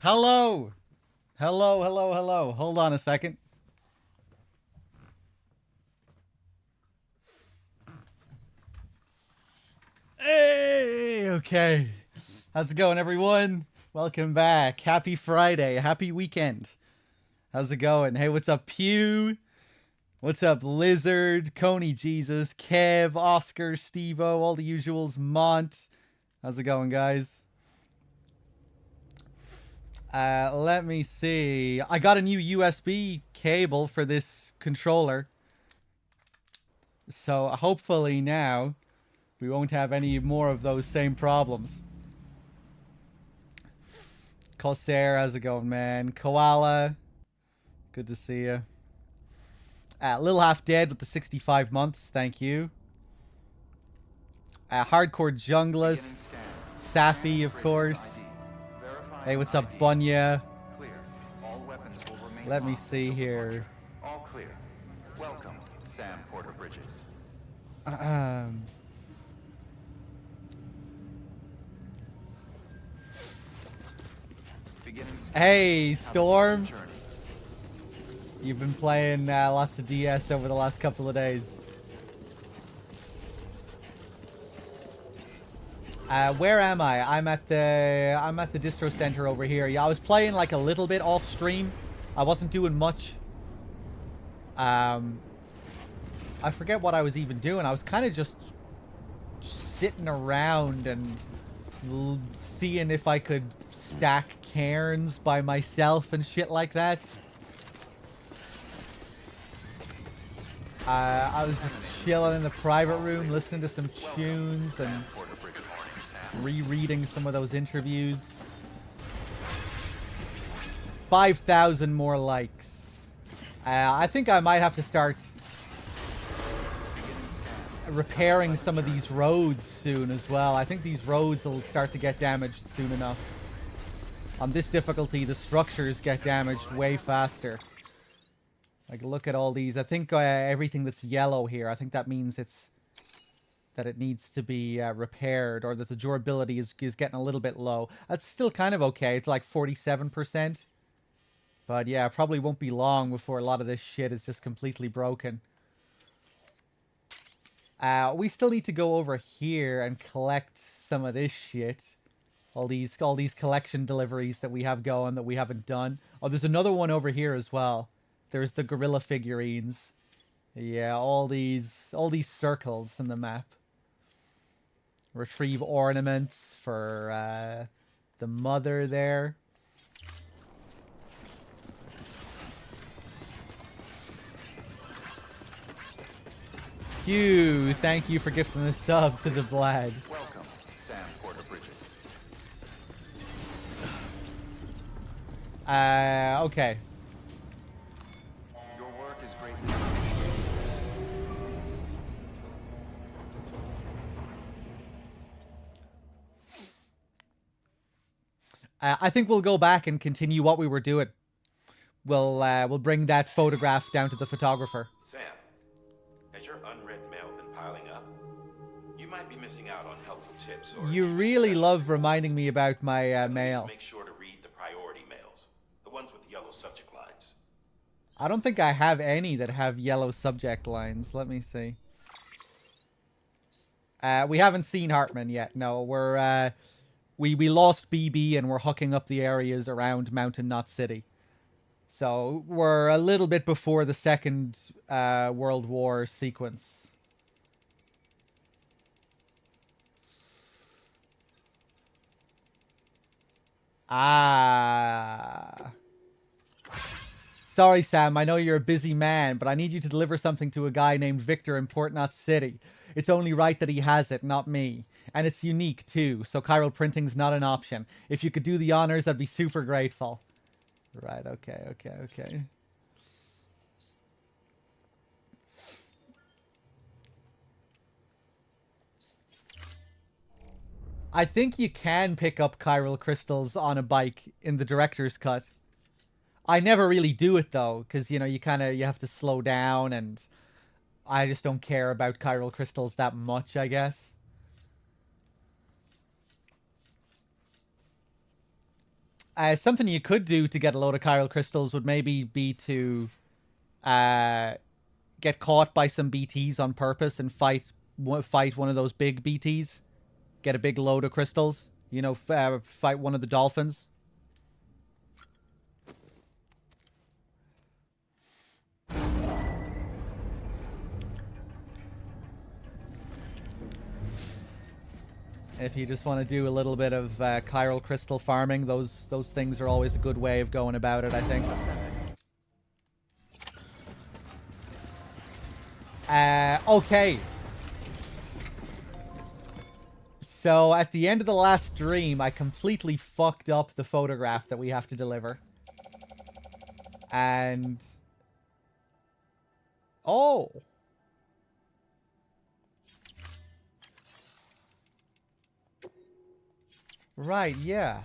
Hello! Hello, hello, hello. Hold on a second. Hey! Okay. How's it going, everyone? Welcome back. Happy Friday. Happy weekend. How's it going? Hey, what's up, Pew? What's up, Lizard, Coney Jesus, Kev, Oscar, Stevo, all the usuals, Mont. How's it going, guys? Let me see. I got a new USB cable for this controller. So hopefully now we won't have any more of those same problems. Corsair, how's it going, man? Koala, good to see you. Little Half Dead with the 65 months, thank you. Hardcore Junglist, Safi, of course. Hey, what's up, Bunya? Let me see here. All clear. Welcome, Sam Porter Bridges. Hey, Storm. You've been playing lots of DS over the last couple of days. Where am I? I'm at the distro center over here. Yeah, I was playing like a little bit off stream. I wasn't doing much. I forget what I was even doing. I was kind of just sitting around and seeing if I could stack cairns by myself and shit like that. I was just chilling in the private room, listening to some tunes and rereading some of those interviews. 5,000 more likes. I think I might have to start repairing some of these roads soon as well. I think these roads will start to get damaged soon enough. On this difficulty, the structures get damaged way faster. Like, look at all these. I think everything that's yellow here, I think that means that it needs to be repaired, or that the durability is getting a little bit low. That's still kind of okay. It's like 47%. But yeah, probably won't be long before a lot of this shit is just completely broken. We still need to go over here and collect some of this shit. All these collection deliveries that we have going that we haven't done. Oh, there's another one over here as well. There's the gorilla figurines. Yeah, all these circles in the map. Retrieve ornaments for the mother there. Thank you for gifting the sub to the Vlad. Welcome, Sam Porter Bridges. Okay. Your work is greatly I think we'll go back and continue what we were doing. We'll bring that photograph down to the photographer. Sam, has your unread mail been piling up? You might be missing out on helpful tips or... You really love reminding me about my mail. Make sure to read the priority mails, the ones with yellow subject lines. I don't think I have any that have yellow subject lines. Let me see. We haven't seen Hartman yet. No, we lost BB and we're hooking up the areas around Mountain Knot City. So we're a little bit before the Second World War sequence. Ah. Sorry, Sam. I know you're a busy man, but I need you to deliver something to a guy named Victor in Port Knot City. It's only right that he has it, not me. And it's unique, too, so chiral printing's not an option. If you could do the honors, I'd be super grateful. Right, okay. I think you can pick up chiral crystals on a bike in the director's cut. I never really do it, though, because, you know, you have to slow down, and I just don't care about chiral crystals that much, I guess. Something you could do to get a load of chiral crystals would maybe be to get caught by some BTs on purpose and fight one of those big BTs. Get a big load of crystals. You know, fight one of the dolphins. If you just want to do a little bit of chiral crystal farming, those things are always a good way of going about it, I think. Okay. So, at the end of the last stream, I completely fucked up the photograph that we have to deliver. And... Oh! Right, yeah.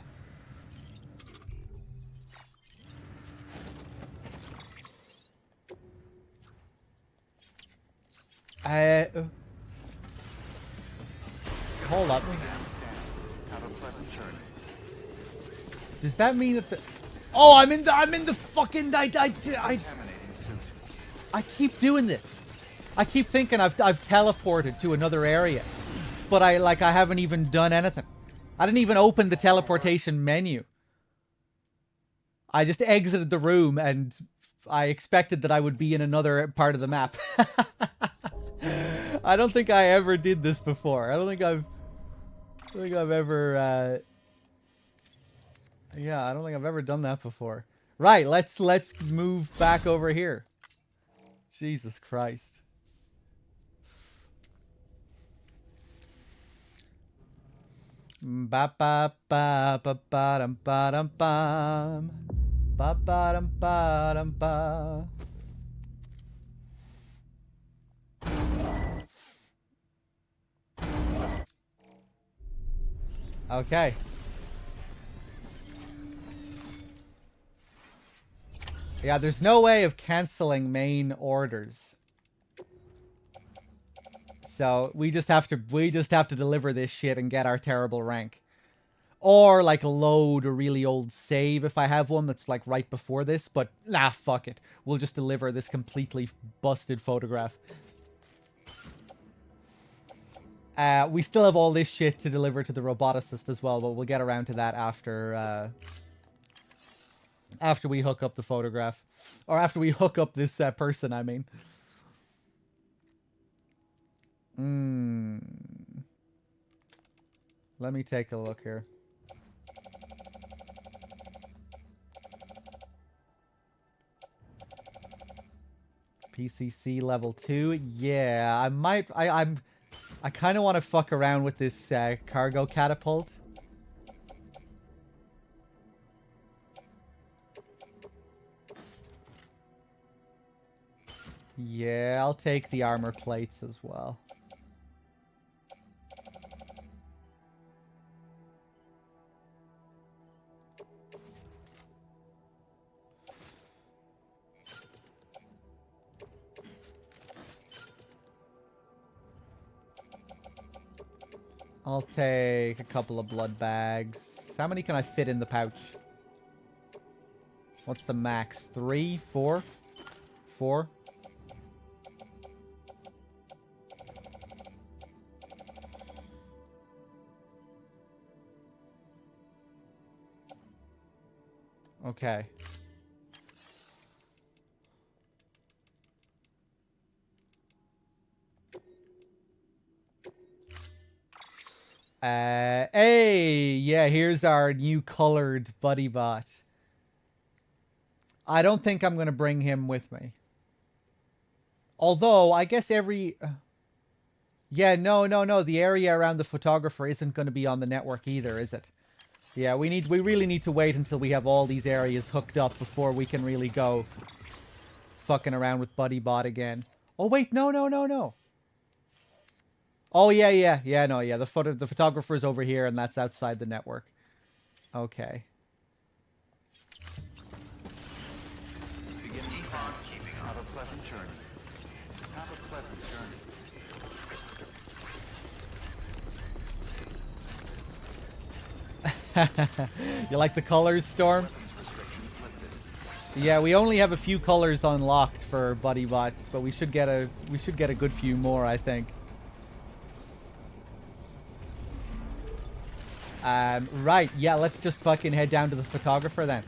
Hold up. Have a pleasant journey. Does that mean that the... Oh, I'm in the fucking... I keep doing this. I keep thinking I've teleported to another area. But I haven't even done anything. I didn't even open the teleportation menu. I just exited the room and I expected that I would be in another part of the map. I don't think I ever did this before. I don't think I've ever yeah, I don't think I've ever done that before. Right, let's move back over here. Jesus Christ. Ba ba ba ba ba dum ba dum bum. Ba ba dum ba dum ba. Okay. Yeah, there's no way of canceling main orders. So we just have to deliver this shit and get our terrible rank. Or like load a really old save if I have one that's like right before this, but nah, fuck it. We'll just deliver this completely busted photograph. We still have all this shit to deliver to the roboticist as well, but we'll get around to that after we hook up the photograph. Or after we hook up this person, I mean. Let me take a look here. PCC level 2. Yeah, I kind of want to fuck around with this cargo catapult. Yeah, I'll take the armor plates as well. I'll take a couple of blood bags. How many can I fit in the pouch? What's the max? 3? 4? 4? Okay. Hey, yeah, here's our new colored buddy bot. I don't think I'm going to bring him with me. Although, I guess every... Yeah, no. The area around the photographer isn't going to be on the network either, is it? Yeah, we really need to wait until we have all these areas hooked up before we can really go fucking around with buddy bot again. Oh, wait, no. Oh, yeah. The photographer's over here, and that's outside the network. Okay. Begin decon keeping. Have a pleasant journey. Have a pleasant journey. You like the colors, Storm? Yeah, we only have a few colors unlocked for Buddy Bots, but we should get a good few more, I think. Right, yeah, let's just fucking head down to the photographer then.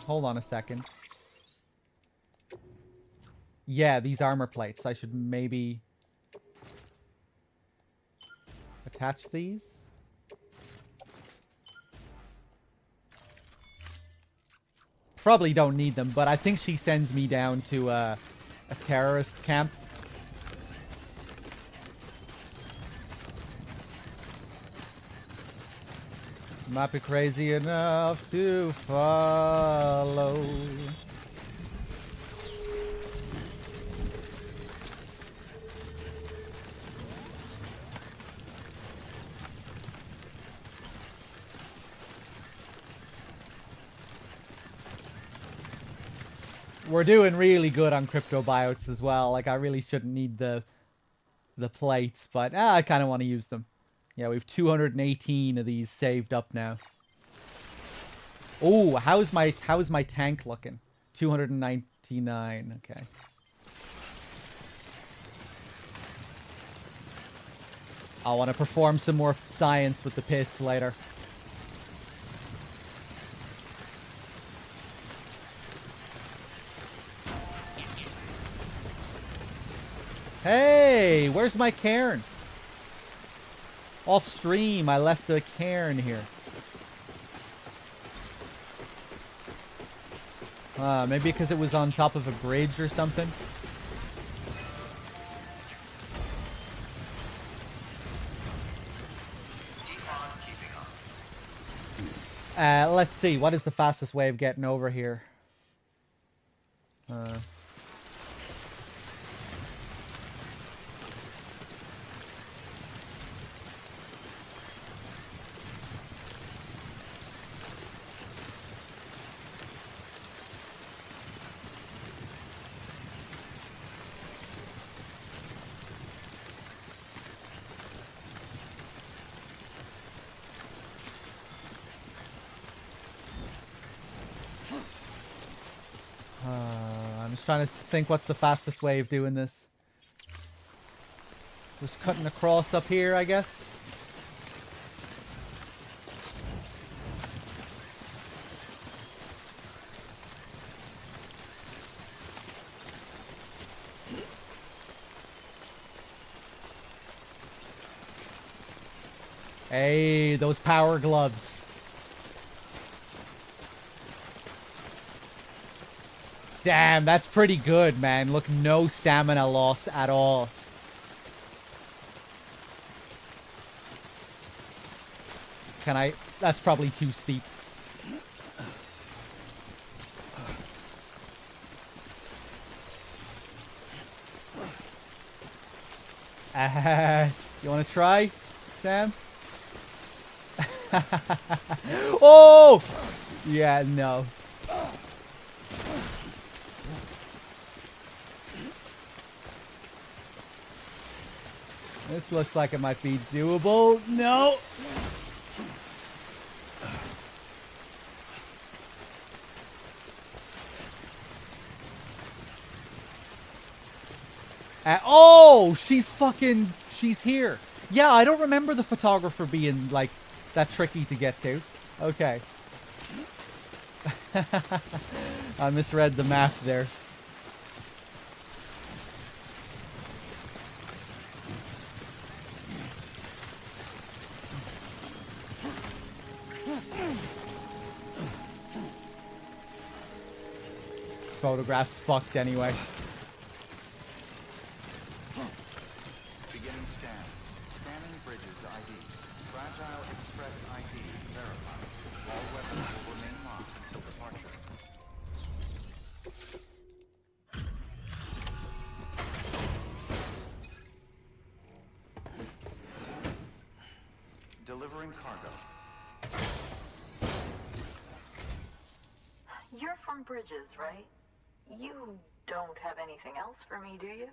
Hold on a second. Yeah, these armor plates. I should maybe attach these. Probably don't need them, but I think she sends me down to a terrorist camp. Might be crazy enough to follow. We're doing really good on crypto biotes as well. Like, I really shouldn't need the plates, but I kind of want to use them. Yeah, we have 218 of these saved up now. Oh, how's my tank looking? 299. Okay. I want to perform some more science with the piss later. Hey, where's my cairn? Off stream, I left a cairn here. Maybe because it was on top of a bridge or something. Let's see. What is the fastest way of getting over here? I'm just trying to think what's the fastest way of doing this. Just cutting across up here, I guess. Hey, those power gloves. Damn, that's pretty good, man. Look, no stamina loss at all. Can I? That's probably too steep. You want to try, Sam? Oh! Yeah, no. This looks like it might be doable. No! Oh! She's here. Yeah, I don't remember the photographer being, like, that tricky to get to. Okay. I misread the map there. Photograph's fucked anyway. Beginning scan. Scanning bridges ID. Fragile Express ID verified. All weapons will remain locked until departure. Delivering cargo. You're from Bridges, right? You don't have anything else for me, do you?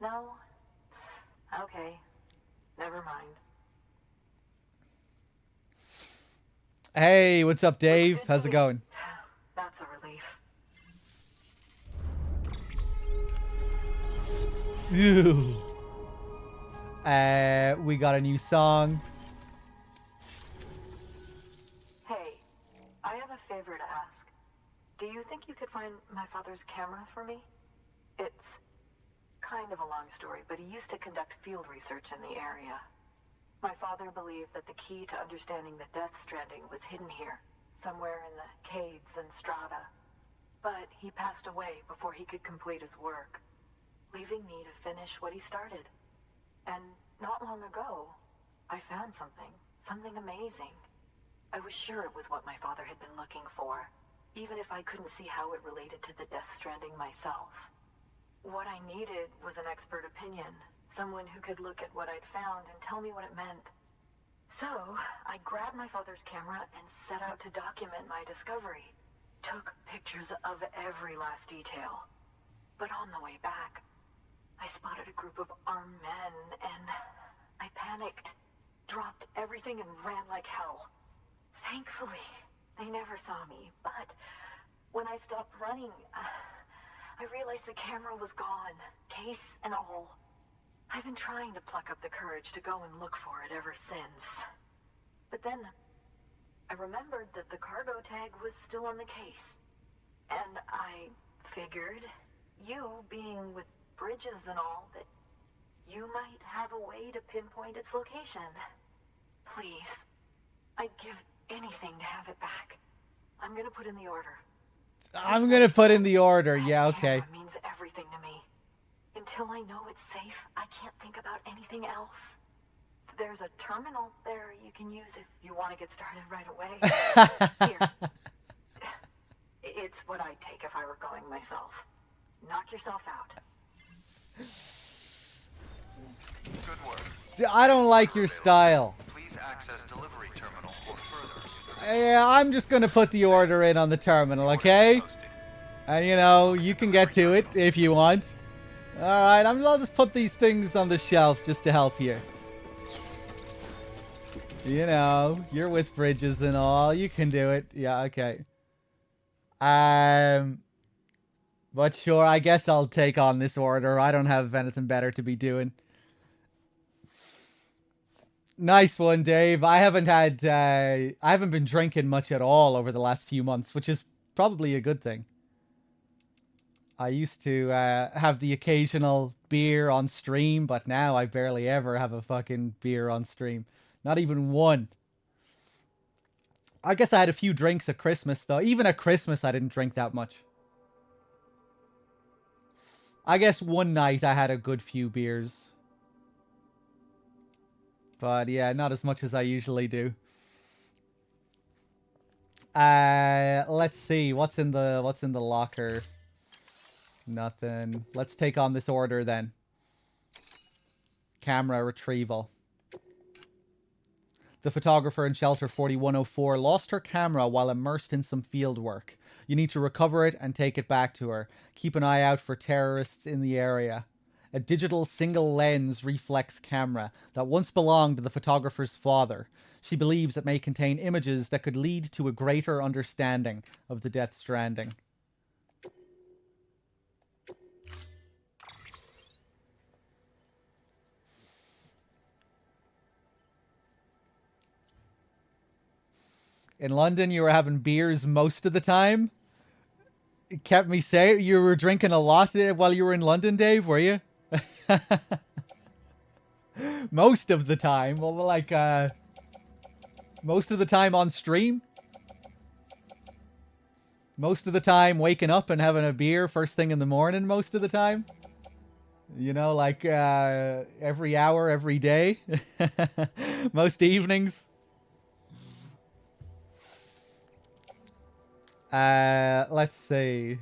No? Okay. Never mind. Hey, what's up, Dave? Looks good How's to it me. going? That's a relief. Ew. We got a new song. Hey, I have a favor to ask. Do you think you could find my father's camera for me? It's kind of a long story, but he used to conduct field research in the area. My father believed that the key to understanding the Death Stranding was hidden here, somewhere in the caves and strata. But he passed away before he could complete his work, leaving me to finish what he started. And not long ago, I found something amazing. I was sure it was what my father had been looking for, even if I couldn't see how it related to the Death Stranding myself. What I needed was an expert opinion, someone who could look at what I'd found and tell me what it meant. So, I grabbed my father's camera and set out to document my discovery. Took pictures of every last detail. But on the way back, I spotted a group of armed men, and I panicked, dropped everything and ran like hell. Thankfully, they never saw me, but when I stopped running, I realized the camera was gone, case and all. I've been trying to pluck up the courage to go and look for it ever since. But then, I remembered that the cargo tag was still on the case. And I figured, you being with bridges and all, that you might have a way to pinpoint its location. Please, I'd give anything to have it back. I'm gonna put in the order. I'm gonna put in the order. Yeah, okay. Camera means everything to me. Until I know it's safe, I can't think about anything else. There's a terminal there you can use if you want to get started right away. Here. It's what I'd take if I were going myself. Knock yourself out. Good work. I don't like your style. Please access delivery terminal or further. Yeah, I'm just gonna put the order in on the terminal, okay? And you know, you can get to it if you want. Alright, I'll just put these things on the shelf just to help you. You know, you're with bridges and all. You can do it. Yeah, okay. But sure, I guess I'll take on this order. I don't have anything better to be doing. Nice one, Dave. I haven't been drinking much at all over the last few months, which is probably a good thing. I used to have the occasional beer on stream, but now I barely ever have a fucking beer on stream. Not even one. I guess I had a few drinks at Christmas, though. Even at Christmas, I didn't drink that much. I guess one night I had a good few beers. But yeah, not as much as I usually do. Let's see. What's in the locker? Nothing. Let's take on this order then. Camera retrieval. The photographer in Shelter 4104 lost her camera while immersed in some field work. You need to recover it and take it back to her. Keep an eye out for terrorists in the area. A digital single-lens reflex camera that once belonged to the photographer's father. She believes it may contain images that could lead to a greater understanding of the Death Stranding. In London, you were having beers most of the time. It kept me safe. You were drinking a lot while you were in London, Dave, were you? Most of the time. Well, like, most of the time on stream. Most of the time waking up and having a beer first thing in the morning most of the time. You know, like, every hour, every day. Most evenings. Let's see.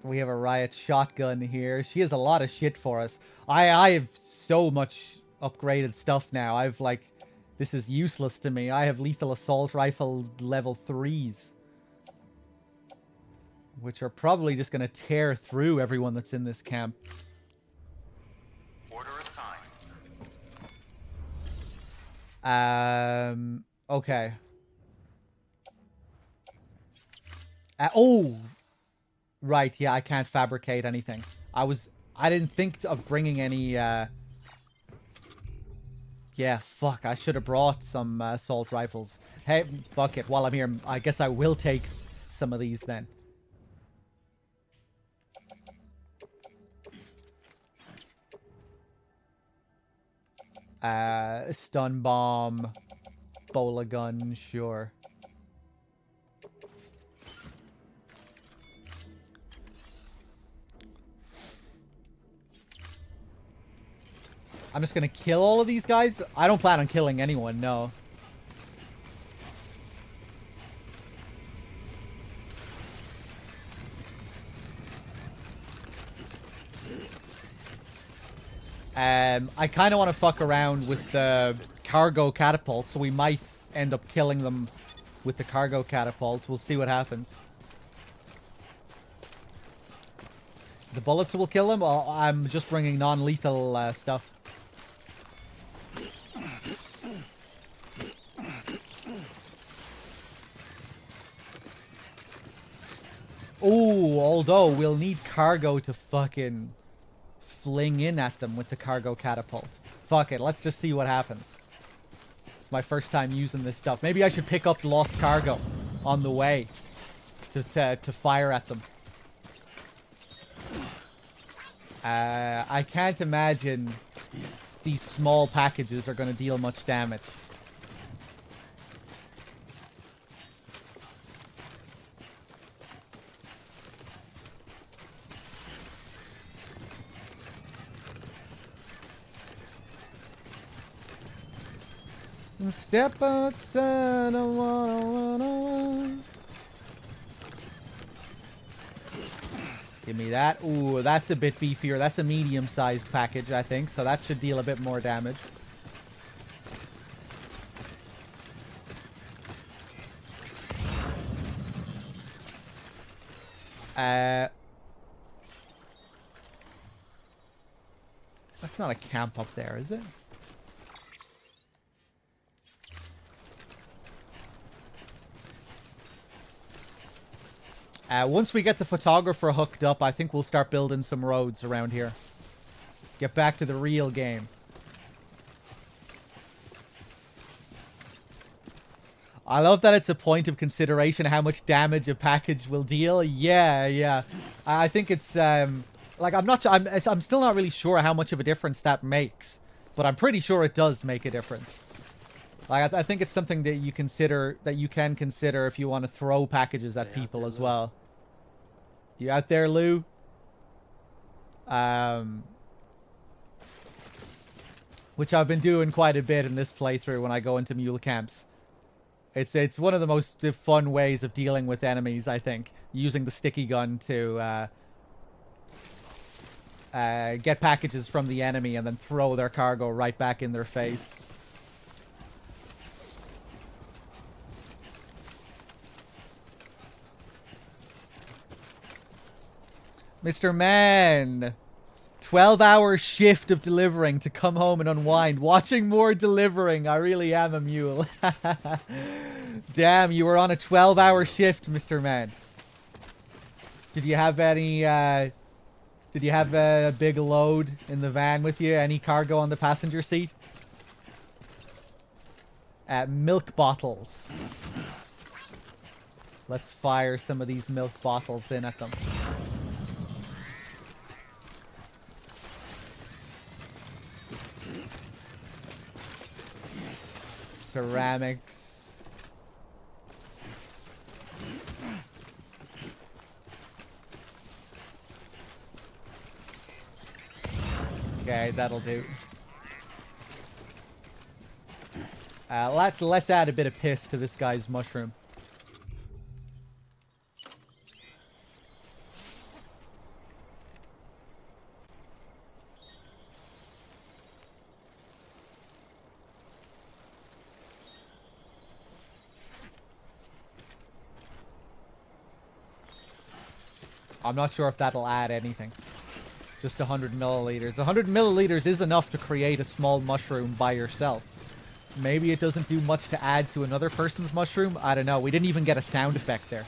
We have a riot shotgun here. She has a lot of shit for us. I have so much upgraded stuff now. I've like This is useless to me. I have lethal assault rifle level 3s. Which are probably just going to tear through everyone that's in this camp. Order assigned. Okay. Oh! Right, yeah, I can't fabricate anything. I didn't think of bringing any, Yeah, fuck, I should have brought some assault rifles. Hey, fuck it, while I'm here, I guess I will take some of these then. Stun bomb, bola gun, sure. I'm just gonna kill all of these guys. I don't plan on killing anyone, no. I kind of want to fuck around with the cargo catapult, so we might end up killing them with the cargo catapult. We'll see what happens. The bullets will kill them, or I'm just bringing non-lethal stuff. Oh, although we'll need cargo to fucking fling in at them with the cargo catapult. Fuck it, let's just see what happens. It's my first time using this stuff. Maybe I should pick up lost cargo on the way to fire at them. I can't imagine these small packages are going to deal much damage. Step outside of what I wanna. Give me that. Ooh, that's a bit beefier. That's a medium-sized package, I think. So that should deal a bit more damage. That's not a camp up there, is it? Once we get the photographer hooked up, I think we'll start building some roads around here. Get back to the real game. I love that it's a point of consideration how much damage a package will deal. Yeah. I think it's, like, I'm still not really sure how much of a difference that makes. But I'm pretty sure it does make a difference. Like, I think it's something that you can consider if you want to throw packages at people as well. You out there, Lou? Which I've been doing quite a bit in this playthrough when I go into mule camps. It's one of the most fun ways of dealing with enemies, I think. Using the sticky gun to get packages from the enemy and then throw their cargo right back in their face. Mr. Man, 12-hour shift of delivering to come home and unwind. Watching more delivering. I really am a mule. Damn, you were on a 12-hour shift, Mr. Man. Did you have any, did you have a big load in the van with you? Any cargo on the passenger seat? Milk bottles. Let's fire some of these milk bottles in at them. Ceramics. Okay, that'll do. Let's add a bit of piss to this guy's mushroom. I'm not sure if that'll add anything. Just 100 milliliters. 100 milliliters is enough to create a small mushroom by yourself. Maybe it doesn't do much to add to another person's mushroom. I don't know. We didn't even get a sound effect there.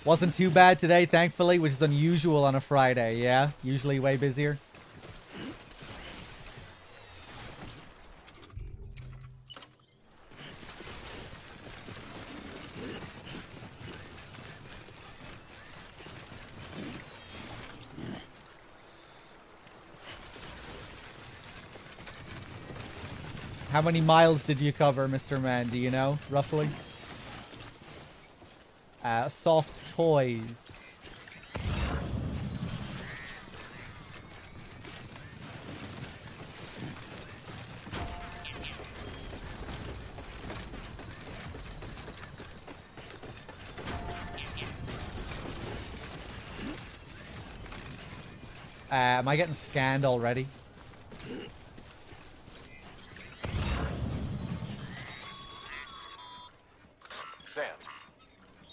Wasn't too bad today, thankfully, which is unusual on a Friday, yeah? Usually way busier. How many miles did you cover, Mr. Man? Do you know, roughly? Soft toys. Am I getting scanned already? Sam,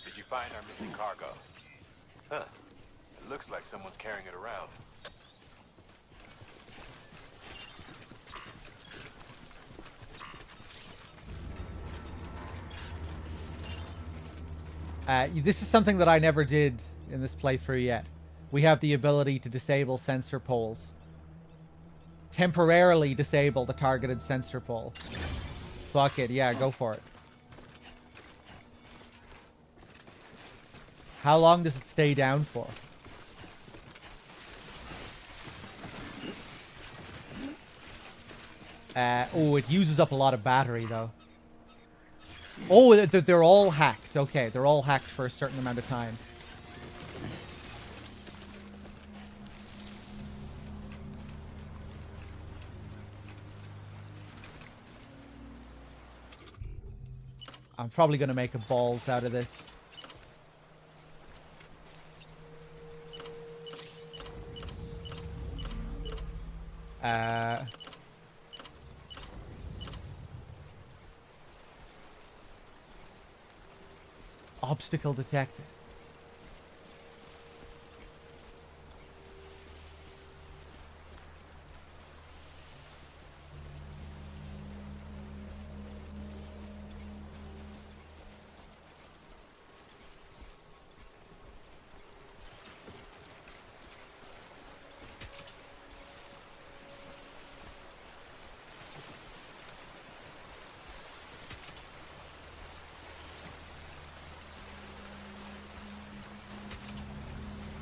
did you find our missing cargo? Huh. It looks like someone's carrying it around. This is something that I never did in this playthrough yet. We have the ability to disable sensor poles. Temporarily disable the targeted sensor pole. Fuck it, yeah, go for it. How long does it stay down for? Oh, it uses up a lot of battery, though. Oh, they're all hacked. Okay, they're all hacked for a certain amount of time. I'm probably going to make a balls out of this. Obstacle detected.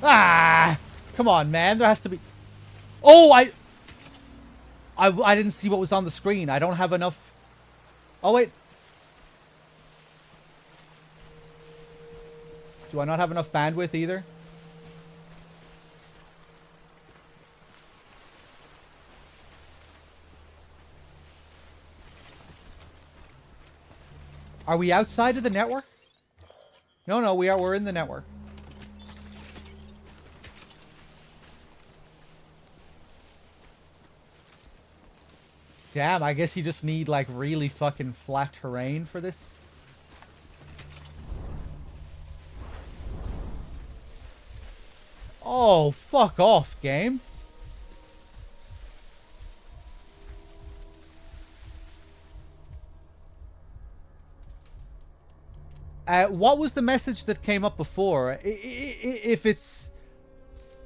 Ah! Come on, man. There has to be... Oh, I didn't see what was on the screen. I don't have enough... Oh, wait. Do I not have enough bandwidth either? Are we outside of the network? No, we're in the network. Damn, I guess you just need, like, really fucking flat terrain for this. Oh, fuck off, game. What was the message that came up before? If it's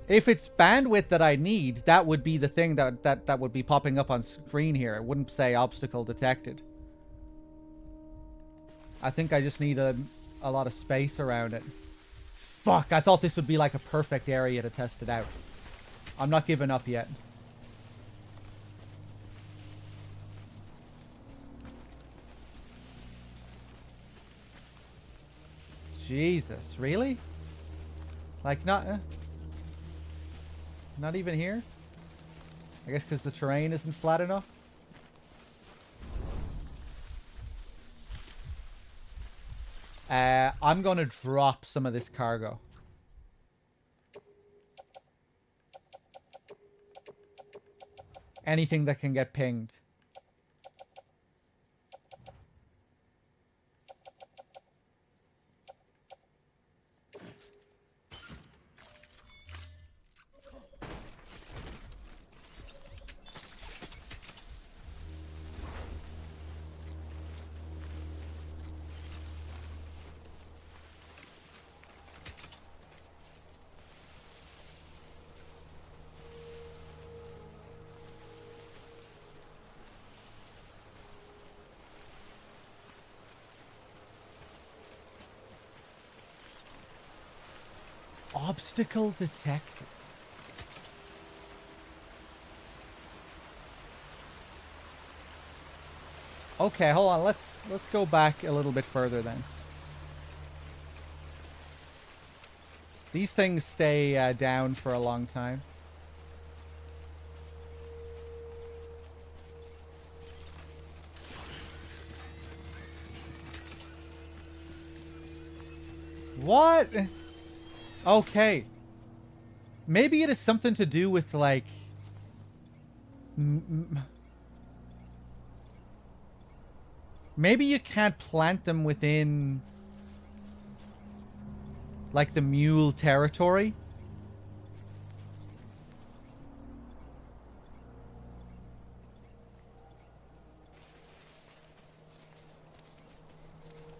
bandwidth that I need, that would be the thing that would be popping up on screen here. It wouldn't say obstacle detected. I think I just need a lot of space around it. Fuck, I thought this would be like a perfect area to test it out. I'm not giving up yet. Jesus, really? Like, not even here? I guess because the terrain isn't flat enough? I'm going to drop some of this cargo. anything that can get pinged. Obstacle detected. Okay, hold on. Let's go back a little bit further then. These things stay down for a long time. What? Okay. Maybe it is something to do with, like... Maybe you can't plant them within... like, the mule territory?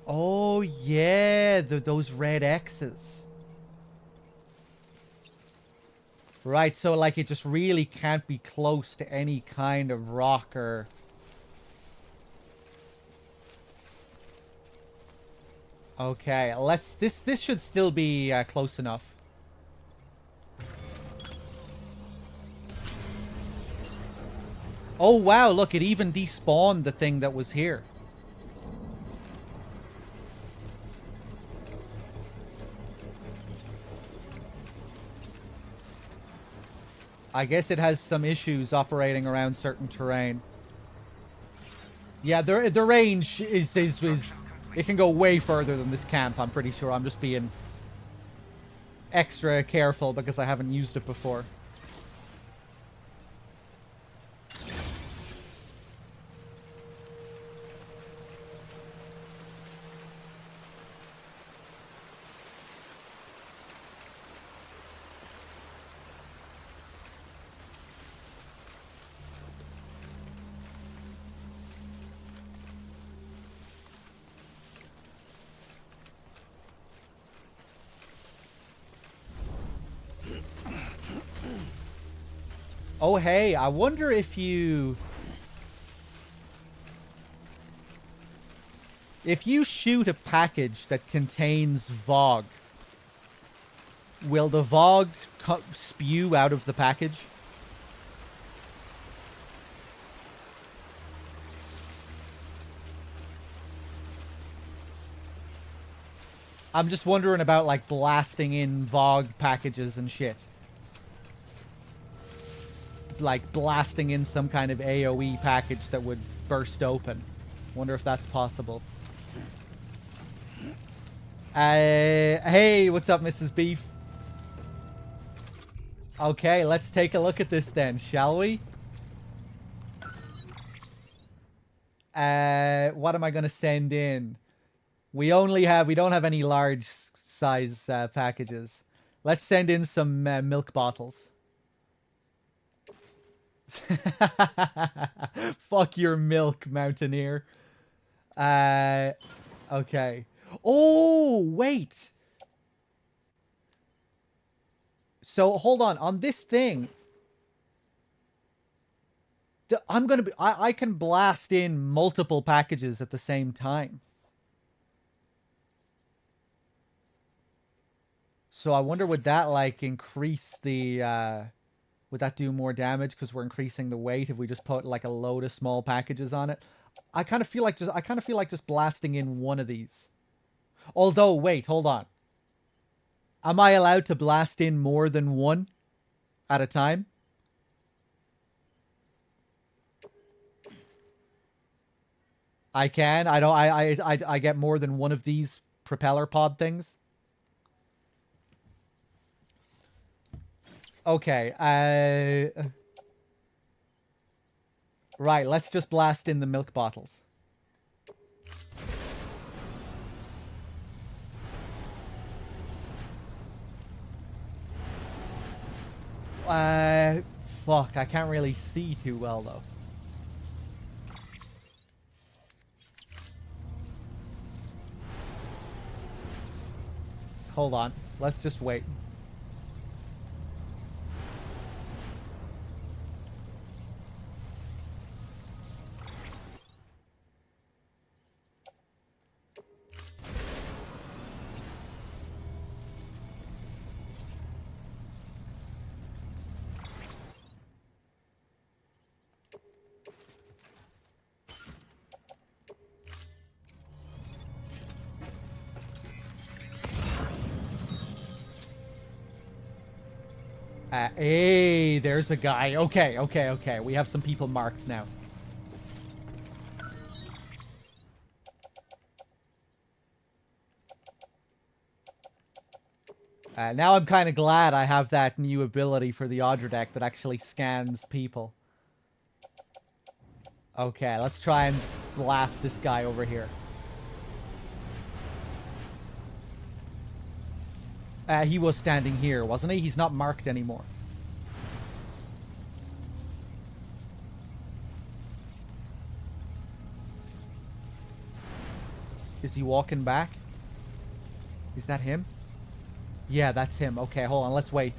Oh, yeah. Those red X's. Right, so like it just really can't be close to any kind of rock or... Okay, let's... This should still be close enough. Oh wow, look, it even despawned the thing that was here. I guess it has some issues operating around certain terrain. Yeah, the range is it can go way further than this camp, I'm pretty sure. I'm just being extra careful because I haven't used it before. Oh, hey, I wonder if you... If you shoot a package that contains Vogue, will the Vogue spew out of the package? I'm just wondering about, like, blasting in Vogue packages and shit. Like blasting in some kind of AoE package that would burst open. Wonder if that's possible. Hey, what's up, Mrs. Beef? Okay, let's take a look at this then, shall we? What am I gonna send in? We don't have any large size packages. Let's send in some milk bottles. Fuck your milk, Mountaineer. Okay. Oh, wait. So, hold on this thing. I can blast in multiple packages at the same time. So, I wonder, would that, like, increase the, would that do more damage because we're increasing the weight if we just put like a load of small packages on it? I kind of feel like just blasting in one of these. Although, wait, hold on. Am I allowed to blast in more than one at a time? I can. I get more than one of these propeller pod things. Okay, Right, let's just blast in the milk bottles. Fuck, I can't really see too well, though. Hold on. Let's just wait. Hey, there's a guy. Okay, okay, okay. We have some people marked now. Now I'm kind of glad I have that new ability for the Audra deck that actually scans people. Okay, let's try and blast this guy over here. He was standing here, wasn't he? He's not marked anymore. Is he walking back? Is that him? Yeah, that's him. Okay, hold on. Let's wait.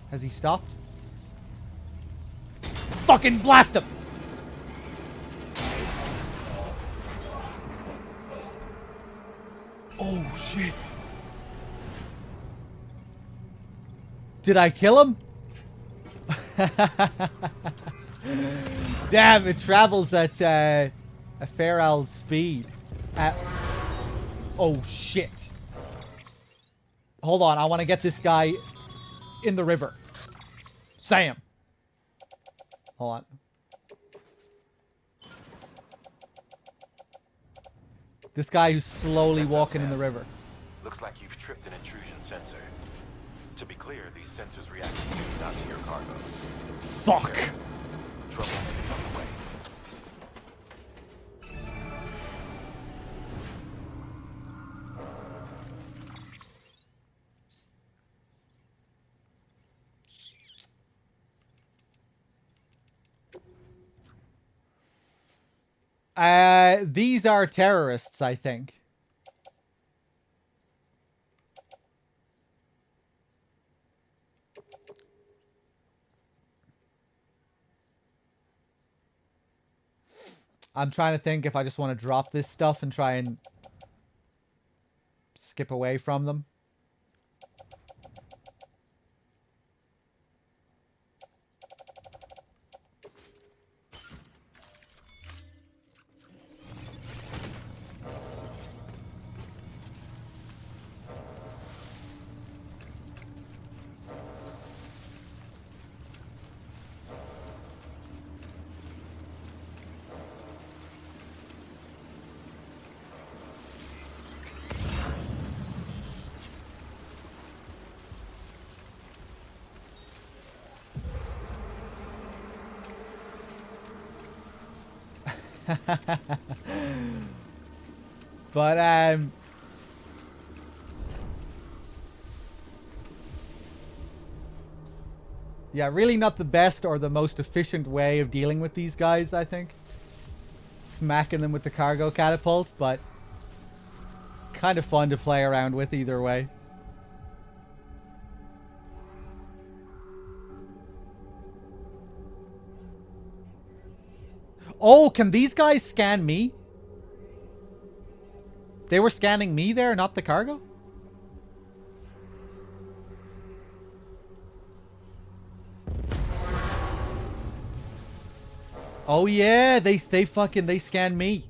Has he stopped? Fucking blast him! Oh, shit. Did I kill him? Damn, it travels at a fair old speed. Oh, shit. Hold on, I want to get this guy in the river. Sam. Hold on. This guy who's slowly walking in the river. Looks like you've tripped an intrusion sensor. To be clear, these sensors react to you, not to your cargo. Fuck. Trouble on the way. These are terrorists, I think. I'm trying to think if I just want to drop this stuff and try and skip away from them. But yeah, really not the best or the most efficient way of dealing with these guys, I think. Smacking them with the cargo catapult, but kind of fun to play around with either way. Oh, can these guys scan me? They were scanning me there, not the cargo? Oh yeah, they scan me.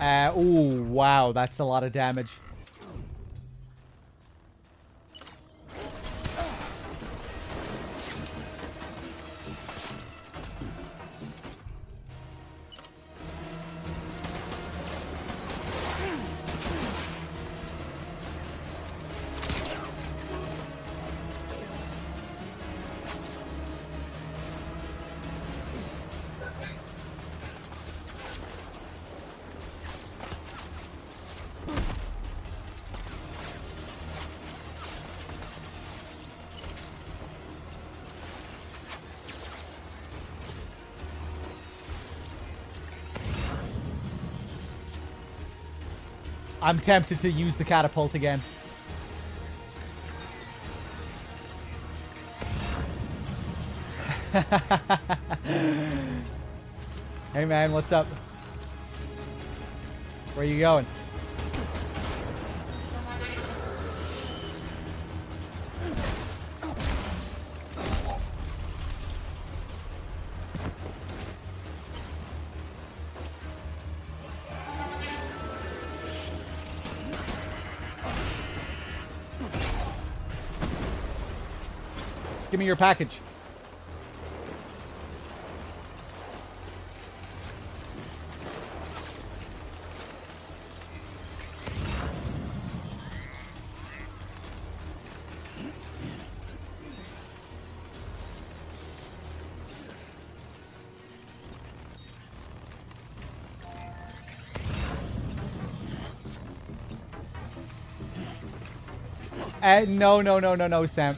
Ooh, wow, that's a lot of damage. I'm tempted to use the catapult again. Hey man, what's up? Where are you going? Give me your package. No, Sam.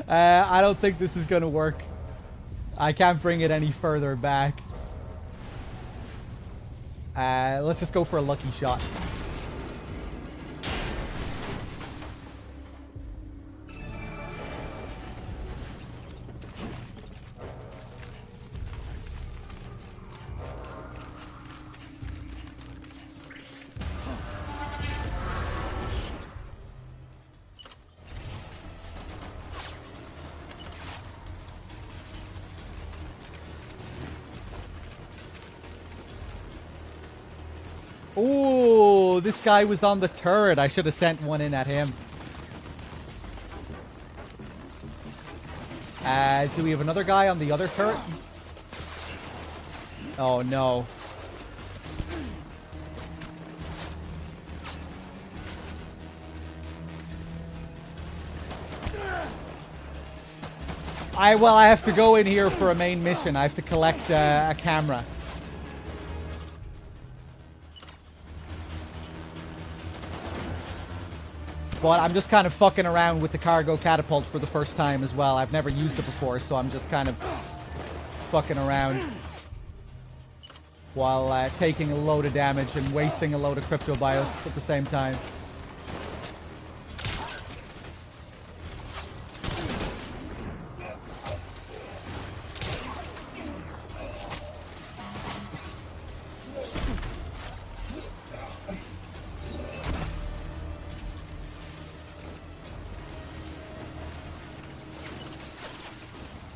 I don't think this is gonna work. I can't bring it any further back. Let's just go for a lucky shot. Ooh, this guy was on the turret. I should have sent one in at him. Do we have another guy on the other turret? Oh, no. I have to go in here for a main mission. I have to collect a camera. But I'm just kind of fucking around with the cargo catapult for the first time as well. I've never used it before, so I'm just kind of fucking around while taking a load of damage and wasting a load of crypto bios at the same time.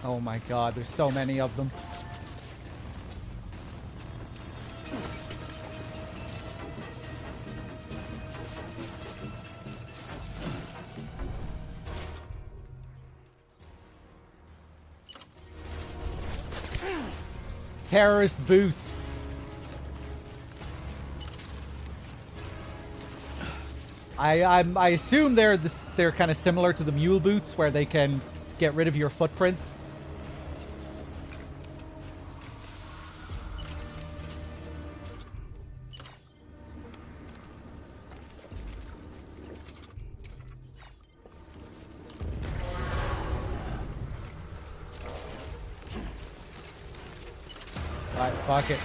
Oh my god, there's so many of them. Terrorist boots. I assume they're kind of similar to the mule boots, where they can get rid of your footprints. Alright, fuck it.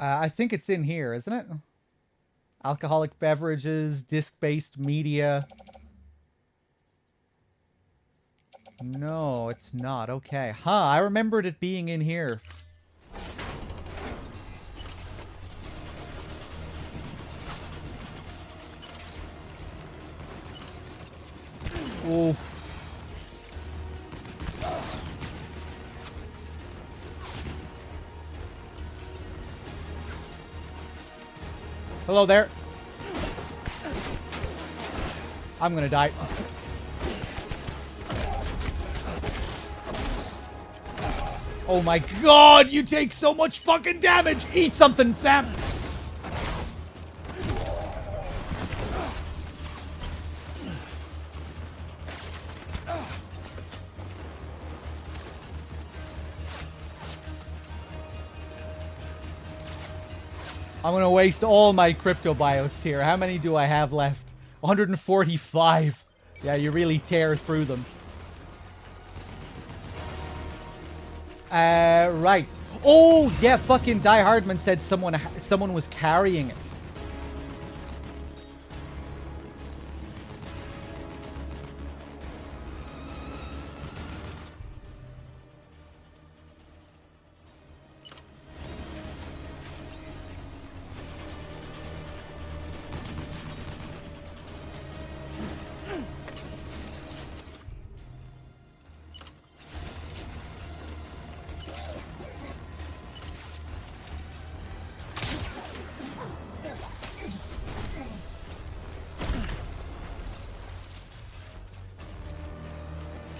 I think it's in here, isn't it? Alcoholic beverages, disc-based media. No, it's not. Okay. Huh, I remembered it being in here. Oof. Hello there. I'm gonna die. Oh my god, you take so much fucking damage! Eat something, Sam! I'm gonna waste all my cryptobiotes here. How many do I have left? 145. Yeah, you really tear through them. Right. Oh, yeah, fucking Die Hardman said someone was carrying it.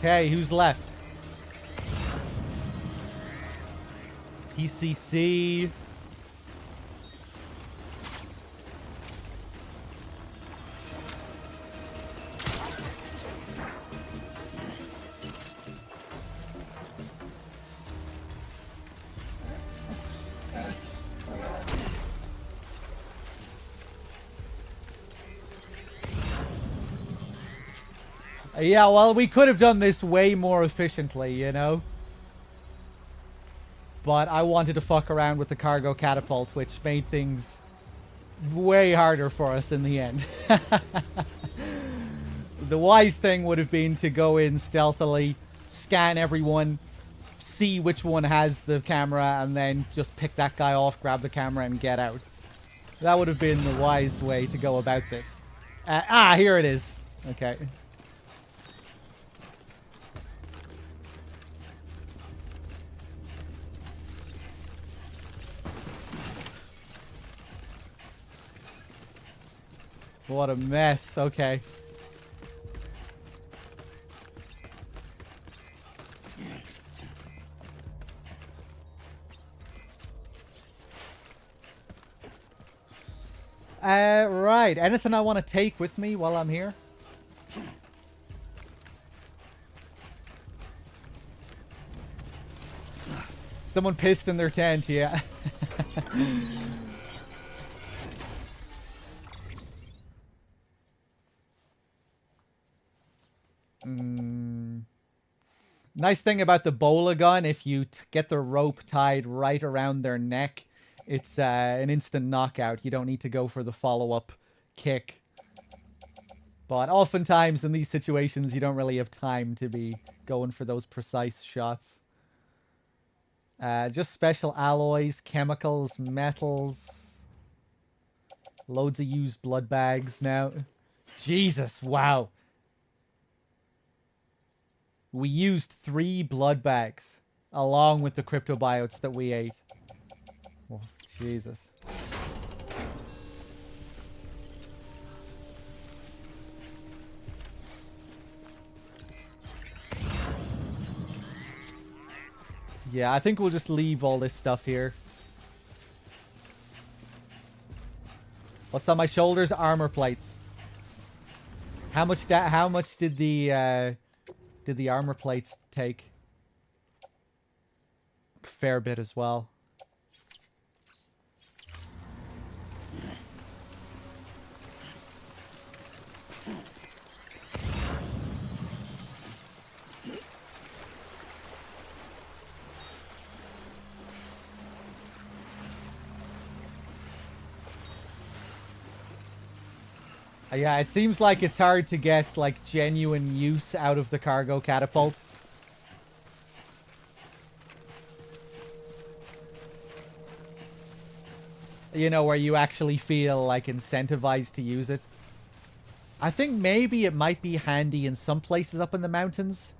Okay, who's left? PCC. Yeah, well, we could have done this way more efficiently, you know? But I wanted to fuck around with the cargo catapult, which made things way harder for us in the end. The wise thing would have been to go in stealthily, scan everyone, see which one has the camera, and then just pick that guy off, grab the camera, and get out. That would have been the wise way to go about this. Here it is. Okay. What a mess. Okay. Right. Anything I want to take with me while I'm here? Someone pissed in their tent, yeah. Nice thing about the bola gun, if you get the rope tied right around their neck, it's an instant knockout. You don't need to go for the follow-up kick. But oftentimes in these situations, you don't really have time to be going for those precise shots. Just special alloys, chemicals, metals. Loads of used blood bags now. Jesus, wow. We used 3 blood bags along with the cryptobiotes that we ate. Oh, Jesus. Yeah, I think we'll just leave all this stuff here. What's on my shoulders? Armor plates. How much did the armor plates take? Fair bit as well. Yeah, it seems like it's hard to get, like, genuine use out of the cargo catapult. You know, where you actually feel, like, incentivized to use it. I think maybe it might be handy in some places up in the mountains.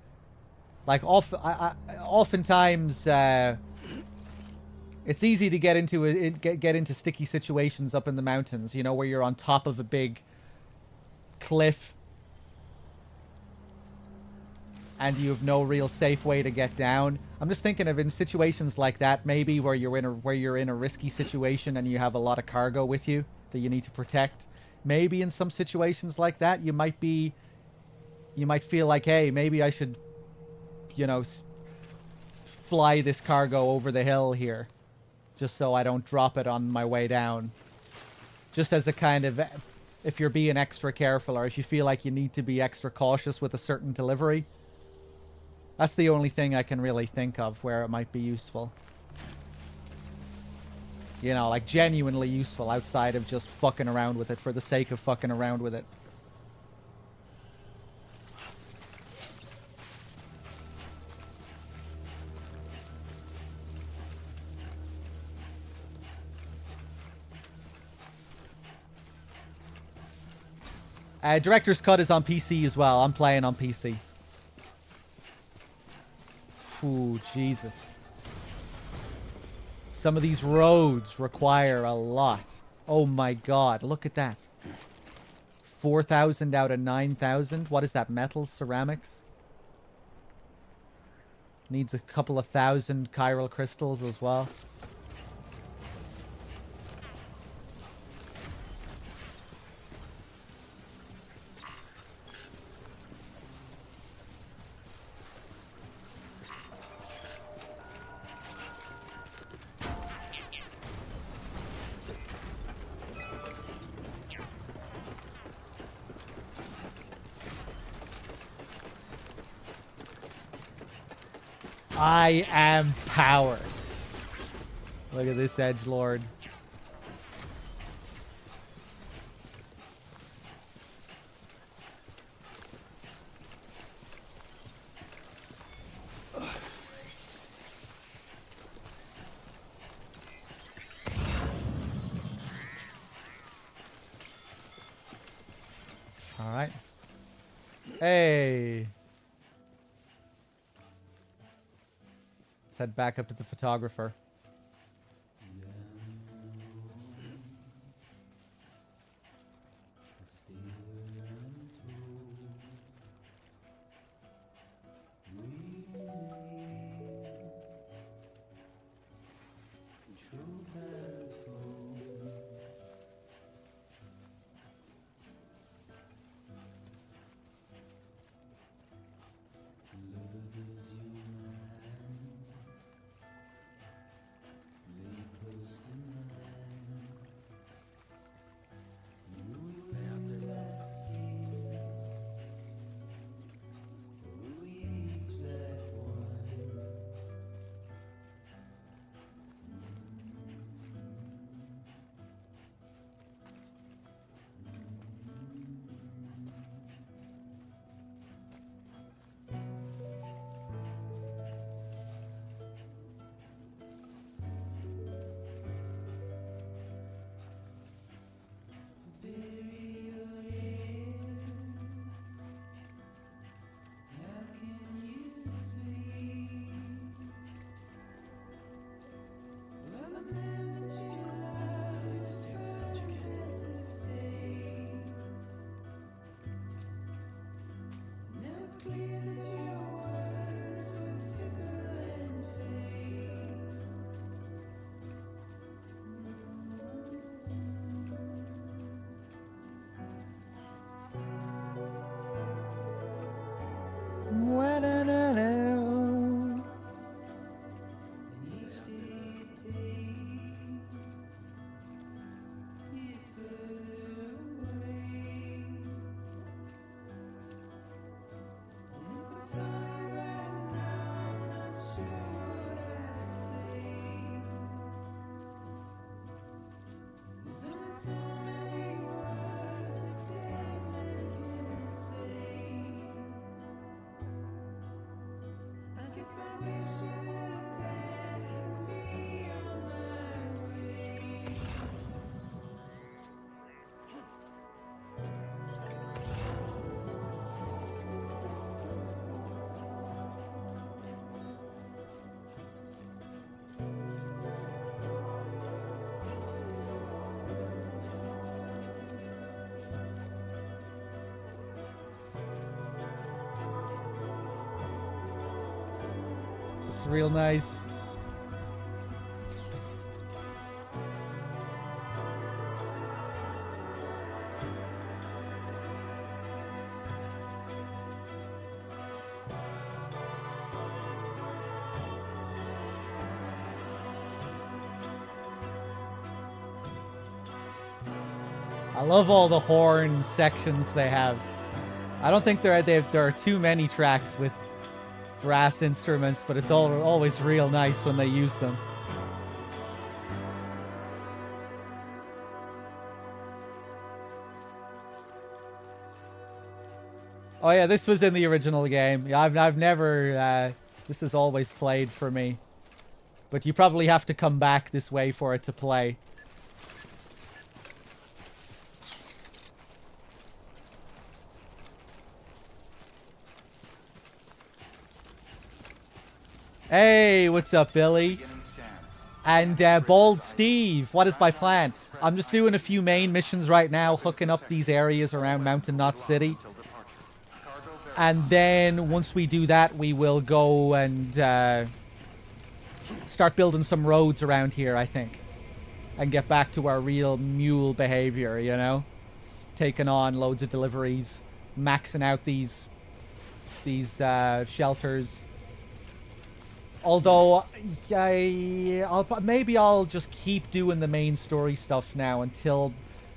Like, oftentimes, it's easy to get into get into sticky situations up in the mountains, you know, where you're on top of a big cliff and you have no real safe way to get down. I'm just thinking of in situations like that, maybe where you're in a risky situation and you have a lot of cargo with you that you need to protect. Maybe in some situations like that, you might feel like, hey, maybe I should, you know, fly this cargo over the hill here, just so I don't drop it on my way down. Just as a kind of, if you're being extra careful, or if you feel like you need to be extra cautious with a certain delivery. That's the only thing I can really think of where it might be useful. You know, like genuinely useful outside of just fucking around with it for the sake of fucking around with it. Director's Cut is on PC as well. I'm playing on PC. Ooh, Jesus. Some of these roads require a lot. Oh my god, look at that. 4,000 out of 9,000. What is that, metal? Ceramics? Needs a couple of thousand chiral crystals as well. I am power. Look at this edgelord. All right. Hey. Let's head back up to the photographer. real nice. I love all the horn sections they have. I don't think there are too many tracks with brass instruments, but it's always real nice when they use them. Oh yeah, this was in the original game. Yeah, I've never. This has always played for me, but you probably have to come back this way for it to play. Hey, what's up, Billy? And Bald Steve, what is my plan? I'm just doing a few main missions right now, hooking up these areas around Mountain Knot City. And then once we do that, we will go and start building some roads around here, I think. And get back to our real mule behavior, you know? Taking on loads of deliveries, maxing out these shelters. Although, maybe I'll just keep doing the main story stuff now until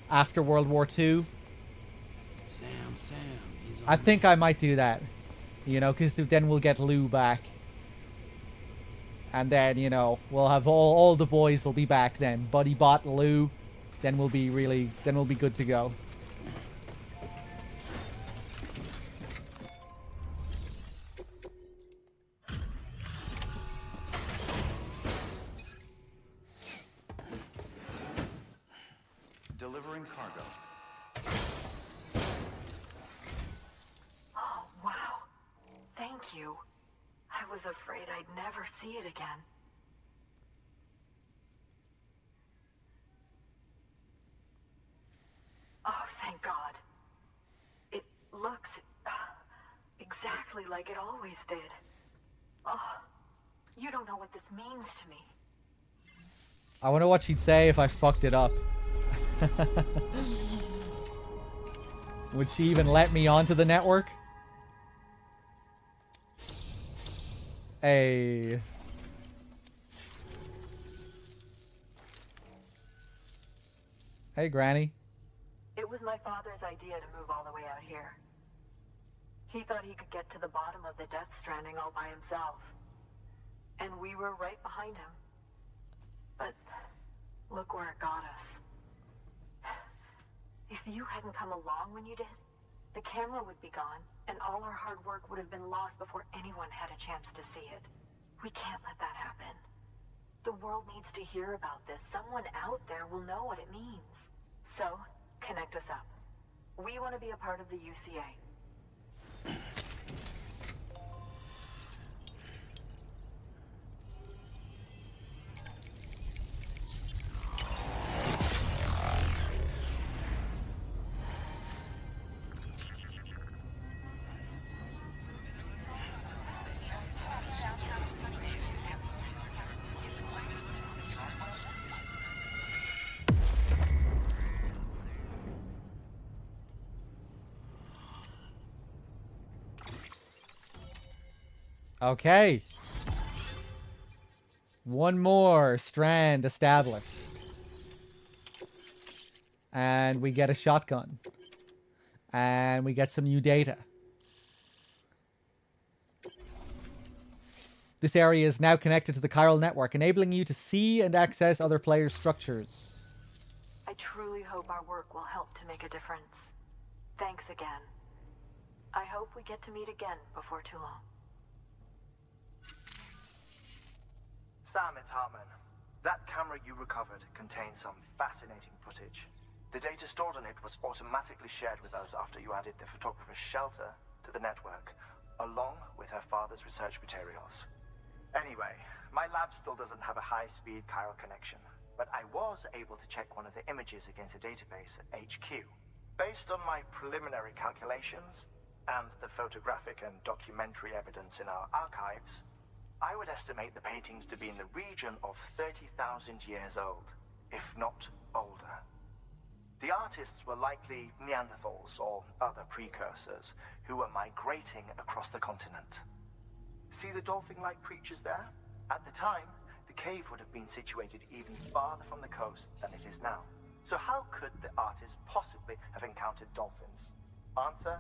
after World War II. I think I might do that. You know, because then we'll get Lou back. And then, you know, we'll have all the boys will be back then. Buddy Bot, Lou. Then we'll be good to go. Delivering cargo. Oh, wow. Thank you. I was afraid I'd never see it again. Oh, thank God. It looks exactly like it always did. Oh, you don't know what this means to me. I wonder what she'd say if I fucked it up. Would she even let me onto the network? Hey. Hey, Granny. It was my father's idea to move all the way out here. He thought he could get to the bottom of the Death Stranding all by himself. And we were right behind him. But look where it got us. If you hadn't come along when you did, the camera would be gone, and all our hard work would have been lost before anyone had a chance to see it. We can't let that happen. The world needs to hear about this. Someone out there will know what it means. So, connect us up. We want to be a part of the UCA. Okay. One more strand established. And we get a shotgun. And we get some new data. This area is now connected to the chiral network, enabling you to see and access other players' structures. I truly hope our work will help to make a difference. Thanks again. I hope we get to meet again before too long. Sam, it's Hartman. That camera you recovered contains some fascinating footage. The data stored on it was automatically shared with us after you added the photographer's shelter to the network, along with her father's research materials. Anyway, my lab still doesn't have a high-speed chiral connection, but I was able to check one of the images against a database at HQ. Based on my preliminary calculations and the photographic and documentary evidence in our archives, I would estimate the paintings to be in the region of 30,000 years old, if not older. The artists were likely Neanderthals or other precursors who were migrating across the continent. See the dolphin-like creatures there? At the time, the cave would have been situated even farther from the coast than it is now. So how could the artists possibly have encountered dolphins? Answer: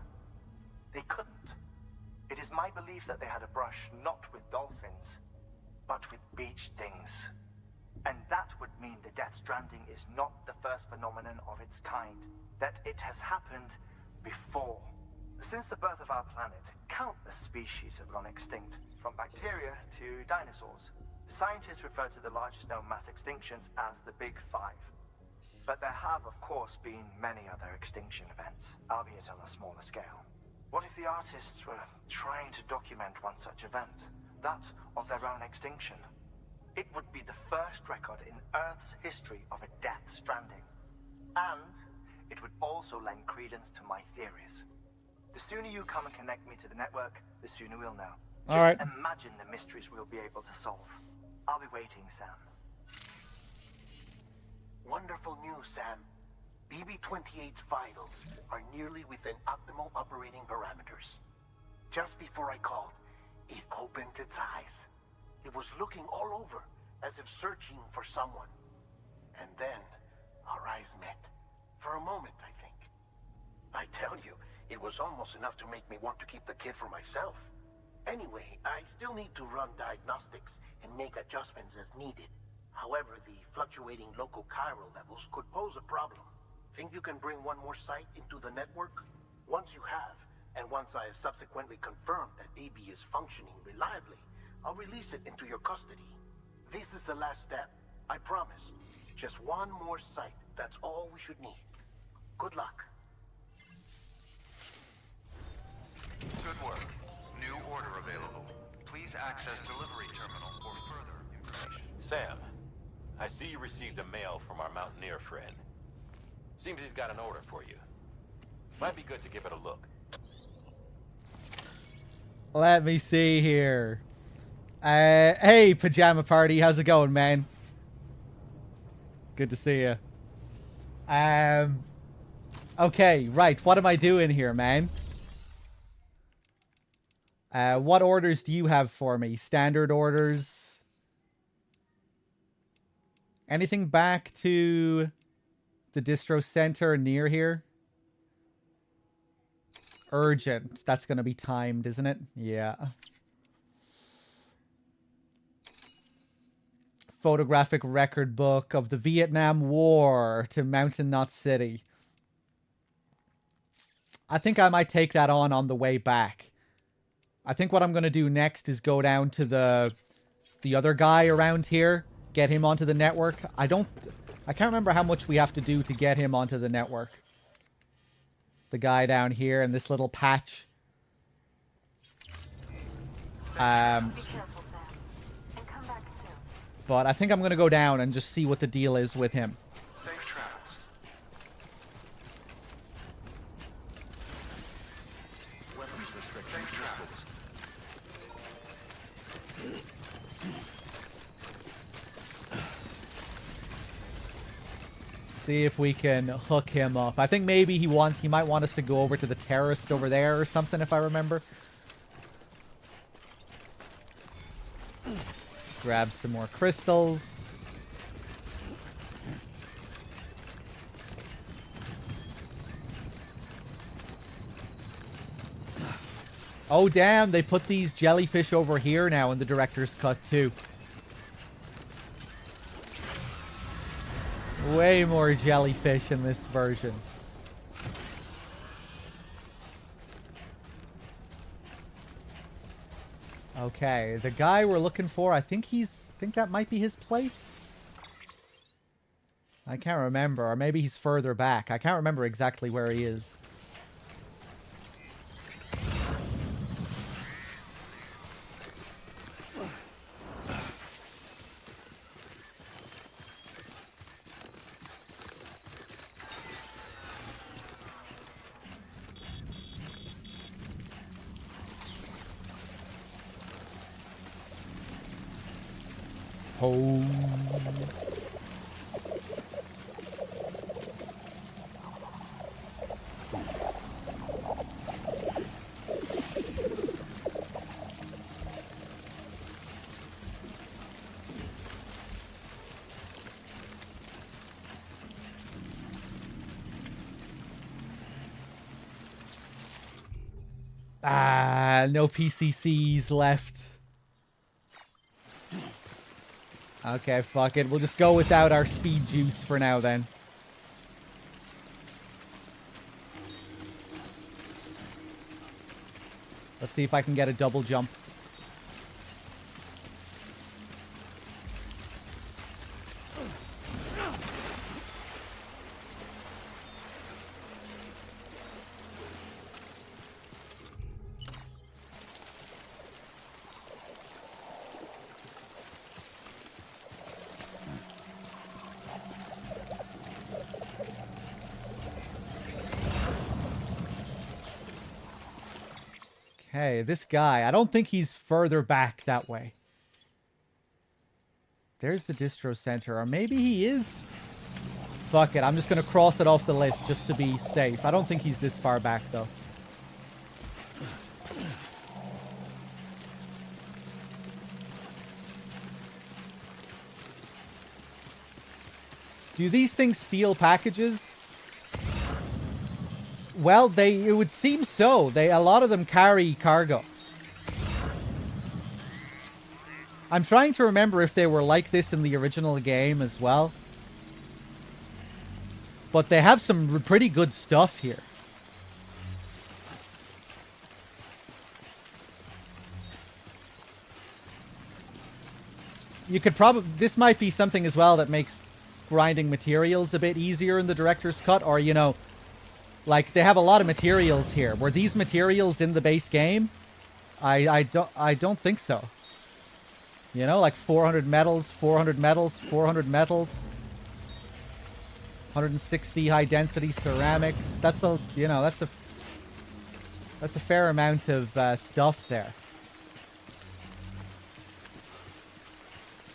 they couldn't. It is my belief that they had a brush not with dolphins, but with beach things. And that would mean the Death Stranding is not the first phenomenon of its kind, that it has happened before. Since the birth of our planet, countless species have gone extinct, from bacteria to dinosaurs. Scientists refer to the largest known mass extinctions as the Big Five. But there have, of course, been many other extinction events, albeit on a smaller scale. What if the artists were trying to document one such event, that of their own extinction? It would be the first record in Earth's history of a Death Stranding. And it would also lend credence to my theories. The sooner you come and connect me to the network, the sooner we'll know. All right. Just imagine the mysteries we'll be able to solve. I'll be waiting, Sam. Wonderful news, Sam. BB-28's vitals are nearly within optimal operating parameters. Just before I called, it opened its eyes. It was looking all over, as if searching for someone. And then, our eyes met. For a moment, I think. I tell you, it was almost enough to make me want to keep the kid for myself. Anyway, I still need to run diagnostics and make adjustments as needed. However, the fluctuating local chiral levels could pose a problem. Think you can bring one more site into the network? Once you have, and once I have subsequently confirmed that BB is functioning reliably, I'll release it into your custody. This is the last step, I promise. Just one more site, that's all we should need. Good luck. Good work. New order available. Please access delivery terminal for further information. Sam, I see you received a mail from our mountaineer friend. Seems he's got an order for you. Might be good to give it a look. Let me see here. Hey, Pajama Party. How's it going, man? Good to see you. Okay, right. What am I doing here, man? What orders do you have for me? Standard orders? Anything back to the distro center near here? Urgent. That's going to be timed, isn't it? Yeah. Photographic record book of the Vietnam War to Mountain Knot City. I think I might take that on the way back. I think what I'm going to do next is go down to the other guy around here, get him onto the network. I can't remember how much we have to do to get him onto the network. The guy down here in this little patch. Be careful, Sam. And come back soon. But I think I'm going to go down and just see what the deal is with him. Safe travels. Weapons restricted. Safe travels. See if we can hook him up. I think maybe he might want us to go over to the terrace over there or something, if I remember. Grab some more crystals. Oh damn, they put these jellyfish over here now in the director's cut too. Way more jellyfish in this version. Okay, the guy we're looking for, I think that might be his place. I can't remember, or maybe he's further back. I can't remember exactly where he is. Home. Ah, no PCCs left. Okay, fuck it. We'll just go without our speed juice for now then. Let's see if I can get a double jump. Okay, this guy, I don't think he's further back that way. There's the distro center, or maybe he is. Fuck it, I'm just gonna cross it off the list just to be safe. I don't think he's this far back though. Do these things steal packages? Well, it would seem so. A lot of them carry cargo. I'm trying to remember if they were like this in the original game as well. But they have some pretty good stuff here. You could probably... This might be something as well that makes grinding materials a bit easier in the director's cut, or, you know... Like, they have a lot of materials here. Were these materials in the base game? I don't think so. You know, like 400 metals, 400 metals, 400 metals. 160 high density ceramics. That's a, you know, that's a fair amount of stuff there.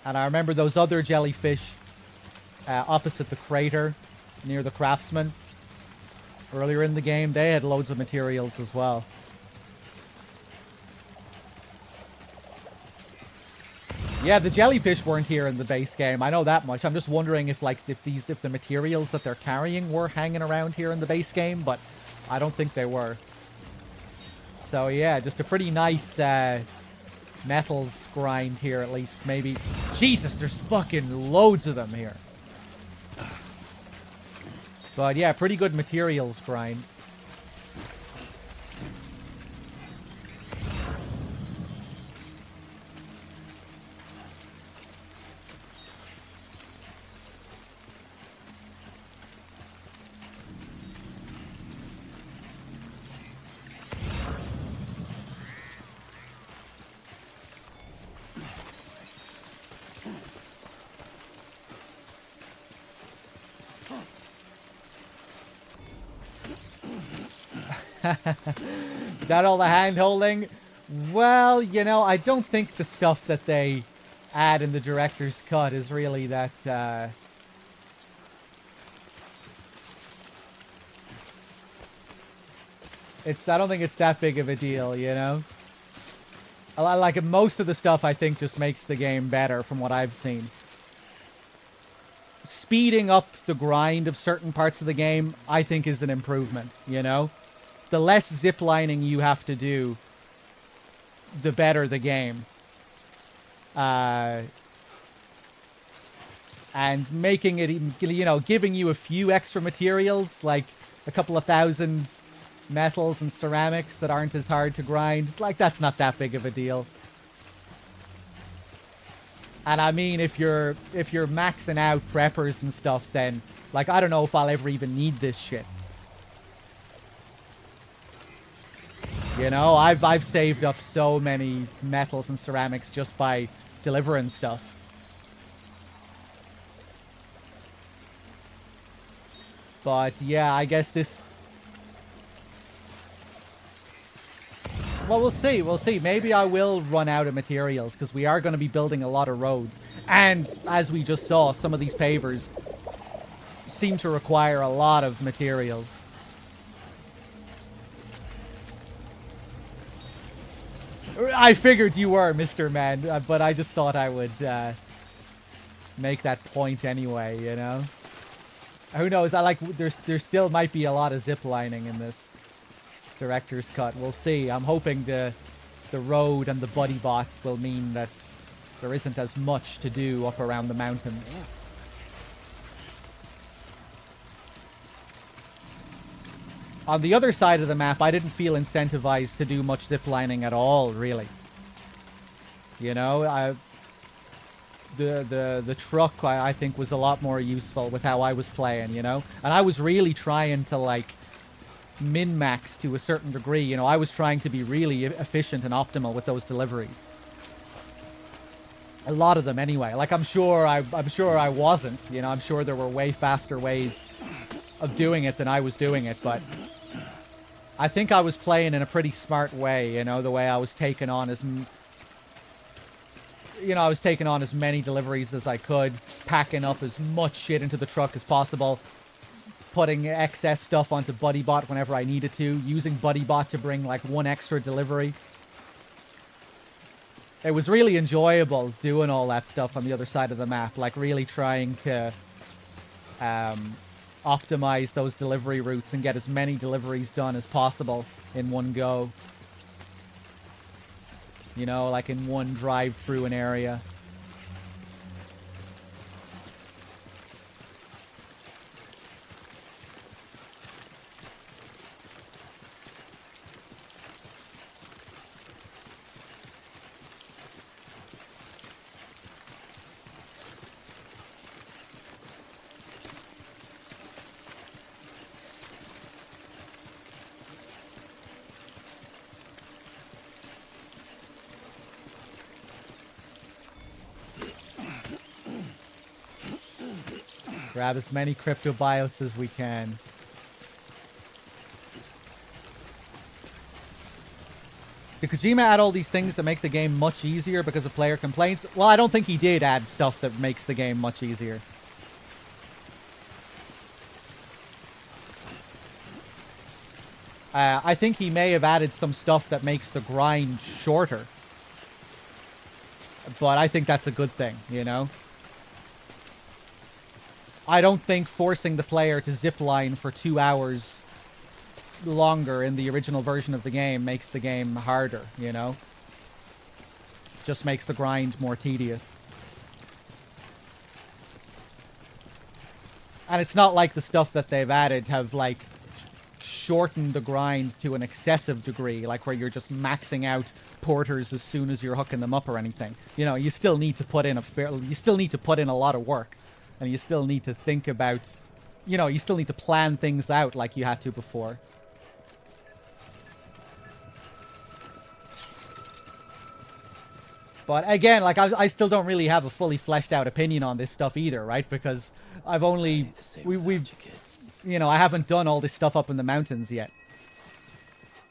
And I remember those other jellyfish opposite the crater near the craftsman. Earlier in the game, they had loads of materials as well. Yeah, the jellyfish weren't here in the base game. I know that much. I'm just wondering if the materials that they're carrying were hanging around here in the base game, but I don't think they were. So yeah, just a pretty nice metals grind here at least. Maybe. Jesus, there's fucking loads of them here. But yeah, pretty good materials grind. Is that all the hand-holding? Well, you know, I don't think the stuff that they add in the director's cut is really that, I don't think it's that big of a deal, you know? Like, most of the stuff, I think, just makes the game better from what I've seen. Speeding up the grind of certain parts of the game, I think, is an improvement, you know? The less ziplining you have to do, the better the game. And making it, you know, giving you a few extra materials, like a couple of thousand metals and ceramics that aren't as hard to grind, like, that's not that big of a deal. And I mean, if you're maxing out preppers and stuff, then, like, I don't know if I'll ever even need this shit. You know, I've saved up so many metals and ceramics just by delivering stuff. But yeah, I guess this... well, we'll see. We'll see. Maybe I will run out of materials because we are going to be building a lot of roads. And as we just saw, some of these pavers seem to require a lot of materials. I figured you were, Mr. Man, but I just thought I would make that point anyway, you know? Who knows? There still might be a lot of zip lining in this director's cut. We'll see. I'm hoping the road and the buddy bot will mean that there isn't as much to do up around the mountains. On the other side of the map, I didn't feel incentivized to do much ziplining at all, really. You know, the truck, I think, was a lot more useful with how I was playing, you know? And I was really trying to, like, min-max to a certain degree. You know, I was trying to be really efficient and optimal with those deliveries. A lot of them, anyway. Like, I'm sure I wasn't. You know, I'm sure there were way faster ways of doing it than I was doing it, but I think I was playing in a pretty smart way, you know, the way I was taking on as many deliveries as I could, packing up as much shit into the truck as possible, putting excess stuff onto BuddyBot whenever I needed to, using BuddyBot to bring like one extra delivery. It was really enjoyable doing all that stuff on the other side of the map, like really trying to optimize those delivery routes and get as many deliveries done as possible in one go. You know, like in one drive through an area. Grab as many cryptobiotes as we can. Did Kojima add all these things that make the game much easier because of player complaints? Well, I don't think he did add stuff that makes the game much easier. I think he may have added some stuff that makes the grind shorter. But I think that's a good thing, you know? I don't think forcing the player to zipline for 2 hours longer in the original version of the game makes the game harder, you know? Just makes the grind more tedious. And it's not like the stuff that they've added have, like, shortened the grind to an excessive degree, like where you're just maxing out porters as soon as you're hooking them up or anything. You know, you still need to put in a lot of work. And you still need to think about, you know, you still need to plan things out like you had to before. But again, like, I still don't really have a fully fleshed out opinion on this stuff either, right? Because I've only, you know, I haven't done all this stuff up in the mountains yet.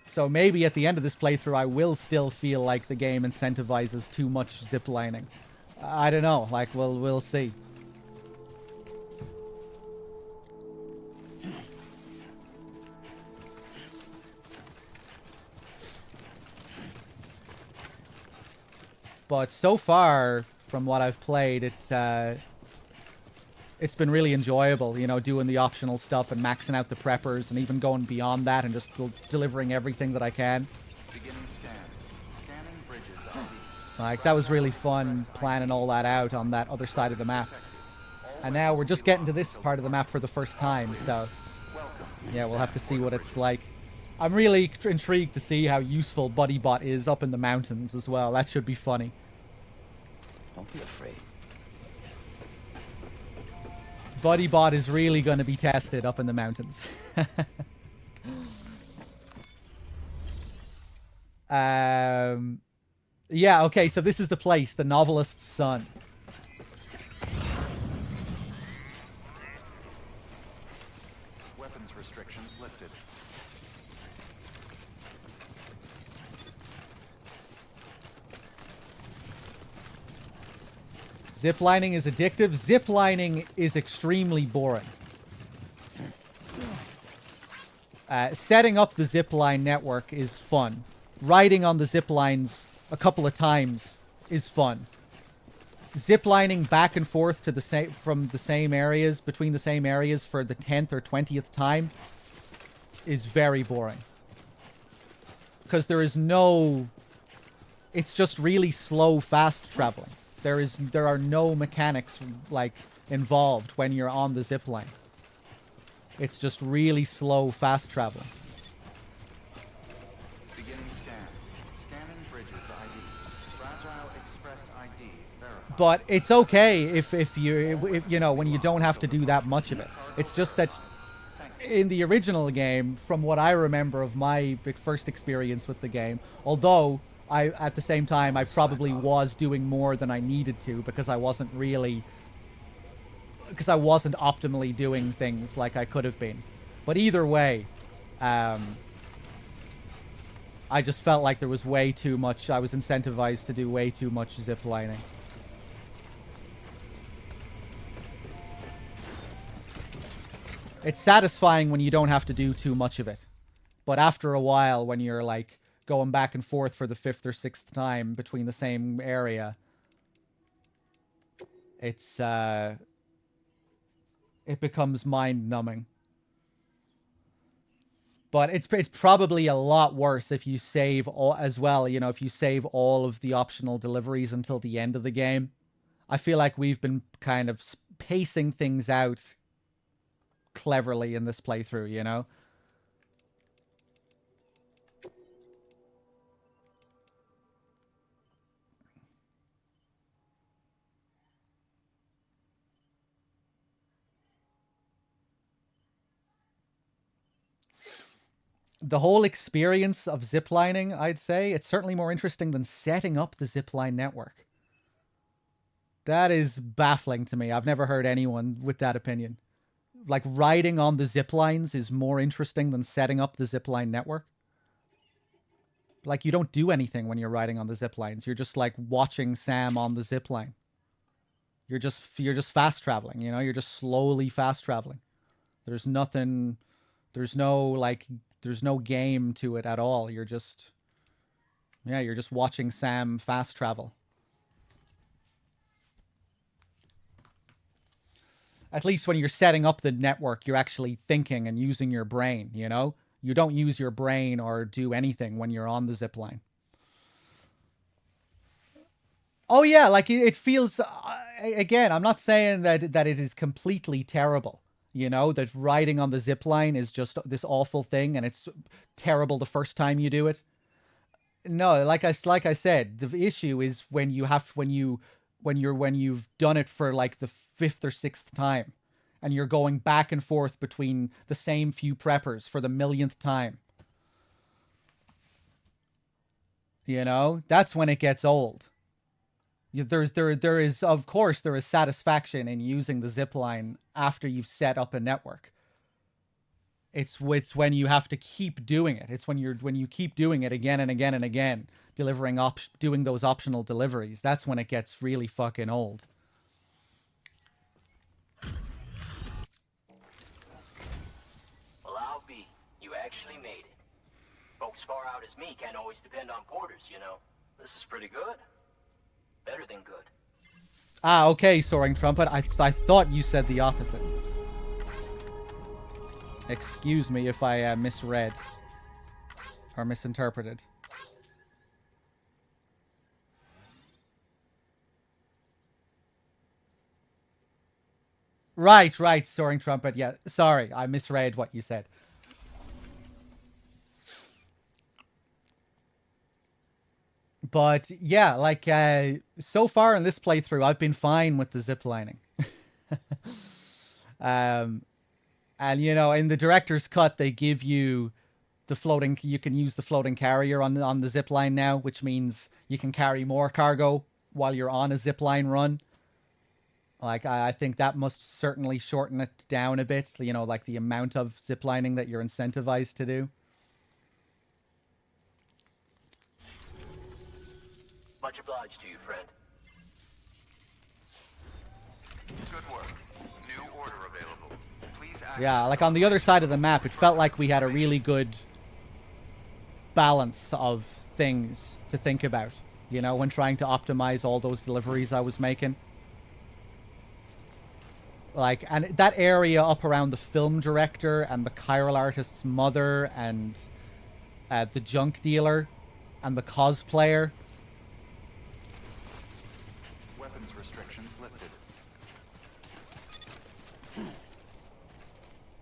So maybe at the end of this playthrough, I will still feel like the game incentivizes too much ziplining. I don't know, like, we'll see. But so far, from what I've played, it's been really enjoyable, you know, doing the optional stuff and maxing out the preppers and even going beyond that and just delivering everything that I can. Beginning scan. Scanning bridges ID. Like, that was really fun planning all that out on that other side of the map. And now we're just getting to this part of the map for the first time, so yeah, we'll have to see what it's like. I'm really intrigued to see how useful BuddyBot is up in the mountains as well. That should be funny. Don't be afraid. BuddyBot is really going to be tested up in the mountains. Yeah, okay, so this is the place, the Novelist's Son. Weapons restrictions lifted. Ziplining is addictive. Ziplining is extremely boring. Setting up the zipline network is fun. Riding on the ziplines a couple of times is fun. Ziplining back and forth to the same from the same areas between the same areas for the 10th or 20th time is very boring. Because there is no... It's just really slow fast traveling. There are no mechanics like involved when you're on the zipline. It's just really slow fast traveling. Beginning scan. Scanning bridges ID. Fragile Express ID verified. But it's okay if you know when you don't have to do that much of it. It's just that in the original game, from what I remember of my first experience with the game, although at the same time I probably was doing more than I needed to because I wasn't optimally doing things like I could have been. But either way, I just felt like there was way too much. I was incentivized to do way too much ziplining. It's satisfying when you don't have to do too much of it. But after a while, when you're like going back and forth for the 5th or 6th time between the same area, it's it becomes mind-numbing. But it's probably a lot worse if you save all as well, you know, if you save all of the optional deliveries until the end of the game. I feel like we've been kind of pacing things out cleverly in this playthrough, you know? The whole experience of ziplining, I'd say, it's certainly more interesting than setting up the zipline network. That is baffling to me. I've never heard anyone with that opinion. Like, riding on the ziplines is more interesting than setting up the zipline network. Like, you don't do anything when you're riding on the ziplines. You're just, like, watching Sam on the zipline. You're just fast traveling, you know? You're just slowly fast traveling. There's nothing... There's no game to it at all. You're just... Yeah, you're just watching Sam fast travel. At least when you're setting up the network, you're actually thinking and using your brain, you know? You don't use your brain or do anything when you're on the zipline. Oh yeah, like it feels... again, I'm not saying that it is completely terrible. You know, that riding on the zipline is just this awful thing and it's terrible the first time you do it. No, like I said, the issue is when you've done it for like the 5th or 6th time and you're going back and forth between the same few preppers for the millionth time. You know, that's when it gets old. There is of course there is satisfaction in using the zipline after you've set up a network. It's when you have to keep doing it. It's when you keep doing it again and again and again, doing those optional deliveries. That's when it gets really fucking old. Well, I'll be. You actually made it. Folks far out as me can't always depend on porters, you know. This is pretty good. Better than good. Ah, okay, Soaring Trumpet. I thought you said the opposite. Excuse me if I misread or misinterpreted. Right, Soaring Trumpet. Yeah, sorry, I misread what you said. But yeah, like so far in this playthrough, I've been fine with the ziplining. And you know, in the director's cut, they give you the floating. You can use the floating carrier on the zipline now, which means you can carry more cargo while you're on a zipline run. Like I think that must certainly shorten it down a bit. You know, like the amount of ziplining that you're incentivized to do. Much obliged to you, friend. Good work. New order available. Please access Yeah, like on the other side of the map, it felt like we had a really good balance of things to think about, you know, when trying to optimize all those deliveries I was making. Like, and that area up around the film director and the chiral artist's mother and the junk dealer and the cosplayer. weapons restrictions lifted.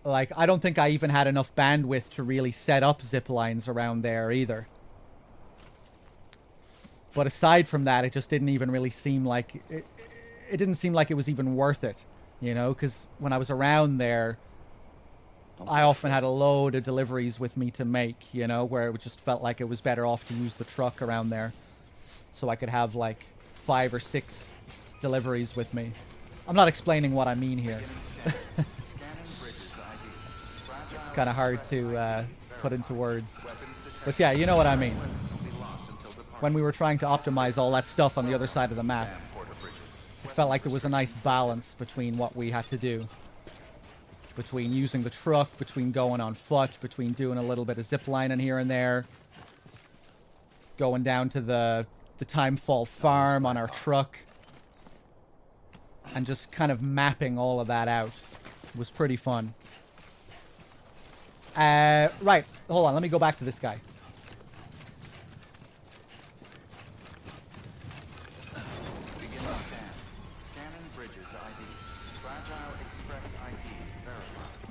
Like, I don't think I even had enough bandwidth to really set up zip lines around there either. But aside from that, it just didn't even really seem like... It didn't seem like it was even worth it, you know? Because when I was around there, I often had a load of deliveries with me to make, you know? Where it just felt like it was better off to use the truck around there. So I could have, like, 5 or 6 deliveries with me. I'm not explaining what I mean here. It's kind of hard to put into words. But yeah, you know what I mean. When we were trying to optimize all that stuff on the other side of the map, it felt like there was a nice balance between what we had to do. Between using the truck, between going on foot, between doing a little bit of ziplining here and there. Going down to the Timefall farm on our truck. And just kind of mapping all of that out. It was pretty fun. Right, hold on, let me go back to this guy. Beginning scan. Scanning bridges ID. Fragile Express ID verified.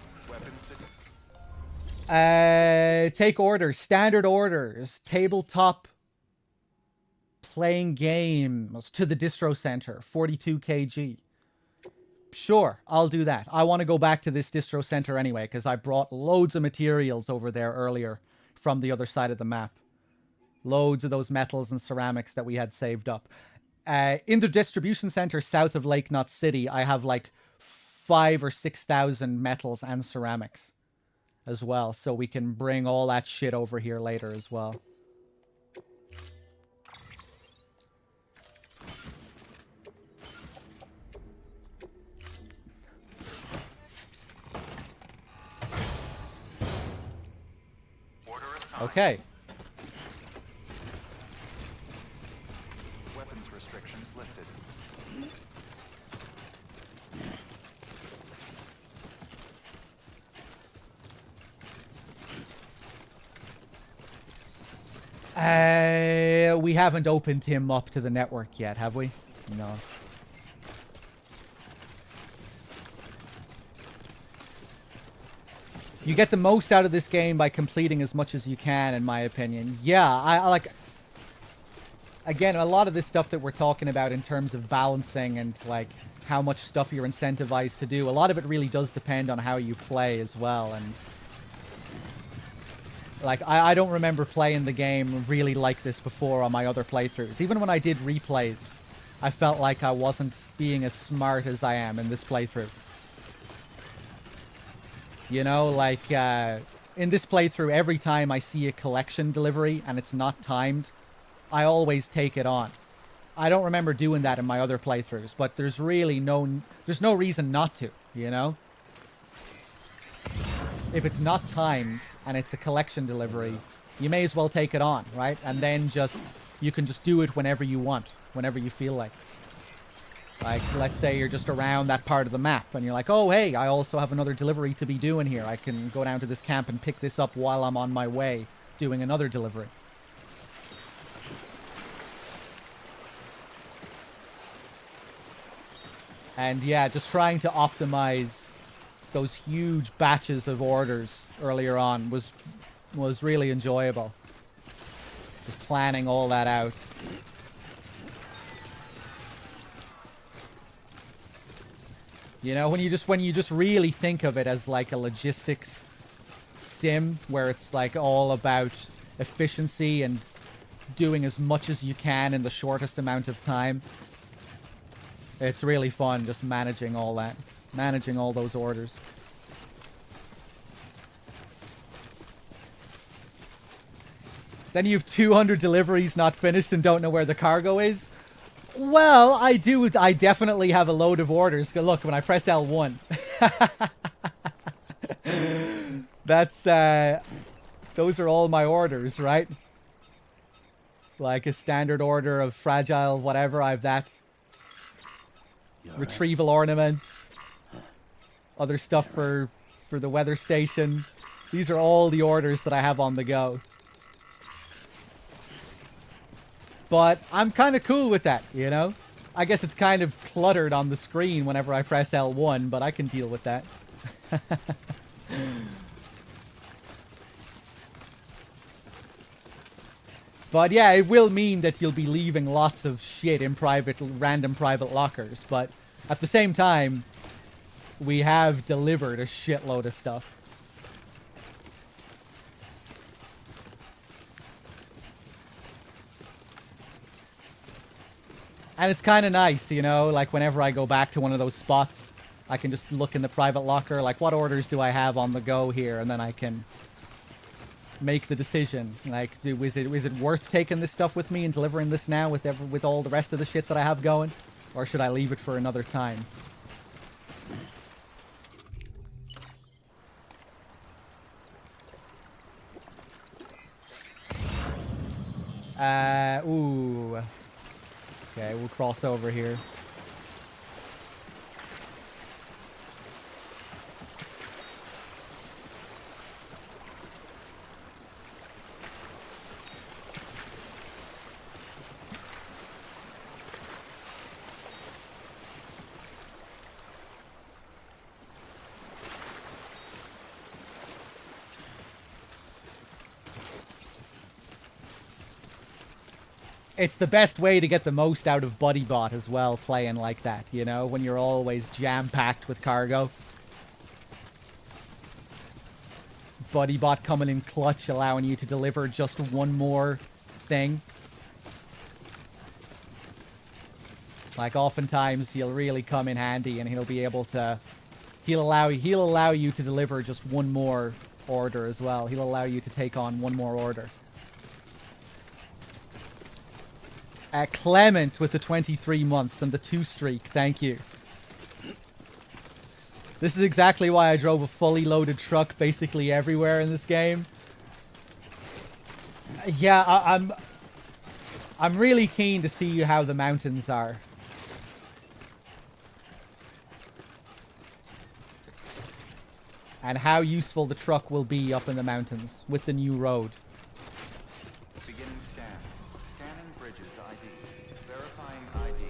Weapons Take orders, standard orders, tabletop playing games to the distro center, 42 kg. Sure, I'll do that. I want to go back to this distro center anyway, because I brought loads of materials over there earlier from the other side of the map. Loads of those metals and ceramics that we had saved up. In the distribution center south of Lake Knot City, I have like 5,000 or 6,000 metals and ceramics as well. So we can bring all that shit over here later as well. Okay. weapons restrictions lifted. We haven't opened him up to the network yet, have we? No. You get the most out of this game by completing as much as you can, in my opinion. Yeah, I like... Again, a lot of this stuff that we're talking about in terms of balancing and, like, how much stuff you're incentivized to do, a lot of it really does depend on how you play as well, and... Like, I don't remember playing the game really like this before on my other playthroughs. Even when I did replays, I felt like I wasn't being as smart as I am in this playthrough. You know, like, in this playthrough, every time I see a collection delivery and it's not timed, I always take it on. I don't remember doing that in my other playthroughs, but there's really there's no reason not to, you know? If it's not timed and it's a collection delivery, you may as well take it on, right? And then you can just do it whenever you want, whenever you feel like. Like, let's say you're just around that part of the map, and you're like, oh, hey, I also have another delivery to be doing here. I can go down to this camp and pick this up while I'm on my way doing another delivery. And yeah, just trying to optimize those huge batches of orders earlier on was really enjoyable. Just planning all that out. You know, when you just really think of it as like a logistics sim where it's like all about efficiency and doing as much as you can in the shortest amount of time. It's really fun just managing all that. Managing all those orders. Then you have 200 deliveries not finished and don't know where the cargo is. Well, I do. I definitely have a load of orders. Look, when I press L1. That's, those are all my orders, right? Like a standard order of fragile whatever. I have that. Retrieval ornaments. Other stuff for the weather station. These are all the orders that I have on the go. But I'm kind of cool with that, you know? I guess it's kind of cluttered on the screen whenever I press L1, but I can deal with that. But yeah, it will mean that you'll be leaving lots of shit in random private lockers. But at the same time, we have delivered a shitload of stuff. And it's kind of nice, you know, like whenever I go back to one of those spots, I can just look in the private locker, like what orders do I have on the go here, and then I can make the decision. Like, is it worth taking this stuff with me and delivering this now with all the rest of the shit that I have going, or should I leave it for another time? Ooh. Okay, we'll cross over here. It's the best way to get the most out of BuddyBot as well, playing like that, you know, when you're always jam-packed with cargo. BuddyBot coming in clutch, allowing you to deliver just one more thing. Like, oftentimes, he'll really come in handy, and he'll be able to... He'll allow you to deliver just one more order as well. He'll allow you to take on one more order. Clement with the 23 months and the 2 streak. Thank you. This is exactly why I drove a fully loaded truck basically everywhere in this game. Yeah, I'm really keen to see how the mountains are. And how useful the truck will be up in the mountains with the new road. Beginning scan. Scanning bridges ID. Verifying ID.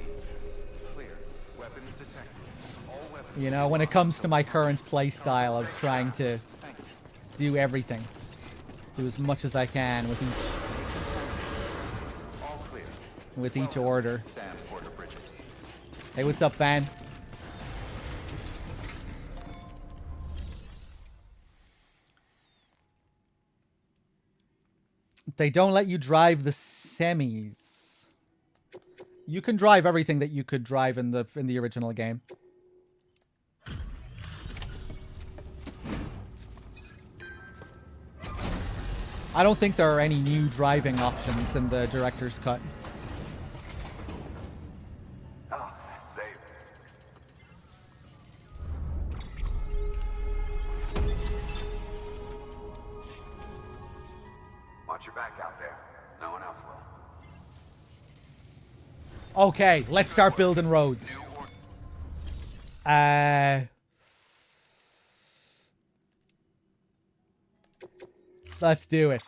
Clear. Weapons detected. All weapons. You know, when it comes to my current playstyle of trying to do everything. Do as much as I can with All clear. each order. Sam Porter Bridges. Hey, what's up, Van? They don't let you drive the semis. You can drive everything that you could drive in the original game. I don't think there are any new driving options in the director's cut. Oh, Dave. Watch your back out there. No one else will. Okay, let's start building roads. Let's do it.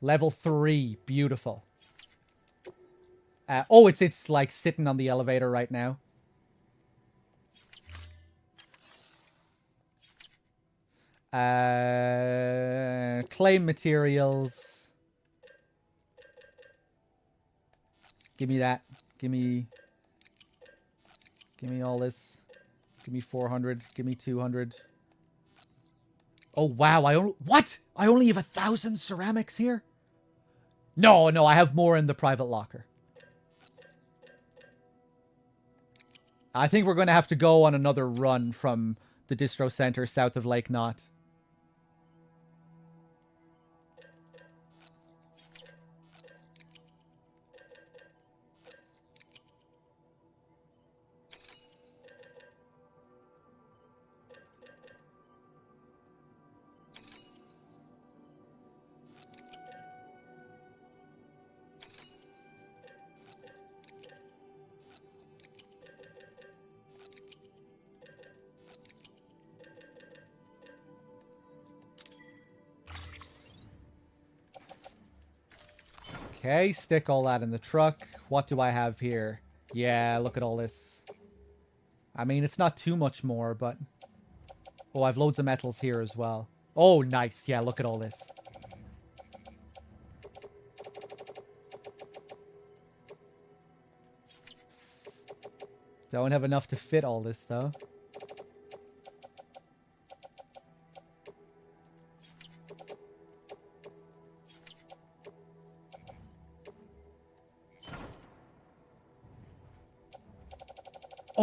Level 3. Beautiful. Oh, it's like sitting on the elevator right now. Claim materials. Give me that. Give me all this. Give me 400. Give me 200. Oh, wow. What? I only have 1,000 ceramics here? No, I have more in the private locker. I think we're going to have to go on another run from the distro center south of Lake Knot. Okay, stick all that in the truck. What do I have here? Yeah, look at all this. I mean, it's not too much more, but... Oh, I've loads of metals here as well. Oh, nice. Yeah, look at all this. Don't have enough to fit all this, though.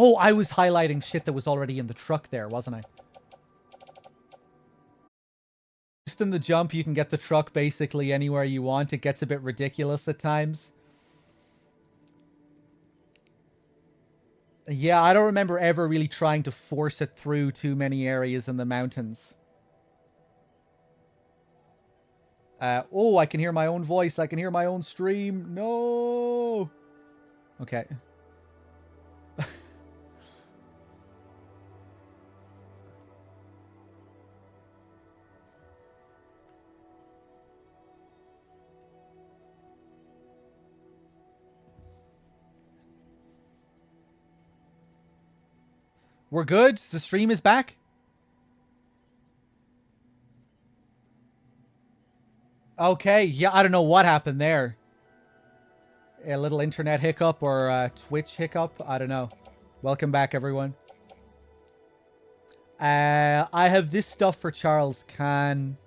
Oh, I was highlighting shit that was already in the truck there, wasn't I? Just in the jump, you can get the truck basically anywhere you want. It gets a bit ridiculous at times. Yeah, I don't remember ever really trying to force it through too many areas in the mountains. Oh, I can hear my own voice. I can hear my own stream. No! Okay. We're good? The stream is back? Okay, yeah, I don't know what happened there. A little internet hiccup or a Twitch hiccup? I don't know. Welcome back, everyone. I have this stuff for Charles Can.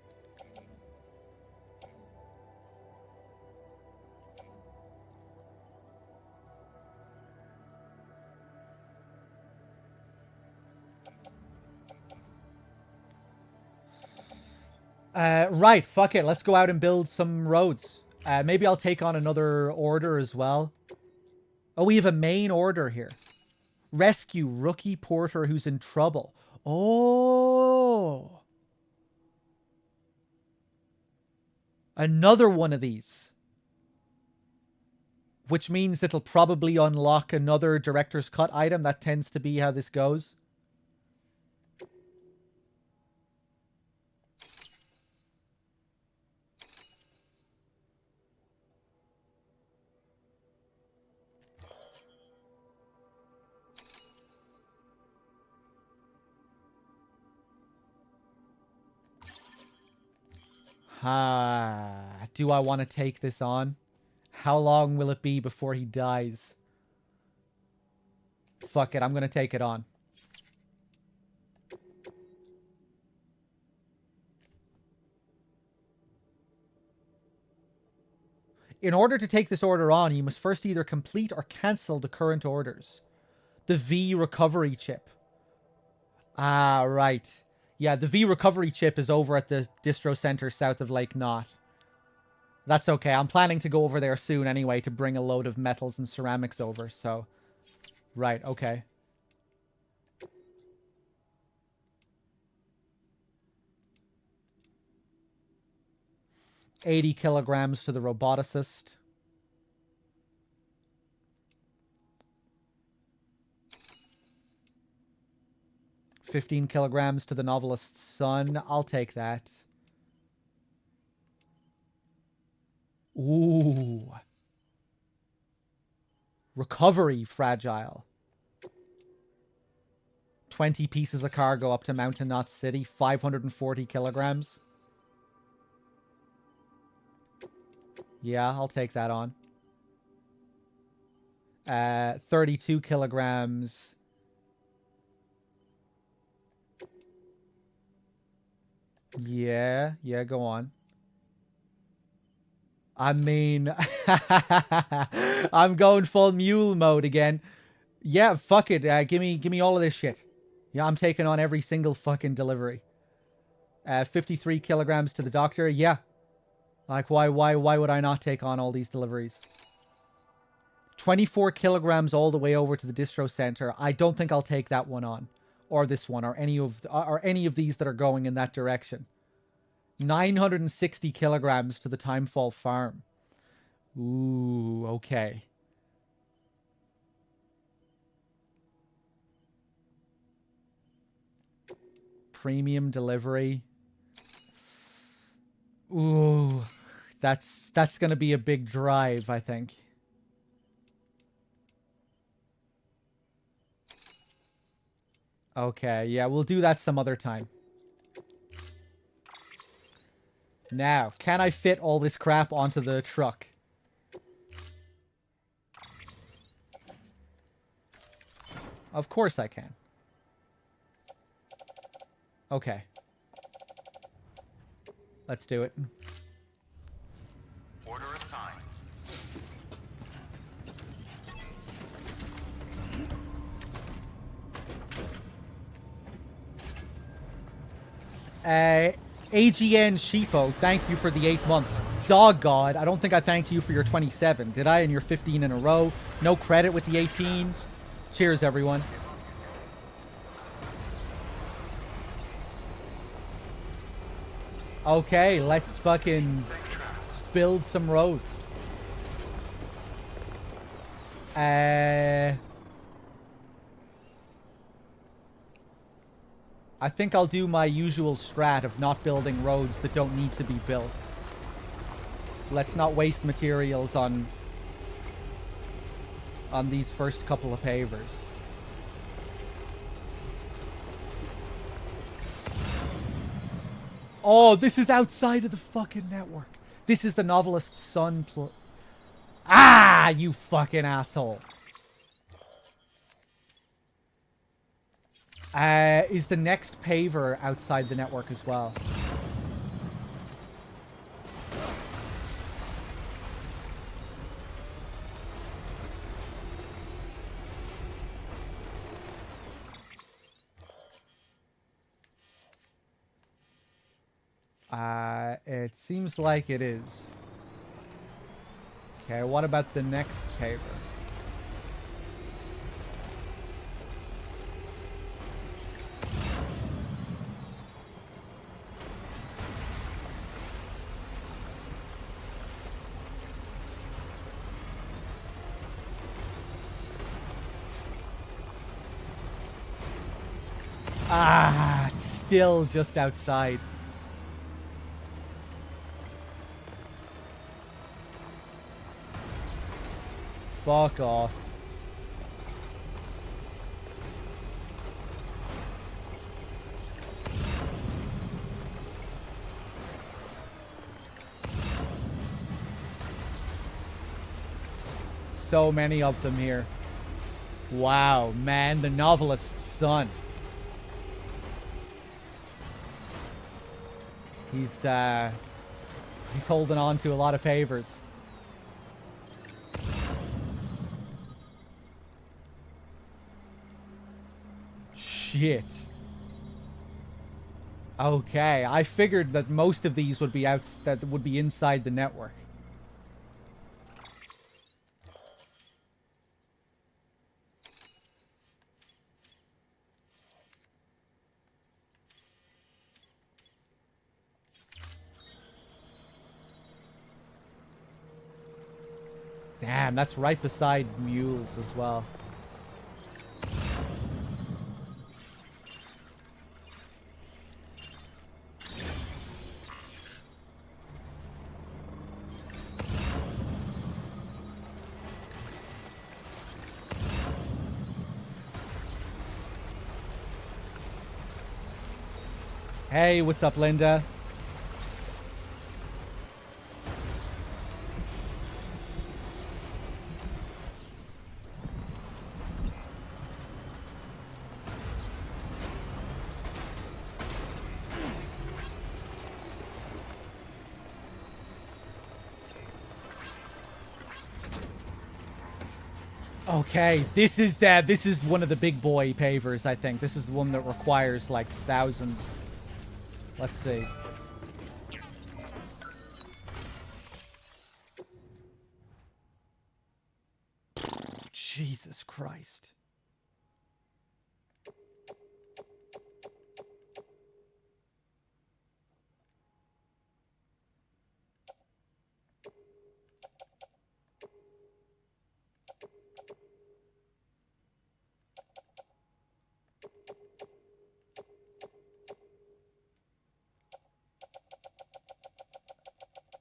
Right, fuck it. Let's go out and build some roads. Maybe I'll take on another order as well. Oh, we have a main order here. Rescue rookie porter who's in trouble. Oh. Another one of these. Which means it'll probably unlock another director's cut item. That tends to be how this goes. Do I want to take this on? How long will it be before he dies? Fuck it, I'm gonna take it on. In order to take this order on, you must first either complete or cancel the current orders. The V recovery chip. Ah, right. Yeah, the V recovery chip is over at the distro center south of Lake Knot. That's okay. I'm planning to go over there soon anyway to bring a load of metals and ceramics over, so... Right, okay. $80 kilograms to the roboticist. $15 kilograms to the novelist's son. I'll take that. Ooh. Recovery fragile. 20 pieces of cargo up to Mountain Knot City. 540 kilograms. Yeah, I'll take that on. 32 kilograms. Yeah, go on. I mean, I'm going full mule mode again. Yeah, fuck it. Give me all of this shit. Yeah, I'm taking on every single fucking delivery. 53 kilograms to the doctor. Yeah. Like, why would I not take on all these deliveries? 24 kilograms all the way over to the distro center. I don't think I'll take that one on. Or this one, or any of these that are going in that direction. 960 kilograms to the Timefall farm. Ooh, okay. Premium delivery. Ooh, That's gonna be a big drive, I think. Okay, yeah, we'll do that some other time. Now, can I fit all this crap onto the truck? Of course I can. Okay. Let's do it. Order assigned. AGN Sheepo, thank you for the 8 months. Dog God, I don't think I thanked you for your 27. Did I? And your 15 in a row. No credit with the 18. Cheers, everyone. Okay, let's fucking build some roads. I think I'll do my usual strat of not building roads that don't need to be built. Let's not waste materials on these first couple of pavers. Oh, this is outside of the fucking network. This is the Novelist's son. Ah, you fucking asshole. Is the next paver outside the network as well? It seems like it is. Okay, what about the next paver? Ah, it's still just outside. Fuck off. So many of them here. Wow, man, the Novelist's son. He's holding on to a lot of pavers. Shit. Okay, I figured that most of these would be inside the network. Damn, that's right beside mules as well. Hey, what's up, Linda? Okay, this is one of the big boy pavers, I think. This is the one that requires like thousands. Let's see. Jesus Christ.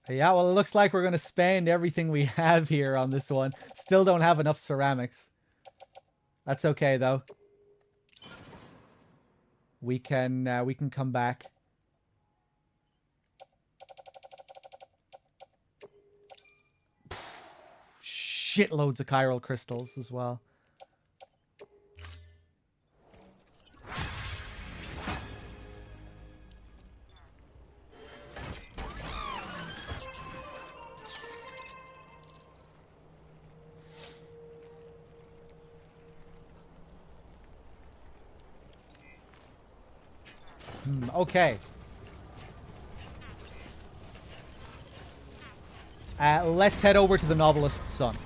Yeah, well, it looks like we're going to spend everything we have here on this one. Still don't have enough ceramics. That's okay, though. We can come back. Shitloads of chiral crystals as well. Okay. Let's head over to the Novelist's Son.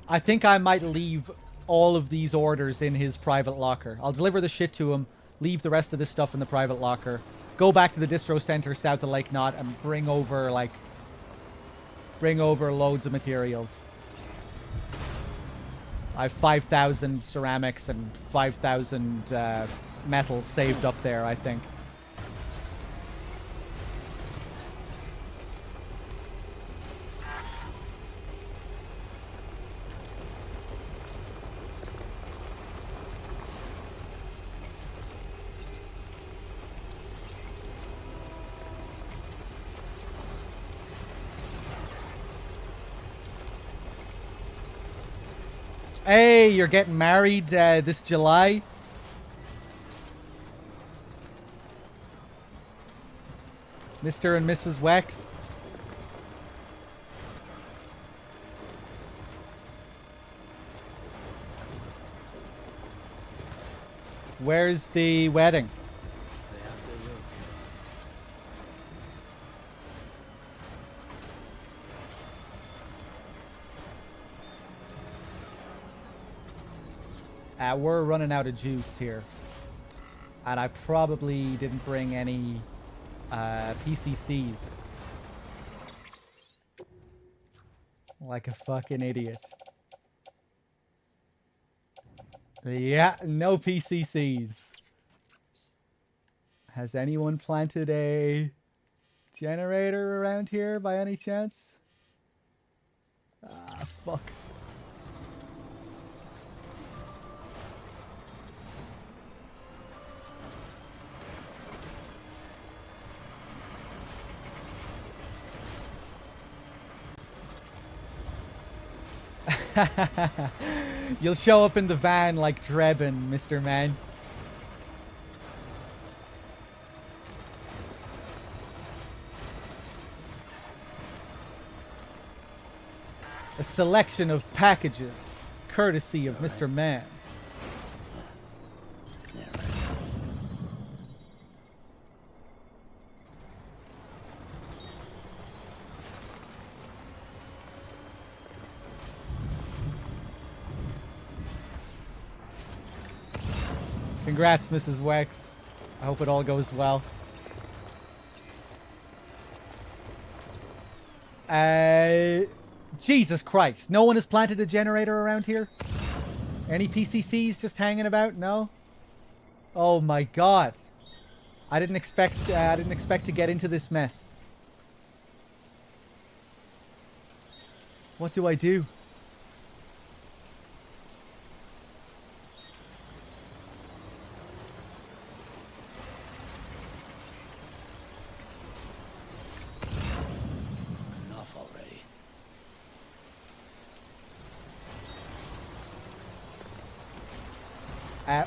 I think I might leave all of these orders in his private locker. I'll deliver the shit to him, leave the rest of this stuff in the private locker, go back to the distro center south of Lake Knot, and bring over loads of materials. I have 5,000 ceramics and 5,000 metals saved up there, I think. Hey, you're getting married this July? Mr. and Mrs. Wex? Where's the wedding? We're running out of juice here. And I probably didn't bring any PCCs. Like a fucking idiot. Yeah, no PCCs. Has anyone planted a generator around here by any chance? Ah, fuck. You'll show up in the van like Drebin, Mr. Man. A selection of packages, courtesy of Mr. Man. Congrats, Mrs. Wex. I hope it all goes well. Jesus Christ. No one has planted a generator around here? Any PCCs just hanging about? No? Oh my god. I didn't expect to get into this mess. What do I do?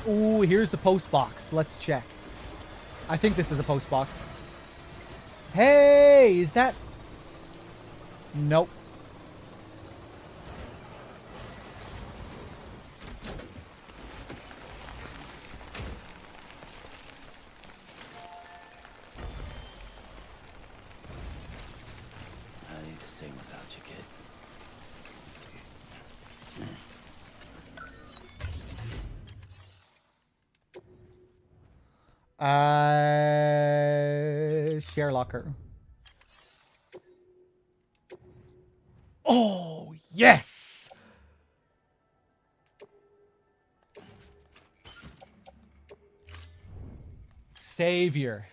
Ooh, here's the post box. Let's check. I think this is a post box. Hey, is that... Nope. I need to sing without you, kid. Share locker. Oh, yes! Savior.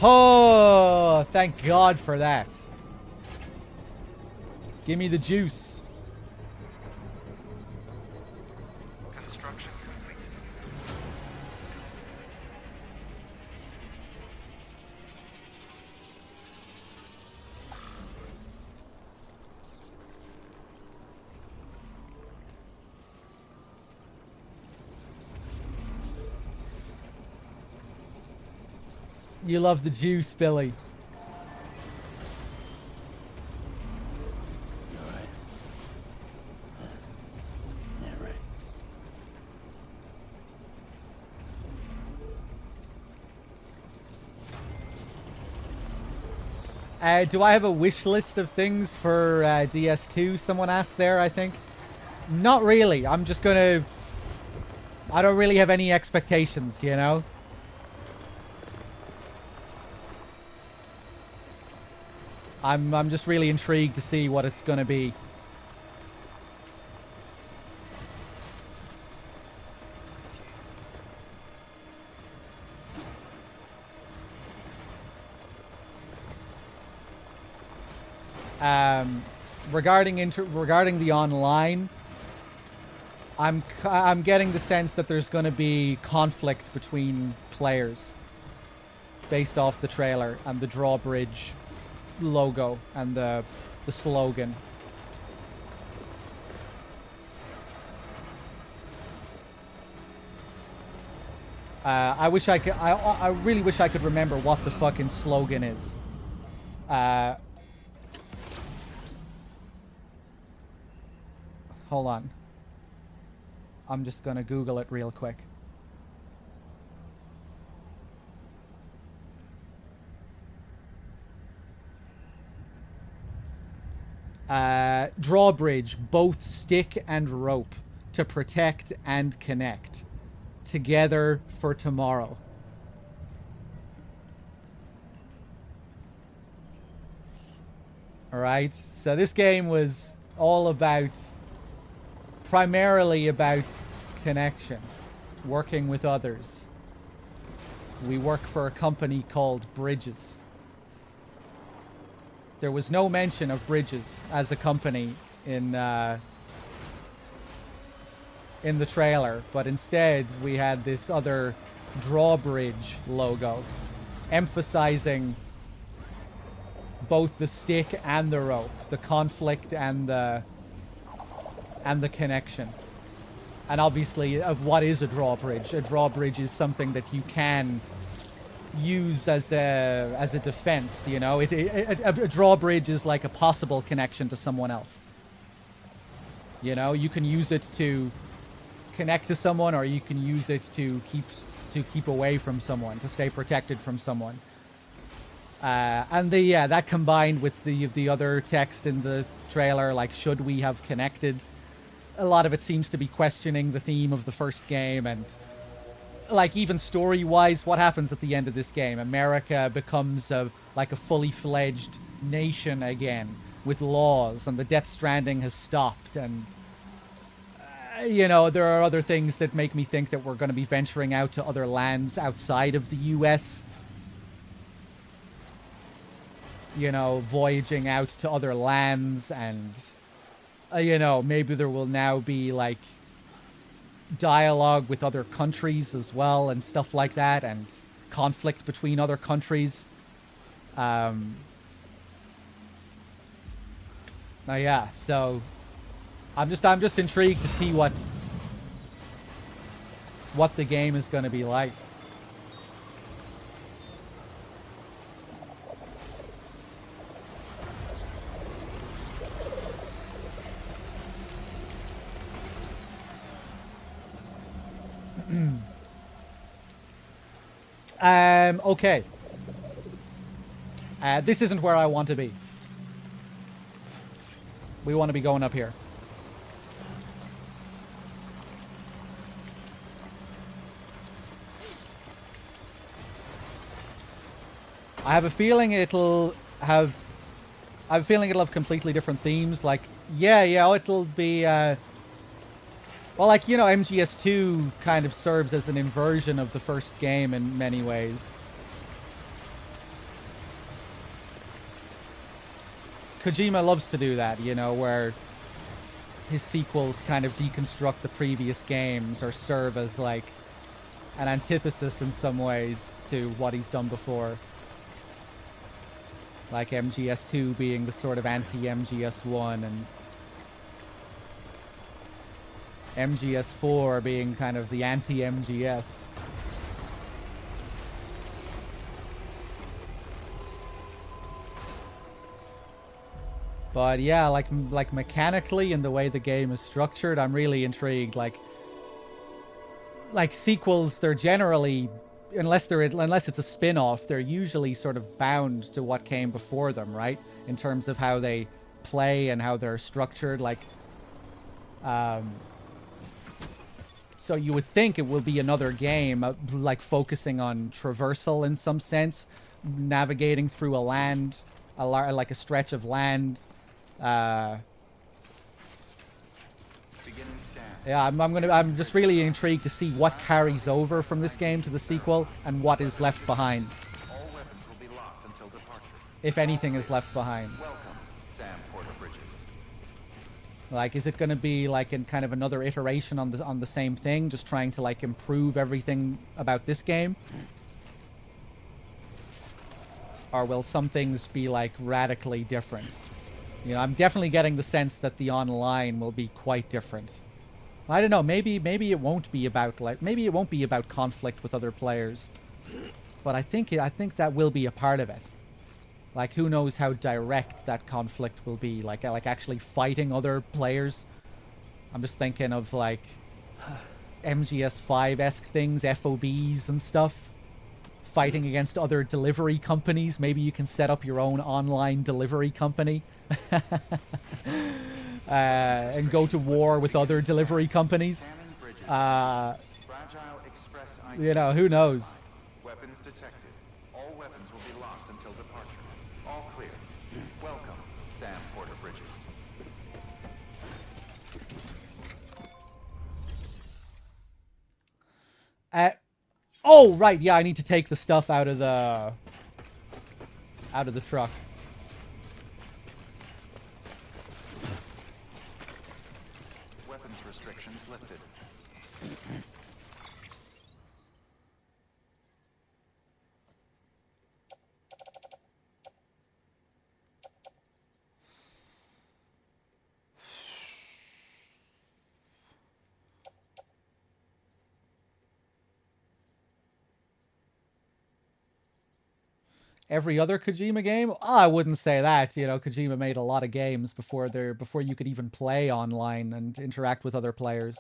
Oh, thank God for that. Give me the juice. Construction complete. You love the juice, Billy. Alright. Yeah, right. Do I have a wish list of things for DS2? Someone asked there, I think. Not really. I'm just gonna... I don't really have any expectations, you know? I'm just really intrigued to see what it's gonna be. Regarding the online, I'm getting the sense that there's going to be conflict between players based off the trailer and the drawbridge logo and the slogan. I wish I could. I really wish I could remember what the fucking slogan is. Hold on. I'm just gonna Google it real quick. Drawbridge, both stick and rope to protect and connect. Together for tomorrow. Alright, so this game was all about, primarily about connection, working with others. We work for a company called Bridges. There was no mention of Bridges as a company in the trailer, but instead we had this other drawbridge logo emphasizing both the stick and the rope, the conflict and the connection. And obviously, of what is a drawbridge? A drawbridge is something that you can use as a defense, you know? A drawbridge is like a possible connection to someone else. You know, you can use it to connect to someone, or you can use it to keep away from someone, to stay protected from someone. And that combined with the other text in the trailer, like, should we have connected? A lot of it seems to be questioning the theme of the first game, and like, even story-wise, what happens at the end of this game? America becomes a fully fledged nation again with laws, and the Death Stranding has stopped, and you know, there are other things that make me think that we're going to be venturing out to other lands outside of the US. You know, voyaging out to other lands, and you know, maybe there will now be like dialogue with other countries as well and stuff like that, and conflict between other countries. Now, yeah, so I'm just intrigued to see what the game is going to be like. Okay. This isn't where I want to be. We want to be going up here. I have a feeling it'll have completely different themes. Like, yeah, it'll be, well, like, you know, MGS2 kind of serves as an inversion of the first game in many ways. Kojima loves to do that, you know, where his sequels kind of deconstruct the previous games or serve as like an antithesis in some ways to what he's done before. Like MGS2 being the sort of anti-MGS1 and MGS4 being kind of the anti-MGS. But yeah, like mechanically and the way the game is structured, I'm really intrigued. Like sequels, they're generally, unless it's a spin-off, they're usually sort of bound to what came before them, right? In terms of how they play and how they're structured. Like, so you would think it will be another game, like focusing on traversal in some sense, navigating through a land, like a stretch of land. Yeah, I'm just really intrigued to see what carries over from this game to the sequel and what is left behind. All weapons will be locked until departure. If anything is left behind. Welcome, Sam Porter Bridges. Like, is it going to be like in kind of another iteration on the same thing, just trying to like improve everything about this game? Or will some things be like radically different? You know, I'm definitely getting the sense that the online will be quite different. I don't know, maybe it won't be about conflict with other players. But I think that will be a part of it. Like, who knows how direct that conflict will be, like actually fighting other players. I'm just thinking of like MGS5-esque things, FOBs and stuff. Fighting against other delivery companies. Maybe you can set up your own online delivery company. And go to war with other delivery companies. You know, who knows? Weapons detected. All weapons will be locked until departure. All clear. Welcome, Sam Porter Bridges. Oh, right, yeah, I need to take the stuff out of the truck. Weapons restrictions lifted. Every other Kojima game? Oh, I wouldn't say that. You know, Kojima made a lot of games before you could even play online and interact with other players.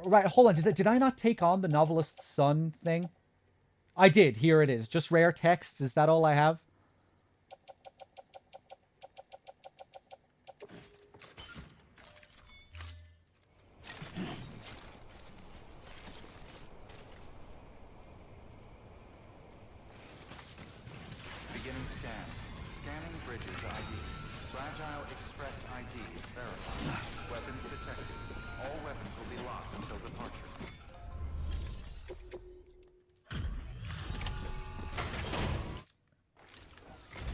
Right, hold on. Did I not take on the Novelist's Son thing? I did. Here it is. Just rare texts. Is that all I have? Beginning scan. Scanning bridges ID. Fragile Express ID verified. Weapons detected. All weapons will be locked until departure.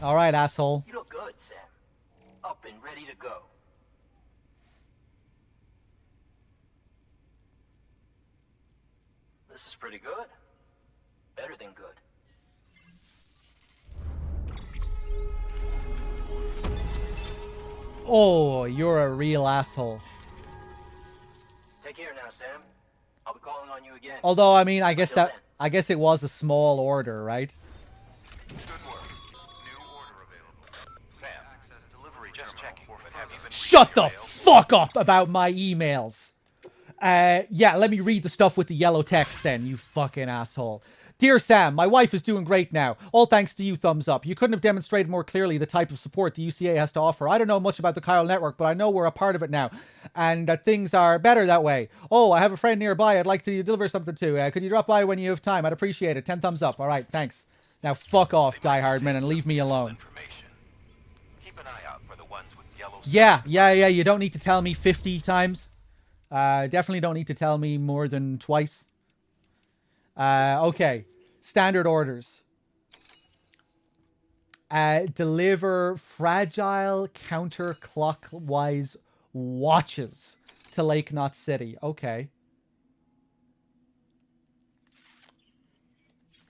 All right, asshole. You look good, Sam. Up and ready to go. This is pretty good. Better than good. Oh, you're a real asshole. Take care now, Sam. I'll be calling on you again. Although, I mean, I guess Until then. I guess it was a small order, right? Good work. New order available. Sam, access delivery just checking. Have you been Shut the fuck up about my emails. Yeah, let me read the stuff with the yellow text then, you fucking asshole. Dear Sam, my wife is doing great now. All thanks to you, thumbs up. You couldn't have demonstrated more clearly the type of support the UCA has to offer. I don't know much about the Chiral Network, but I know we're a part of it now. And that things are better that way. Oh, I have a friend nearby I'd like to deliver something to. Could you drop by when you have time? I'd appreciate it. 10 thumbs up. All right, thanks. Now fuck off, Die Hardman, and leave me alone. Yeah. You don't need to tell me 50 times. Definitely don't need to tell me more than twice. Okay. Standard orders. Deliver fragile counterclockwise watches to Lake Knot City. Okay.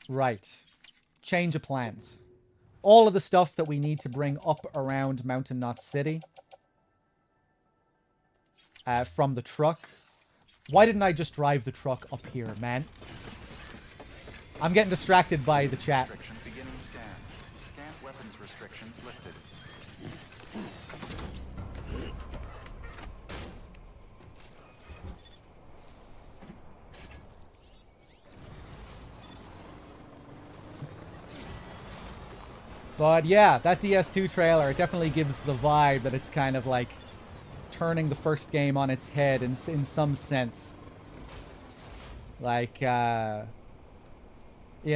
Right. Change of plans. All of the stuff that we need to bring up around Mountain Knot City. From the truck. Why didn't I just drive the truck up here, man? I'm getting distracted by the chat. Restrictions beginning scan. Scan weapons restrictions lifted. But yeah, that DS2 trailer, it definitely gives the vibe that it's kind of like turning the first game on its head in some sense. Like, you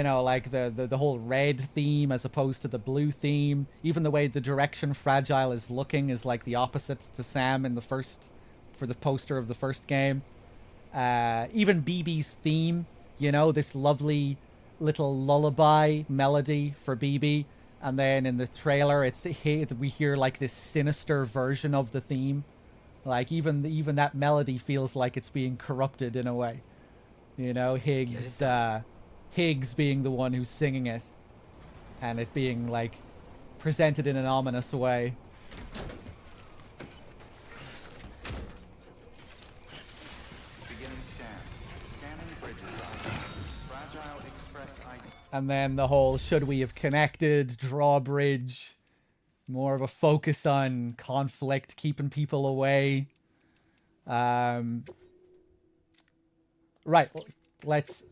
know, like the whole red theme as opposed to the blue theme. Even the way the direction Fragile is looking is like the opposite to Sam in the first, for the poster of the first game. Even BB's theme, you know, this lovely little lullaby melody for BB. And then in the trailer, we hear like this sinister version of the theme. Like even that melody feels like it's being corrupted in a way. You know, Higgs being the one who's singing it, and it being like presented in an ominous way. Beginning scan. Scanning bridges ID. Fragile Express ID. And then the whole should we have connected, drawbridge, more of a focus on conflict, keeping people away. Right, let's.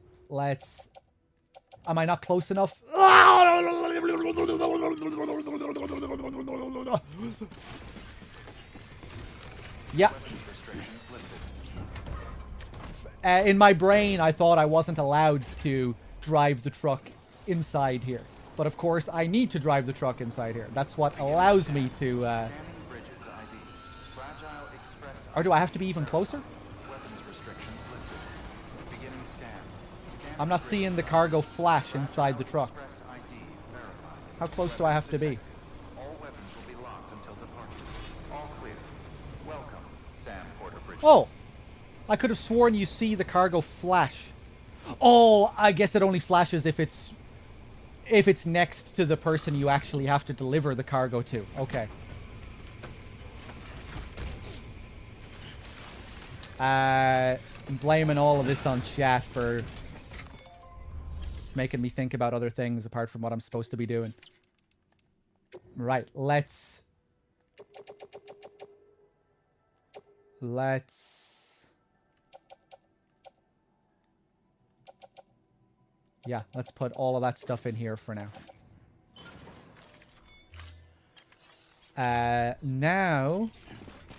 Am I not close enough? Yeah. In my brain, I thought I wasn't allowed to drive the truck inside here. But of course, I need to drive the truck inside here. That's what allows me to... Or do I have to be even closer? I'm not seeing the cargo flash inside the truck. How close do I have to be? All weapons will be locked until departure. All clear. Welcome, Sam Porter Bridges. Oh! I could have sworn you see the cargo flash. Oh, I guess it only flashes if it's next to the person you actually have to deliver the cargo to. Okay. I'm blaming all of this on chat for making me think about other things apart from what I'm supposed to be doing. Right, let's... Yeah, let's put all of that stuff in here for now. Now,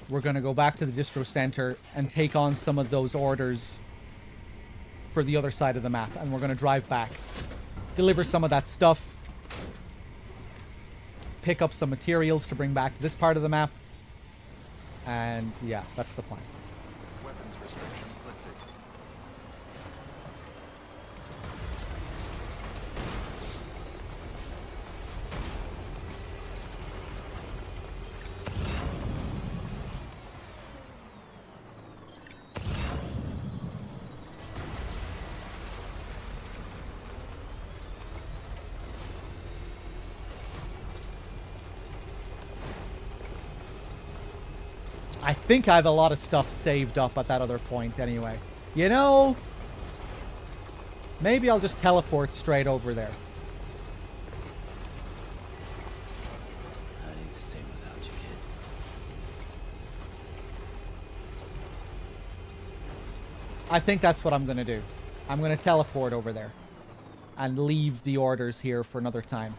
we're going to go back to the distro center and take on some of those orders for the other side of the map. And we're going to drive back, deliver some of that stuff, pick up some materials to bring back to this part of the map. And yeah, that's the plan. Weapons restrictions lifted. I think I have a lot of stuff saved up at that other point anyway. You know, maybe I'll just teleport straight over there. I ain't the same without you, kid. I think that's what I'm going to do. I'm going to teleport over there and leave the orders here for another time.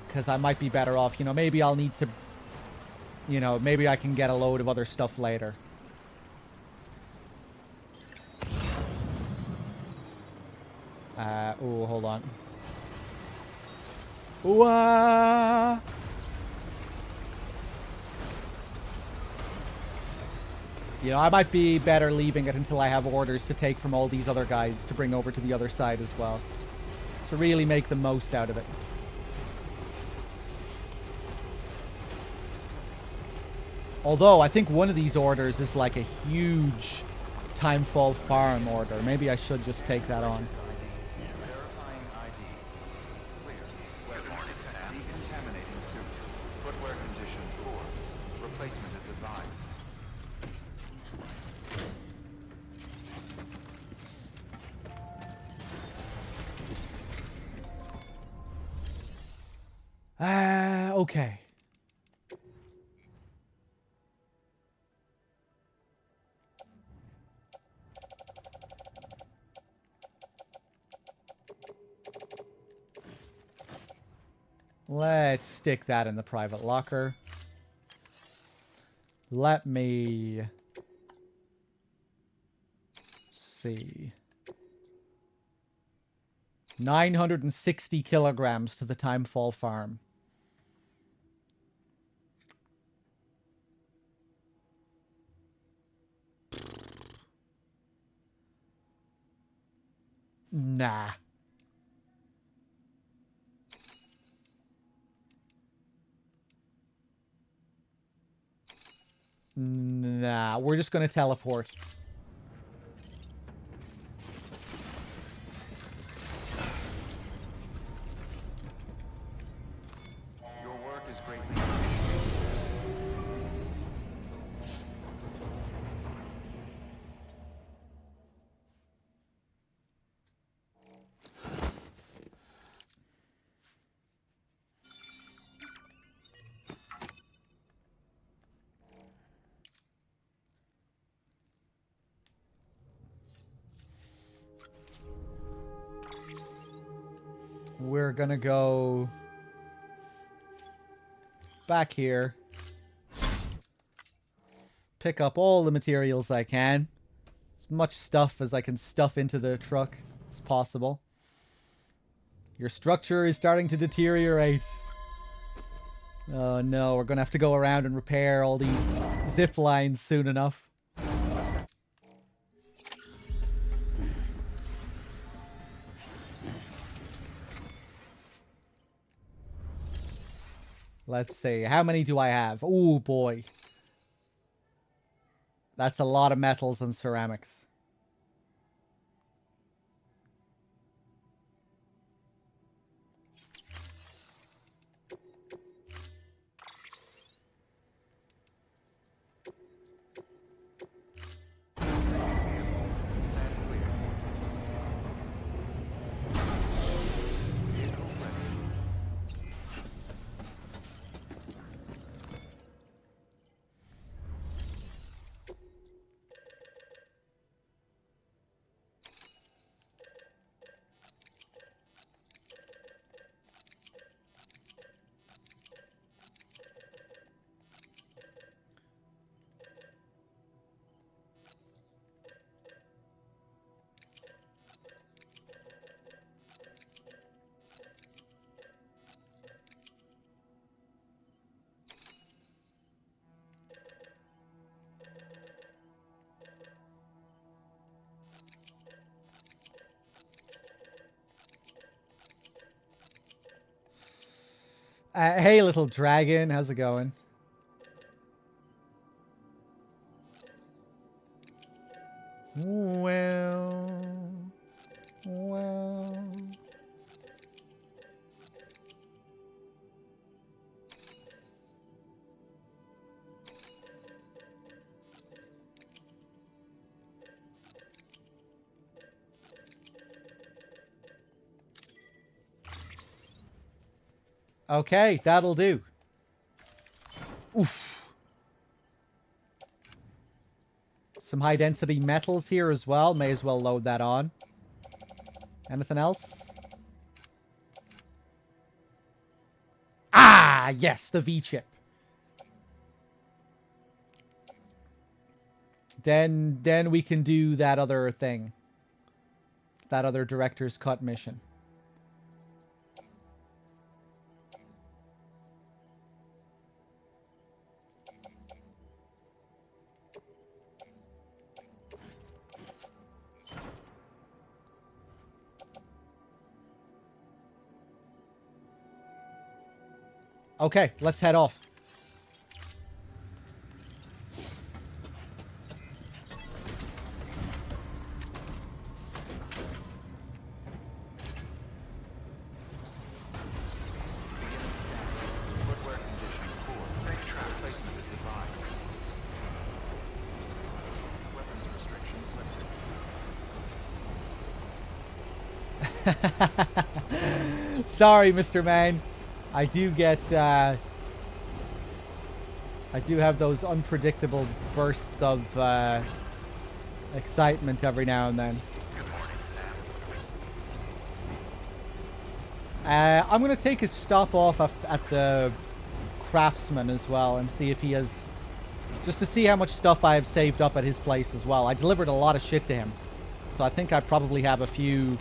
Because I might be better off, you know, maybe I'll need to... You know, maybe I can get a load of other stuff later. Oh, hold on. Ooh, You know, I might be better leaving it until I have orders to take from all these other guys to bring over to the other side as well. To really make the most out of it. Although, I think one of these orders is like a huge Timefall farm order. Maybe I should just take that on. Verifying ID. Clear. Weapons detected. Decontaminating suit. Footwear condition poor. Replacement is advised. Okay. Let's stick that in the private locker. Let me see. 960 kilograms to the Timefall farm. Nah. Nah, we're just gonna teleport. Your work is greatly appreciated. We're gonna go back here. Pick up all the materials I can. As much stuff as I can stuff into the truck as possible. Your structure is starting to deteriorate. Oh no, we're gonna have to go around and repair all these zip lines soon enough. Let's see. How many do I have? Oh boy. That's a lot of metals and ceramics. Stand clear. Vehicle ready. Hey, little dragon. How's it going? Well. Okay, that'll do. Oof. Some high density metals here as well. May as well load that on. Anything else? Ah, yes, the V-chip. Then we can do that other thing. That other director's cut mission. Okay, let's head off. Footwear conditions poor. Safe trap placement is advised. Weapons restrictions lifted. Sorry, Mr. Man. I do get, I do have those unpredictable bursts of, excitement every now and then. Good morning, Sam. I'm going to take a stop off at the craftsman as well and see if he has... Just to see how much stuff I have saved up at his place as well. I delivered a lot of shit to him. So I think I probably have a few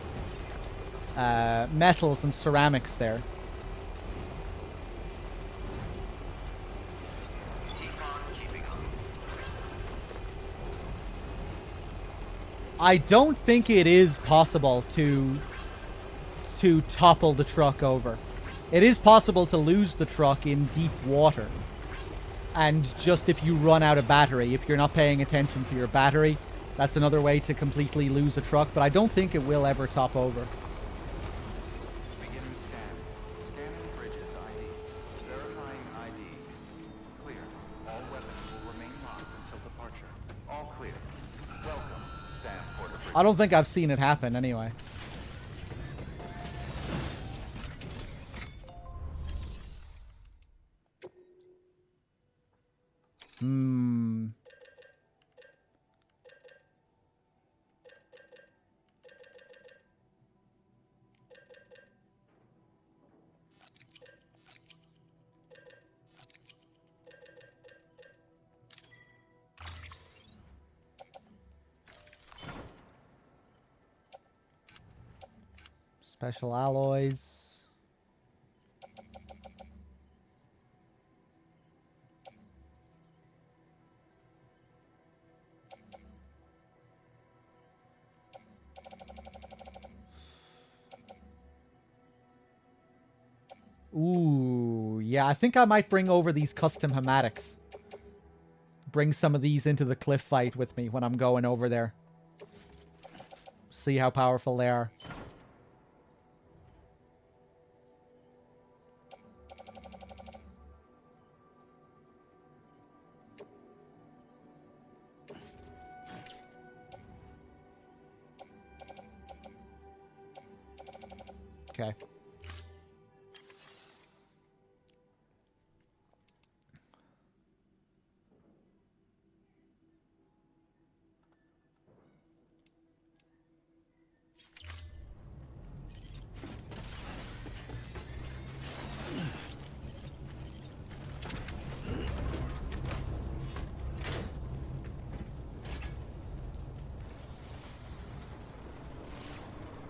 metals and ceramics there. I don't think it is possible to topple the truck over. It is possible to lose the truck in deep water. And just if you run out of battery, if you're not paying attention to your battery, that's another way to completely lose a truck, but I don't think it will ever top over. Beginning scan. Scanning bridges ID. Verifying ID. Clear. All weapons will remain locked until departure. All clear. Welcome, Sam Porter. I don't think I've seen it happen anyway. Special alloys. Ooh, yeah, I think I might bring over these custom hamatics. Bring some of these into the cliff fight with me when I'm going over there. See how powerful they are. Okay.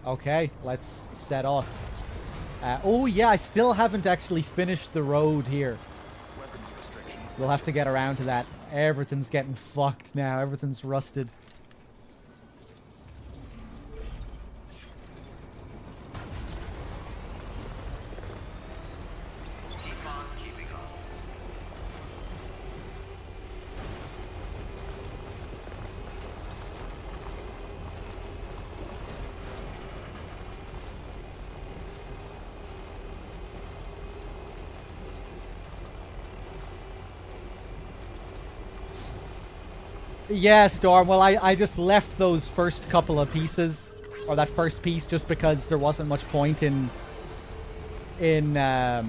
Okay, let's set off. Oh yeah, I still haven't actually finished the road here. Weapons restrictions. We'll have to get around to that. Everything's getting fucked now. Everything's rusted. Keep on keeping on. Yeah, Storm. Well, I just left those first couple of pieces, or that first piece, just because there wasn't much point in I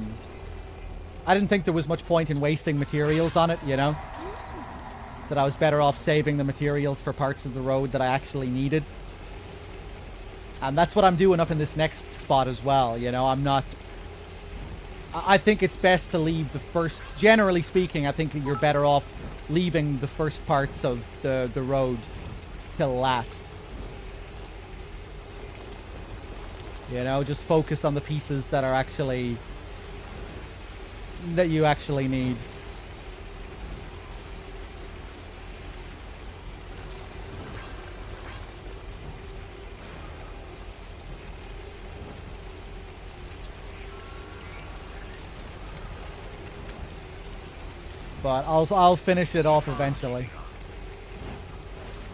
didn't think there was much point in wasting materials on it, you know? That I was better off saving the materials for parts of the road that I actually needed. And that's what I'm doing up in this next spot as well, you know? I'm not... I think it's best to leave the first... Generally speaking, I think that you're better off leaving the first parts of the road till last. You know, just focus on the pieces that are actually... that you actually need. But I'll finish it off eventually.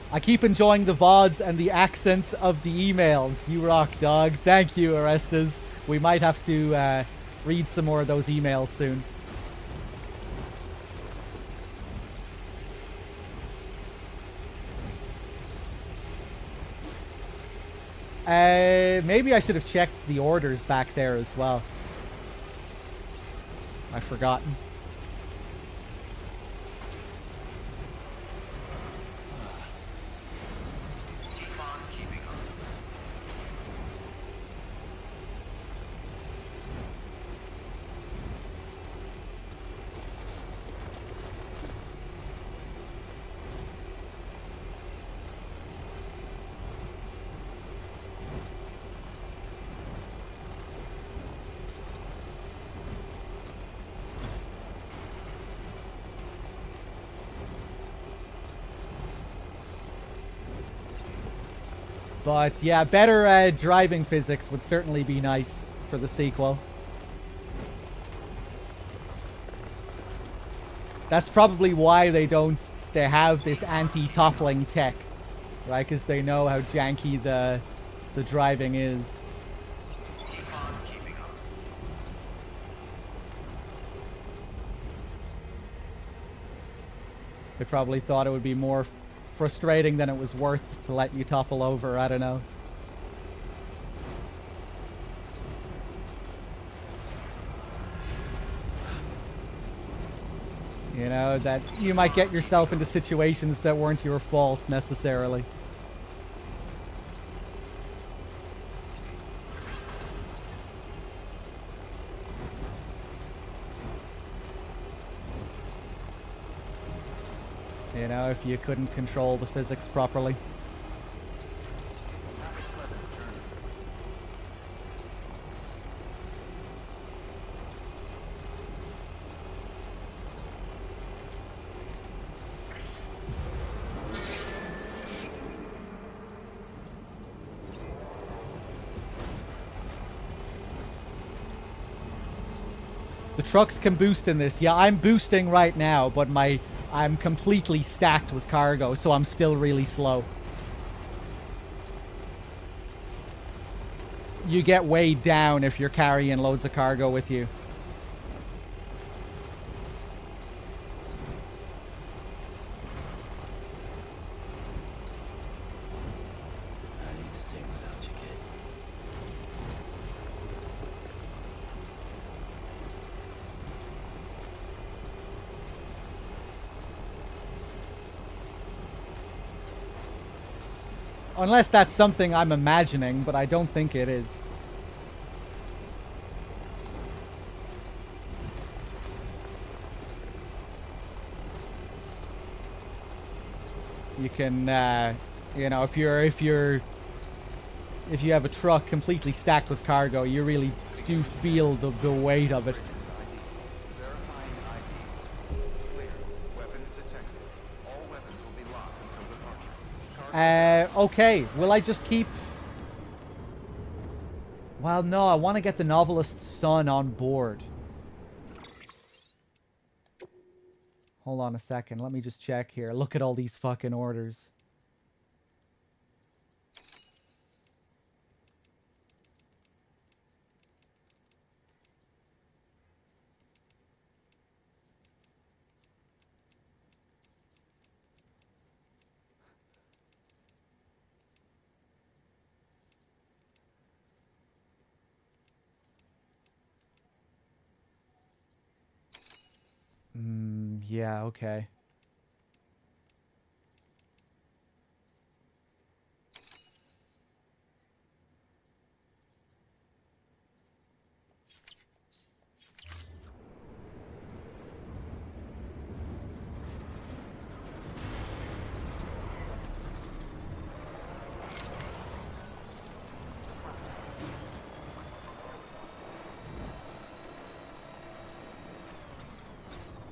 I keep enjoying the VODs and the accents of the emails. You rock, dog. Thank you, Orestes. We might have to read some more of those emails soon. Maybe I should have checked the orders back there as well. I've forgotten. But yeah, better driving physics would certainly be nice for the sequel. That's probably why they have this anti-toppling tech, right? Because they know how janky the driving is. They probably thought it would be more frustrating than it was worth to let you topple over. I don't know. You know, that you might get yourself into situations that weren't your fault necessarily. You know, if you couldn't control the physics properly. The trucks can boost in this. Yeah, I'm boosting right now, but I'm completely stacked with cargo, so I'm still really slow. You get weighed down if you're carrying loads of cargo with you. I need the same without you, kid. Unless that's something I'm imagining, but I don't think it is. You can, you know, if you have a truck completely stacked with cargo, you really do feel the weight of it. Verifying ID. Clear. Weapons detected. All weapons will be locked until departure. Okay, will I just keep... Well, no, I want to get the novelist's son on board. Hold on a second, let me just check here. Look at all these fucking orders. Yeah, okay.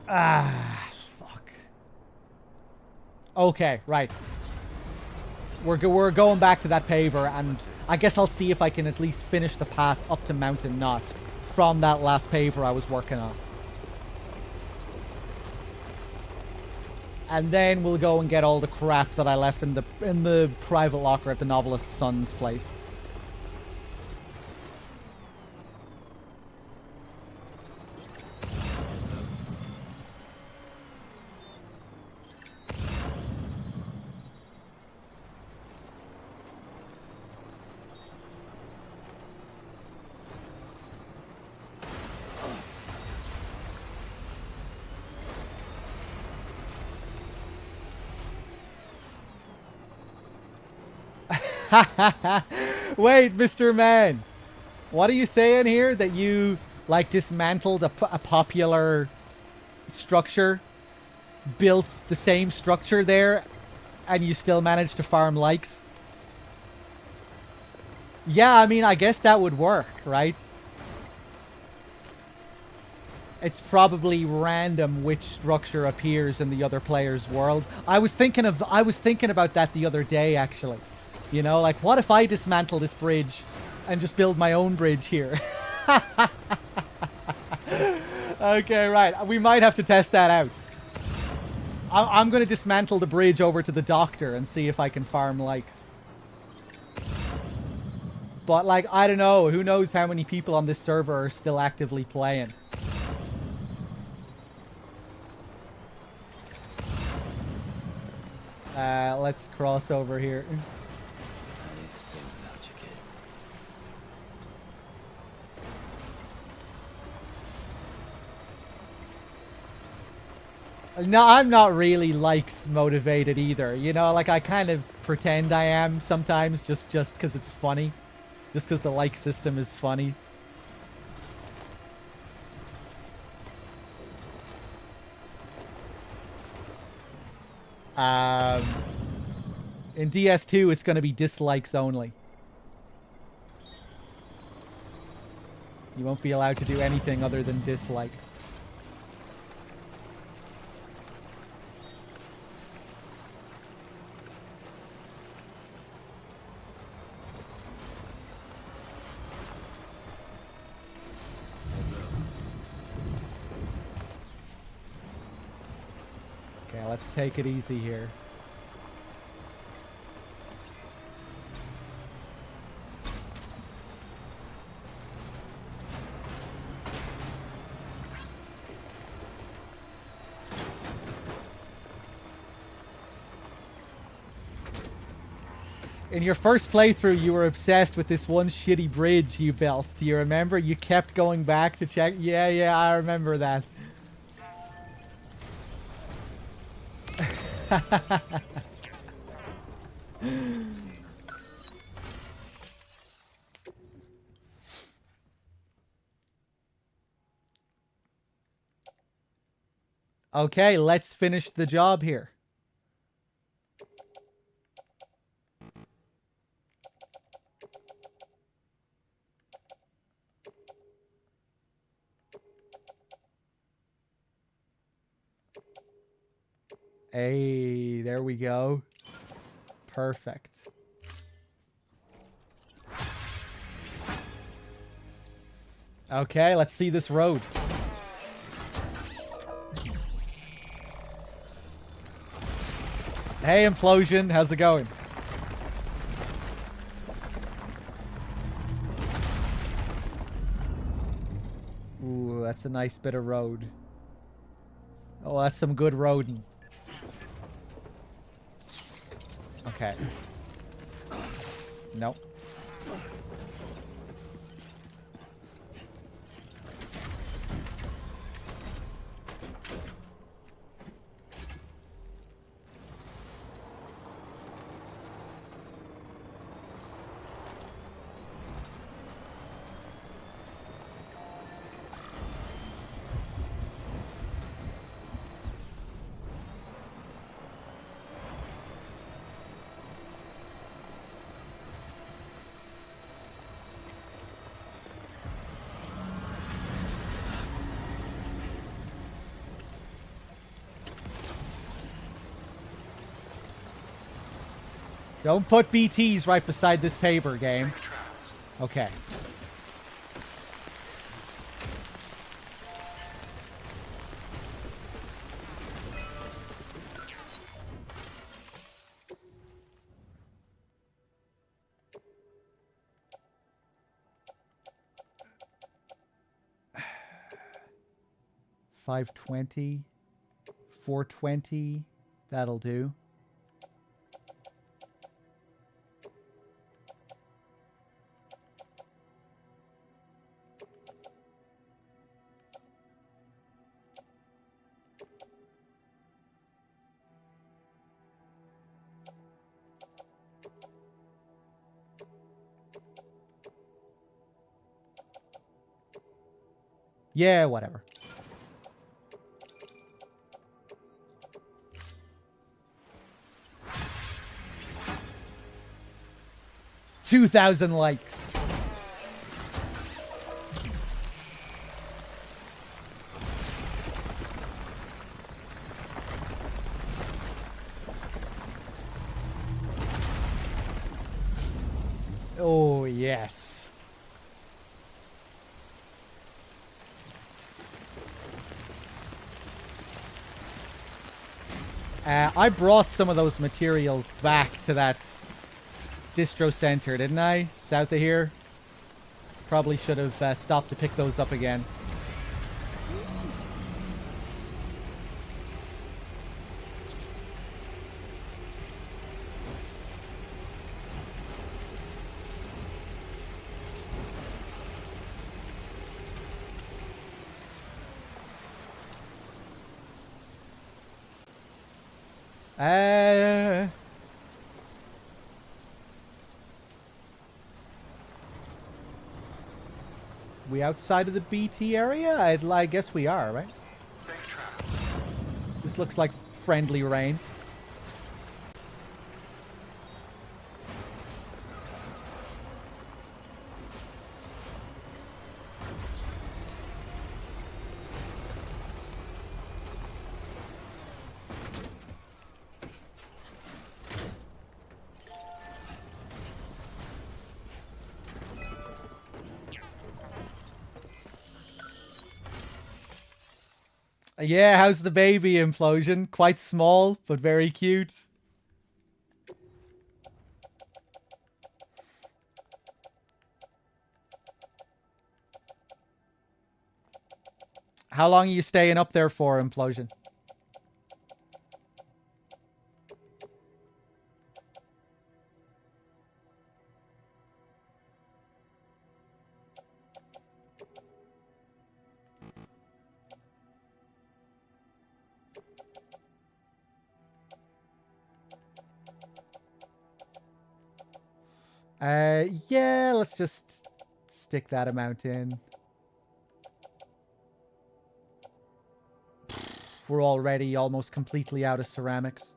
Ah, fuck. Okay, right. We're going back to that paver, and I guess I'll see if I can at least finish the path up to Mountain Knot from that last paver I was working on. And then we'll go and get all the crap that I left in the private locker at the novelist's son's place. Wait, Mr. Man. What are you saying here? That you, like, dismantled a popular structure, built the same structure there, and you still managed to farm likes? Yeah, I mean, I guess that would work, right? It's probably random which structure appears in the other player's world. I was thinking about that the other day, actually. You know, like, what if I dismantle this bridge and just build my own bridge here? Okay, right. We might have to test that out. I'm going to dismantle the bridge over to the doctor and see if I can farm likes. But, like, I don't know. Who knows how many people on this server are still actively playing. Let's cross over here. No, I'm not really likes motivated either. You know, like I kind of pretend I am sometimes just because it's funny. Just because the like system is funny. In DS2, it's going to be dislikes only. You won't be allowed to do anything other than dislike. Okay, let's take it easy here. In your first playthrough, you were obsessed with this one shitty bridge you built. Do you remember? You kept going back to check. Yeah, I remember that. Okay, let's finish the job here. Hey, there we go. Perfect. Okay, let's see this road. Hey, Implosion, how's it going? Ooh, that's a nice bit of road. Oh, that's some good roading. Okay. Nope. Don't put BTs right beside this paper, game. Okay. 520. 420. That'll do. Yeah, whatever. $2,000 likes. Oh, yes. I brought some of those materials back to that distro center, didn't I? South of here. Probably should have stopped to pick those up again. We outside of the BT area? I guess we are, right? Safe travel. This looks like friendly rain. Yeah, how's the baby implosion? Quite small, but very cute. How long are you staying up there for, implosion? Yeah, let's just stick that amount in. We're already almost completely out of ceramics.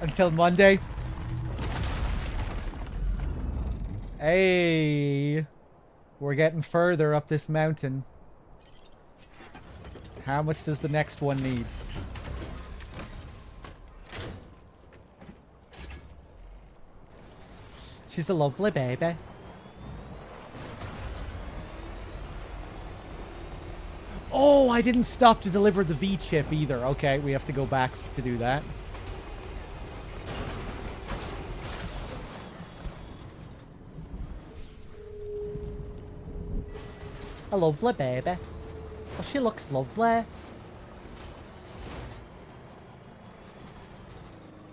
Until Monday. Hey, we're getting further up this mountain. How much does the next one need? She's a lovely baby. Oh, I didn't stop to deliver the V-chip either. Okay, we have to go back to do that. A lovely baby. Oh, she looks lovely.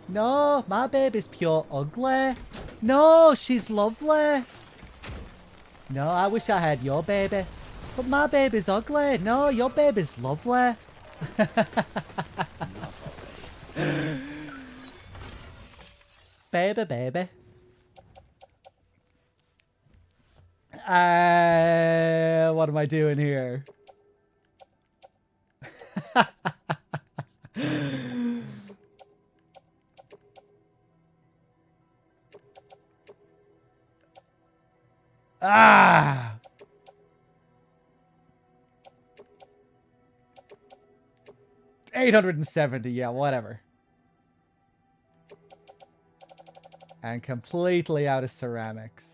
No, my baby's pure ugly. No, she's lovely. No, I wish I had your baby. But my baby's ugly. No, your baby's lovely. Baby, baby. What am I doing here? Ah! $870, yeah, whatever. And completely out of ceramics.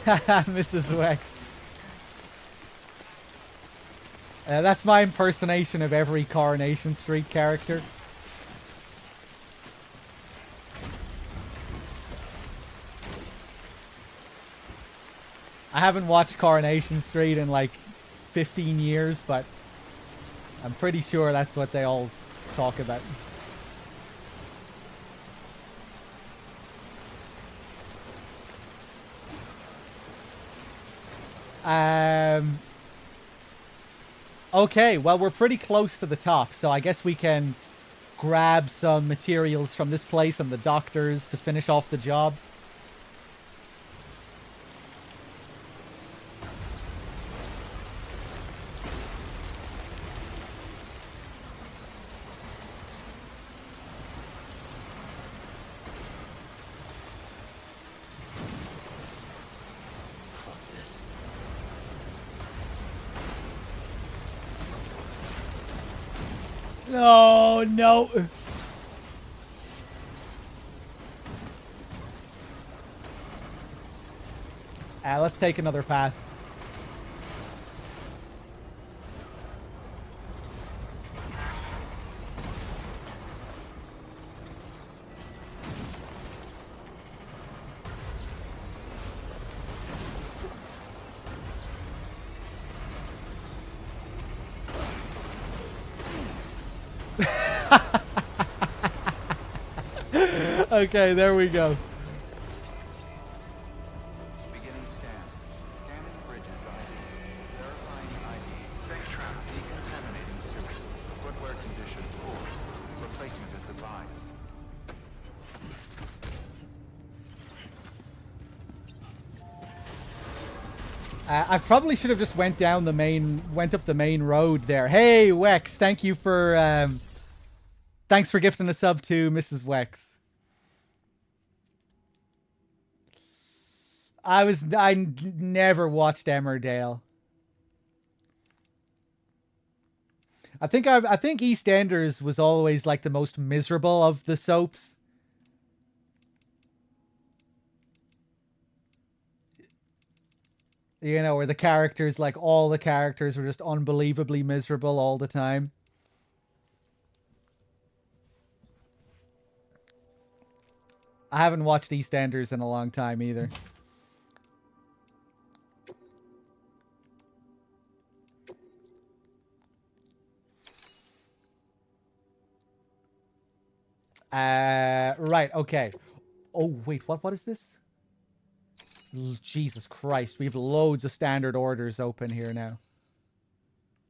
Mrs. Wex. That's my impersonation of every Coronation Street character. I haven't watched Coronation Street in like 15 years, but I'm pretty sure that's what they all talk about. Okay, well, we're pretty close to the top, so I guess we can grab some materials from this place and the doctors to finish off the job. Oh, no. Let's take another path. Okay, there we go. Beginning scan. Scanning bridges ID. Verifying ID. Safe trap. Decontaminating sewers. Footwear condition poor. Replacement is advised. I probably should have just went up the main road there. Hey, Wex, thank you for, thanks for gifting a sub to Mrs. Wex. I never watched Emmerdale. I think EastEnders was always like the most miserable of the soaps. You know, where the characters, like all the characters were just unbelievably miserable all the time. I haven't watched EastEnders in a long time either. Right, okay. Oh, wait, what is this? Jesus Christ, we have loads of standard orders open here now.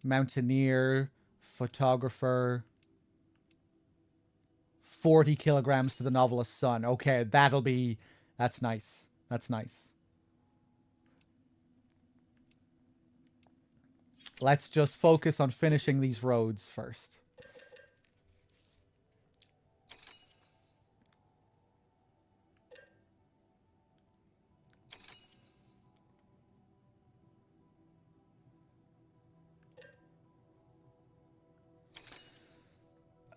Mountaineer, photographer, 40 kilograms to the novelist's son. Okay, that's nice. That's nice. Let's just focus on finishing these roads first.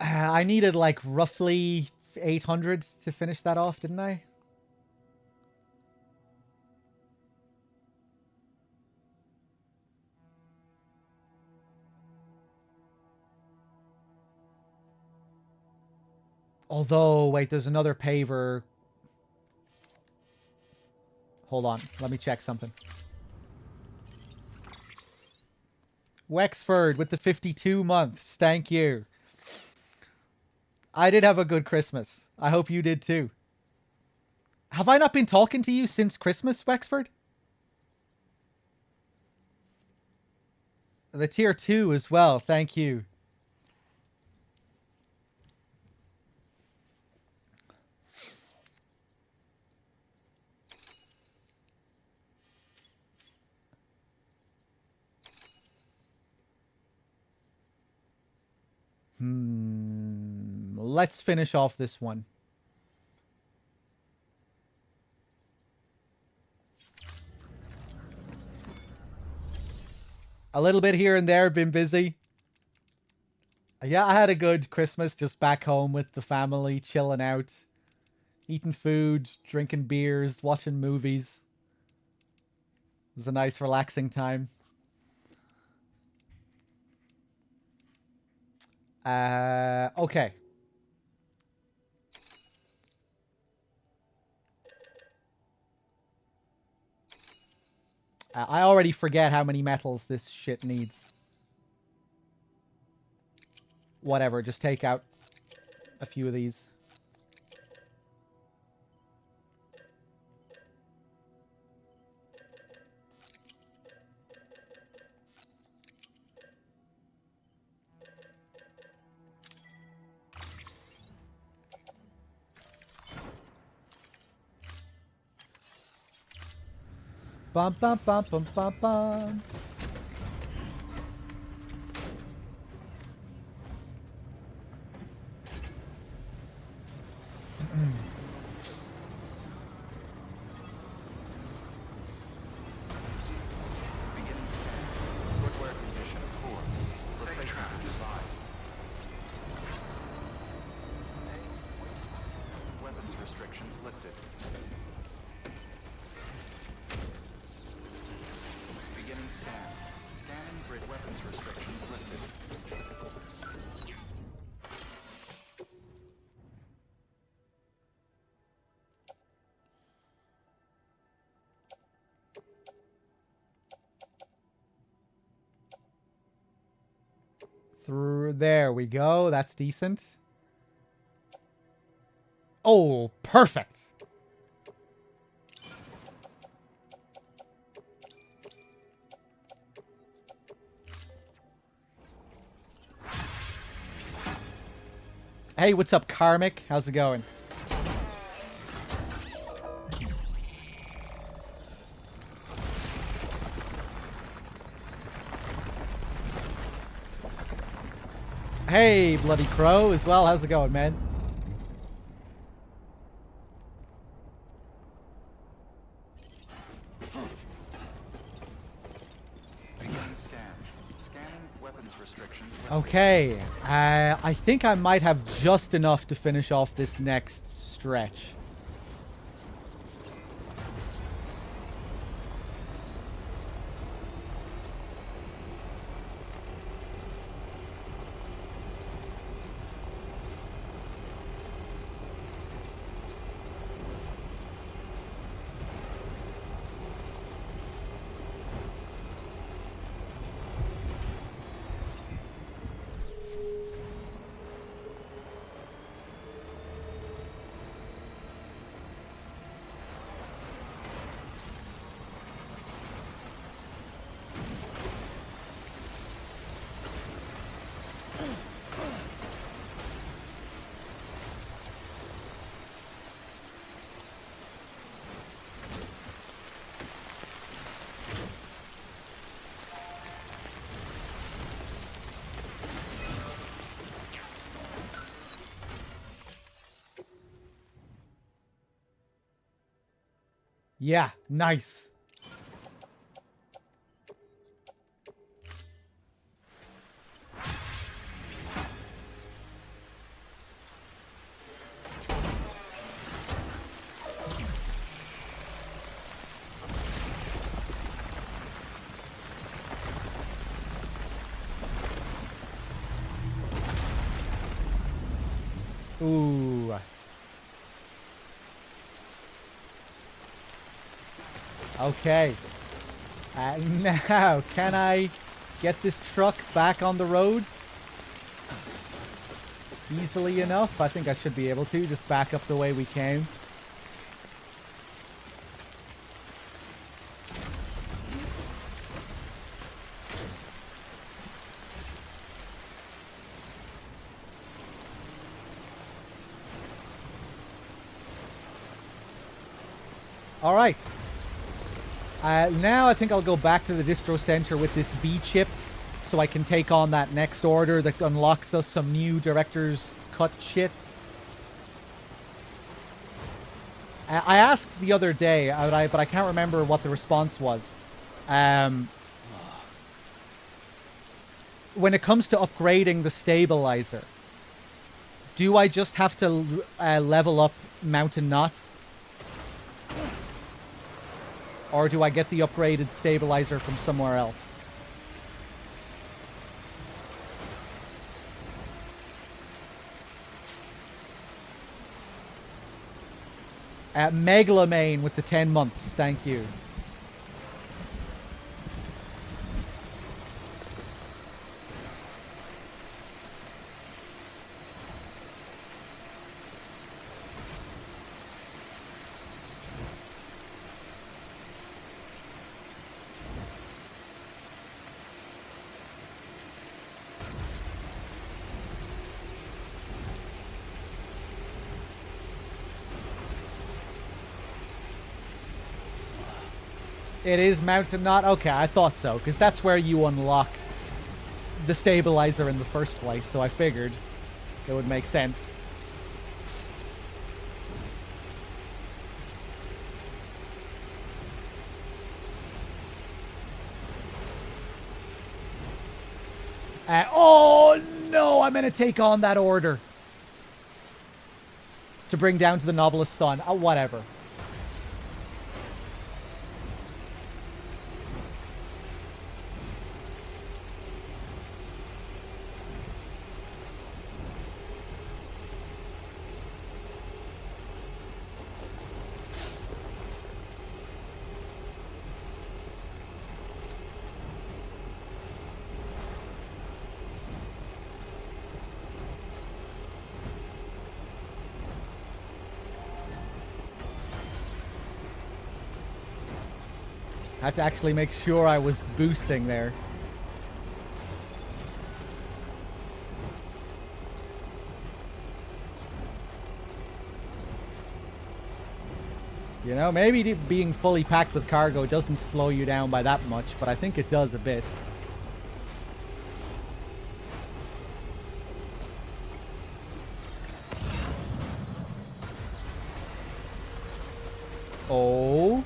I needed like roughly 800 to finish that off, didn't I? Although, wait, there's another paver. Hold on, let me check something. Wexford with the 52 months. Thank you. I did have a good Christmas. I hope you did too. Have I not been talking to you since Christmas, Wexford? The tier 2 as well. Thank you. Let's finish off this one. A little bit here and there, been busy. Yeah, I had a good Christmas just back home with the family, chilling out, eating food, drinking beers, watching movies. It was a nice, relaxing time. Okay. I already forget how many metals this shit needs. Whatever, just take out a few of these. Bum bum bum bum bum bum. Beginning scan. Footwear condition poor. Replacement advised. Weapons restrictions lifted. Beginning scan. Scanning grid weapons restrictions lifted. Through there we go. That's decent. Oh, perfect. Hey, what's up, Karmic? How's it going? Hey, Bloody Crow as well. How's it going, man? Beginning scan. Scanning weapons restrictions lifted. Okay. I think I might have just enough to finish off this next stretch. Yeah, nice. Ooh. Okay. Now, can I get this truck back on the road? Easily enough. I think I should be able to. Just back up the way we came. All right. Now I think I'll go back to the distro center with this B chip so I can take on that next order that unlocks us some new director's cut shit. I asked the other day, but I can't remember what the response was. When it comes to upgrading the stabilizer, do I just have to level up Mountain Knot? Or do I get the upgraded stabilizer from somewhere else? Megalomane with the 10 months, thank you. It is Mountain Knot? Okay, I thought so, because that's where you unlock the stabilizer in the first place, so I figured it would make sense. Oh no, I'm going to take on that order to bring down to the Novelist's Son. Whatever. I had to actually make sure I was boosting there. You know, maybe being fully packed with cargo doesn't slow you down by that much, but I think it does a bit. Oh.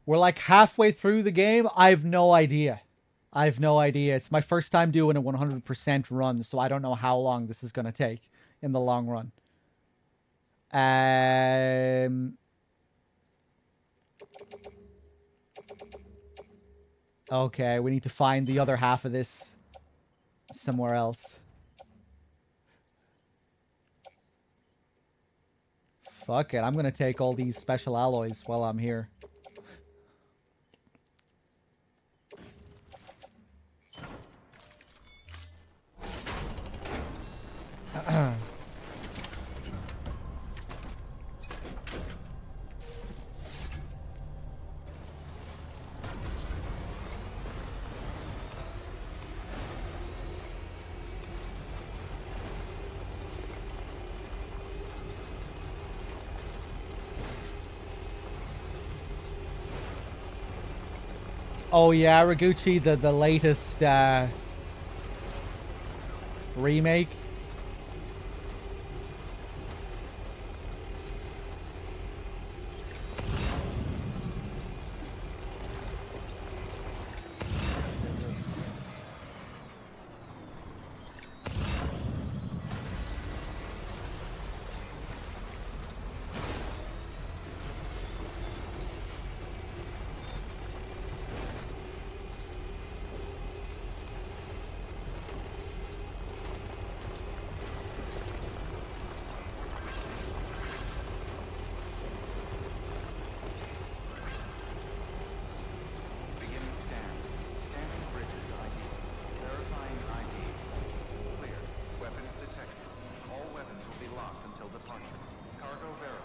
We're like halfway through the game. I have no idea. I have no idea. It's my first time doing a 100% run, so I don't know how long this is going to take in the long run. Okay, we need to find the other half of this somewhere else. Fuck it, I'm going to take all these special alloys while I'm here. Oh yeah, Raguchi, the latest remake.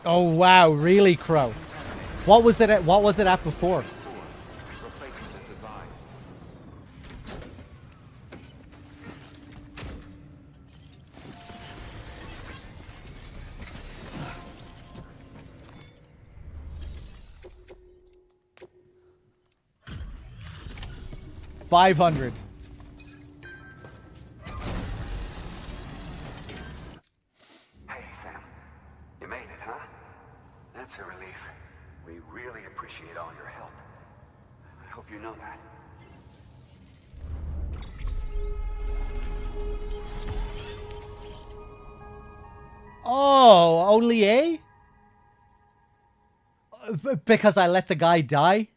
Oh wow, really, Crow? What was it at? What was it at before? 500. Hey, Sam. You made it, huh? That's a relief. We really appreciate all your help. I hope you know that. Oh, only A? Because I let the guy die?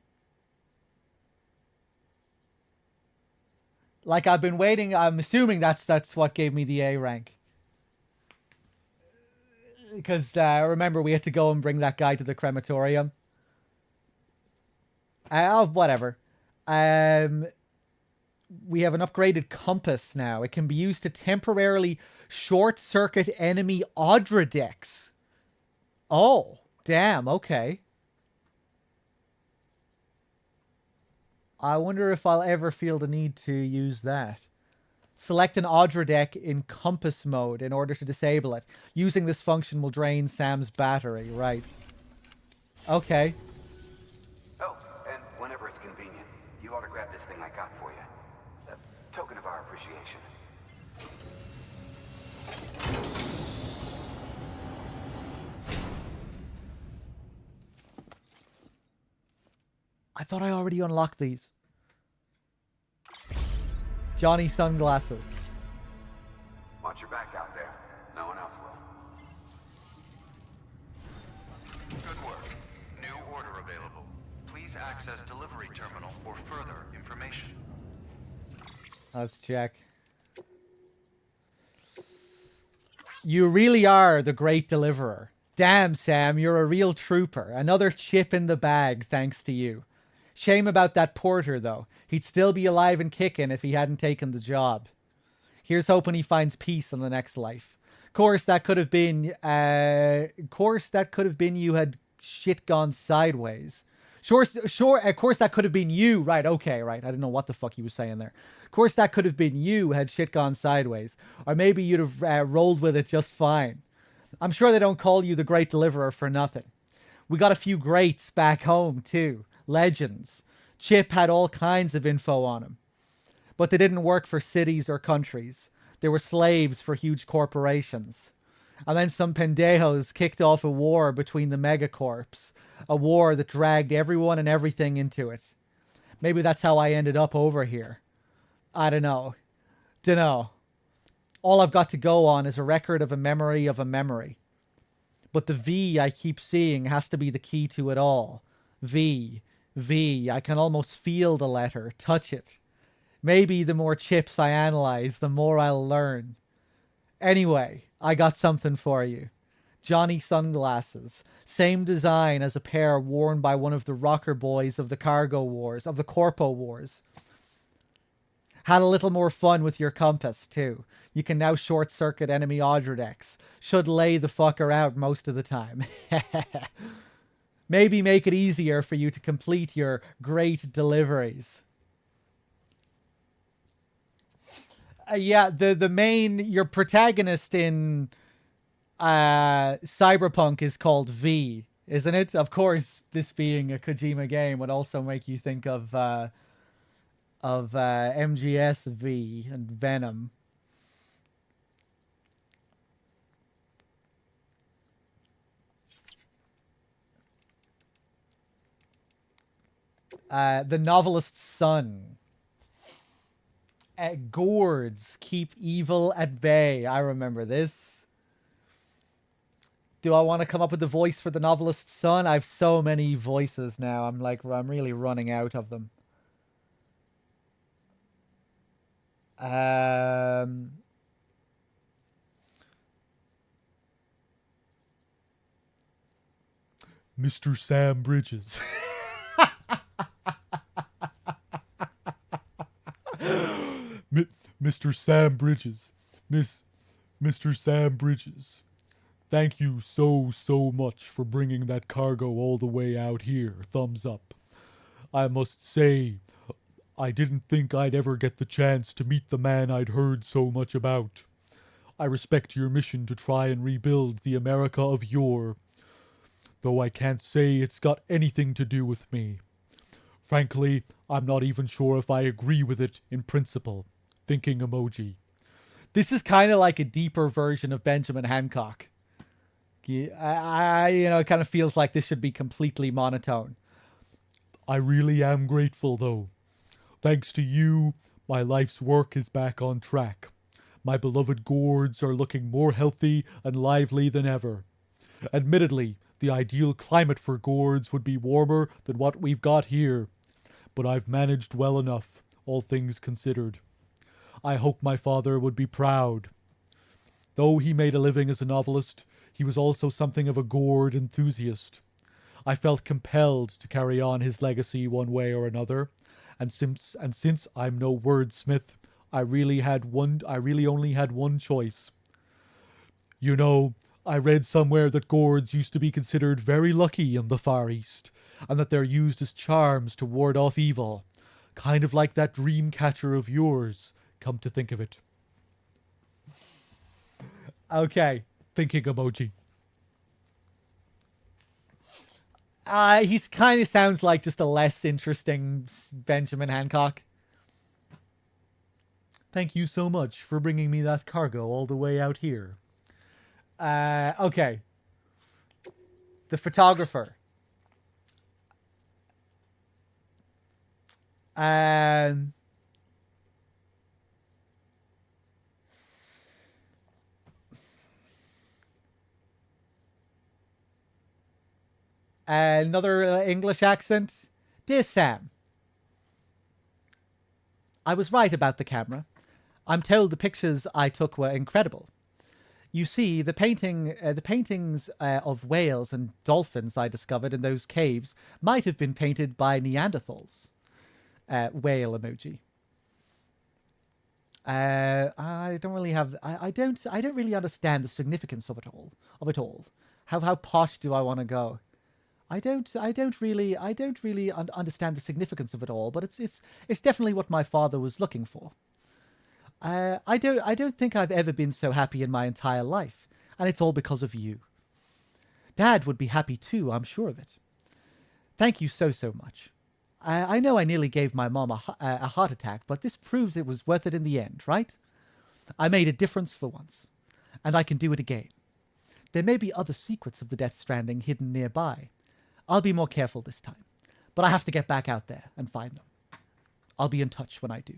Like, I've been waiting. I'm assuming that's what gave me the A rank. Because, remember, we had to go and bring that guy to the crematorium. Whatever. We have an upgraded compass now. It can be used to temporarily short-circuit enemy Audra decks. Oh, damn, okay. I wonder if I'll ever feel the need to use that. Select an Audra deck in compass mode in order to disable it. Using this function will drain Sam's battery, right. Okay. Oh, and whenever it's convenient, you ought to grab this thing I got for you. A token of our appreciation. I thought I already unlocked these. Johnny sunglasses. Watch your back out there. No one else will. Good work. New order available. Please access delivery terminal for further information. Let's check. You really are the great deliverer. Damn, Sam, you're a real trooper. Another chip in the bag thanks to you. Shame about that porter, though. He'd still be alive and kicking if he hadn't taken the job. Here's hoping he finds peace in the next life. Of course, that could have been you had shit gone sideways. Sure, of course that could have been you. Right, okay, right. I didn't know what the fuck he was saying there. Of course that could have been you had shit gone sideways. Or maybe you'd have rolled with it just fine. I'm sure they don't call you the Great Deliverer for nothing. We got a few greats back home, too. Legends. Chip had all kinds of info on him. But they didn't work for cities or countries. They were slaves for huge corporations. And then some pendejos kicked off a war between the megacorps. A war that dragged everyone and everything into it. Maybe that's how I ended up over here. I don't know. Dunno. All I've got to go on is a record of a memory of a memory. But the V I keep seeing has to be the key to it all. V. I can almost feel the letter, touch it. Maybe the more chips I analyze, the more I'll learn. Anyway, I got something for you. Johnny sunglasses. Same design as a pair worn by one of the rocker boys of the Cargo Wars, of the Corpo Wars. Had a little more fun with your compass, too. You can now short-circuit enemy Audra decks. Should lay the fucker out most of the time. Maybe make it easier for you to complete your great deliveries. Yeah, your protagonist in Cyberpunk is called V, isn't it? Of course, this being a Kojima game would also make you think of MGS V and Venom. The Novelist's Son. Gourds keep evil at bay. I remember this. Do I want to come up with the voice for the Novelist's Son? I have so many voices now. I'm really running out of them. Mr. Sam Bridges. Mr. Sam Bridges. Mr. Sam Bridges. Thank you so much for bringing that cargo all the way out here. Thumbs up. I must say, I didn't think I'd ever get the chance to meet the man I'd heard so much about. I respect your mission to try and rebuild the America of yore, though I can't say it's got anything to do with me. Frankly, I'm not even sure if I agree with it in principle. Thinking emoji. This is kind of like a deeper version of Benjamin Hancock. It kind of feels like this should be completely monotone. I really am grateful, though. Thanks to you, my life's work is back on track. My beloved gourds are looking more healthy and lively than ever. Admittedly, the ideal climate for gourds would be warmer than what we've got here, but I've managed well enough, all things considered. I hope my father would be proud. Though he made a living as a novelist, he was also something of a gourd enthusiast. I felt compelled to carry on his legacy one way or another, and since I'm no wordsmith, I really only had one choice. You know, I read somewhere that gourds used to be considered very lucky in the Far East, and that they're used as charms to ward off evil. Kind of like that dream catcher of yours, come to think of it. Okay, thinking emoji. He's kind of sounds like just a less interesting Benjamin Hancock. Thank you so much for bringing me that cargo all the way out here. Okay. The photographer. Another English accent. Dear Sam, I was right about the camera. I'm told the pictures I took were incredible. You see, the paintings of whales and dolphins I discovered in those caves might have been painted by Neanderthals. Whale emoji. I don't really have. I don't really understand the significance of it all. How posh do I want to go? I don't really understand the significance of it all, but it's definitely what my father was looking for. I don't think I've ever been so happy in my entire life, and it's all because of you. Dad would be happy too, I'm sure of it. Thank you so much. I know I nearly gave my mom a heart attack, but this proves it was worth it in the end, right? I made a difference for once, and I can do it again. There may be other secrets of the Death Stranding hidden nearby. I'll be more careful this time, but I have to get back out there and find them. I'll be in touch when I do.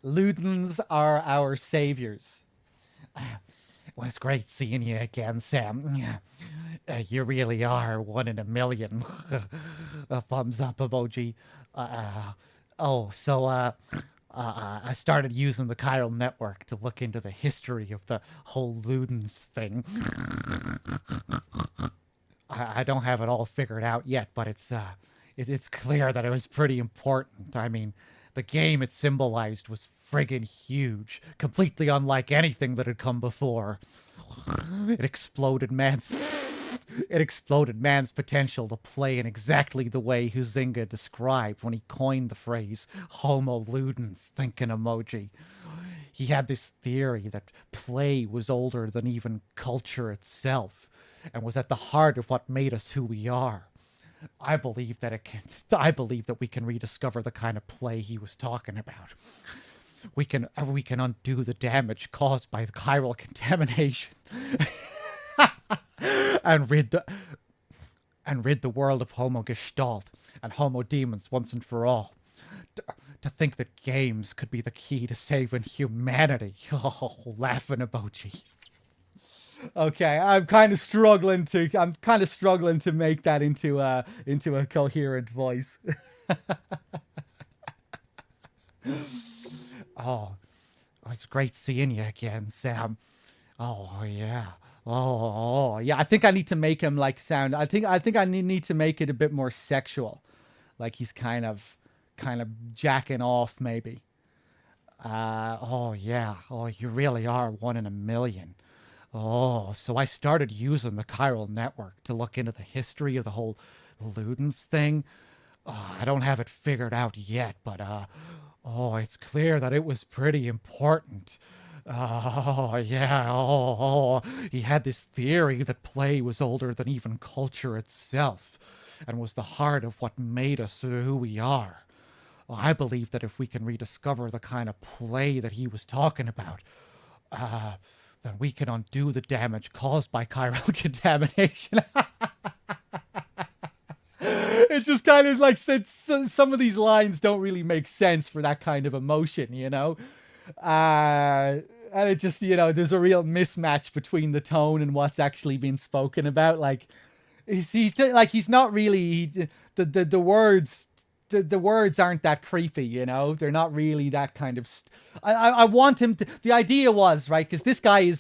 Ludens are our saviors. Well, it's great seeing you again, Sam. You really are one in a million. A thumbs up emoji. I started using the chiral network to look into the history of the whole Ludens thing. I don't have it all figured out yet, but it's clear that it was pretty important. I mean, the game it symbolized was friggin' huge, completely unlike anything that had come before. It exploded man's potential to play in exactly the way Huizinga described when he coined the phrase Homo Ludens, thinking emoji. He had this theory that play was older than even culture itself, and was at the heart of what made us who we are. I believe that we can rediscover the kind of play he was talking about. We can undo the damage caused by the chiral contamination and rid the world of Homo Gestalt and Homo Demons once and for all. To think that games could be the key to saving humanity. Oh, laughing emoji. Okay, I'm kind of struggling to make that into a coherent voice. Oh, it's great seeing you again, Sam. Oh yeah. Oh yeah. I think I need to make him like sound. I think I need to make it a bit more sexual, like he's kind of jacking off maybe. Oh yeah. Oh, you really are one in a million. Oh, so I started using the chiral network to look into the history of the whole Ludens thing. I don't have it figured out yet, but Oh, it's clear that it was pretty important. Oh, yeah. Oh, he had this theory that play was older than even culture itself and was the heart of what made us who we are. Well, I believe that if we can rediscover the kind of play that he was talking about, then we can undo the damage caused by chiral contamination. It just kind of like some of these lines don't really make sense for that kind of emotion, you know? And it just, you know, there's a real mismatch between the tone and what's actually being spoken about. Like, he's not really, the words, the words aren't that creepy, you know? They're not really that kind of, I want him to, the idea was, right, because this guy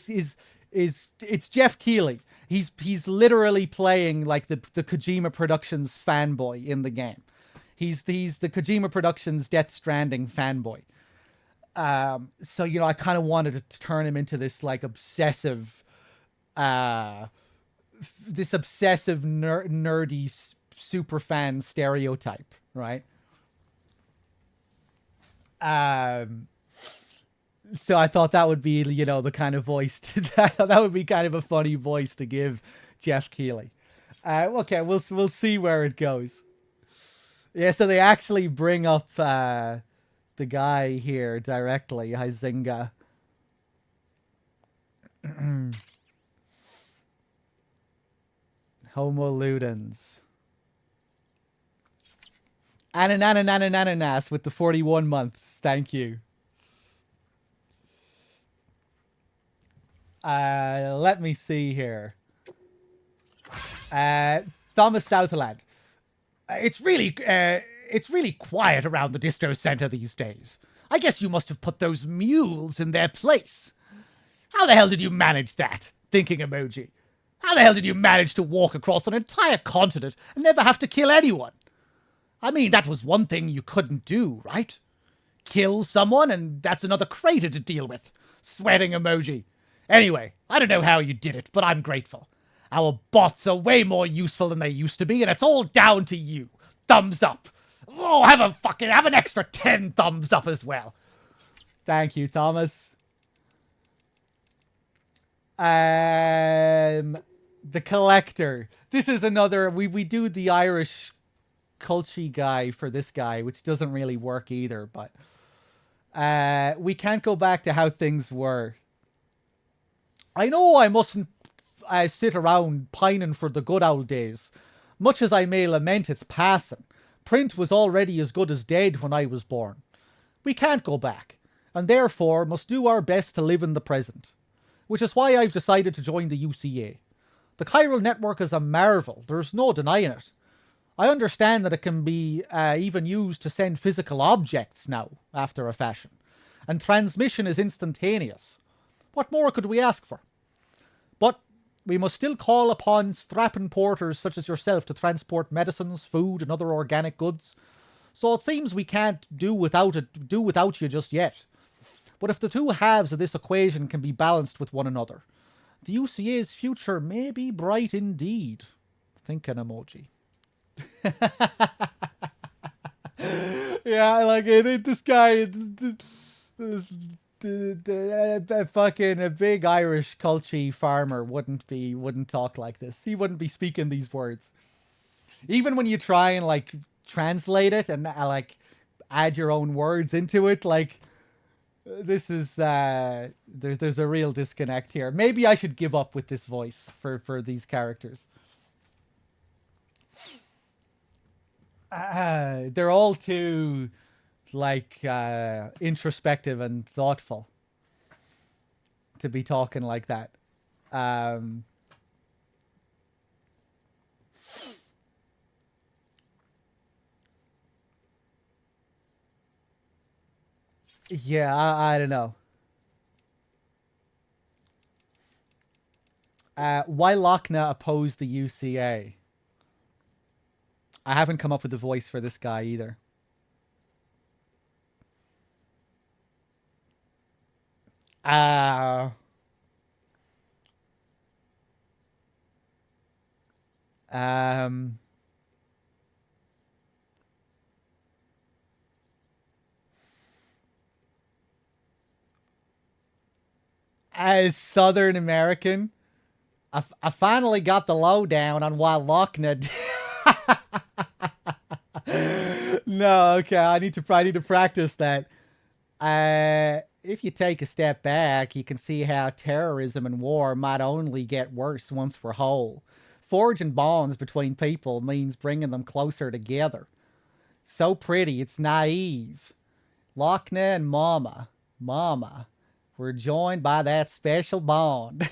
it's Jeff Keighley. He's literally playing like the Kojima Productions fanboy in the game. He's the Kojima Productions Death Stranding fanboy. So, you know, I kind of wanted to turn him into this like obsessive, nerdy super fan stereotype, right? So I thought that would be, you know, the kind of voice that would be kind of a funny voice to give Jeff Keighley. Okay, we'll see where it goes. Yeah, so they actually bring up the guy here directly, Huizinga. Homo ludens. Ananas with the 41 months. Thank you. Let me see here. Thomas Southland. It's really quiet around the distro center these days. I guess you must have put those mules in their place. How the hell did you manage that? Thinking emoji. How the hell did you manage to walk across an entire continent and never have to kill anyone? I mean, that was one thing you couldn't do, right? Kill someone and that's another crater to deal with. Sweating emoji. Anyway, I don't know how you did it, but I'm grateful. Our bots are way more useful than they used to be, and it's all down to you. Thumbs up. Oh, have an extra 10 thumbs up as well. Thank you, Thomas. The Collector. This is another, we do the Irish culty guy for this guy, which doesn't really work either, but we can't go back to how things were. I know I mustn't sit around pining for the good old days. Much as I may lament its passing, print was already as good as dead when I was born. We can't go back, and therefore must do our best to live in the present. Which is why I've decided to join the UCA. The chiral network is a marvel, there's no denying it. I understand that it can be even used to send physical objects now, after a fashion. And transmission is instantaneous. What more could we ask for? But we must still call upon strapping porters such as yourself to transport medicines, food, and other organic goods. So it seems we can't do without you just yet. But if the two halves of this equation can be balanced with one another, the UCA's future may be bright indeed. Thinking emoji. Yeah, I like it. This guy, fucking a big Irish culty farmer wouldn't talk like this. He wouldn't be speaking these words. Even when you try and like translate it and like add your own words into it, like this is there's a real disconnect here. Maybe I should give up with this voice for these characters. They're all too like introspective and thoughtful to be talking like that. Yeah, I don't know. Why Lochna opposed the UCA? I haven't come up with a voice for this guy either. As Southern American, I finally got the lowdown on why Lochner. No, okay, I need to practice that. If you take a step back, you can see how terrorism and war might only get worse once we're whole. Forging bonds between people means bringing them closer together. So pretty, it's naive. Lochner and Mama, we're joined by that special bond.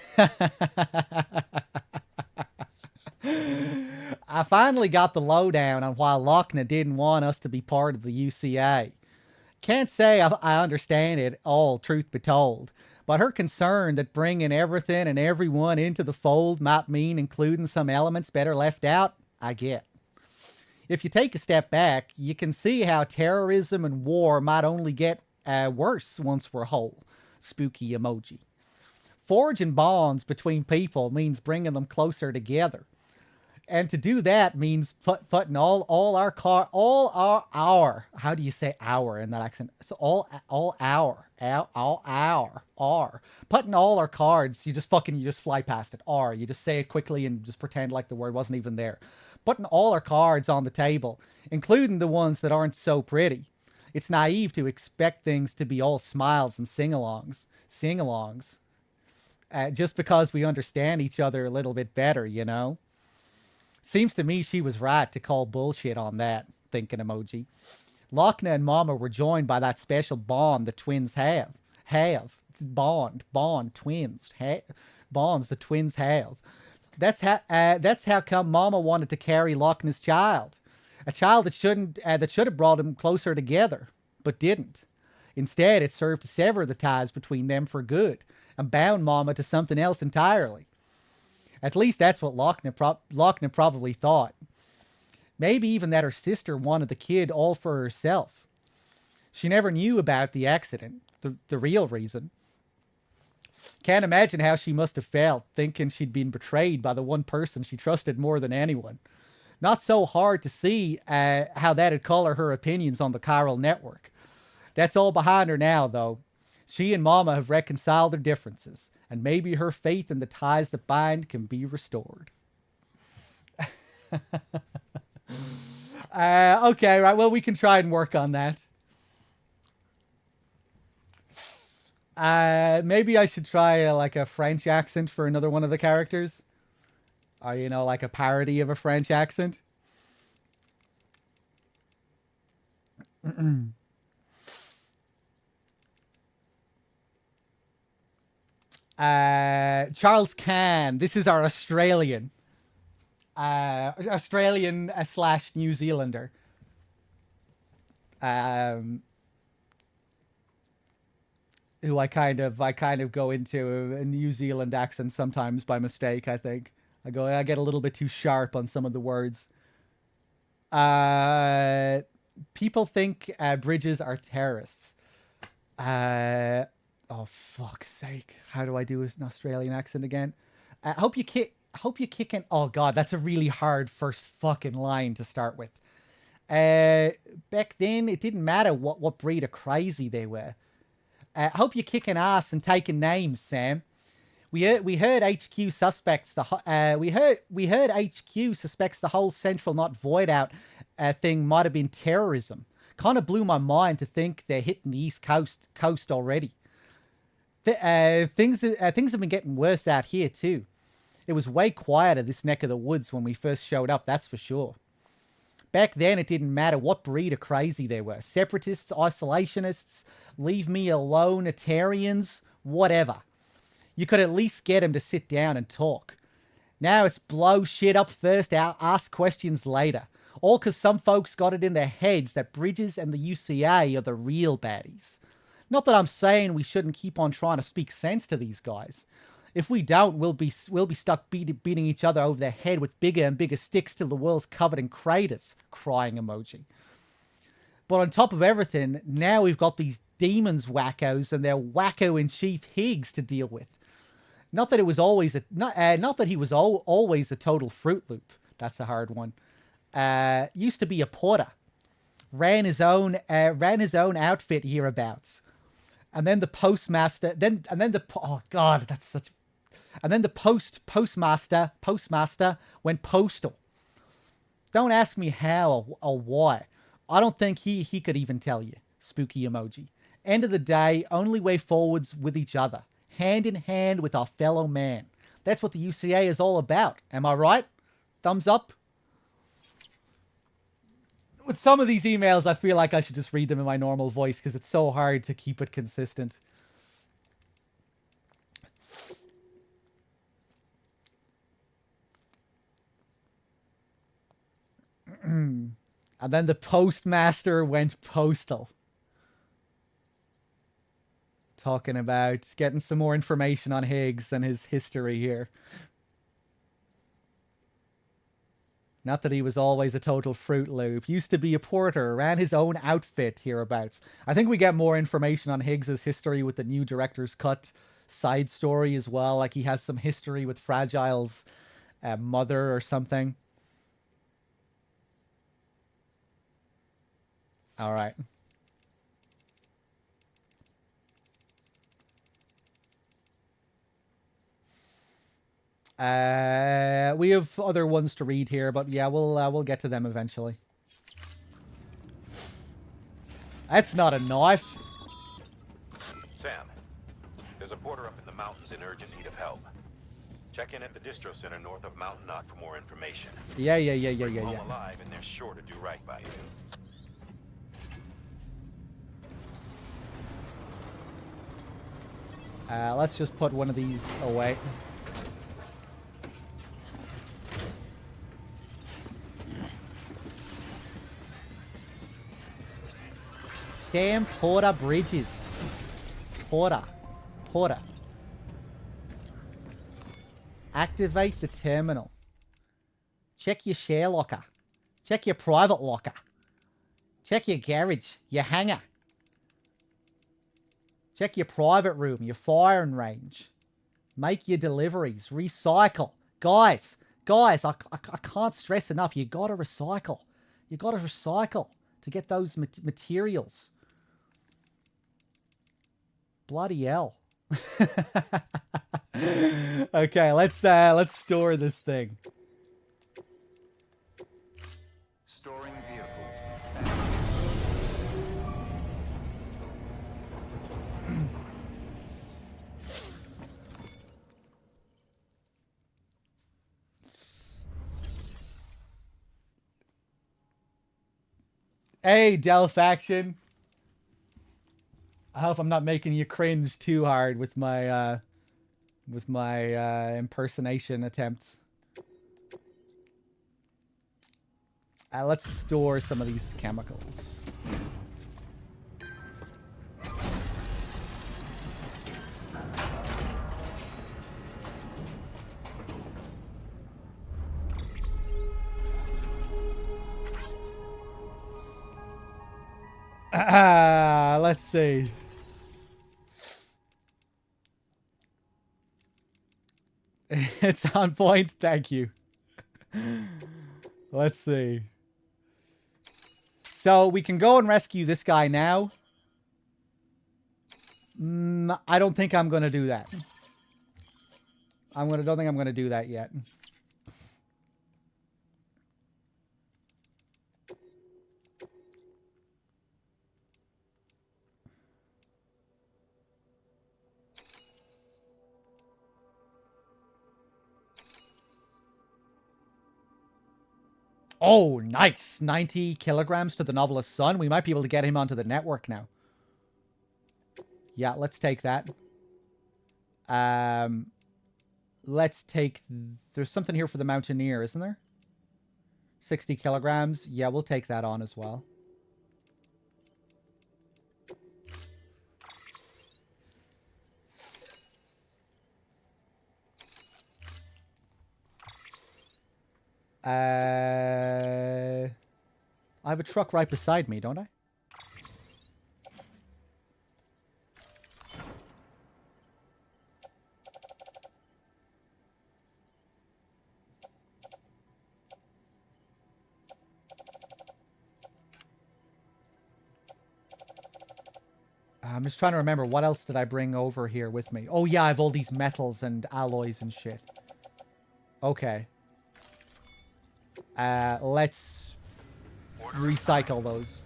I finally got the lowdown on why Lochner didn't want us to be part of the UCA. Can't say I understand it all, truth be told, but her concern that bringing everything and everyone into the fold might mean including some elements better left out, I get. If you take a step back, you can see how terrorism and war might only get worse once we're whole. Spooky emoji. Forging bonds between people means bringing them closer together. And to do that means putting all our how do you say our in that accent? So putting all our cards, you just fly past it. You just say it quickly and just pretend like the word wasn't even there. Putting all our cards on the table, including the ones that aren't so pretty. It's naive to expect things to be all smiles and sing-alongs. Just because we understand each other a little bit better, you know? Seems to me she was right to call bullshit on that, thinking emoji. Lochner and Mama were joined by that special bond the twins have. Bonds the twins have. That's how come Mama wanted to carry Lochner's child. A child that should have brought them closer together, but didn't. Instead, it served to sever the ties between them for good and bound Mama to something else entirely. At least that's what Lochner probably thought. Maybe even that her sister wanted the kid all for herself. She never knew about the accident, the real reason. Can't imagine how she must have felt, thinking she'd been betrayed by the one person she trusted more than anyone. Not so hard to see how that'd color her opinions on the chiral network. That's all behind her now, though. She and Mama have reconciled their differences, and maybe her faith in the ties that bind can be restored. Okay, right. Well, we can try and work on that. Maybe I should try like a French accent for another one of the characters. Or, like a parody of a French accent. Charles Can. This is our Australian. Australian / New Zealander. Who I kind of go into a New Zealand accent sometimes by mistake, I think. I get a little bit too sharp on some of the words. People think bridges are terrorists. Oh, fuck's sake. How do I do an Australian accent again? Hope you kicking. Oh, God, that's a really hard first fucking line to start with. Back then, it didn't matter what breed of crazy they were. Hope you're kicking ass and taking names, Sam. We heard HQ suspects we heard HQ suspects the whole Central Not Void Out thing might have been terrorism. Kind of blew my mind to think they're hitting the East Coast already. Things have been getting worse out here too. It was way quieter this neck of the woods when we first showed up, that's for sure. Back then, it didn't matter what breed of crazy they were. Separatists, isolationists, leave me alone, Atarians, whatever. You could at least get them to sit down and talk. Now it's blow shit up first, ask questions later. All because some folks got it in their heads that Bridges and the UCA are the real baddies. Not that I'm saying we shouldn't keep on trying to speak sense to these guys. If we don't, we'll be stuck beating each other over the head with bigger and bigger sticks till the world's covered in craters. Crying emoji. But on top of everything, now we've got these demons wackos and their wacko-in-chief Higgs to deal with. Not that he was always a total Fruit Loop. That's a hard one. Used to be a porter. Ran his own outfit hereabouts. And then the postmaster, oh god, that's such, and then the postmaster went postal. Don't ask me how or why. I don't think he could even tell you. Spooky emoji. End of the day, only way forwards with each other. Hand in hand with our fellow man. That's what the UCA is all about. Am I right? Thumbs up. With some of these emails, I feel like I should just read them in my normal voice because it's so hard to keep it consistent. And then the postmaster went postal. Talking about getting some more information on Higgs and his history here. Not that he was always a total Fruit Loop. Used to be a porter, ran his own outfit hereabouts. I think we get more information on Higgs's history with the new director's cut side story as well. Like he has some history with Fragile's mother or something. All right. We have other ones to read here, but yeah, we'll get to them eventually. That's not a knife. Sam, there's a porter up in the mountains in urgent need of help. Check in at the distro center north of Mountain Knot for more information. Yeah. Bring home alive, and they're sure to do right by you. Let's just put one of these away. Sam Porter Bridges. Porter. Activate the terminal. Check your share locker. Check your private locker. Check your garage. Your hangar. Check your private room. Your firing range. Make your deliveries. Recycle. Guys, I can't stress enough. You gotta recycle. You gotta recycle to get those materials. Bloody hell. Okay, let's store this thing. Storing vehicle. Hey, Delphaction. I hope I'm not making you cringe too hard with my impersonation attempts. Let's store some of these chemicals. Let's see. It's on point. Thank you. Let's see. So we can go and rescue this guy now. I don't think I'm going to do that. Don't think I'm going to do that yet. Oh, nice. 90 kilograms to the novelist's son. We might be able to get him onto the network now. Yeah, let's take that. Let's take... There's something here for the Mountaineer, isn't there? 60 kilograms. Yeah, we'll take that on as well. I have a truck right beside me, don't I? I'm just trying to remember, what else did I bring over here with me? Oh yeah, I have all these metals and alloys and shit. Okay. Let's recycle those.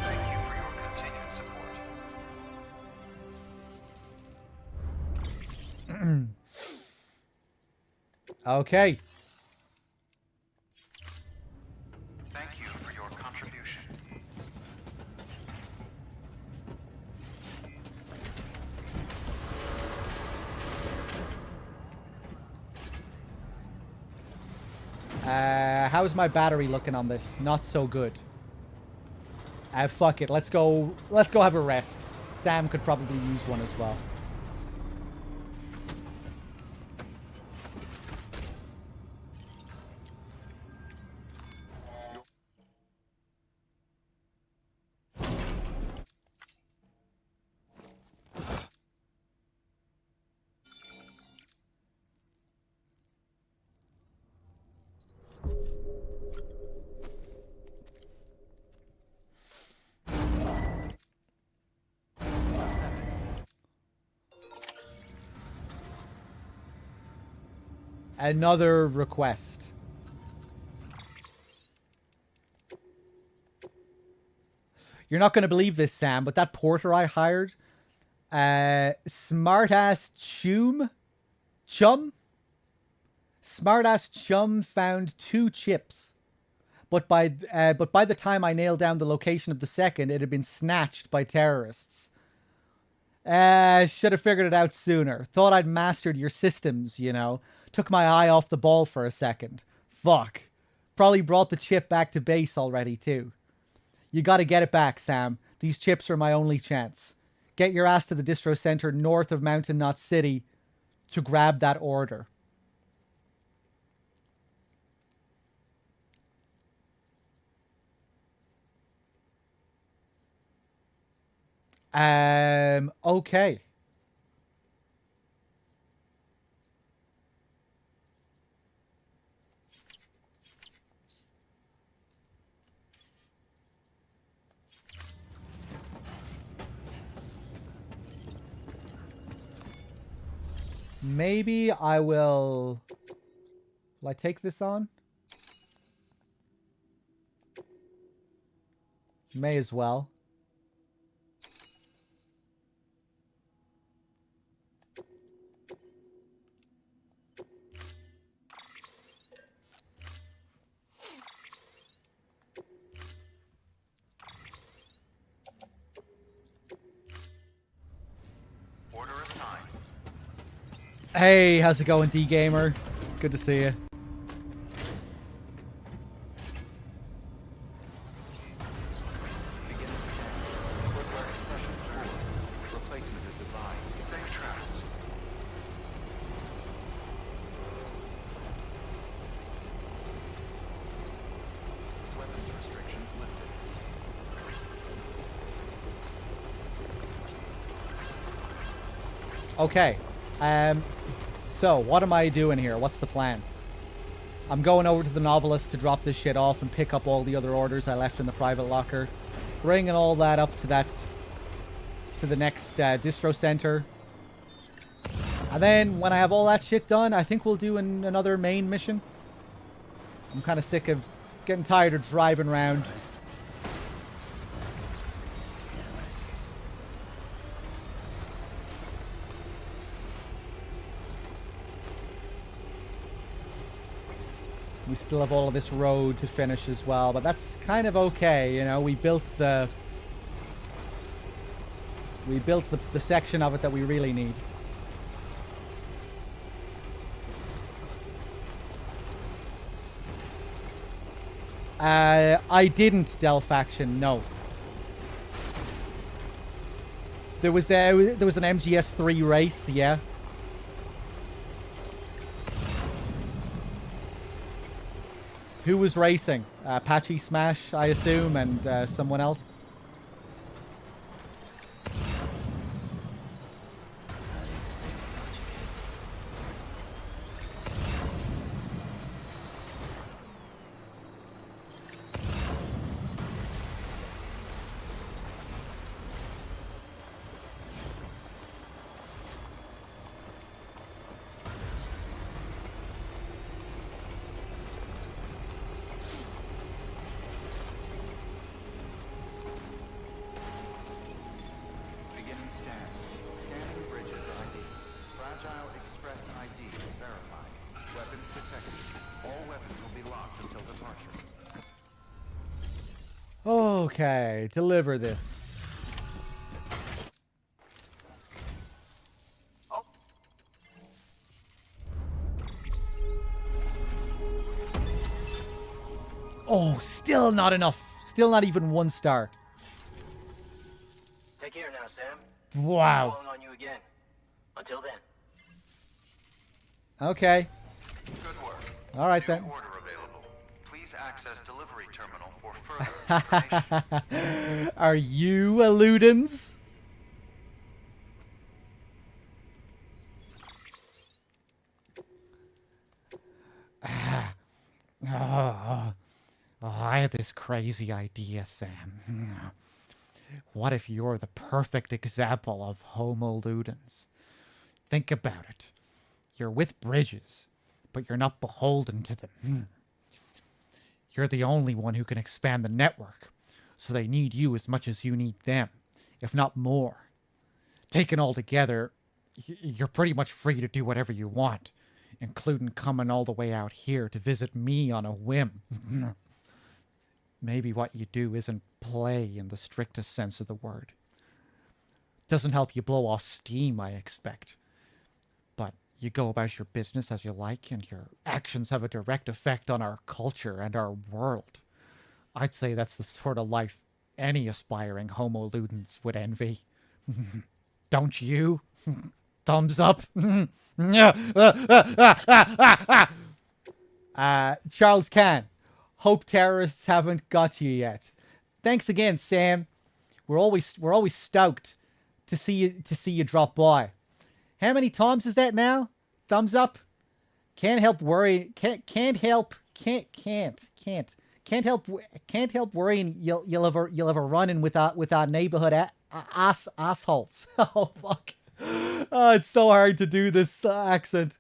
Thank you for your continued support. Okay. Thank you for your contribution. How's my battery looking on this? Not so good. Fuck it. Let's go have a rest. Sam could probably use one as well. Another request. You're not going to believe this, Sam, but that porter I hired, smartass chum found 2 chips. But by the time I nailed down the location of the second, it had been snatched by terrorists. Should have figured it out sooner. Thought I'd mastered your systems, you know. Took my eye off the ball for a second. Fuck. Probably brought the chip back to base already, too. You gotta get it back, Sam. These chips are my only chance. Get your ass to the distro center north of Mountain Knot City to grab that order. Okay. Maybe I will... Will I take this on? May as well. Order assigned. Hey, how's it going, D-Gamer? Good to see you. Beginning scan. Footwear compression poor. Replacement is advised. Safe travels. Weapons restrictions lifted. Okay. So, what am I doing here? What's the plan? I'm going over to the Novelist to drop this shit off and pick up all the other orders I left in the private locker. Bringing all that up to the next distro center. And then, when I have all that shit done, I think we'll do another main mission. I'm kind of sick of getting tired of driving around. We still have all of this road to finish as well, but that's kind of okay, you know. We built the section of it that we really need. I didn't, Delfaction, no. There was an MGS3 race, yeah. Who was racing? Patchy Smash, I assume, and someone else? Beginning scan. Scanning bridges ID. Fragile Express ID verified. Weapons detected. All weapons will be locked until departure. Okay, deliver this. Oh, Oh, still not enough. Still not even 1 star. Take care now, Sam. Wow. Calling on you again. Until then. Okay. Good work. All right New then. order available. Please access delivery terminal for further information. Are you Eludens? I had this crazy idea, Sam. What if you're the perfect example of Homo Ludens? Think about it. You're with Bridges, but you're not beholden to them. You're the only one who can expand the network, so they need you as much as you need them, if not more. Taken all together, you're pretty much free to do whatever you want, including coming all the way out here to visit me on a whim. Maybe what you do isn't play in the strictest sense of the word. Doesn't help you blow off steam, I expect. But you go about your business as you like, and your actions have a direct effect on our culture and our world. I'd say that's the sort of life any aspiring Homo Ludens would envy. Don't you? Thumbs up. Charles Can. Hope terrorists haven't got you yet. Thanks again, Sam. We're always stoked to see you drop by. How many times is that now? Thumbs up. Can't help worrying you'll have a run in with our neighborhood assholes. Oh fuck. Oh, it's so hard to do this accent.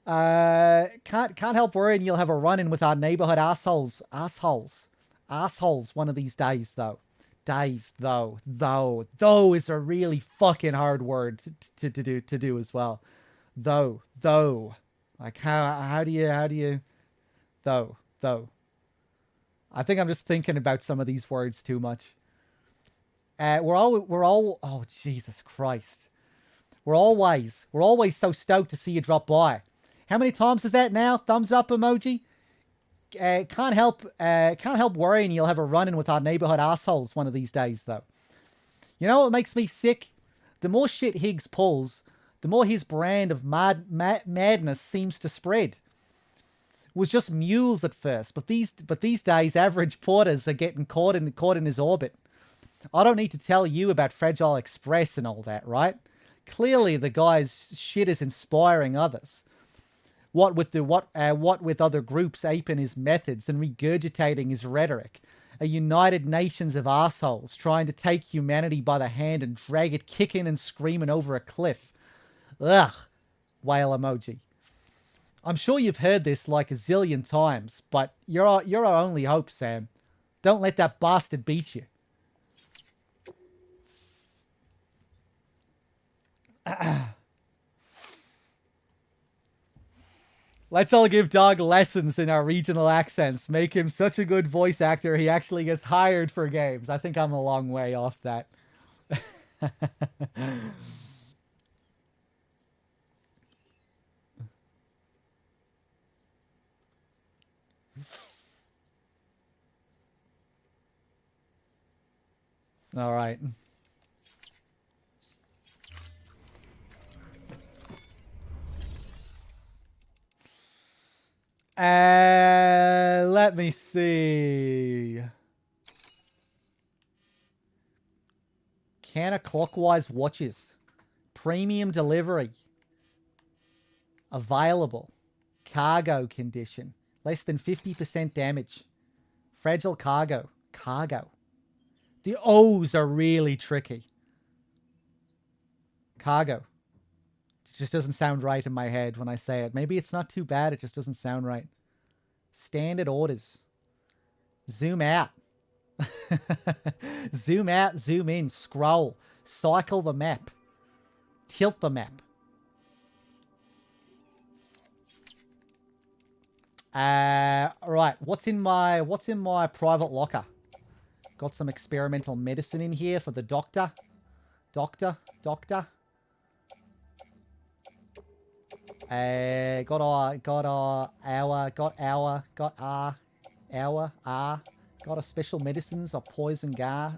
Can't help worrying you'll have a run in with our neighborhood assholes one of these days though. Though is a really fucking hard word to do as well. Though. Like how do you though. I think I'm just thinking about some of these words too much. We're all oh Jesus Christ. We're always so stoked to see you drop by. How many times is that now? Thumbs up emoji. Can't help worrying you'll have a run-in with our neighborhood assholes one of these days, though. You know what makes me sick? The more shit Higgs pulls, the more his brand of madness seems to spread. It was just mules at first, but these days average porters are getting caught in his orbit. I don't need to tell you about Fragile Express and all that, right? Clearly, the guy's shit is inspiring others. What with other groups aping his methods and regurgitating his rhetoric, a united nations of assholes trying to take humanity by the hand and drag it kicking and screaming over a cliff. Ugh, whale emoji. I'm sure you've heard this like a zillion times, but you're our only hope, Sam. Don't let that bastard beat you. Let's all give Dog lessons in our regional accents. Make him such a good voice actor he actually gets hired for games. I think I'm a long way off that. All right. Let me see. Counterclockwise watches. Premium delivery. Available. Cargo condition. Less than 50% damage. Fragile cargo. Cargo. The O's are really tricky. Cargo. It just doesn't sound right in my head when I say it. Maybe it's not too bad. It just doesn't sound right. Standard orders. Zoom out. Zoom out, zoom in, scroll. Cycle the map. Tilt the map. Right. What's in my private locker? Got some experimental medicine in here for the doctor. Doctor. Got a special medicines of poison gas.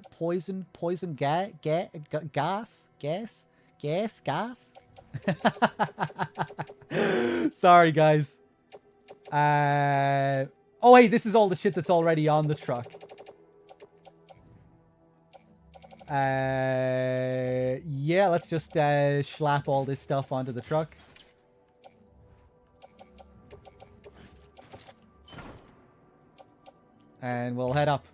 Sorry, guys. Oh wait, this is all the shit that's already on the truck. Yeah, let's just slap all this stuff onto the truck. And we'll head up.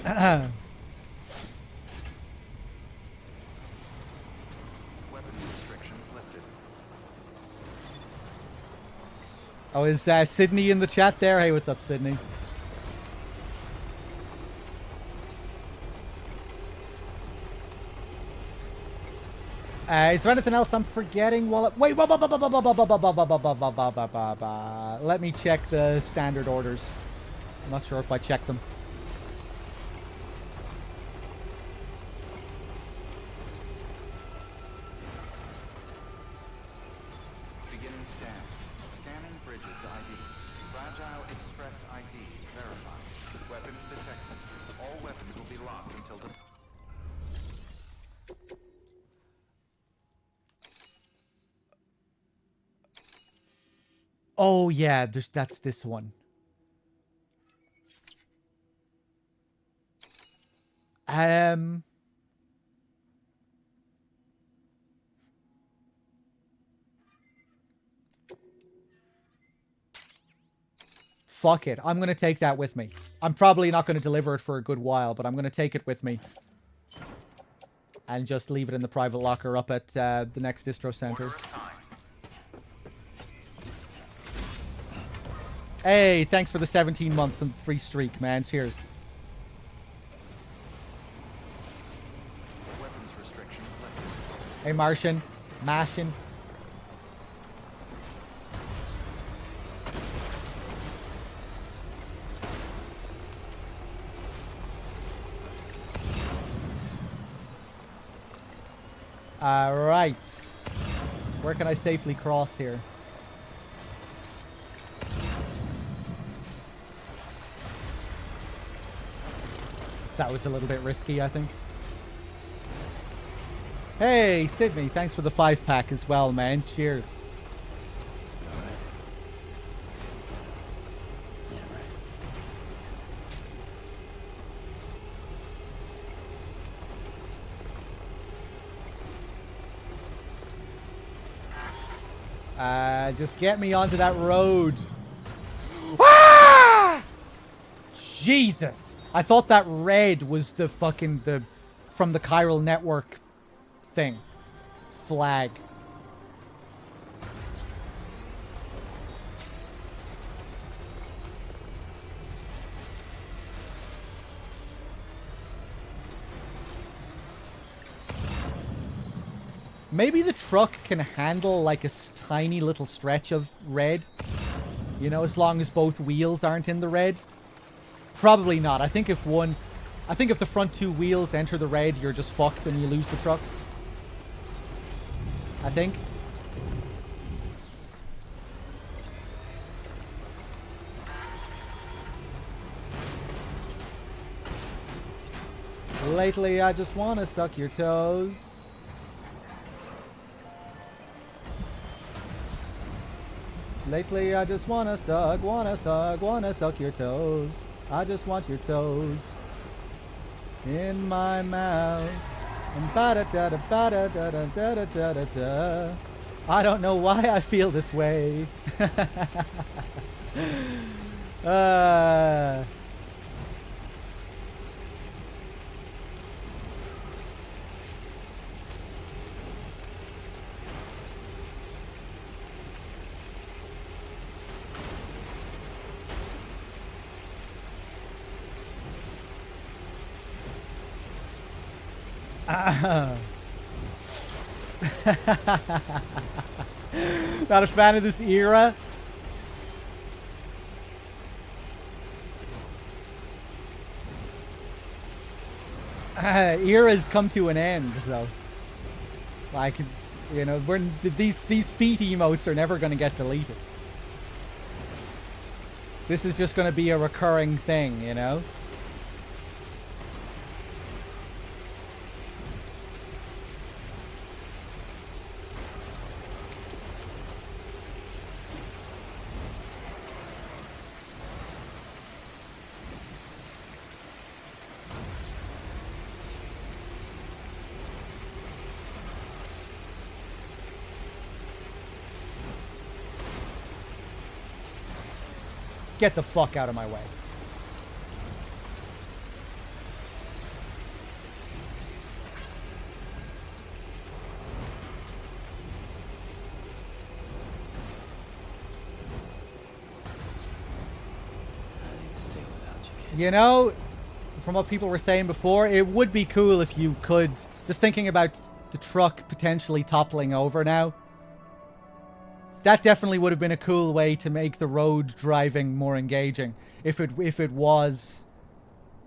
Weapons restrictions lifted. Oh, is Sydney in the chat there? Hey, what's up, Sydney? Is there anything else I'm forgetting? Wait, let me check the standard orders. I'm not sure if I checked them. Beginning scan. Scanning bridges ID. Fragile Express ID verified. Weapons detected. All weapons will be locked until the... Oh yeah, that's this one. Fuck it. I'm going to take that with me. I'm probably not going to deliver it for a good while, but I'm going to take it with me. And just leave it in the private locker up at the next distro center. Hey, thanks for the 17 months and free streak, man. Cheers. Weapons restrictions lifted. Hey, Martian. Martian. Right. Where can I safely cross here? That was a little bit risky, I think. Hey, Sydney, thanks for the 5-pack as well, man. Cheers. Just get me onto that road. Ah! Jesus. I thought that red was the fucking from the chiral network thing. Flag. Maybe the truck can handle like a tiny little stretch of red. You know, as long as both wheels aren't in the red. Probably not. I think if the front two wheels enter the red, you're just fucked and you lose the truck. I think. Lately, I just wanna suck your toes. Lately, I just wanna suck your toes. I just want your toes in my mouth. And ba da da da ba da da da da da da da da. I don't know why I feel this way. uh, Not a fan of this era. Eras come to an end, so like, you know, these feet emotes are never going to get deleted. This is just going to be a recurring thing, you know. Get the fuck out of my way. You know, from what people were saying before, it would be cool if you could, just thinking about the truck potentially toppling over now, that definitely would have been a cool way to make the road driving more engaging. If it was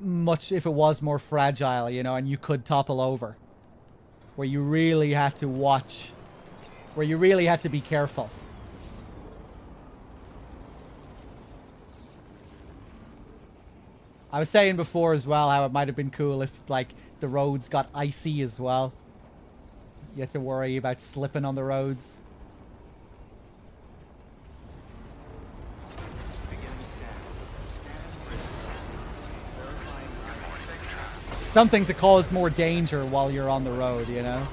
more fragile, you know, and you could topple over, where you really had to watch, where you really had to be careful. I was saying before as well how it might have been cool if, like, the roads got icy as well. You had to worry about slipping on the roads. Something to cause more danger while you're on the road, you know?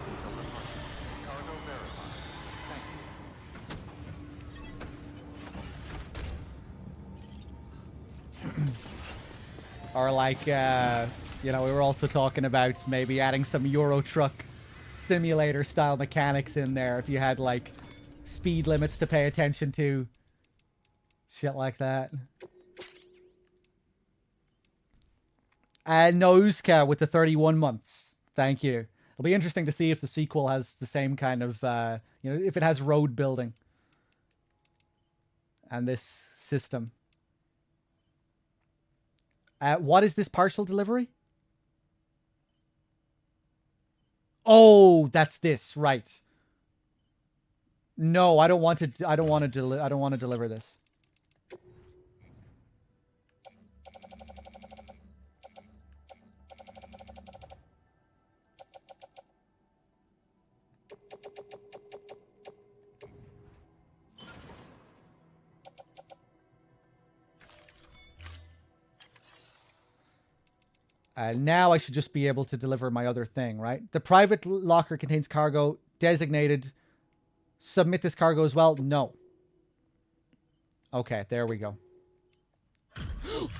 Or like, you know, we were also talking about maybe adding some Euro Truck Simulator style mechanics in there if you had like speed limits to pay attention to. Shit like that. Noska with the 31 months. Thank you. It'll be interesting to see if the sequel has the same kind of, you know, if it has road building. And this system. What is this partial delivery? Oh, that's this, right. No, I don't want to. I don't want to deliver this. Now I should just be able to deliver my other thing, right? The private locker contains cargo designated. Submit this cargo as well? No. Okay, there we go.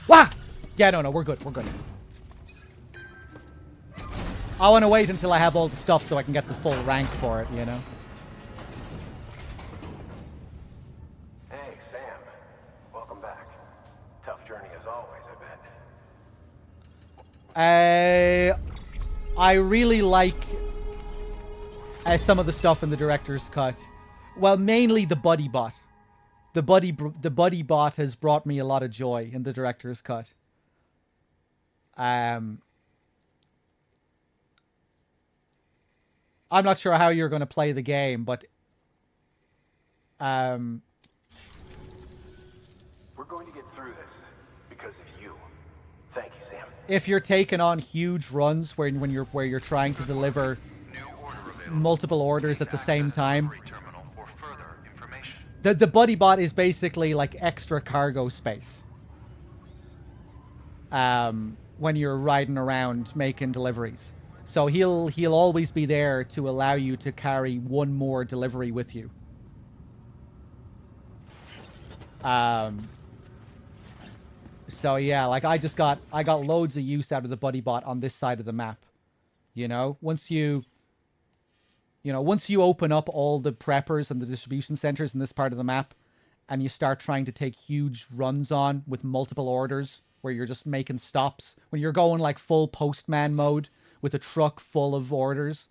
Wah! Yeah, no, we're good. We're good. I want to wait until I have all the stuff so I can get the full rank for it, you know? Hey, Sam. Welcome back. Tough journey as always, I bet. I really like some of the stuff in the director's cut. Well, mainly the buddy bot. The buddy bot has brought me a lot of joy in the director's cut. I'm not sure how you're going to play the game, but We're going to get through this because of you. Thank you, Sam. If you're taking on huge runs where you're trying to deliver New order available. multiple orders Please at the same access time, delivery terminal for further information. the buddy bot is basically like extra cargo space. When you're riding around making deliveries. So he'll always be there to allow you to carry one more delivery with you. So yeah, like I got loads of use out of the buddy bot on this side of the map. You know, once you open up all the preppers and the distribution centers in this part of the map, and you start trying to take huge runs on with multiple orders, where you're just making stops, when you're going like full postman mode with a truck full of orders,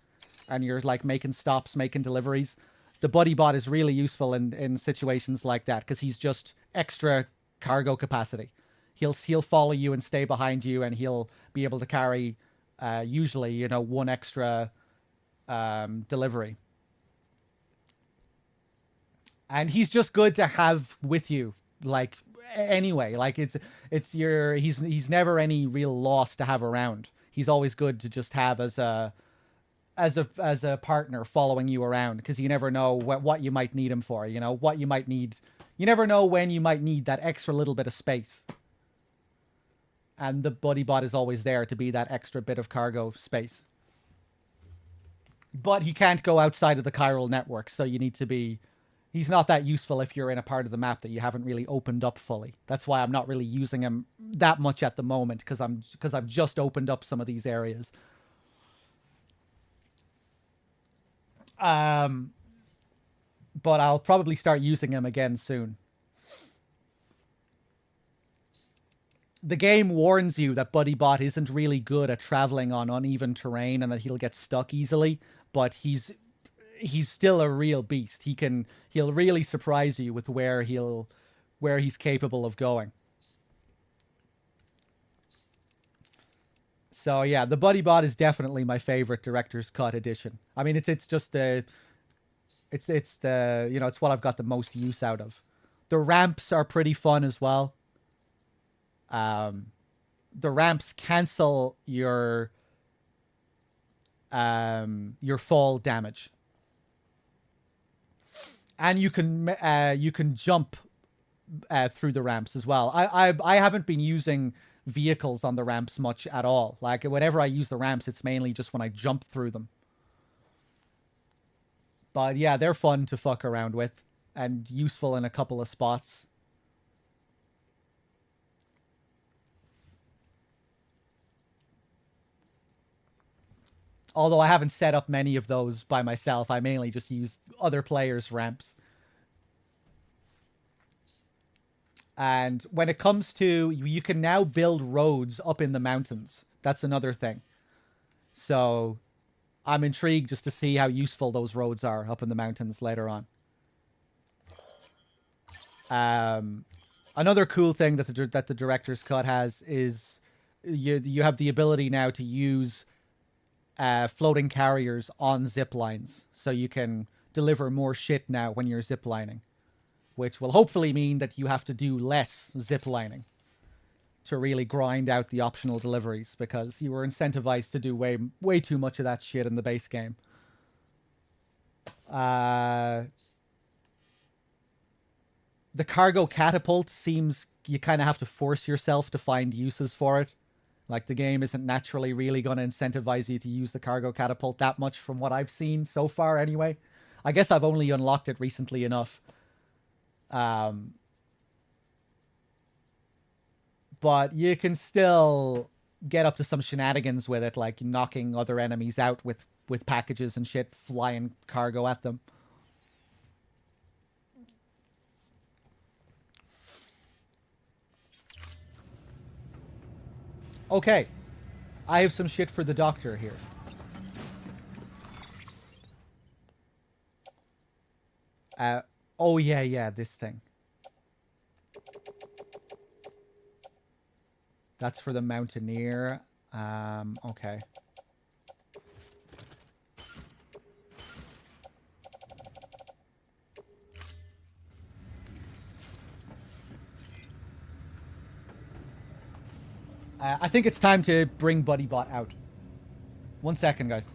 and you're like making stops, making deliveries, the buddy bot is really useful in situations like that, because he's just extra cargo capacity. He'll follow you and stay behind you, and he'll be able to carry usually one extra delivery. And he's just good to have with you, like anyway. Like he's never any real loss to have around. He's always good to just have as a partner following you around, because you never know what you might need him for. What you might need. You never know when you might need that extra little bit of space. And the buddy bot is always there to be that extra bit of cargo space. But he can't go outside of the chiral network, so you need to be... He's not that useful if you're in a part of the map that you haven't really opened up fully. That's why I'm not really using him that much at the moment, because I've just opened up some of these areas. But I'll probably start using him again soon. The game warns you that Buddy Bot isn't really good at traveling on uneven terrain and that he'll get stuck easily, but he's still a real beast. He'll really surprise you with where he's capable of going. So yeah, the Buddy Bot is definitely my favorite director's cut edition. I mean, it's what I've got the most use out of. The ramps are pretty fun as well. The ramps cancel your fall damage. And you can jump through the ramps as well. I haven't been using vehicles on the ramps much at all. Like, whenever I use the ramps, it's mainly just when I jump through them. But yeah, they're fun to fuck around with and useful in a couple of spots. Although I haven't set up many of those by myself, I mainly just use other players' ramps. And when it comes to, you can now build roads up in the mountains. That's another thing. So I'm intrigued just to see how useful those roads are up in the mountains later on. Another cool thing that the director's cut has is you have the ability now to use floating carriers on zip lines, so you can deliver more shit now when you're zip lining, which will hopefully mean that you have to do less zip lining to really grind out the optional deliveries, because you were incentivized to do way too much of that shit in the base game. The cargo catapult seems you kind of have to force yourself to find uses for it. Like, the game isn't naturally really going to incentivize you to use the cargo catapult that much from what I've seen so far anyway. I guess I've only unlocked it recently enough. But you can still get up to some shenanigans with it, like knocking other enemies out with packages and shit, flying cargo at them. Okay, I have some shit for the doctor here. Oh yeah, this thing. That's for the mountaineer. Okay. I think it's time to bring BuddyBot out. 1 second, guys.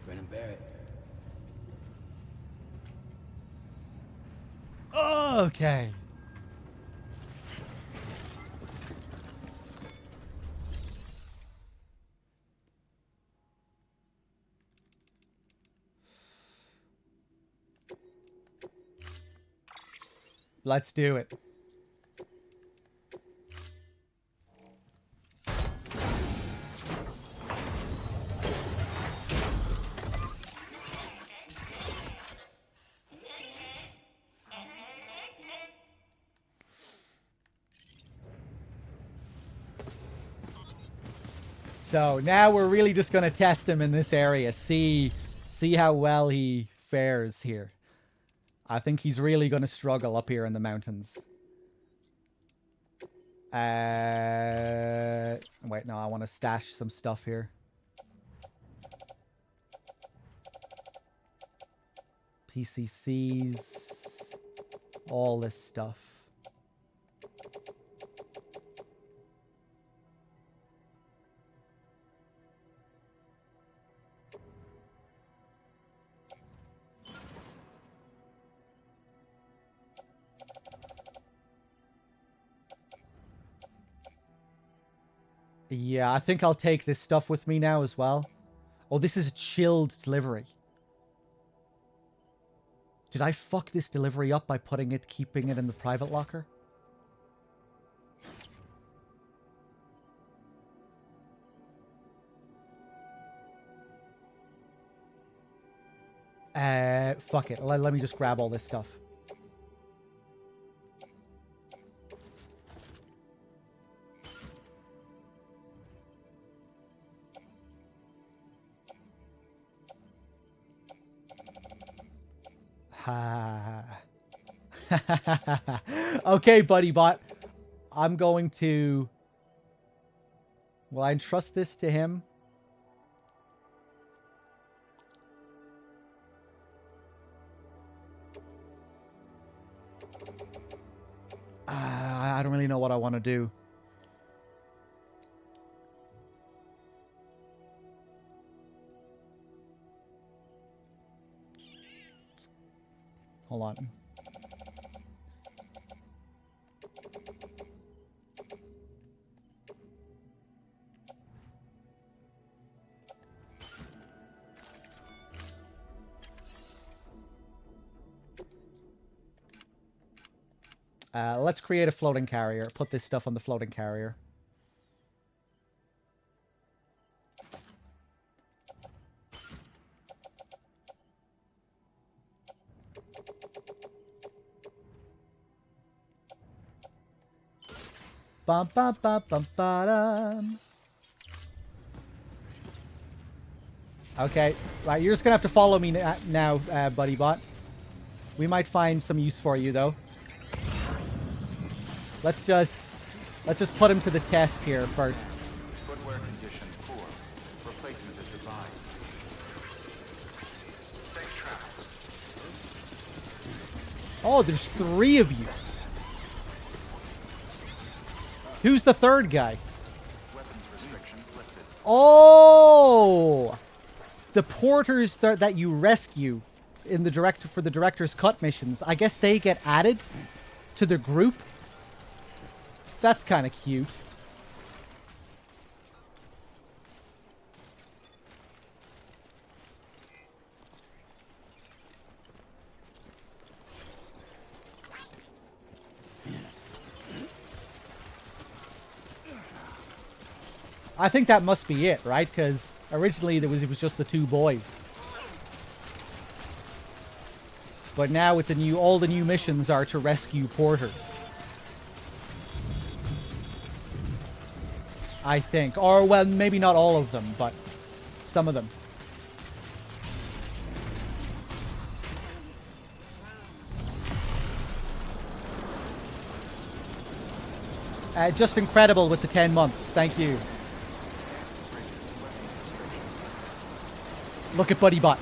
Brennan Barrett. Okay. Let's do it. So now we're really just going to test him in this area. See how well he fares here. I think he's really going to struggle up here in the mountains. Wait, no, I want to stash some stuff here. PCCs. All this stuff. Yeah, I think I'll take this stuff with me now as well. Oh, this is a chilled delivery. Did I fuck this delivery up by keeping it in the private locker? Fuck it. Let me just grab all this stuff. Okay, BuddyBot. I'm going to... Will I entrust this to him? I don't really know what I want to do. Hold on. Let's create a floating carrier. Put this stuff on the floating carrier. Bum, bum, bum, bum, ba-dum. Okay, right, you're just gonna have to follow me now, BuddyBot. We might find some use for you, though. Let's just put him to the test here first. Footwear condition poor. Replacement is advised. Safe travels. Oh, there's 3 of you. Who's the third guy? Weapons restrictions lifted. Oh! The porters that you rescue in the for the director's cut missions, I guess they get added to the group. That's kind of cute. I think that must be it, right? Because originally it was just the 2 boys. But now with all the new missions are to rescue porters. I think. Or, well, maybe not all of them, but some of them. Just incredible with the 10 months. Thank you. Look at Buddy Bot.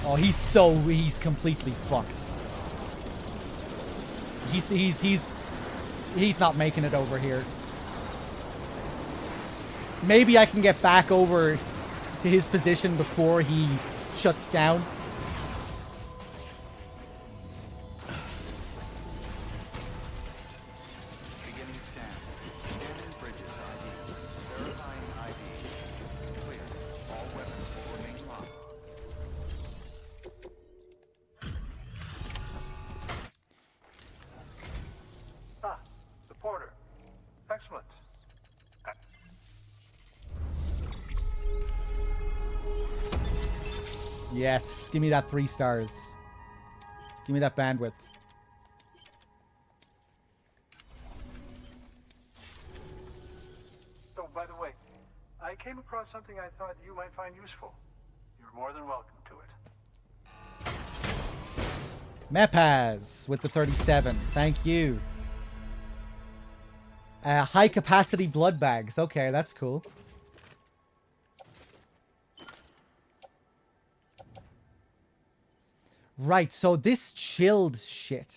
Oh, he's completely fucked. He's not making it over here. Maybe I can get back over to his position before he shuts down. Beginning scan. Scanning bridges ID. Verifying ID. Clear. All weapons will remain locked. Ah, the porter. Excellent. Yes, give me that 3 stars. Give me that bandwidth. Oh, by the way, I came across something I thought you might find useful. You're more than welcome to it. Mepaz with the 37. Thank you. High capacity blood bags. Okay, that's cool. Right, so this chilled shit.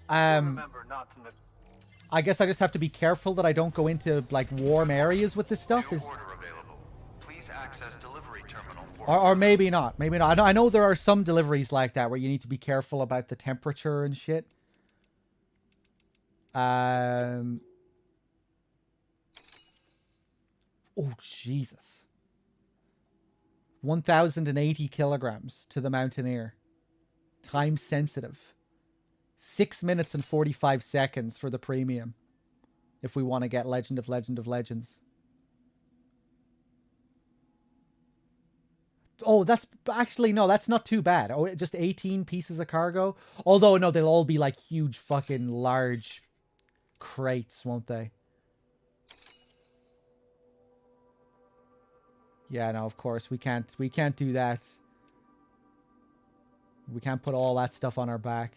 Remember not to I guess I just have to be careful that I don't go into like warm areas with this stuff. New Is order available. Please access delivery terminal for or maybe not. Maybe not. I know there are some deliveries like that where you need to be careful about the temperature and shit. Oh, Jesus. 1,080 kilograms to the Mountaineer. Time sensitive. 6 minutes and 45 seconds for the premium. If we want to get Legend of Legends. Oh, that's actually, no, that's not too bad. Oh, just 18 pieces of cargo. Although, no, they'll all be like huge fucking large crates, won't they? Yeah, no, of course, we can't do that. We can't put all that stuff on our back.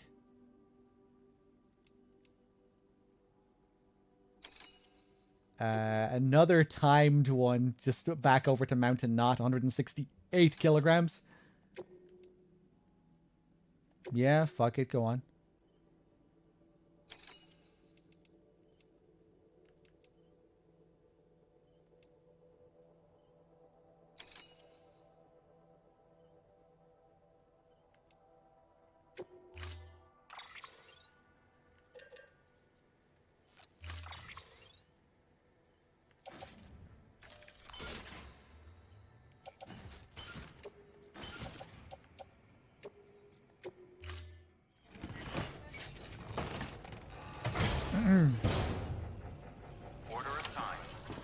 Another timed one, just back over to Mountain Knot, 168 kilograms. Yeah, fuck it, go on. Order assigned.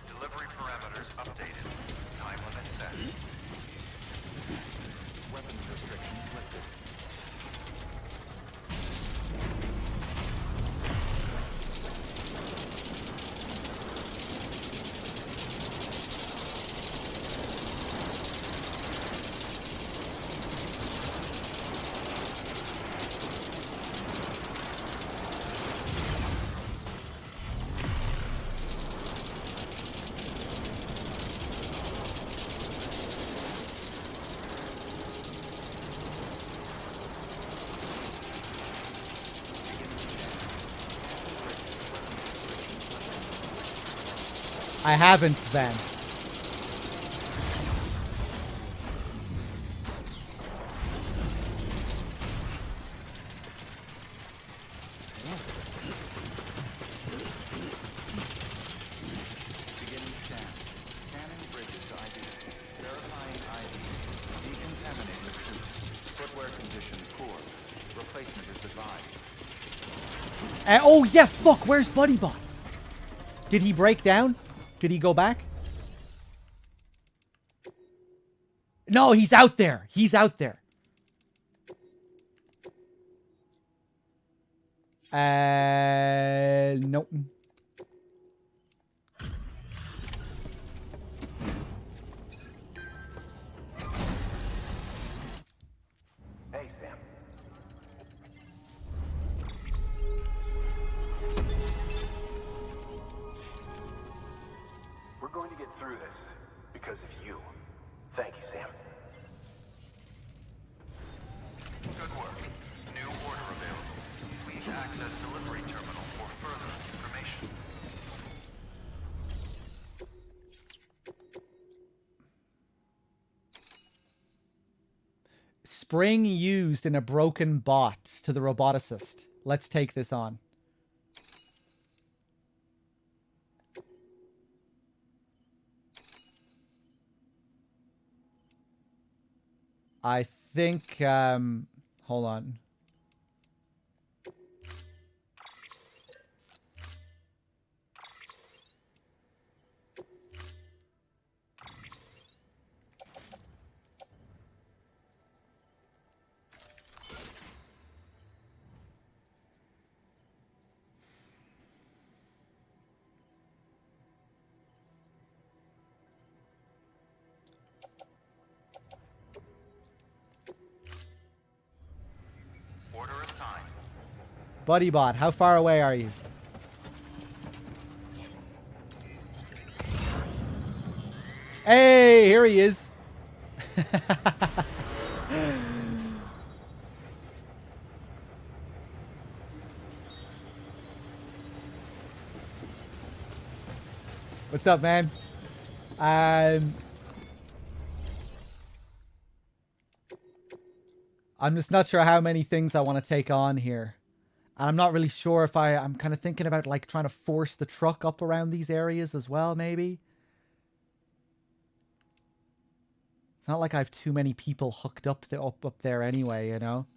Delivery parameters updated. Time limit set. Weapons restrictions lifted. I haven't then. Beginning scan. Scanning bridges ID. Verifying ID. Decontaminating suit. Footwear condition poor. Replacement is advised. Oh yeah, fuck, where's Buddybot? Did he break down? Did he go back? No, he's out there. He's out there. Nope. Hey, Sam. We're going to get through this because of you. Thank you, Sam. Good work. New order available. Please access delivery terminal for further information. Spring used in a broken bot to the roboticist. Let's take this on. I think, hold on. Order assigned. BuddyBot, how far away are you? Hey, here he is. What's up, man? I'm just not sure how many things I want to take on here. And I'm not really sure if I'm kind of thinking about like trying to force the truck up around these areas as well, maybe. It's not like I have too many people hooked up there anyway, you know?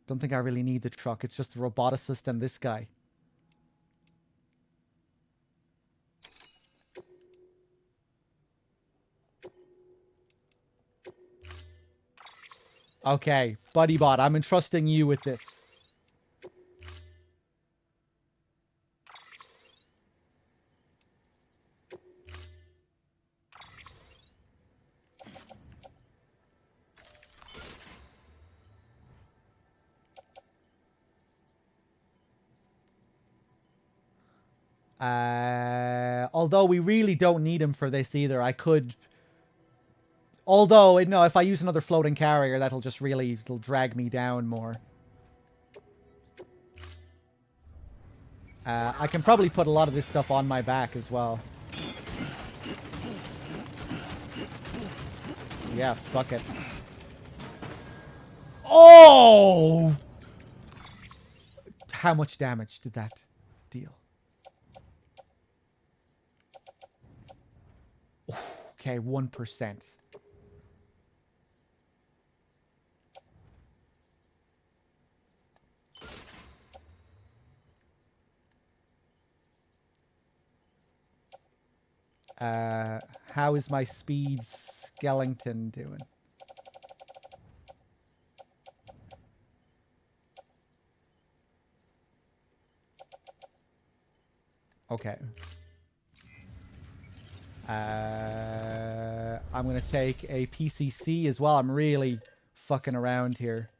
Don't think I really need the truck. It's just the roboticist and this guy. Okay, BuddyBot, I'm entrusting you with this. Although we really don't need him for this either. I could... Although, no, if I use another floating carrier, that'll just really... It'll drag me down more. I can probably put a lot of this stuff on my back as well. Yeah, fuck it. Oh! How much damage did that deal? Okay, 1%. How is my speed skeleton doing? Okay. I'm going to take a PCC as well. I'm really fucking around here.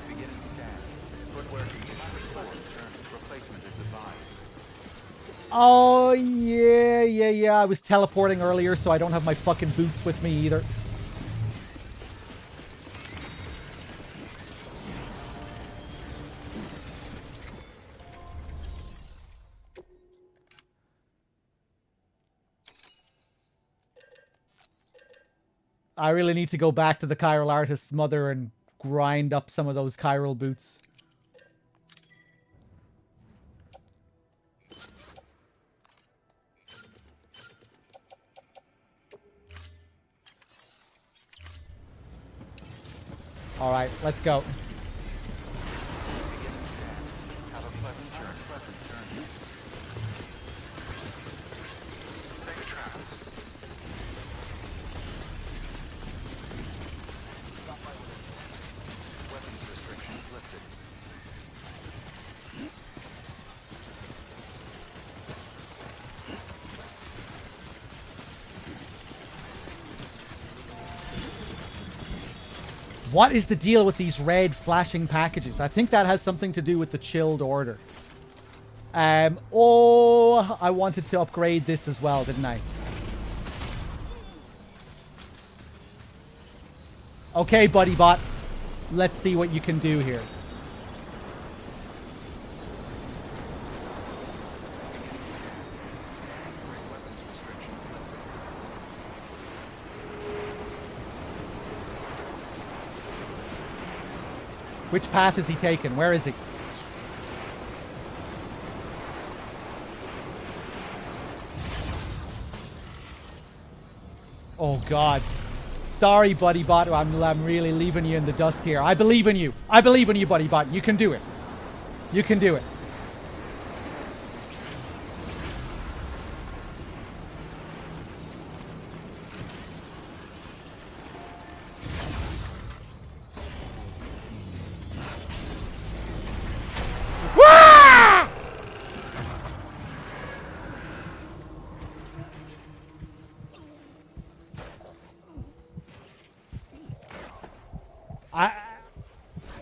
Beginning scan. Footwear replacement is advised. Oh, yeah. I was teleporting earlier, so I don't have my fucking boots with me either. I really need to go back to the chiral artist's mother and grind up some of those chiral boots. All right, let's go. Have a pleasant journey. Safe travels. What is the deal with these red flashing packages? I think that has something to do with the chilled order. Oh, I wanted to upgrade this as well, didn't I? Okay, buddy bot. Let's see what you can do here. Which path has he taken? Where is he? Oh, God. Sorry, buddy bot. I'm really leaving you in the dust here. I believe in you. I believe in you, buddy bot. You can do it. You can do it.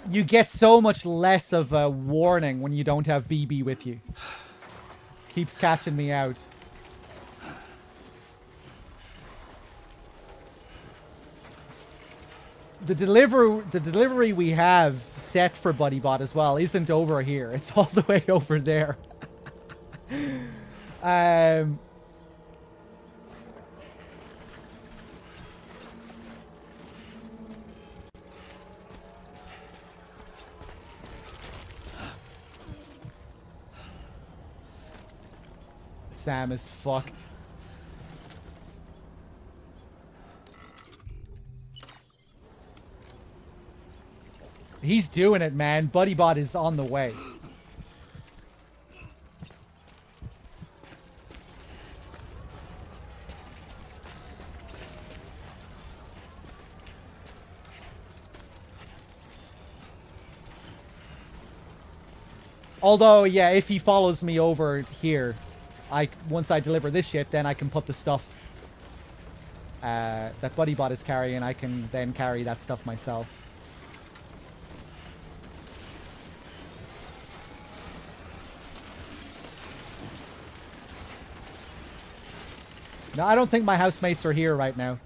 You get so much less of a warning when you don't have BB with you. Keeps catching me out. The delivery we have set for BuddyBot as well isn't over here. It's all the way over there. Sam is fucked. He's doing it, man. BuddyBot is on the way. Although, yeah, if he follows me over here, once I deliver this shit, then I can put the stuff that BuddyBot is carrying, I can then carry that stuff myself. No, I don't think my housemates are here right now.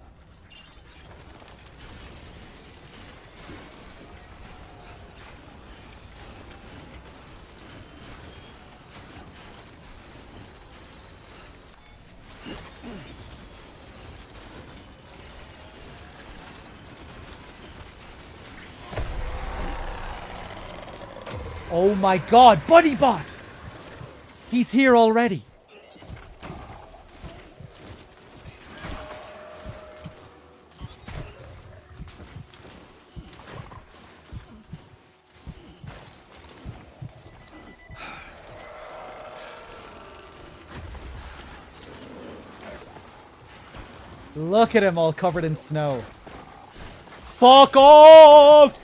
Oh my god, BuddyBot! He's here already. Look at him all covered in snow. Fuck off!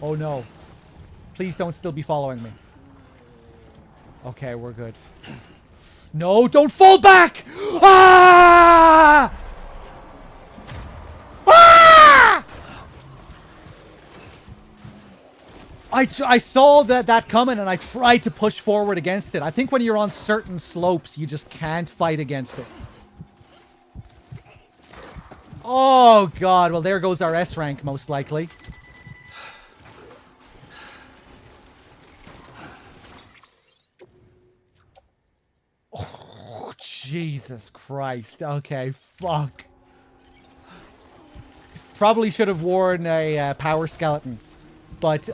Oh no. Please don't still be following me. Okay, we're good. No, don't fall back! Ah! Ah! I saw that coming and I tried to push forward against it. I think when you're on certain slopes, you just can't fight against it. Oh god, well there goes our S rank most likely. Jesus Christ. Okay, fuck. Probably should have worn a power skeleton. But,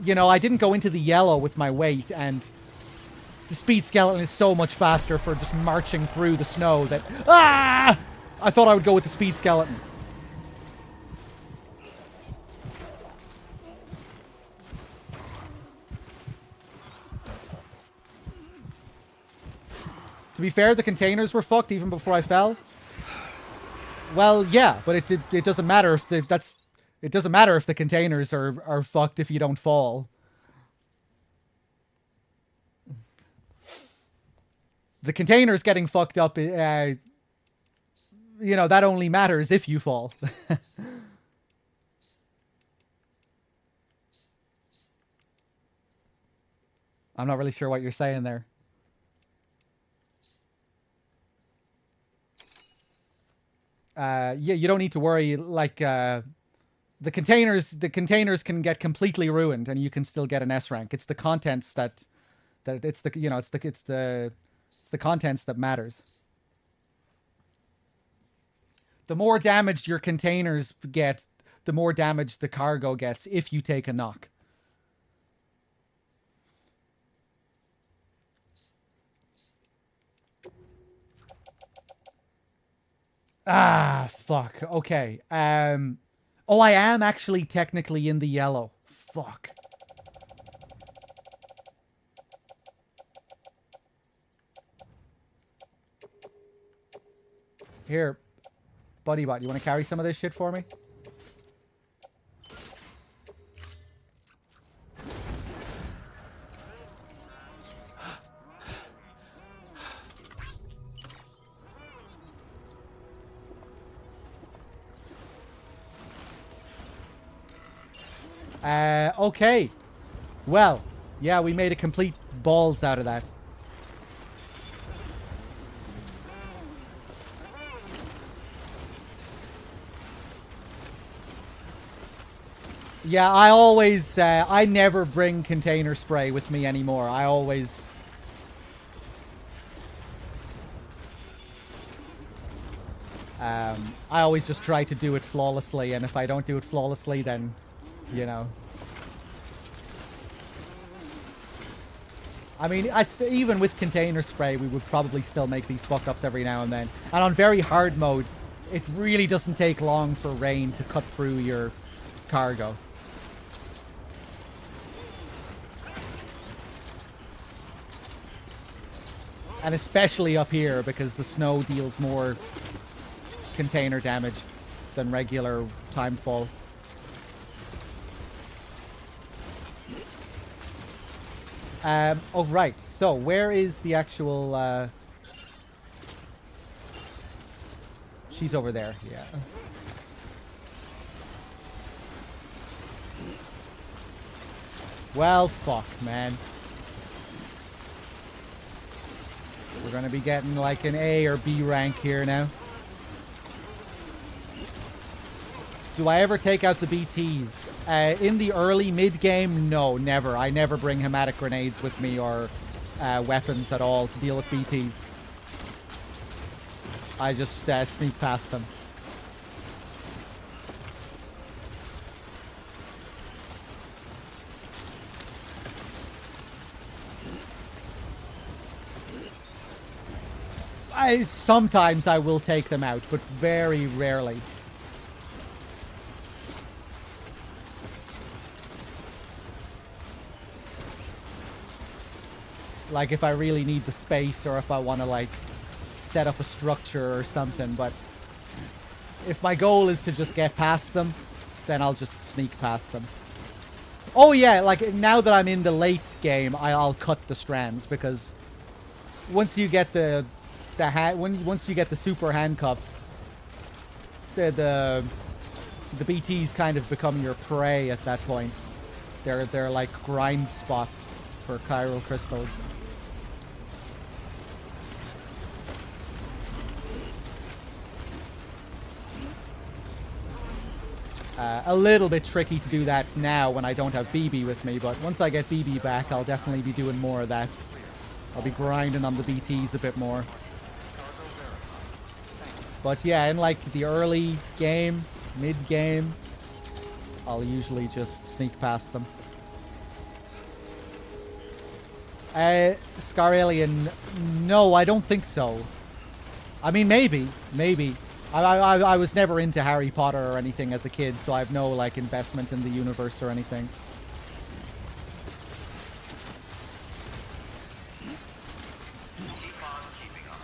you know, I didn't go into the yellow with my weight, and the speed skeleton is so much faster for just marching through the snow that... Ah! I thought I would go with the speed skeleton. To be fair, the containers were fucked even before I fell. Well, yeah, but it doesn't matter if it doesn't matter if the containers are fucked if you don't fall. The containers getting fucked up, you know, that only matters if you fall. I'm not really sure what you're saying there. Yeah, you don't need to worry. Like the containers can get completely ruined, and you can still get an S rank. It's the contents that it's the it's the contents that matters. The more damage your containers get, the more damage the cargo gets if you take a knock. Ah, fuck. Okay. Oh, I am actually technically in the yellow. Fuck. Here, buddy bot, you want to carry some of this shit for me? Okay. Well, yeah, we made a complete balls out of that. Yeah, I always, I never bring container spray with me anymore. I always... I always just try to do it flawlessly, and if I don't do it flawlessly, then, you know. I mean, even with container spray, we would probably still make these fuck-ups every now and then. And on very hard mode, it really doesn't take long for rain to cut through your cargo. And especially up here, because the snow deals more container damage than regular timefall. Oh, right. So, where is the actual... She's over there, yeah. Well, fuck, man. We're gonna be getting like an A or B rank here now. Do I ever take out the BTs? In the early mid-game, no, never. I never bring hematic grenades with me or weapons at all to deal with BTs. I just sneak past them. Sometimes I will take them out, but very rarely. Like if I really need the space or if I want to like set up a structure or something, but if my goal is to just get past them, then I'll just sneak past them. Oh yeah, like now that I'm in the late game, I'll cut the strands because once you get once you get the super handcuffs, the BTs kind of become your prey at that point. They're like grind spots for chiral crystals. A little bit tricky to do that now when I don't have BB with me, but once I get BB back, I'll definitely be doing more of that. I'll be grinding on the BTs a bit more. But yeah, in like the early game, mid-game, I'll usually just sneak past them. Scar Alien, no, I don't think so. I mean, maybe. I was never into Harry Potter or anything as a kid, so I have no like investment in the universe or anything. Keep on keeping on.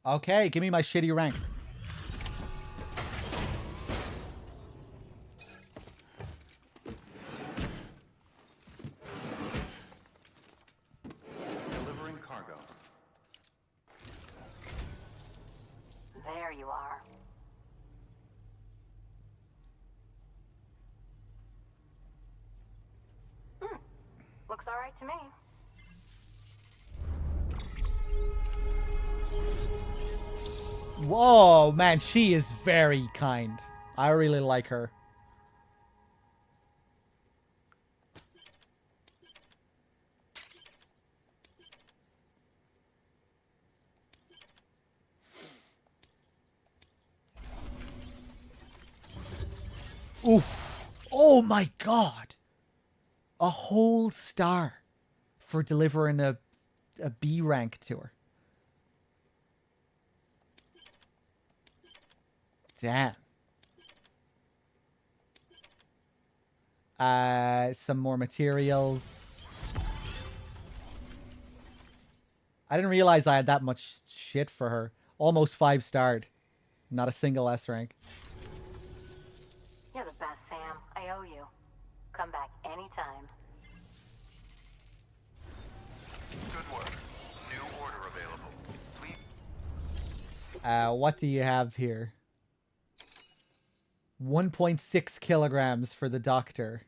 Okay, give me my shitty rank. Delivering cargo. There you are. Looks all right to me. Whoa, man, she is very kind. I really like her. Oof. Oh my god. A whole star for delivering a B rank to her. Damn. Some more materials. I didn't realize I had that much shit for her. Almost 5-starred. Not a single S rank. You're the best, Sam. I owe you. Come back anytime. Good work. New order available. What do you have here? 1.6 kilograms for the doctor.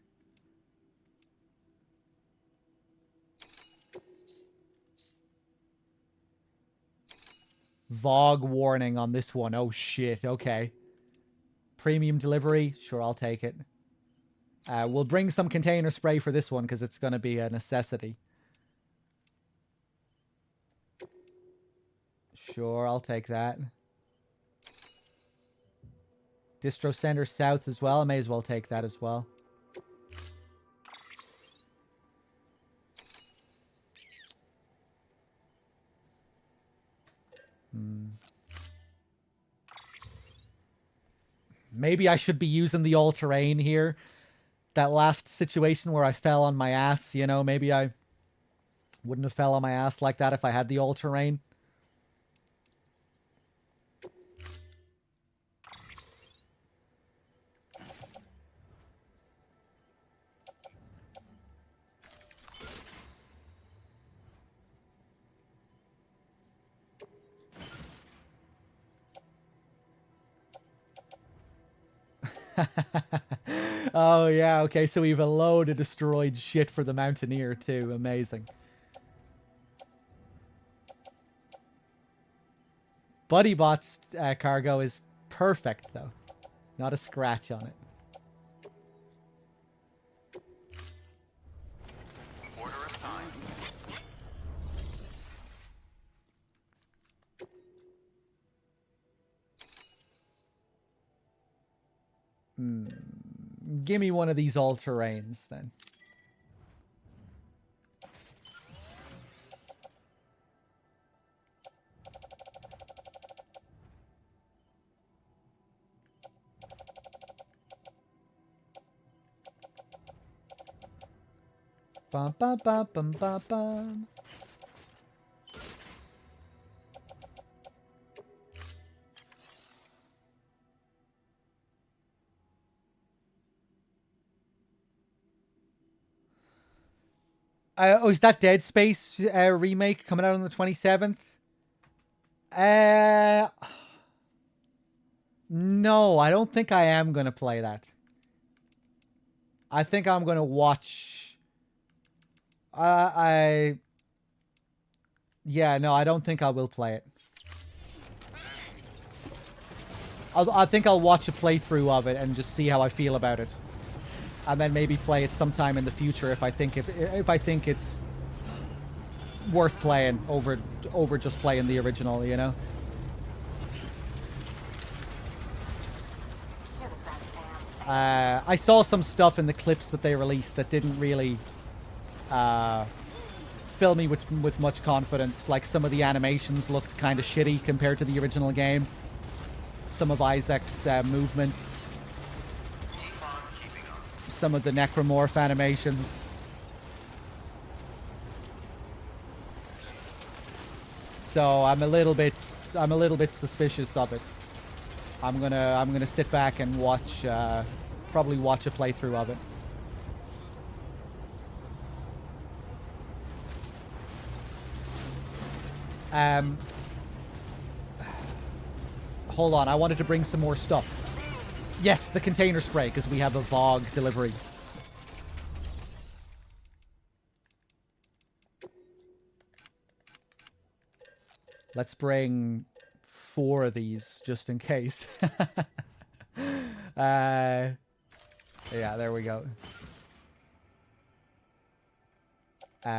Vogue warning on this one. Oh shit, okay. Premium delivery. Sure, I'll take it. We'll bring some container spray for this one because it's going to be a necessity. Sure, I'll take that. Distro Center South as well. I may as well take that as well. Maybe I should be using the all-terrain here. That last situation where I fell on my ass, you know, maybe I wouldn't have fell on my ass like that if I had the all-terrain. Oh, yeah, okay, so we have a load of destroyed shit for the Mountaineer, too. Amazing. BuddyBot's cargo is perfect, though. Not a scratch on it. Order assigned. Give me one of these all-terrains, then. Bum bum bum bum bum bum. Oh, is that Dead Space remake coming out on the 27th? No, I don't think I am going to play that. I think I'm going to watch... Yeah, no, I don't think I will play it. I think I'll watch a playthrough of it and just see how I feel about it. And then maybe play it sometime in the future if I think it's worth playing over just playing the original, you know. I saw some stuff in the clips that they released that didn't really fill me with much confidence. Like some of the animations looked kind of shitty compared to the original game. Some of Isaac's movement. Some of the necromorph animations. So I'm a little bit suspicious of it. I'm gonna sit back and watch, probably watch a playthrough of it. Hold on, I wanted to bring some more stuff. Yes, the container spray, because we have a VOG delivery. Let's bring 4 of these, just in case. Yeah, there we go. Do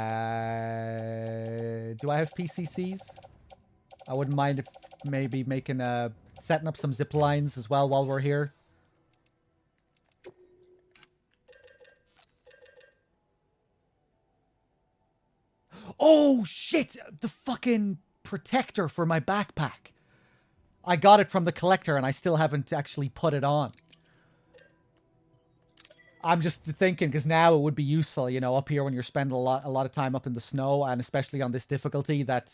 I have PCCs? I wouldn't mind if maybe making setting up some zip lines as well while we're here. Oh shit! The fucking protector for my backpack. I got it from the collector and I still haven't actually put it on. I'm just thinking, because now it would be useful, you know, up here when you're spending a lot of time up in the snow, and especially on this difficulty, that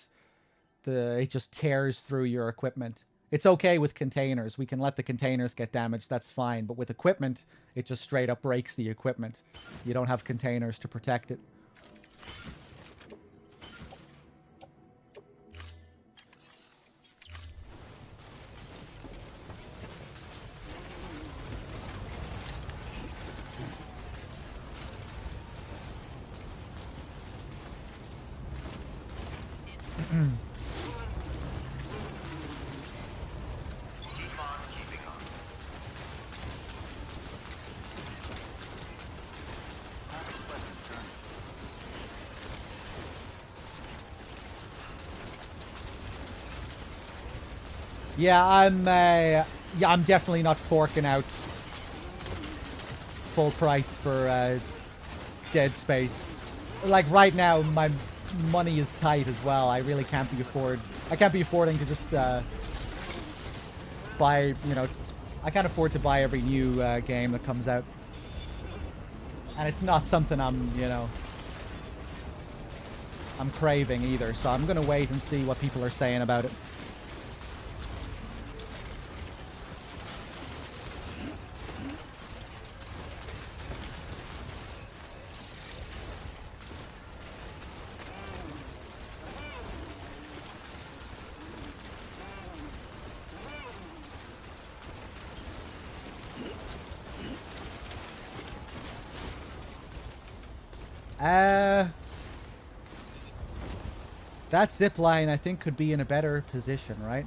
it just tears through your equipment. It's okay with containers. We can let the containers get damaged. That's fine. But with equipment, it just straight up breaks the equipment. You don't have containers to protect it. Yeah, I'm definitely not forking out full price for Dead Space. Like right now, my money is tight as well. I really can't be affording to just buy, you know, I can't afford to buy every new game that comes out. And it's not something I'm craving either. So I'm gonna wait and see what people are saying about it. That zip line, I think, could be in a better position, right?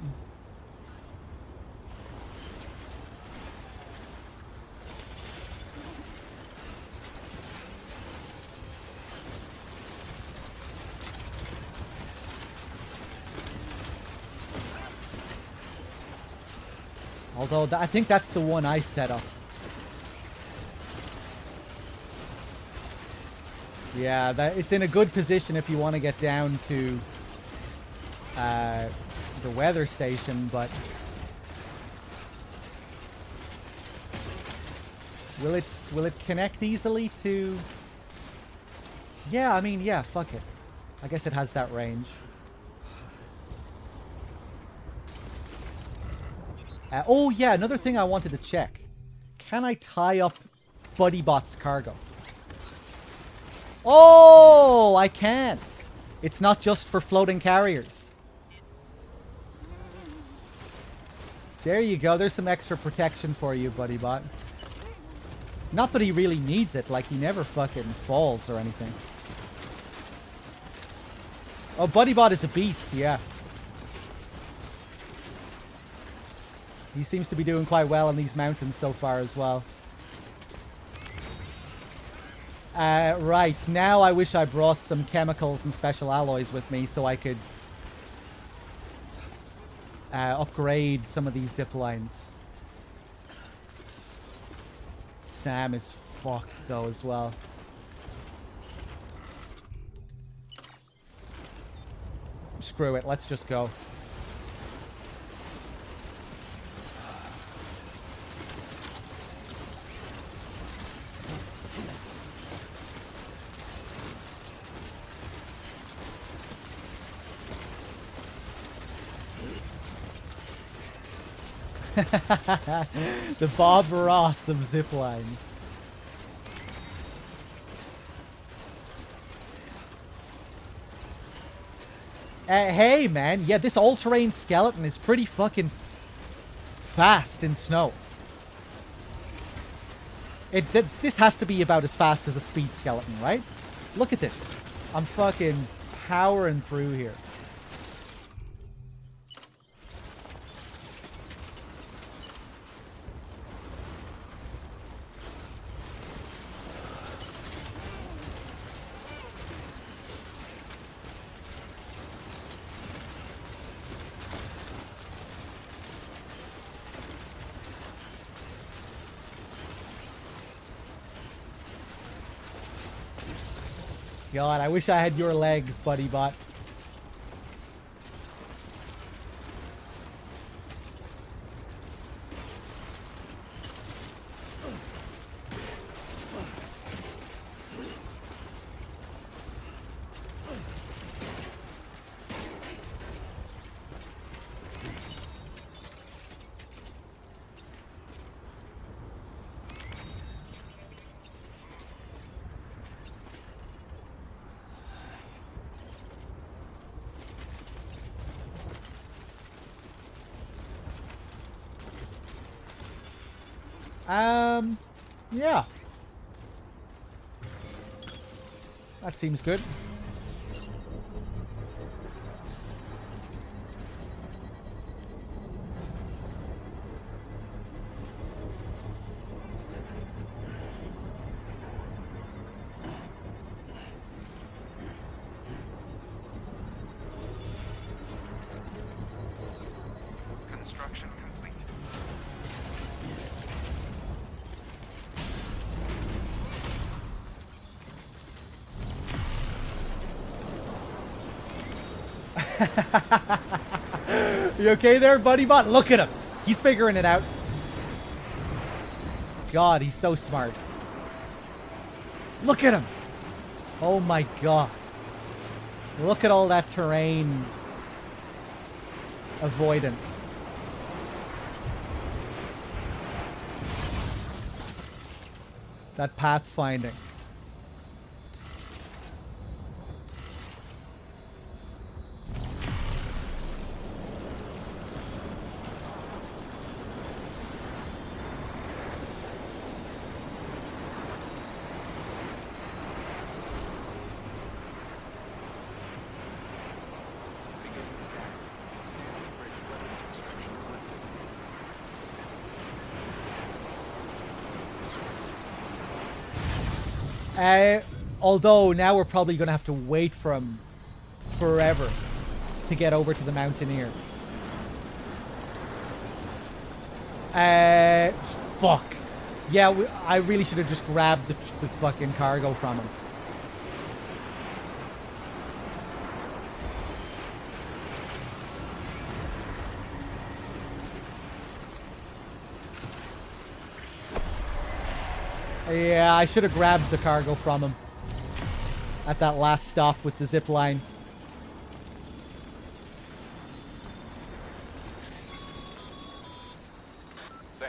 Although, I think that's the one I set up. Yeah, it's in a good position if you want to get down to the weather station, but will it connect easily to? Yeah, I mean, yeah, fuck it. I guess it has that range. Oh yeah, another thing I wanted to check. Can I tie up BuddyBot's cargo? Oh, I can. It's not just for floating carriers. There you go. There's some extra protection for you, BuddyBot. Not that he really needs it. Like, he never fucking falls or anything. Oh, BuddyBot is a beast, yeah. He seems to be doing quite well in these mountains so far as well. Right, now I wish I brought some chemicals and special alloys with me so I could upgrade some of these zip lines. Sam is fucked though as well. Screw it, let's just go. The Bob Ross of zip lines. Hey, man. Yeah, this all-terrain skeleton is pretty fucking fast in snow. This has to be about as fast as a speed skeleton, right? Look at this. I'm fucking powering through here. God, I wish I had your legs, buddy bot. Yeah. That seems good. Construction complete. You okay there, buddy bot? Look at him. He's figuring it out. God, he's so smart. Look at him. Oh my god. Look at all that terrain avoidance. That pathfinding. Beginning scan. Scanning bridge weapons restrictions lifted. Although now we're probably going to have to wait for him forever to get over to the Mountaineer. Fuck. Yeah, I really should have just grabbed the fucking cargo from him. Yeah, I should have grabbed the cargo from him at that last stop with the zip line. Sam,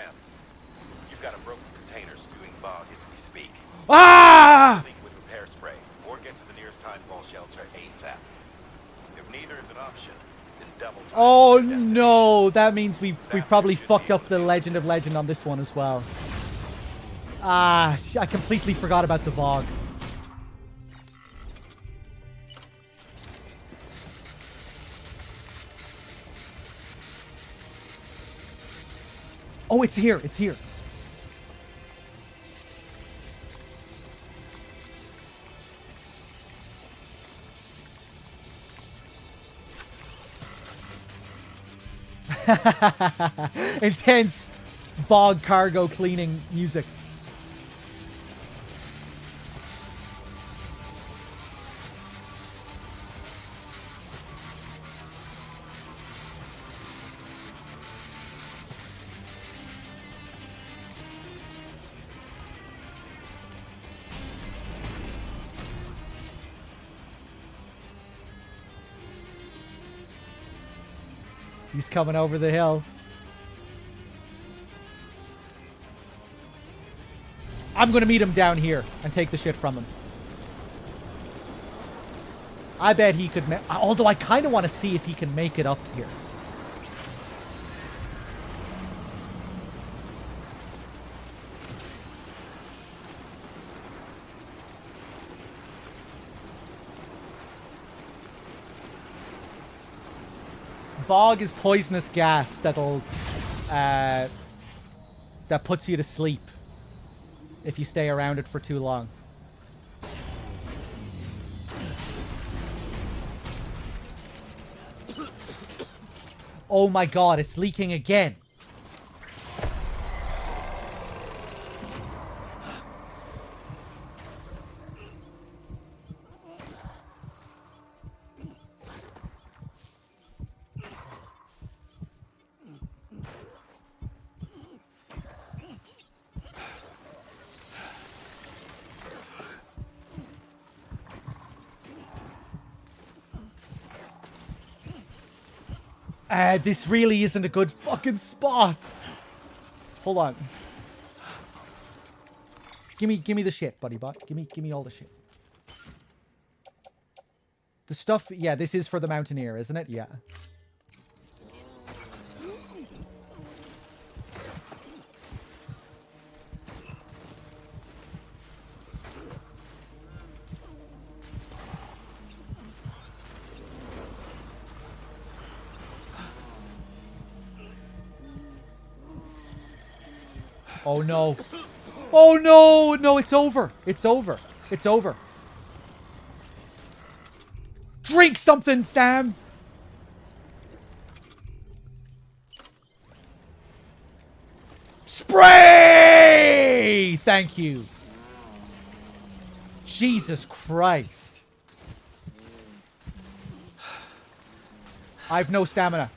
you've got a broken container spewing fog as we speak. Ah! Leak with repair spray, or get to the nearest timefall shelter ASAP. If neither is an option, then double time. Oh to your destination. no, that means we probably fucked up the Legend of Legend on this one as well. Ah, I completely forgot about the Vogue. Oh, it's here, it's here. Intense Vogue cargo cleaning music. He's coming over the hill. I'm gonna meet him down here and take the shit from him. I bet he could although I kind of want to see if he can make it up here. Fog is poisonous gas that'll that puts you to sleep if you stay around it for too long. Oh my god, it's leaking again. This really isn't a good fucking spot. Hold on. Give me the shit, buddy bot. Give me all the shit. The stuff, yeah, this is for the Mountaineer, isn't it? Yeah. Oh no. Oh no! No, it's over. It's over. It's over. Drink something, Sam! Spray! Thank you. Jesus Christ. I have no stamina.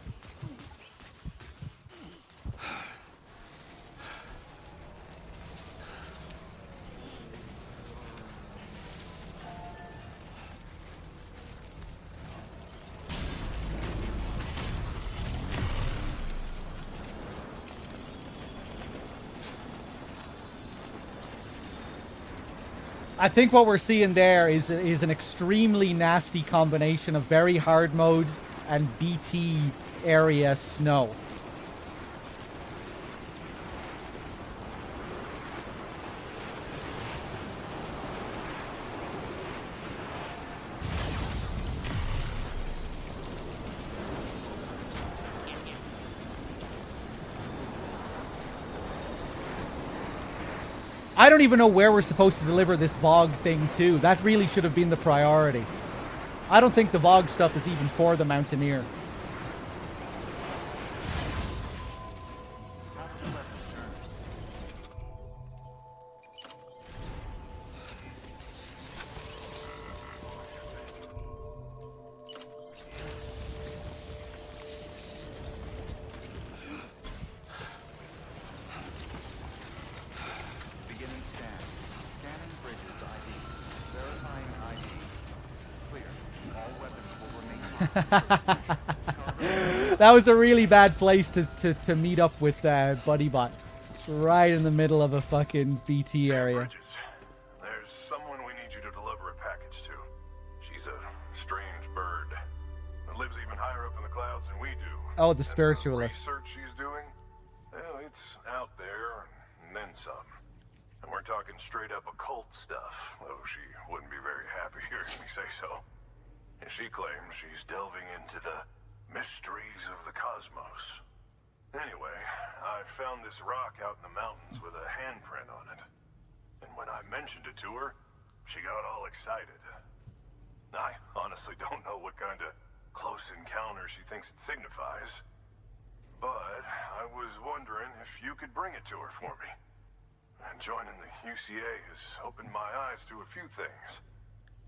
I think what we're seeing there is an extremely nasty combination of very hard mode and BT area snow. I don't even know where we're supposed to deliver this Vogue thing to. That really should have been the priority. I don't think the Vogue stuff is even for the Mountaineer. That was a really bad place to meet up with BuddyBot. Right in the middle of a fucking BT area. There's someone we need you to deliver a package to. She's a strange bird that lives even higher up in the clouds than we do. Oh, the spiritualist. The research she's doing, well, it's out there and then some. And we're talking straight up occult stuff, though she wouldn't be very happy hearing me say so. And she claims she's delving into the mysteries of the cosmos. Anyway, I found this rock out in the mountains with a handprint on it. And when I mentioned it to her, she got all excited. I honestly don't know what kind of close encounter she thinks it signifies. But I was wondering if you could bring it to her for me. And joining the UCA has opened my eyes to a few things.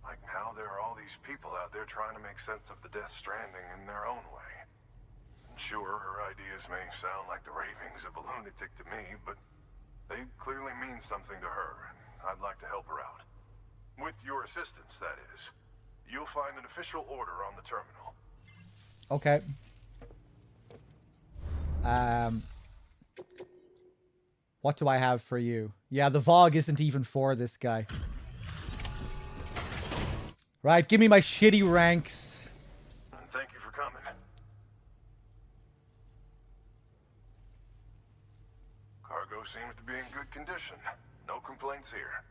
Like now there are all these people out there trying to make sense of the Death Stranding in their own way. Sure, her ideas may sound like the ravings of a lunatic to me, but they clearly mean something to her, and I'd like to help her out. With your assistance, that is. You'll find an official order on the terminal. Okay. What do I have for you? Yeah, the Vogue isn't even for this guy. Right, give me my shitty ranks. Thank you for coming. Cargo seems to be in good condition. No complaints here.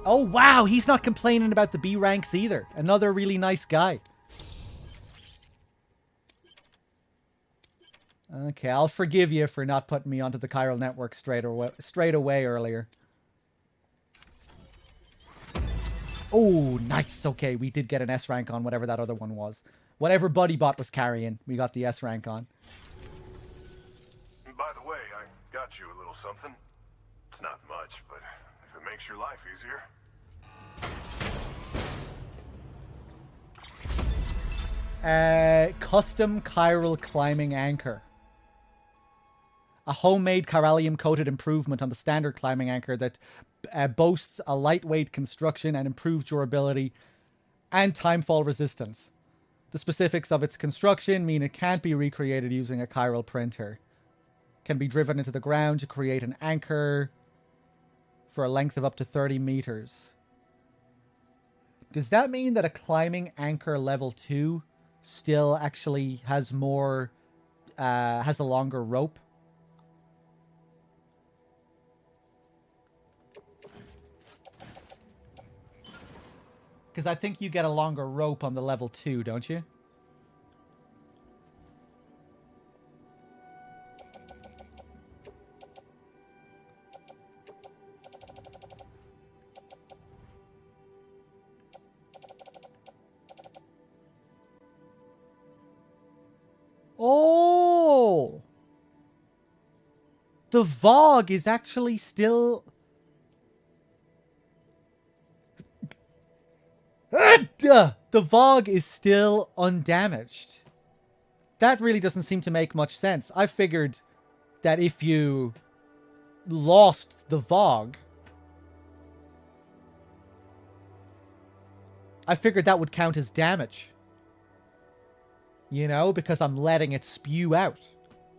Oh, wow, he's not complaining about the B ranks either. Another really nice guy. Okay, I'll forgive you for not putting me onto the chiral network straight away earlier. Oh, nice. Okay, we did get an S rank on whatever that other one was. Whatever BuddyBot was carrying, we got the S rank on. By the way, I got you a little something. It's not much, but if it makes your life easier. Custom chiral climbing anchor. A homemade chiralium-coated improvement on the standard climbing anchor that boasts a lightweight construction and improved durability and timefall resistance. The specifics of its construction mean it can't be recreated using a chiral printer. Can be driven into the ground to create an anchor for a length of up to 30 meters. Does that mean that a climbing anchor level 2 still actually has more, has a longer rope? Because I think you get a longer rope on the level 2, don't you? Oh! The Vogue is actually still... The Vogue is still undamaged. That really doesn't seem to make much sense. I figured that if you lost the Vogue, I figured that would count as damage. You know, because I'm letting it spew out.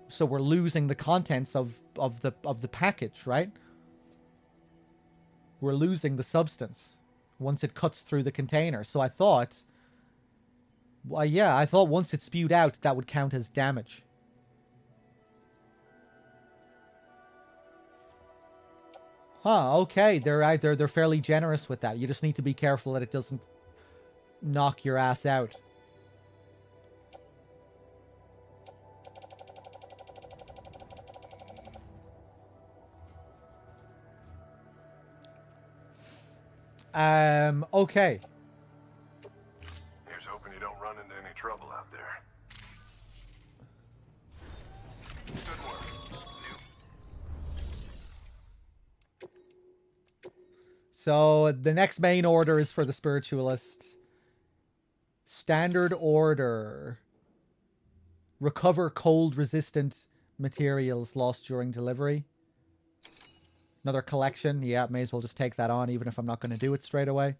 So we're losing the contents of the package, right? We're losing the substance once it cuts through the container. So I thought, well, yeah, I thought once it spewed out, that would count as damage. Huh, okay. They're fairly generous with that. You just need to be careful that it doesn't knock your ass out. Okay. Here's hoping you don't run into any trouble out there. Good work. So the next main order is for the Spiritualist. Standard order. Recover cold-resistant materials lost during delivery. Another collection. Yeah, may as well just take that on, even if I'm not going to do it straight away.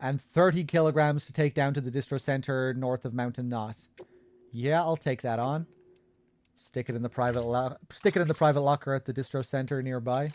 And 30 kilograms to take down to the distro center north of Mountain Knot. Yeah, I'll take that on. Stick it in the private locker at the distro center nearby.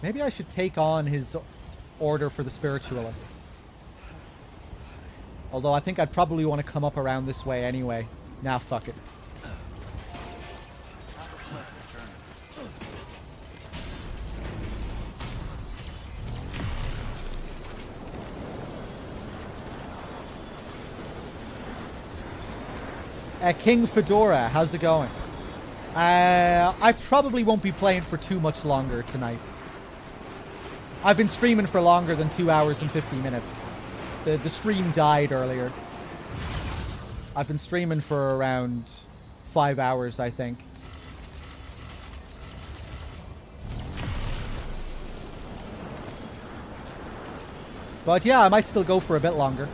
Maybe I should take on his order for the Spiritualist. Although I think I'd probably want to come up around this way anyway. Nah, fuck it. King Fedora, how's it going? I probably won't be playing for too much longer tonight. I've been streaming for longer than 2 hours and 50 minutes. The stream died earlier. I've been streaming for around 5 hours, I think. But yeah, I might still go for a bit longer.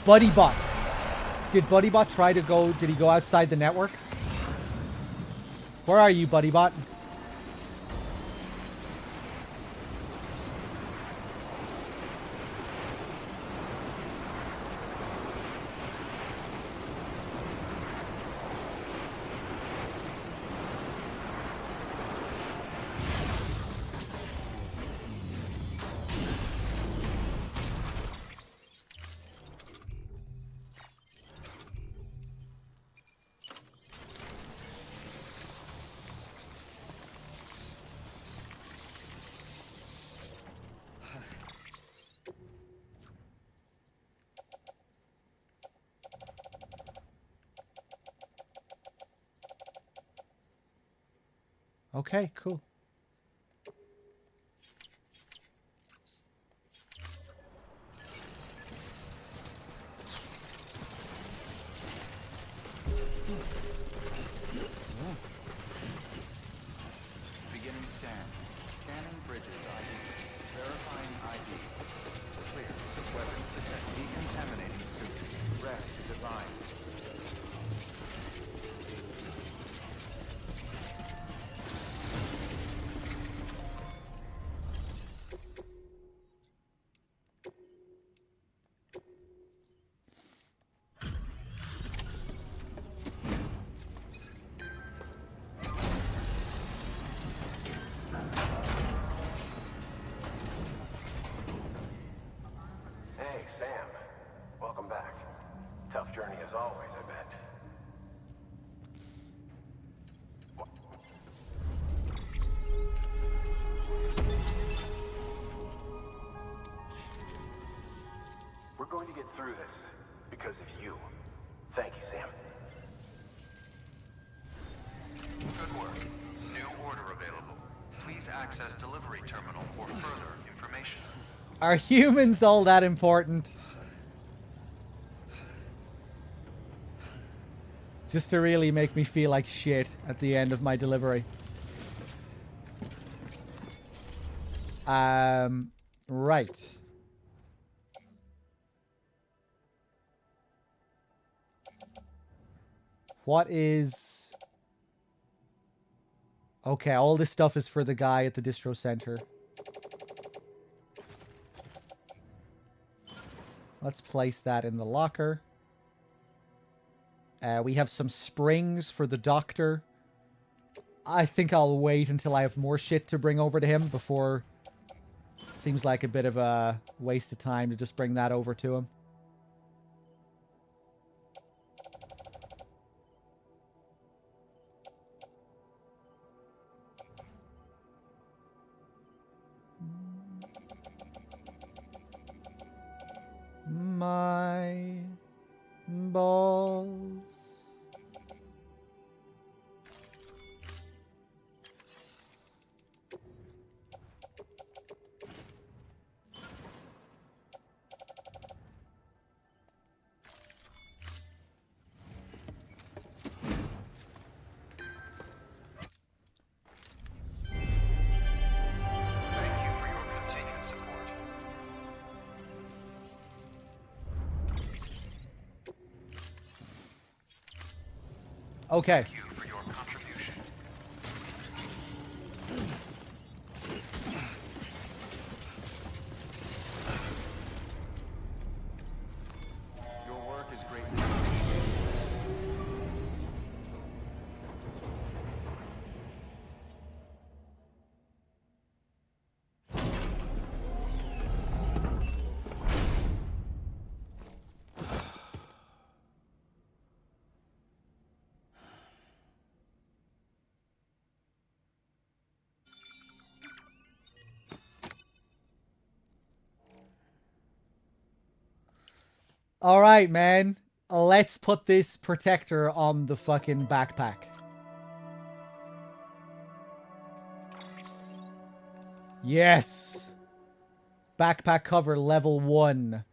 BuddyBot. Did BuddyBot try to go... Did he go outside the network? Where are you, BuddyBot? Okay, cool. Beginning scan. Scanning bridges ID. Verifying ID. Clear. Weapons detect. Decontaminating suit. Rest is advised. Hey, Sam. Welcome back. Tough journey as always, I bet. We're going to get through this because of you. Thank you, Sam. Good work. New order available. Please access delivery terminal for further information. Are humans all that important? Just to really make me feel like shit at the end of my delivery. Right. What is... Okay, all this stuff is for the guy at the distro center. Let's place that in the locker. We have some springs for the doctor. I think I'll wait until I have more shit to bring over to him before... Seems like a bit of a waste of time to just bring that over to him. My balls. Thank you for your continued support. Okay. Thank you for your contribution. Your work is greatly appreciated. Alright, man. Let's put this protector on the fucking backpack. Yes! Backpack cover level 1.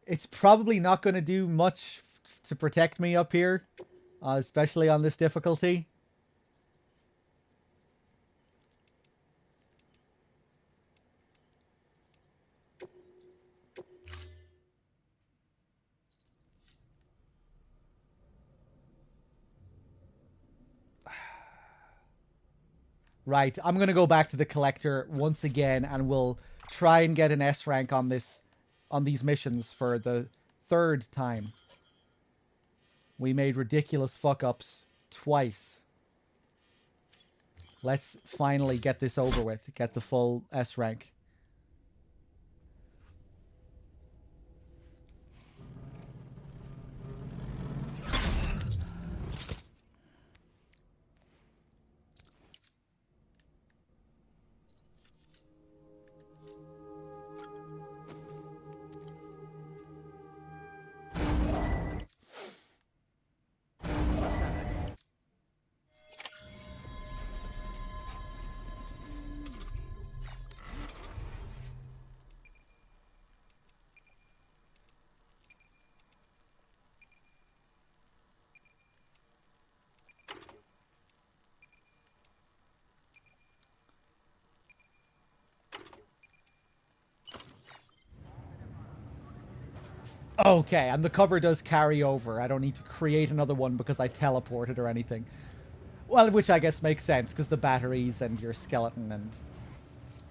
It's probably not going to do much to protect me up here. Especially on this difficulty. Right, I'm going to go back to the collector once again and we'll try and get an S rank on these missions for the 3rd time. We made ridiculous fuck-ups twice. Let's finally get this over with, get the full S rank. Okay, and the cover does carry over. I don't need to create another one because I teleported or anything. Well, which I guess makes sense, because the batteries and your skeleton and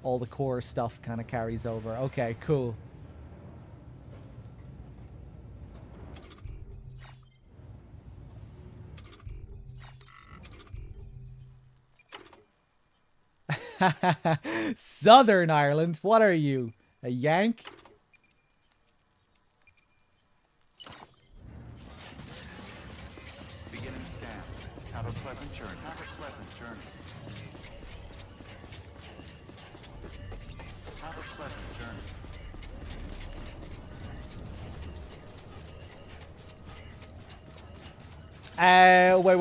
all the core stuff kind of carries over. Okay, cool. Southern Ireland? What are you? A Yank? Beginning scan. Have a pleasant journey. Have a pleasant journey. Have a pleasant journey. Wait.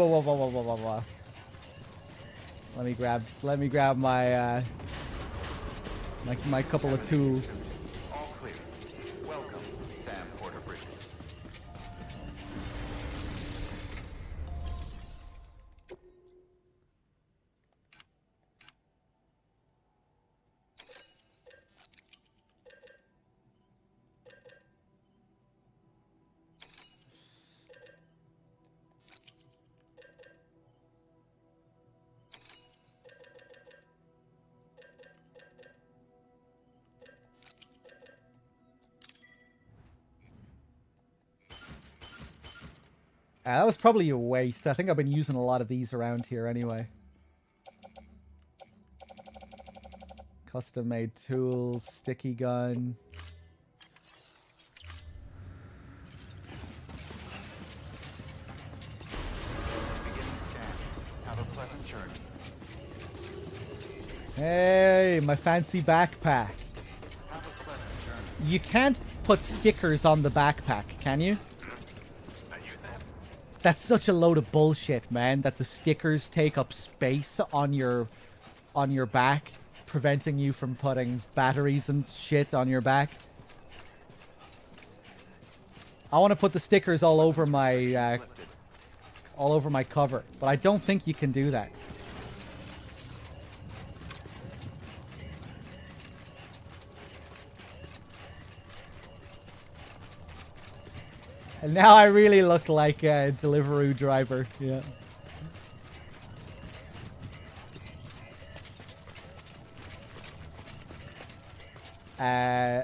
Let me grab my my couple of tools. All clear. Welcome, Sam Porter Bridges. That was probably a waste. I think I've been using a lot of these around here anyway. Custom made tools, sticky gun. Beginning scan. Have a pleasant journey. Hey, my fancy backpack. Have a pleasant journey. You can't put stickers on the backpack, can you? That's such a load of bullshit, man, that the stickers take up space on your back, preventing you from putting batteries and shit on your back. I want to put the stickers all over my cover, but I don't think you can do that. And now I really look like a Deliveroo driver. Yeah.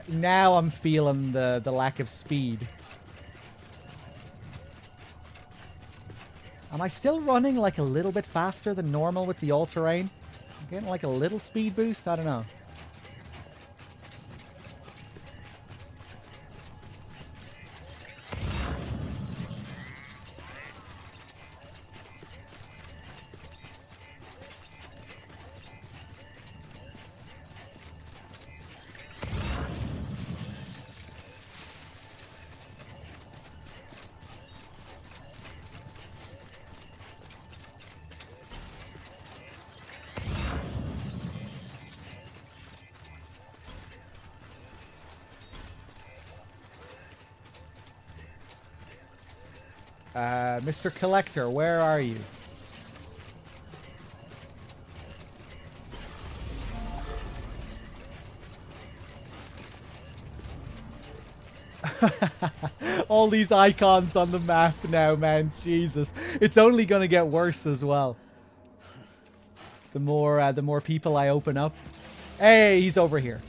Now I'm feeling the lack of speed. Am I still running like a little bit faster than normal with the all-terrain? I'm getting like a little speed boost? I don't know. Mr. Collector, where are you? All these icons on the map now, man. Jesus. It's only gonna get worse as well. The more people I open up. Hey, he's over here.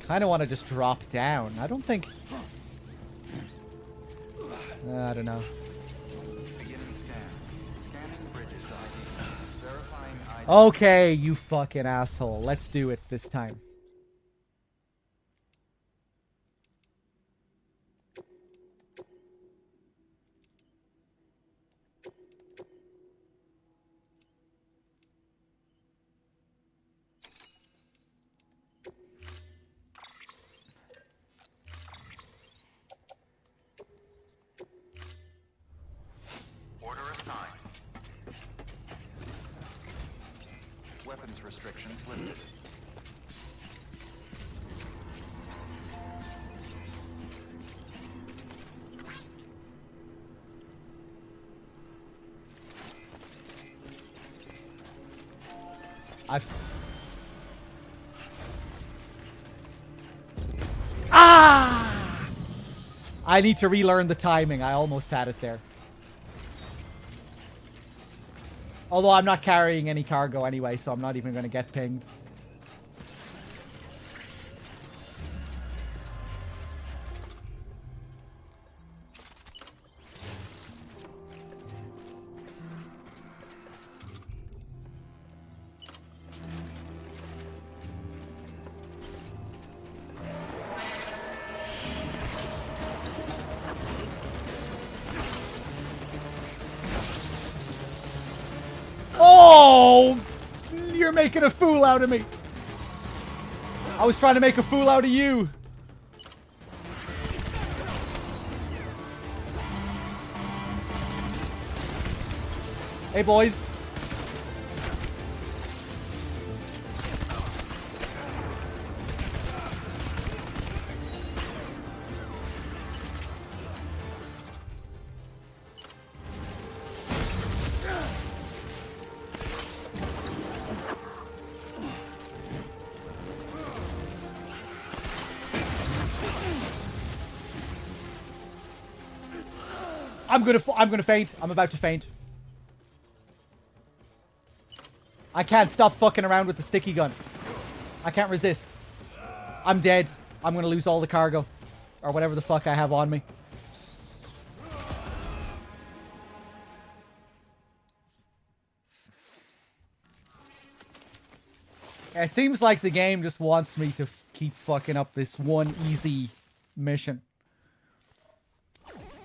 Kind of want to just drop down. I don't think... I don't know. Beginning scan. Scanning bridges ID. Verifying ID. Okay, you fucking asshole. Let's do it this time. Order assigned. Weapons restrictions lifted. I need to relearn the timing. I almost had it there. Although I'm not carrying any cargo anyway, so I'm not even going to get pinged. Oh! You're making a fool out of me. I was trying to make a fool out of you. Hey, boys. I'm gonna faint. I'm about to faint. I can't stop fucking around with the sticky gun. I can't resist. I'm dead. I'm gonna lose all the cargo. Or whatever the fuck I have on me. It seems like the game just wants me to keep fucking up this one easy mission.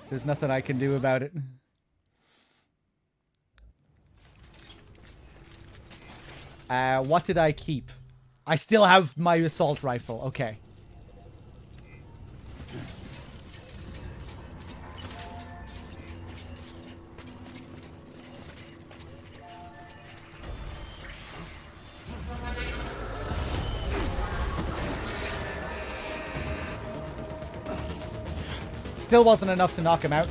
There's nothing I can do about it. What did I keep? I still have my assault rifle. Okay. Still wasn't enough to knock him out.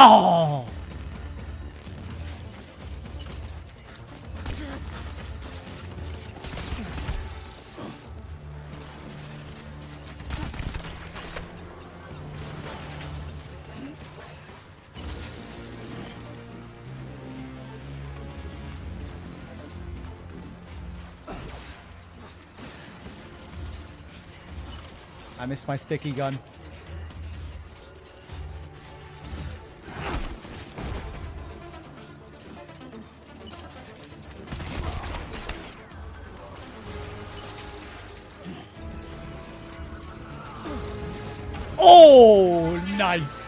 Oh! I missed my sticky gun. Oh, nice.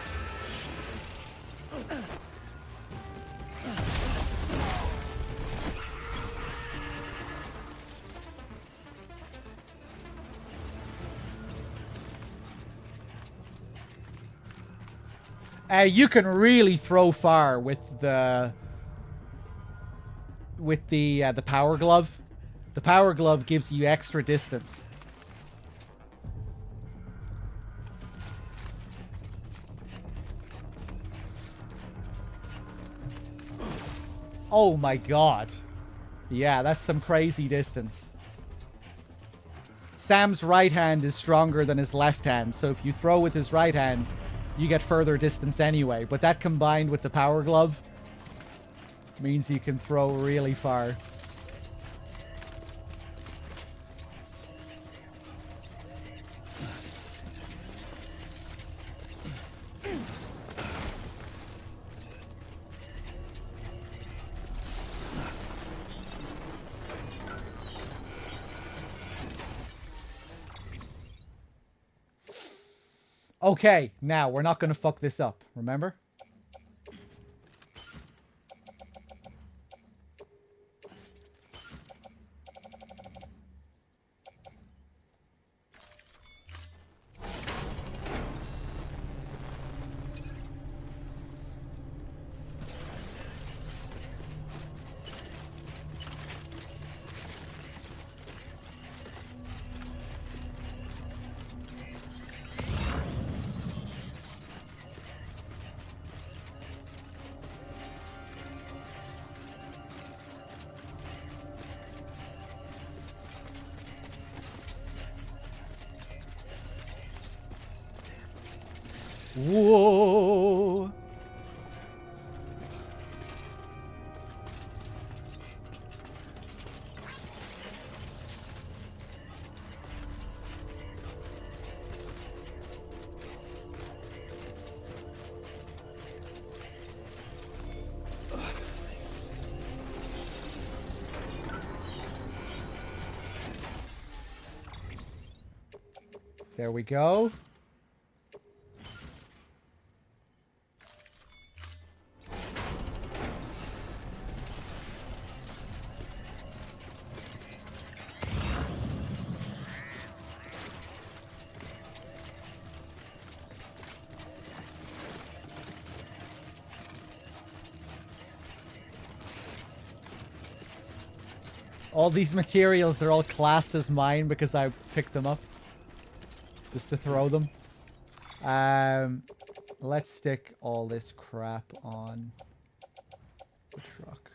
You can really throw far with the power glove. The power glove gives you extra distance. Oh my god. Yeah, that's some crazy distance. Sam's right hand is stronger than his left hand, so if you throw with his right hand, you get further distance anyway. But that combined with the power glove means you can throw really far. Okay, now we're not going to fuck this up, remember? Whoa! There we go. All these materials, they're all classed as mine because I picked them up. Just to throw them. Let's stick all this crap on the truck.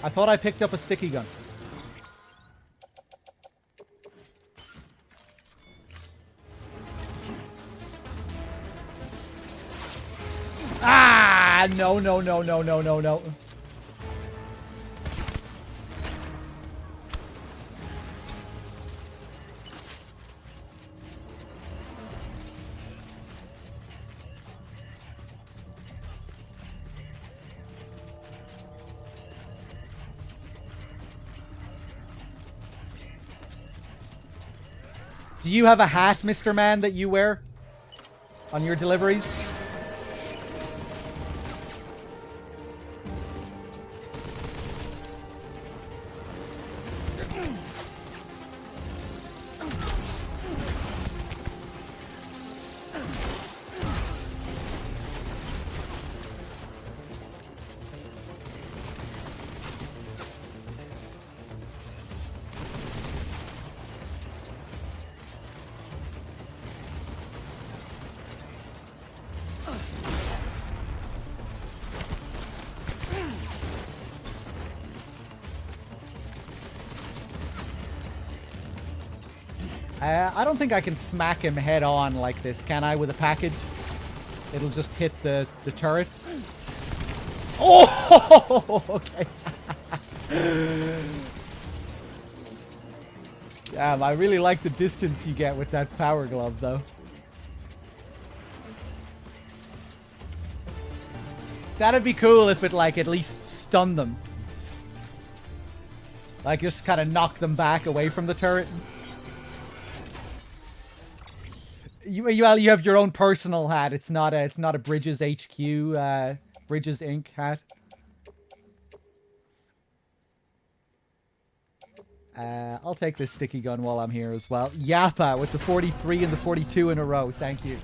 I thought I picked up a sticky gun. Ah! No, no, no, no, no, no, no. Do you have a hat, Mr. Man, that you wear on your deliveries? I don't think I can smack him head on like this, can I, with a package? It'll just hit the turret. Oh, okay. Damn, I really like the distance you get with that power glove, though. That'd be cool if it, like, at least stunned them. Like, just kind of knock them back away from the turret. You have your own personal hat. It's not a Bridges HQ, Bridges Inc. hat. I'll take this sticky gun while I'm here as well. Yappa with the 43 and the 42 in a row. Thank you.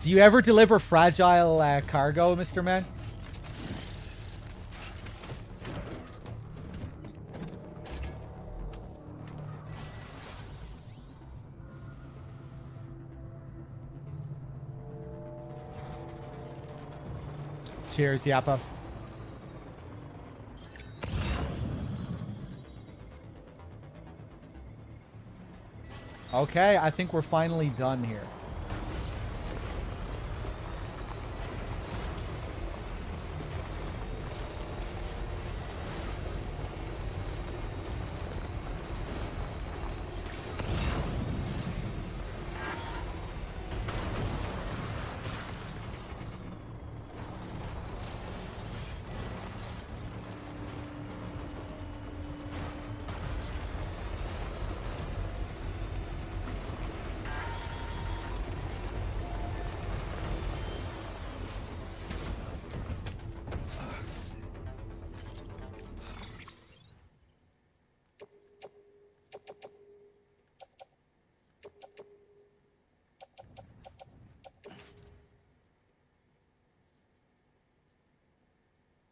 Do you ever deliver fragile cargo, Mr. Man? Cheers, Yappa. Okay, I think we're finally done here.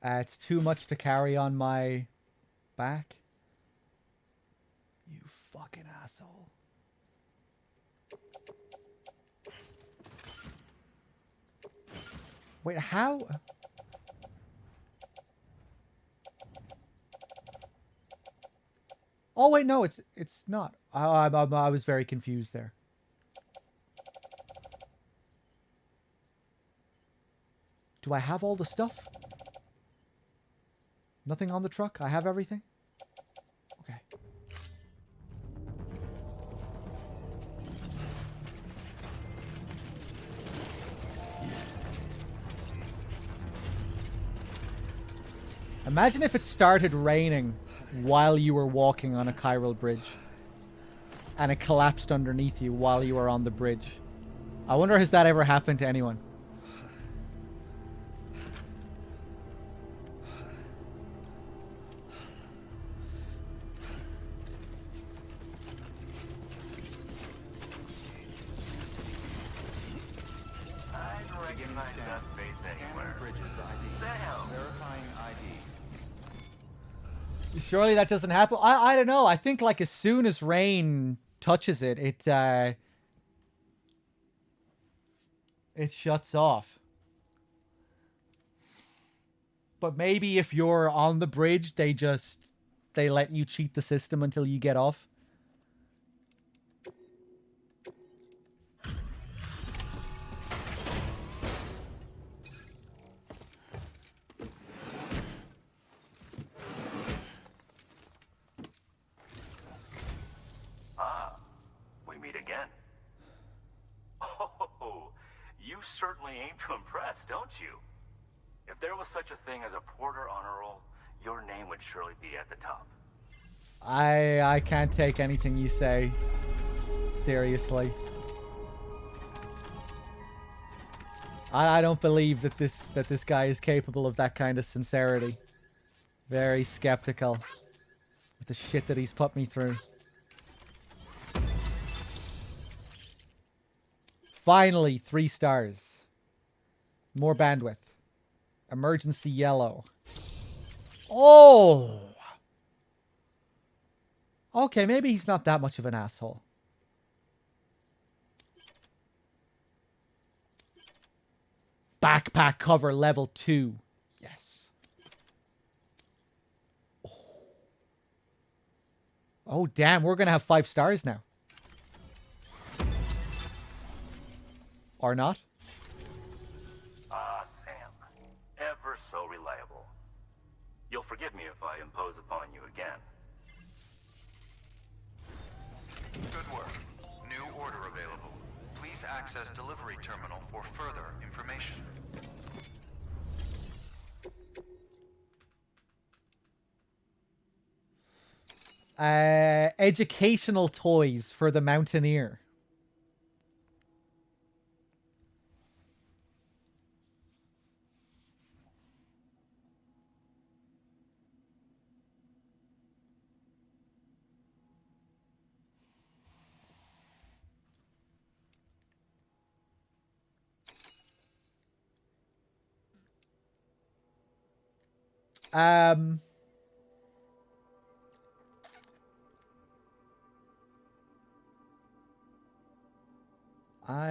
It's too much to carry on my back. You fucking asshole. Wait, how? Oh wait, no, it's not. I was very confused there. Do I have all the stuff? Nothing on the truck? I have everything? Okay. Imagine if it started raining while you were walking on a chiral bridge. And it collapsed underneath you while you were on the bridge. I wonder, has that ever happened to anyone? Surely that doesn't happen. I don't know. I think like as soon as rain touches it, it shuts off. But maybe if you're on the bridge, they let you cheat the system until you get off. Ah, we meet again. Oh, you certainly aim to impress, don't you? If there was such a thing as a Porter honor roll, your name would surely be at the top. I can't take anything you say seriously. I don't believe that this guy is capable of that kind of sincerity. Very skeptical with the shit that he's put me through. Finally, 3 stars. More bandwidth. Emergency yellow. Oh! Okay, maybe he's not that much of an asshole. Backpack cover level 2. Yes. Oh, damn. We're going to have 5 stars now. Or not. Ah, Sam. Ever so reliable. You'll forgive me if I impose upon you again. Good work. New order available. Please access delivery terminal for further information. Educational toys for the Mountaineer. I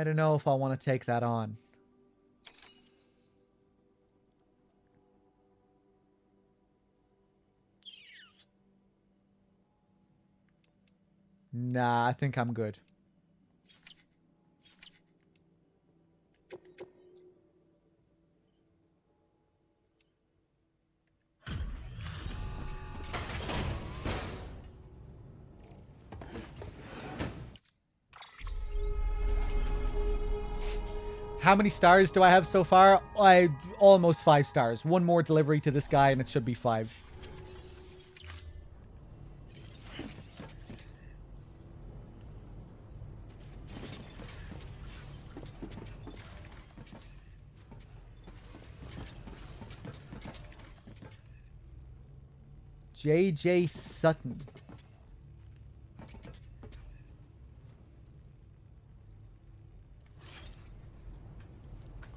don't know if I want to take that on. Nah, I think I'm good. How many stars do I have so far? Almost 5 stars. One more delivery to this guy and it should be 5. J.J. Sutton.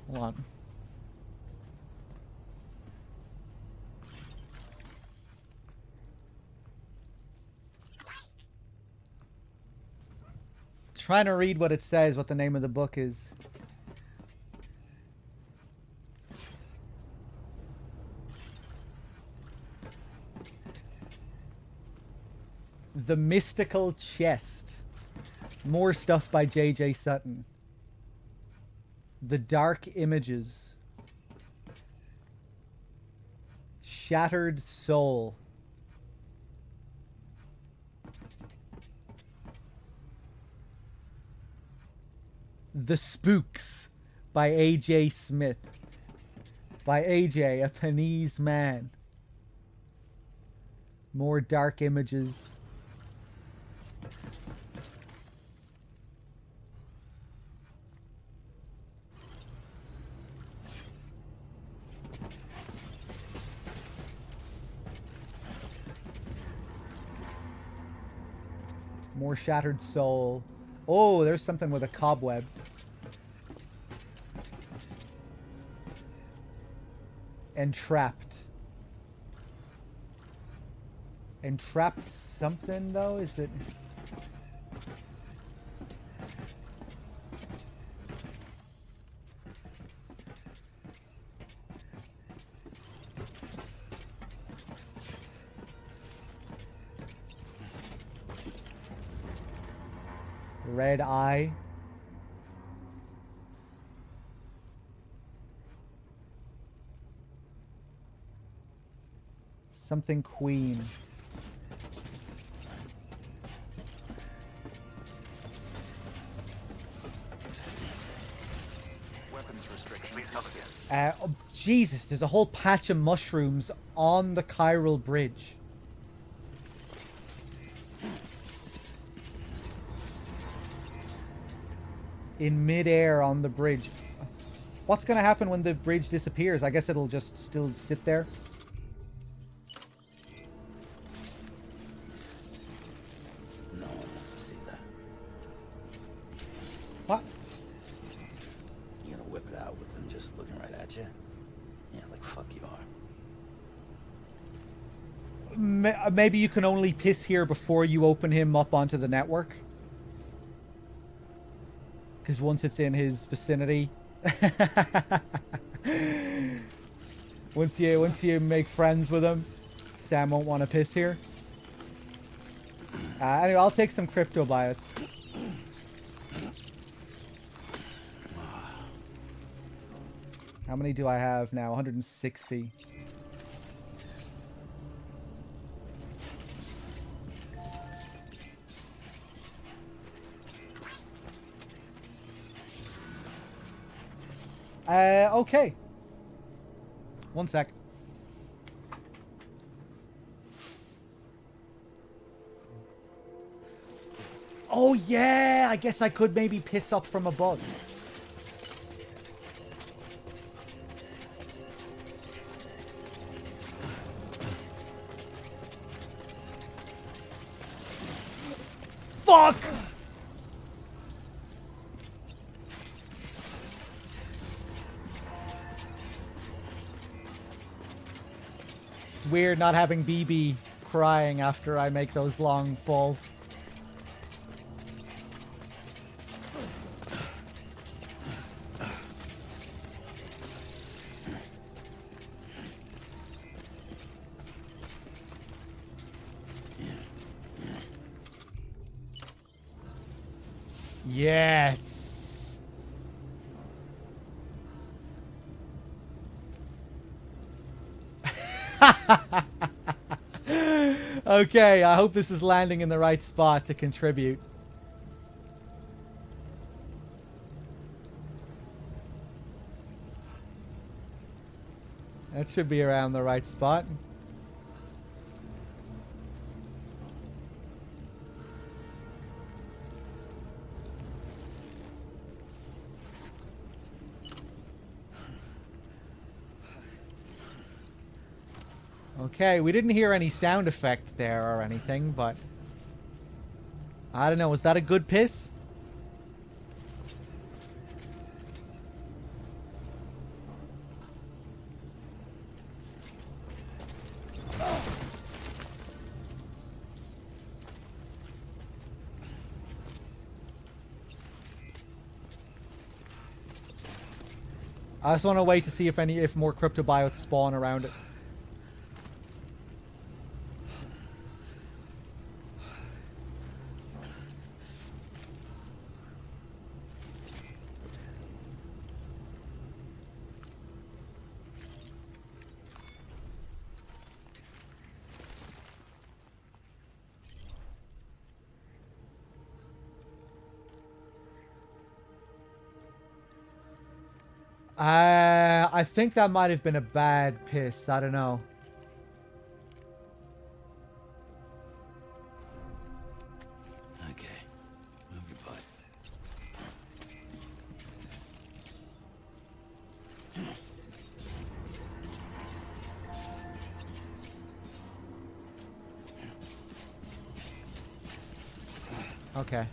Hold on. Trying to read what it says, what the name of the book is. The Mystical Chest. More stuff by J.J. Sutton. The Dark Images. Shattered Soul. The Spooks by A.J. Smith. By A.J., a Penese man. More Dark Images. More Shattered Soul. Oh, there's something with a cobweb. Entrapped. Entrapped something, though? Is it... Red eye. Something queen. Weapons restriction. Please come again. Oh, Jesus, there's a whole patch of mushrooms on the chiral bridge. In midair on the bridge. What's going to happen when the bridge disappears? I guess it'll just still sit there. No one wants to see that. What? You gonna whip it out with them just looking right at you? Yeah, like fuck you are. Maybe you can only piss here before you open him up onto the network. Because once it's in his vicinity... once you make friends with him, Sam won't want to piss here. Anyway, I'll take some crypto biots. How many do I have now? 160. Okay. One sec. Oh yeah, I guess I could maybe piss up from above. Fuck! It's weird not having BB crying after I make those long falls. Yes. Okay, I hope this is landing in the right spot to contribute. That should be around the right spot. Okay, we didn't hear any sound effect there or anything, but... I don't know, was that a good piss? I just want to wait to see if more cryptobiotes spawn around it. I think that might have been a bad piss. I don't know. Okay. Move your butt. Okay.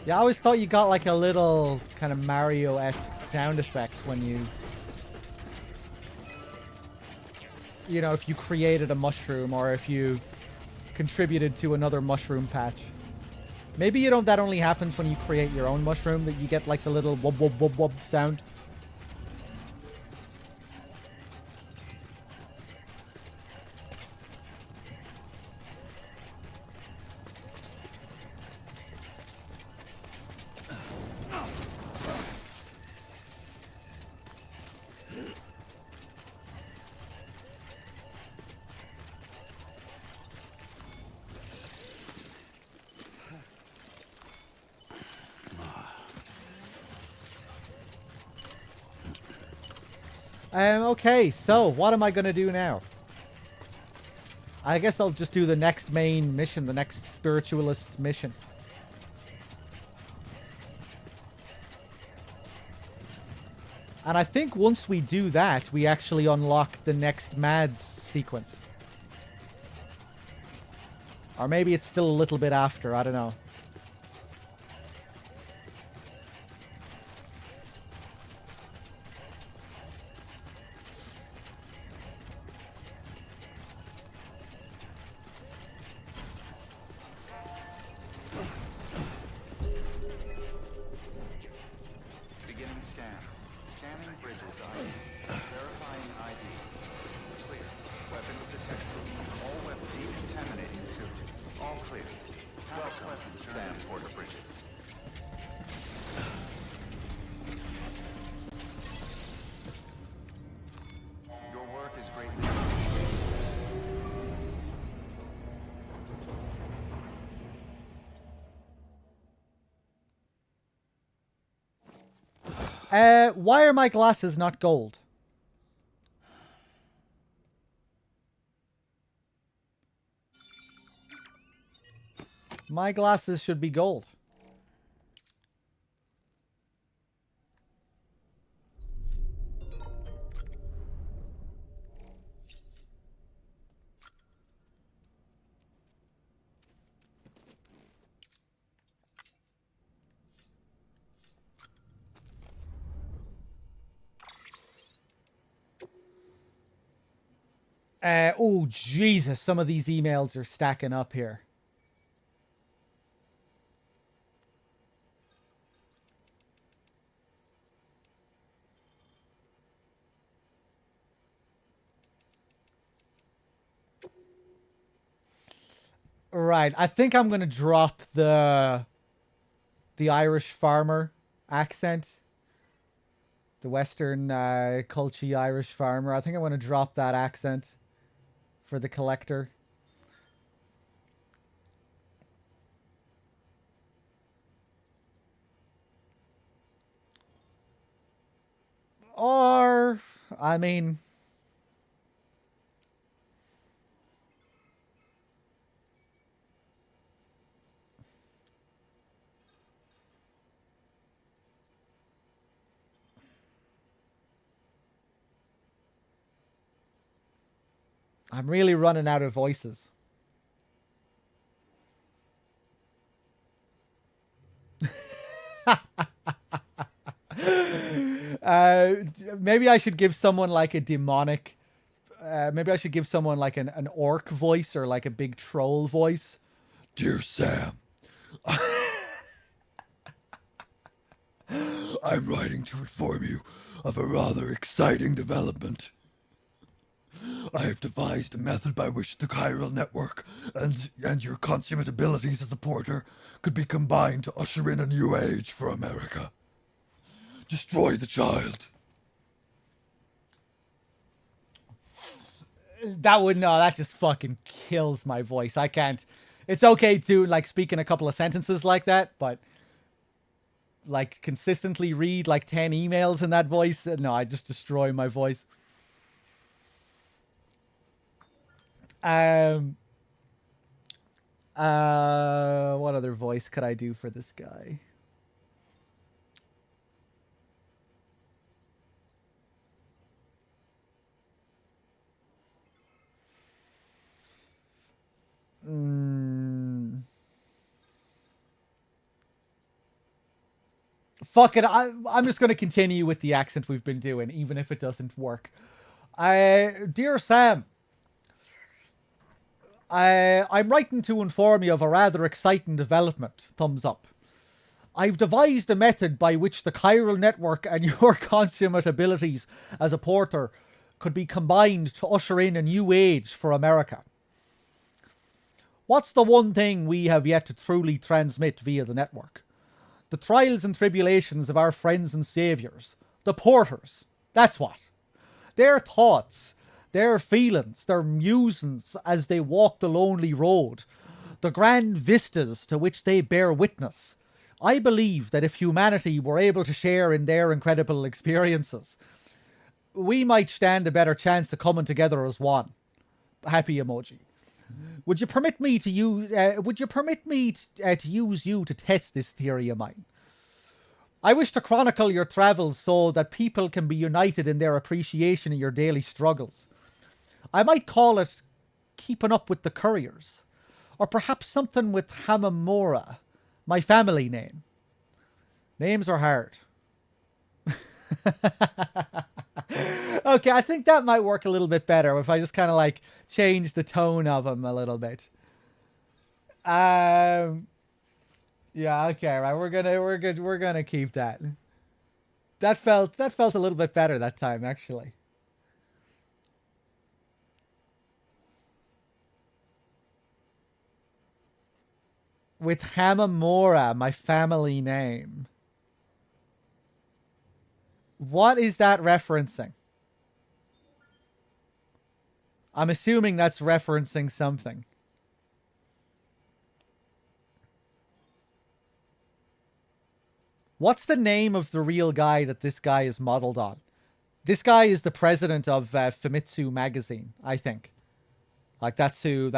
Yeah, I always thought you got like a little kind of Mario-esque sound effect when you know, if you created a mushroom or if you contributed to another mushroom patch. Maybe you don't. That only happens when you create your own mushroom, that you get like the little wub wub wub wub sound. Okay, so what am I gonna do now? I guess I'll just do the next main mission, the next spiritualist mission. And I think once we do that, we actually unlock the next Mads sequence. Or maybe it's still a little bit after, I don't know. Beginning scan. Scanning bridges ID. Verifying ID. Clear. Weapons detected. All weapons decontaminating suit. All clear. Have a pleasant Sam Porter Bridges. Your work is greatly appreciated. Why are my glasses not gold? My glasses should be gold. Oh, Jesus, some of these emails are stacking up here. Right, I think I'm going to drop the Irish farmer accent. The Western, culty Irish farmer. I think I want to drop that accent for the collector. Or, I mean... I'm really running out of voices. Maybe I should give someone like a demonic... maybe I should give someone like an orc voice or like a big troll voice. Dear Sam, I'm writing to inform you of a rather exciting development. I have devised a method by which the chiral network and your consummate abilities as a porter could be combined to usher in a new age for America. Destroy the child. That just fucking kills my voice. I can't. It's okay to, like, speak in a couple of sentences like that, but, like, consistently read, like, 10 emails in that voice. No, I just destroy my voice. What other voice could I do for this guy? Fuck it. I'm just going to continue with the accent we've been doing, even if it doesn't work. Dear Sam, I'm writing to inform you of a rather exciting development. Thumbs up. I've devised a method by which the chiral network and your consummate abilities as a porter could be combined to usher in a new age for America. What's the one thing we have yet to truly transmit via the network? The trials and tribulations of our friends and saviours, the porters. That's what. Their thoughts, their feelings, their musings as they walk the lonely road, the grand vistas to which they bear witness. I believe that if humanity were able to share in their incredible experiences, we might stand a better chance of coming together as one. Happy emoji. Would you permit me to use? To use you to test this theory of mine? I wish to chronicle your travels so that people can be united in their appreciation of your daily struggles. I might call it keeping up with the couriers, or perhaps something with Hamamura, my family name. Names are hard. Okay, I think that might work a little bit better if I just kind of like change the tone of them a little bit. Yeah, okay, right. We're gonna keep that. That felt a little bit better that time, actually. With Hamamura, my family name. What is that referencing? I'm assuming that's referencing something. What's the name of the real guy that this guy is modeled on? This guy is the president of Famitsu magazine, I think. Like that's who's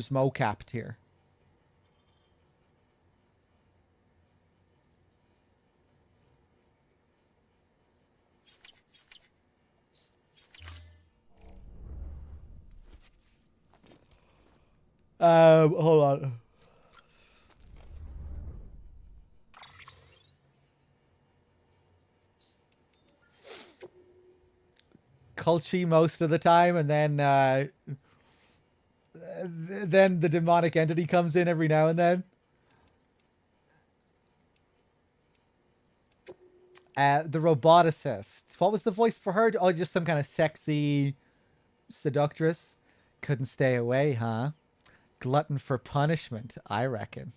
mocapped here. Hold on. Culchy most of the time, and then the demonic entity comes in every now and then. The roboticist. What was the voice for her? Oh, just some kind of sexy seductress. Couldn't stay away, huh? Glutton for punishment, I reckon.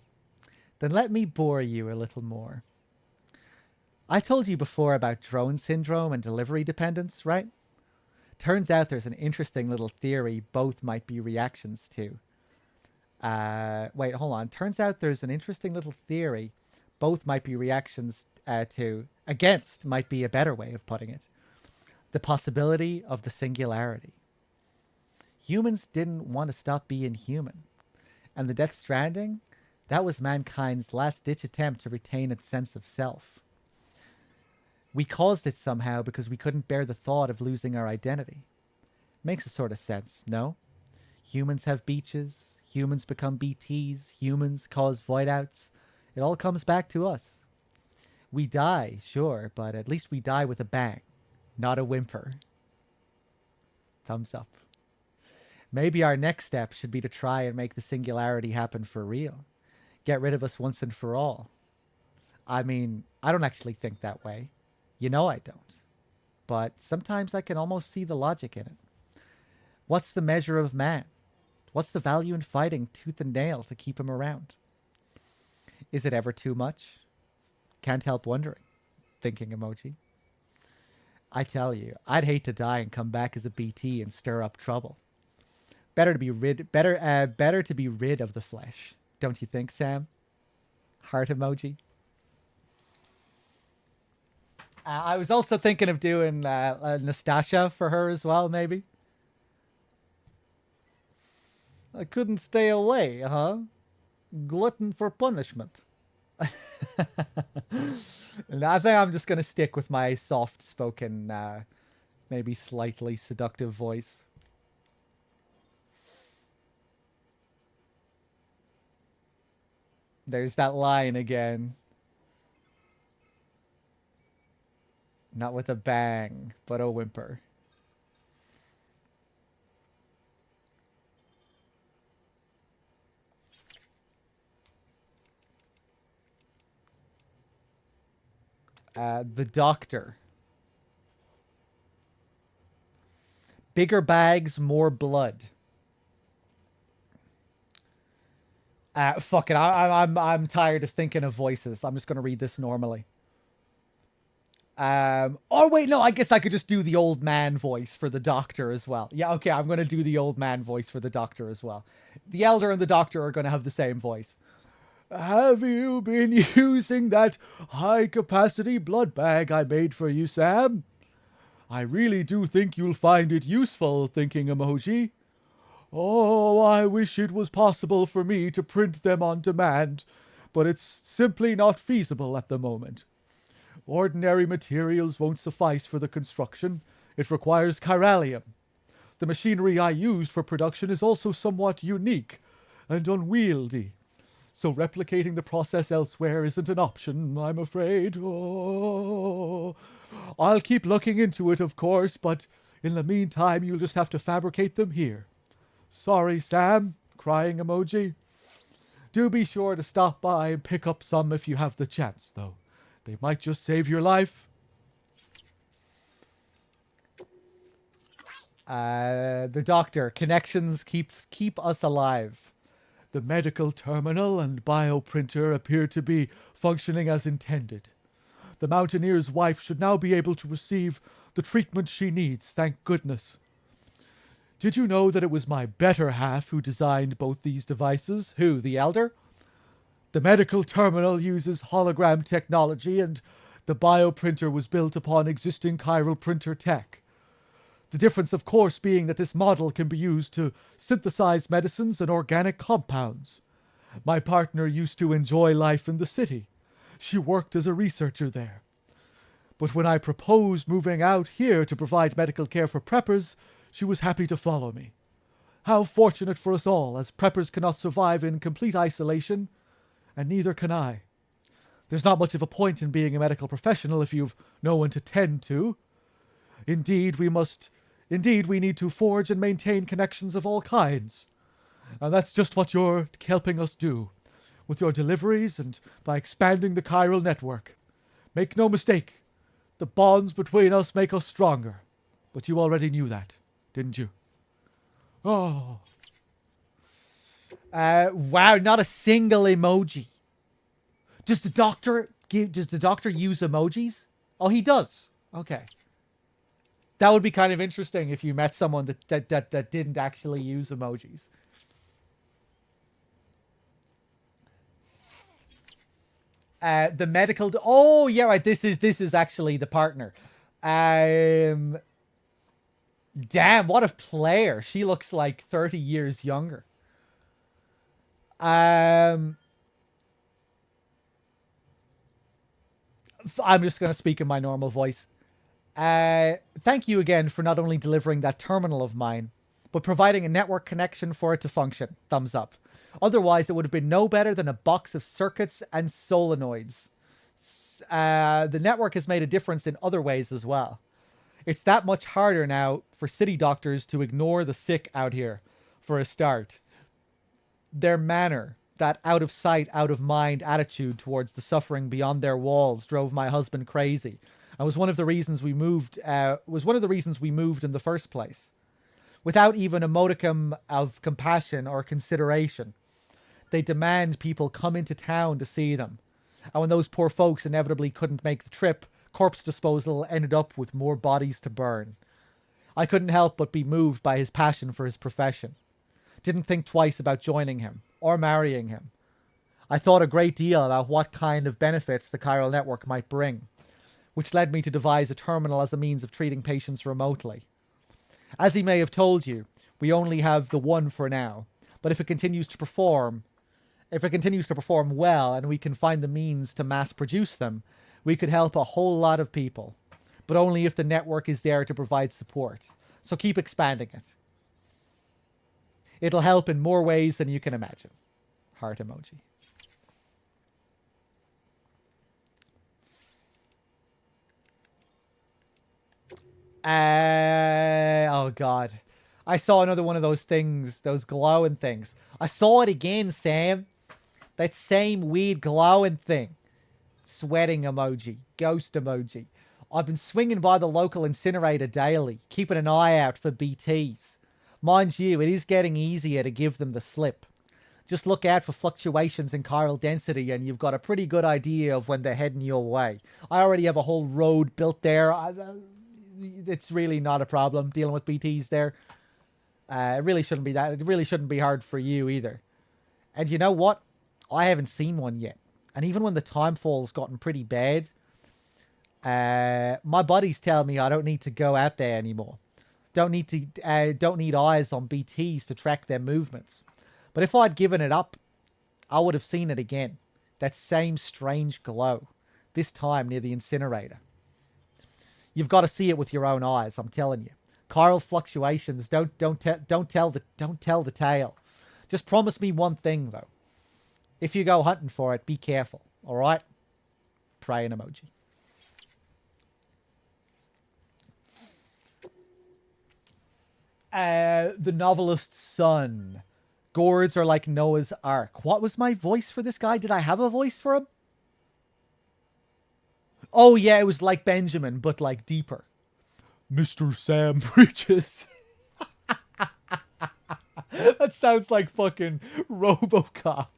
Then let me bore you a little more. I told you before about drone syndrome and delivery dependence, right? Turns out there's an interesting little theory both might be reactions to. Wait, hold on. Turns out there's an interesting little theory both might be reactions to. Against might be a better way of putting it. The possibility of the singularity. Humans didn't want to stop being human. And the Death Stranding, that was mankind's last-ditch attempt to retain its sense of self. We caused it somehow because we couldn't bear the thought of losing our identity. Makes a sort of sense, no? Humans have beaches, humans become BTs, humans cause voidouts. It all comes back to us. We die, sure, but at least we die with a bang, not a whimper. Thumbs up. Maybe our next step should be to try and make the singularity happen for real. Get rid of us once and for all. I mean, I don't actually think that way. You know I don't. But sometimes I can almost see the logic in it. What's the measure of man? What's the value in fighting tooth and nail to keep him around? Is it ever too much? Can't help wondering. Thinking emoji. I tell you, I'd hate to die and come back as a BT and stir up trouble. Better to be rid of the flesh. Don't you think, Sam? Heart emoji. I was also thinking of doing Nastasia for her as well, maybe. I couldn't stay away, huh? Glutton for punishment. And I think I'm just going to stick with my soft-spoken, maybe slightly seductive voice. There's that line again. Not with a bang, but a whimper. The doctor. Bigger bags, more blood. Fuck it. I'm tired of thinking of voices. I'm just gonna read this normally. Oh wait, no. I guess I could just do the old man voice for the doctor as well. Yeah, okay. I'm gonna do the old man voice for the doctor as well. The elder and the doctor are gonna have the same voice. Have you been using that high-capacity blood bag I made for you, Sam? I really do think you'll find it useful, thinking emoji. Oh, I wish it was possible for me to print them on demand, but it's simply not feasible at the moment. Ordinary materials won't suffice for the construction. It requires chiralium. The machinery I used for production is also somewhat unique and unwieldy, so replicating the process elsewhere isn't an option, I'm afraid. Oh, I'll keep looking into it, of course, but in the meantime, you'll just have to fabricate them here. Sorry, Sam. Crying emoji. Do be sure to stop by and pick up some if you have the chance, though. They might just save your life. The doctor. Connections keep us alive. The medical terminal and bioprinter appear to be functioning as intended. The mountaineer's wife should now be able to receive the treatment she needs, thank goodness. Did you know that it was my better half who designed both these devices? Who, the elder? The medical terminal uses hologram technology, and the bioprinter was built upon existing chiral printer tech. The difference, of course, being that this model can be used to synthesize medicines and organic compounds. My partner used to enjoy life in the city. She worked as a researcher there. But when I proposed moving out here to provide medical care for preppers, she was happy to follow me. How fortunate for us all, as preppers cannot survive in complete isolation, and neither can I. There's not much of a point in being a medical professional if you've no one to tend to. Indeed, we need to forge and maintain connections of all kinds. And that's just what you're helping us do, with your deliveries and by expanding the chiral network. Make no mistake, the bonds between us make us stronger. But you already knew that, didn't you? Oh. Wow, not a single emoji. Does the doctor use emojis? Oh, he does. Okay. That would be kind of interesting if you met someone that didn't actually use emojis. The medical... Oh, yeah, right. This is actually the partner. Damn, what a player. She looks like 30 years younger. I'm just going to speak in my normal voice. Thank you again for not only delivering that terminal of mine, but providing a network connection for it to function. Thumbs up. Otherwise, it would have been no better than a box of circuits and solenoids. The network has made a difference in other ways as well. It's that much harder now for city doctors to ignore the sick out here, for a start. Their manner, that out of sight, out of mind attitude towards the suffering beyond their walls drove my husband crazy. And was one of the reasons we moved in the first place. Without even a modicum of compassion or consideration. They demand people come into town to see them. And when those poor folks inevitably couldn't make the trip, corpse disposal ended up with more bodies to burn. I couldn't help but be moved by his passion for his profession. Didn't think twice about joining him, or marrying him. I thought a great deal about what kind of benefits the chiral network might bring, which led me to devise a terminal as a means of treating patients remotely. As he may have told you, we only have the one for now, but if it continues to perform well and we can find the means to mass produce them, we could help a whole lot of people, but only if the network is there to provide support. So keep expanding it. It'll help in more ways than you can imagine. Heart emoji. Oh god. I saw another one of those things, those glowing things. I saw it again, Sam. That same weird glowing thing. Sweating emoji. Ghost emoji. I've been swinging by the local incinerator daily, keeping an eye out for BTs. Mind you, it is getting easier to give them the slip. Just look out for fluctuations in chiral density and you've got a pretty good idea of when they're heading your way. I already have a whole road built there. It's really not a problem dealing with BTs there. It really shouldn't be that. It really shouldn't be hard for you either. And you know what? I haven't seen one yet. And even when the timefall's gotten pretty bad, my buddies tell me I don't need to go out there anymore. Don't need eyes on BTs to track their movements. But if I'd given it up, I would have seen it again. That same strange glow. This time near the incinerator. You've got to see it with your own eyes, I'm telling you. Chiral fluctuations don't tell the tale. Just promise me one thing though. If you go hunting for it, be careful, alright? Praying emoji. The novelist's son. Gourds are like Noah's Ark. What was my voice for this guy? Did I have a voice for him? Oh yeah, it was like Benjamin, but like deeper. Mr. Sam Bridges. That sounds like fucking RoboCop.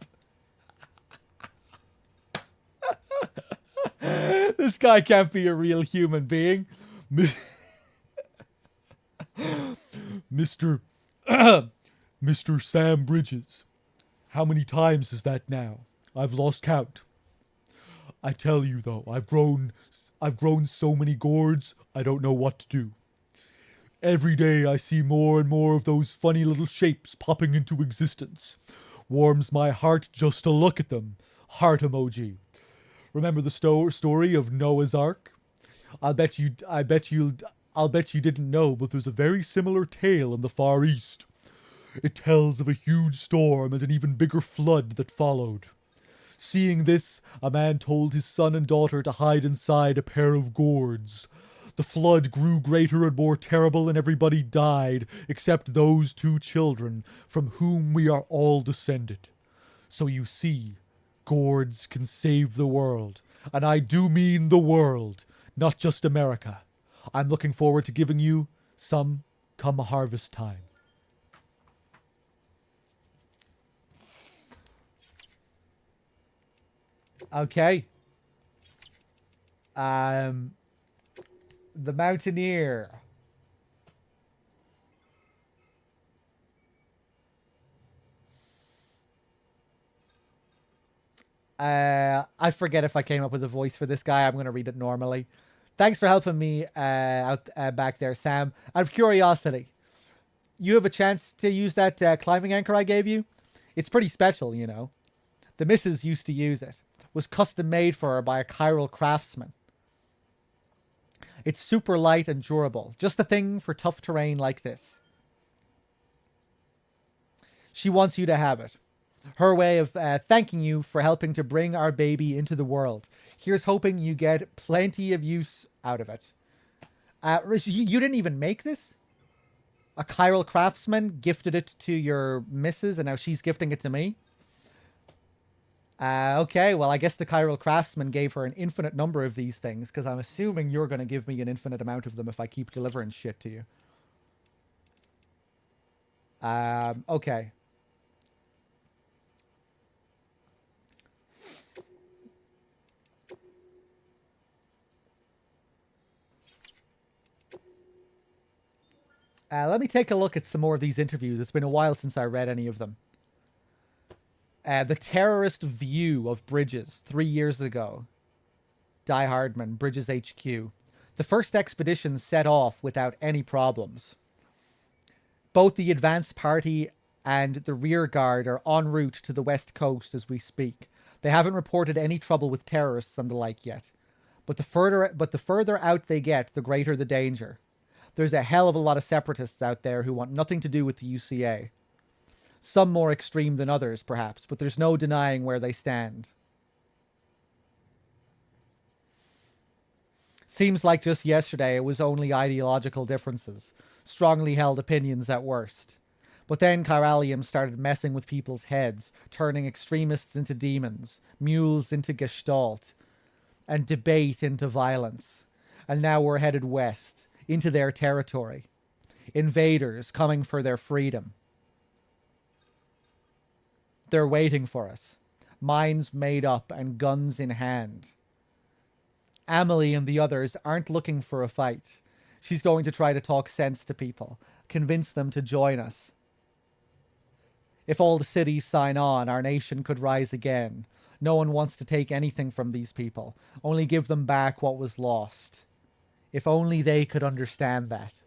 This guy can't be a real human being. Mr. Mr. Sam Bridges. How many times is that now? I've lost count. I tell you though, I've grown so many gourds, I don't know what to do. Every day I see more and more of those funny little shapes popping into existence. Warms my heart just to look at them. Heart emoji. Remember the story of Noah's Ark? I'll bet you didn't know, but there's a very similar tale in the Far East. It tells of a huge storm and an even bigger flood that followed. Seeing this, a man told his son and daughter to hide inside a pair of gourds. The flood grew greater and more terrible and everybody died, except those two children, from whom we are all descended. So you see, gourds can save the world. And I do mean the world, not just America. I'm looking forward to giving you some come harvest time. Okay. The Mountaineer. I forget if I came up with a voice for this guy. I'm going to read it normally. Thanks for helping me out back there, Sam. Out of curiosity, you have a chance to use that climbing anchor I gave you? It's pretty special, you know. The missus used to use it. Was custom made for her by a chiral craftsman. It's super light and durable. Just the thing for tough terrain like this. She wants you to have it. Her way of thanking you for helping to bring our baby into the world. Here's hoping you get plenty of use out of it. You didn't even make this? A chiral craftsman gifted it to your missus and now she's gifting it to me? Okay, well, I guess the chiral craftsman gave her an infinite number of these things, because I'm assuming you're going to give me an infinite amount of them if I keep delivering shit to you. Okay. Let me take a look at some more of these interviews. It's been a while since I read any of them. The terrorist view of Bridges 3 years ago. Die Hardman, Bridges HQ. The first expedition set off without any problems. Both the advance party and the rear guard are en route to the west coast as we speak. They haven't reported any trouble with terrorists and the like yet. But the further out they get, the greater the danger. There's a hell of a lot of separatists out there who want nothing to do with the UCA. Some more extreme than others, perhaps, but there's no denying where they stand. Seems like just yesterday it was only ideological differences, strongly held opinions at worst. But then Chiralium started messing with people's heads, turning extremists into demons, mules into Gestalt. and debate into violence. And now we're headed west, into their territory. Invaders coming for their freedom. They're waiting for us. Minds made up and guns in hand. Amelie and the others aren't looking for a fight. She's going to try to talk sense to people, convince them to join us. If all the cities sign on, our nation could rise again. No one wants to take anything from these people, only give them back what was lost. If only they could understand that.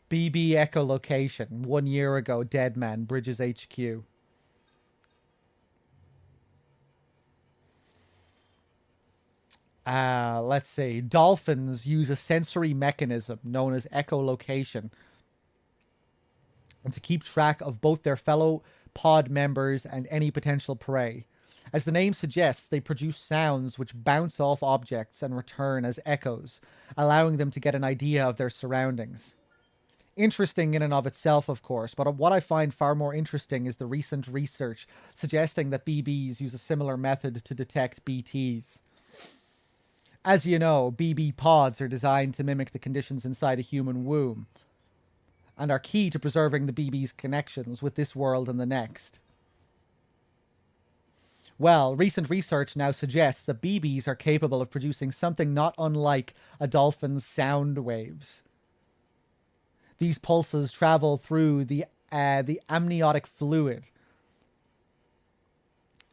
BB echolocation. 1 year ago, dead man, Bridges HQ. Let's see. Dolphins use a sensory mechanism known as echolocation and to keep track of both their fellow pod members and any potential prey. As the name suggests, they produce sounds which bounce off objects and return as echoes, allowing them to get an idea of their surroundings. Interesting in and of itself, of course, but what I find far more interesting is the recent research suggesting that BBs use a similar method to detect BTs. As you know, BB pods are designed to mimic the conditions inside a human womb, and are key to preserving the BB's connections with this world and the next. Well, recent research now suggests that BBs are capable of producing something not unlike a dolphin's sound waves. These pulses travel through the amniotic fluid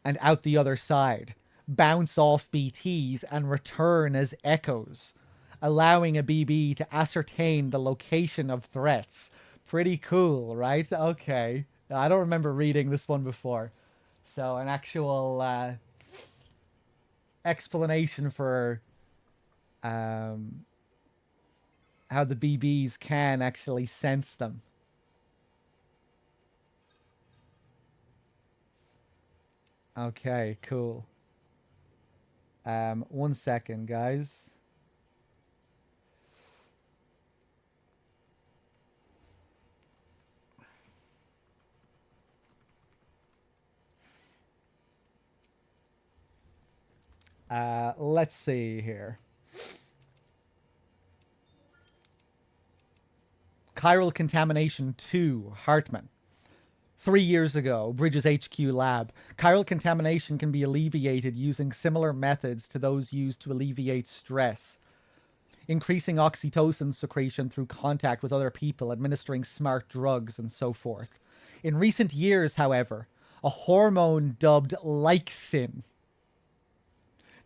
and out the other side, bounce off BTs and return as echoes, allowing a BB to ascertain the location of threats. Pretty cool, right? Okay. I don't remember reading this one before. So an actual explanation for how the BBs can actually sense them. Okay, cool. 1 second, guys. Let's see here. Chiral contamination 2, Hartman. 3 years ago, Bridges HQ lab. Chiral contamination can be alleviated using similar methods to those used to alleviate stress. Increasing oxytocin secretion through contact with other people, administering smart drugs, and so forth. In recent years, however, a hormone dubbed lyxin,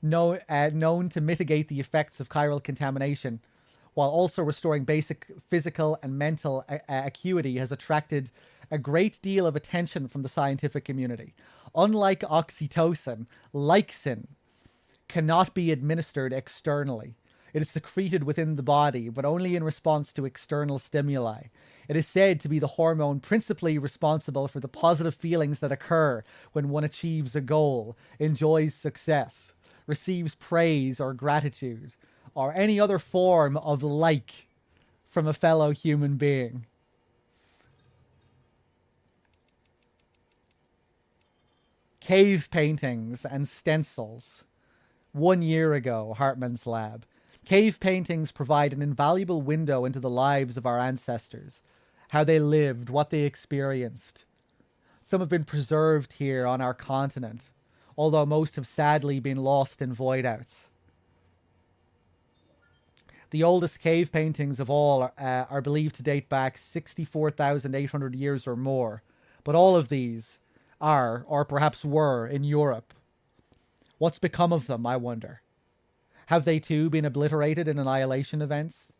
known to mitigate the effects of chiral contamination, while also restoring basic physical and mental acuity, has attracted a great deal of attention from the scientific community. Unlike oxytocin, lyxin cannot be administered externally. It is secreted within the body, but only in response to external stimuli. It is said to be the hormone principally responsible for the positive feelings that occur when one achieves a goal, enjoys success, receives praise or gratitude, or any other form of like from a fellow human being. Cave paintings and stencils. 1 year ago, Hartman's lab. Cave paintings provide an invaluable window into the lives of our ancestors, how they lived, what they experienced. Some have been preserved here on our continent, although most have sadly been lost in void outs. The oldest cave paintings of all are believed to date back 64,800 years or more, but all of these are, or perhaps were, in Europe. What's become of them, I wonder? Have they too been obliterated in annihilation events?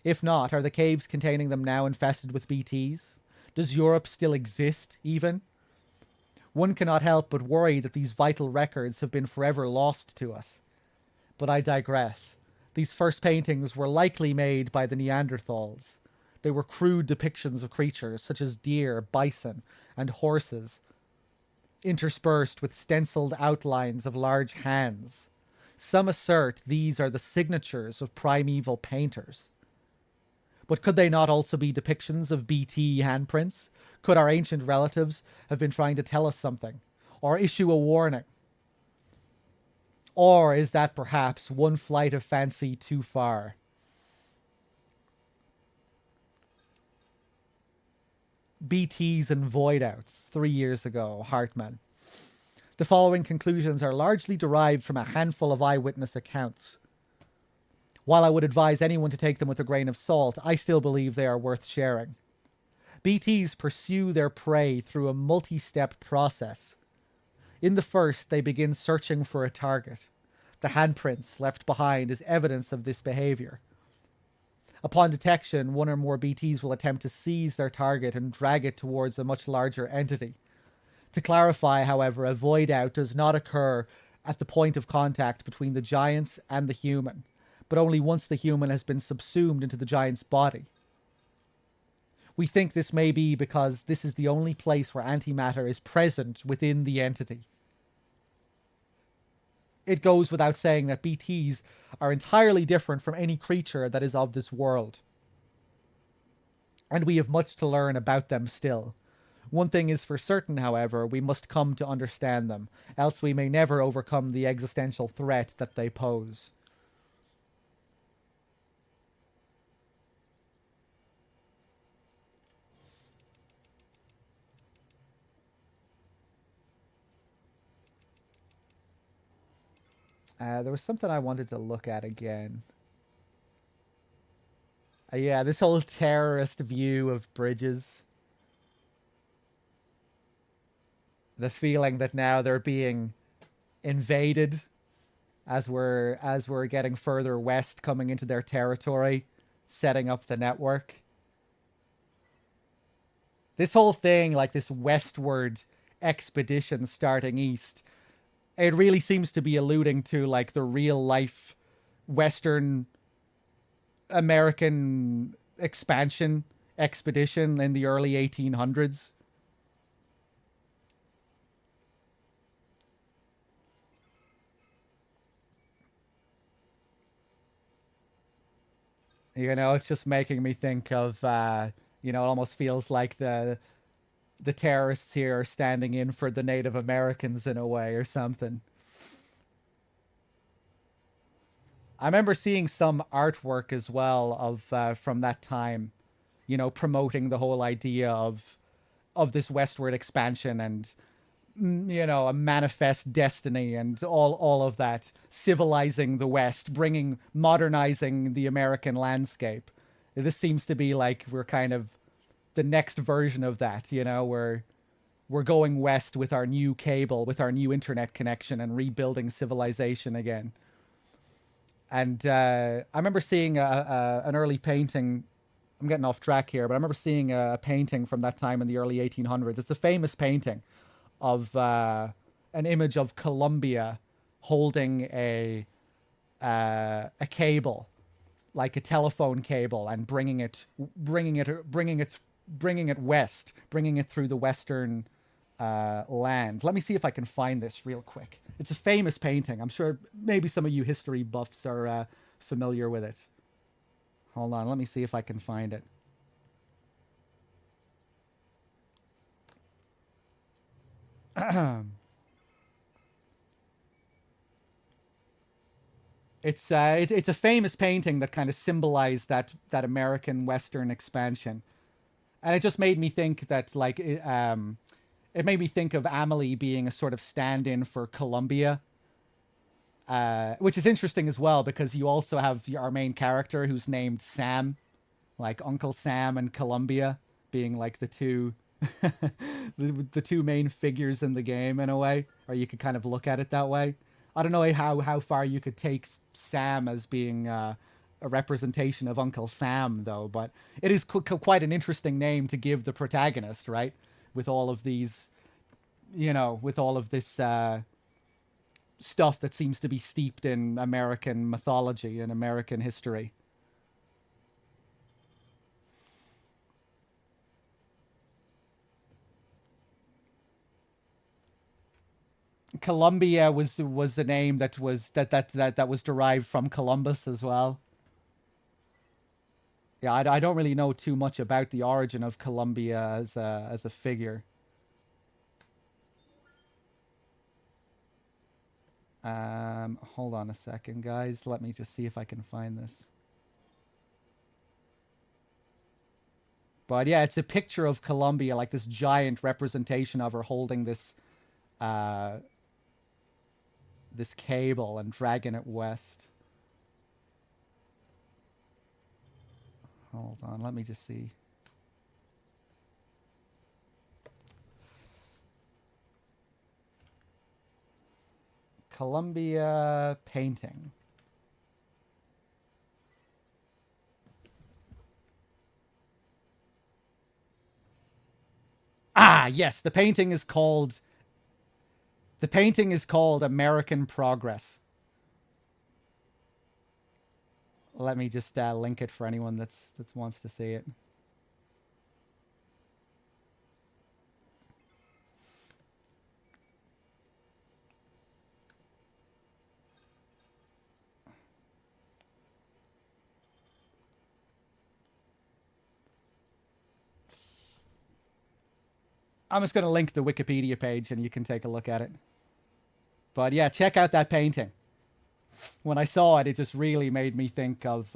If not, are the caves containing them now infested with BTs? Does Europe still exist, even? One cannot help but worry that these vital records have been forever lost to us. But I digress. These first paintings were likely made by the Neanderthals. They were crude depictions of creatures such as deer, bison, and horses, interspersed with stenciled outlines of large hands. Some assert these are the signatures of primeval painters. But could they not also be depictions of BT handprints? Could our ancient relatives have been trying to tell us something? Or issue a warning? Or is that perhaps one flight of fancy too far? BTs and void outs 3 years ago, Hartman. The following conclusions are largely derived from a handful of eyewitness accounts. While I would advise anyone to take them with a grain of salt, I still believe they are worth sharing. BTs pursue their prey through a multi-step process. In the first, they begin searching for a target. The handprints left behind is evidence of this behavior. Upon detection, one or more BTs will attempt to seize their target and drag it towards a much larger entity. To clarify, however, a void out does not occur at the point of contact between the giants and the human, but only once the human has been subsumed into the giant's body. We think this may be because this is the only place where antimatter is present within the entity. It goes without saying that BTs are entirely different from any creature that is of this world. And we have much to learn about them still. One thing is for certain, however, we must come to understand them, else we may never overcome the existential threat that they pose. There was something I wanted to look at again. Yeah, this whole terrorist view of bridges. The feeling that now they're being invaded as we're getting further west, coming into their territory, setting up the network. This whole thing, like this westward expedition starting east, it really seems to be alluding to like the real life Western American expansion expedition in the early 1800s. You know, it's just making me think of, it almost feels like the terrorists here are standing in for the Native Americans in a way or something. I remember seeing some artwork as well of from that time, promoting the whole idea of this westward expansion and a manifest destiny and all of that, civilizing the West, modernizing the American landscape. This seems to be like we're kind of the next version of that, we're going west with our new cable, with our new internet connection and rebuilding civilization again. And I remember seeing an early painting. I'm getting off track here, but I remember seeing a painting from that time in the early 1800s. It's a famous painting of an image of Columbia holding a cable, like a telephone cable, and bringing it west, bringing it through the western land. Let me see if I can find this real quick. It's a famous painting. I'm sure maybe some of you history buffs are familiar with it. Hold on, let me see if I can find it. It's a famous painting that kind of symbolized that American Western expansion, and it just made me think that it made me think of Amelie being a sort of stand-in for Columbia, which is interesting as well because you also have our main character who's named Sam, like Uncle Sam and Columbia being like the two the two main figures in the game in a way, or you could kind of look at it that way. I don't know how far you could take Sam as being a representation of Uncle Sam, though, but it is quite an interesting name to give the protagonist, right? With all of these, with all of this stuff that seems to be steeped in American mythology and American history. Columbia was the name that was derived from Columbus as well. Yeah, I don't really know too much about the origin of Columbia as a figure. Hold on a second, guys. Let me just see if I can find this. But yeah, it's a picture of Columbia, like this giant representation of her holding this this cable and dragging it west. Hold on, let me just see. Columbia painting. Ah, yes, the painting is called American Progress. Let me just link it for anyone that wants to see it. I'm just going to link the Wikipedia page and you can take a look at it. But yeah, check out that painting. When I saw it, it just really made me think of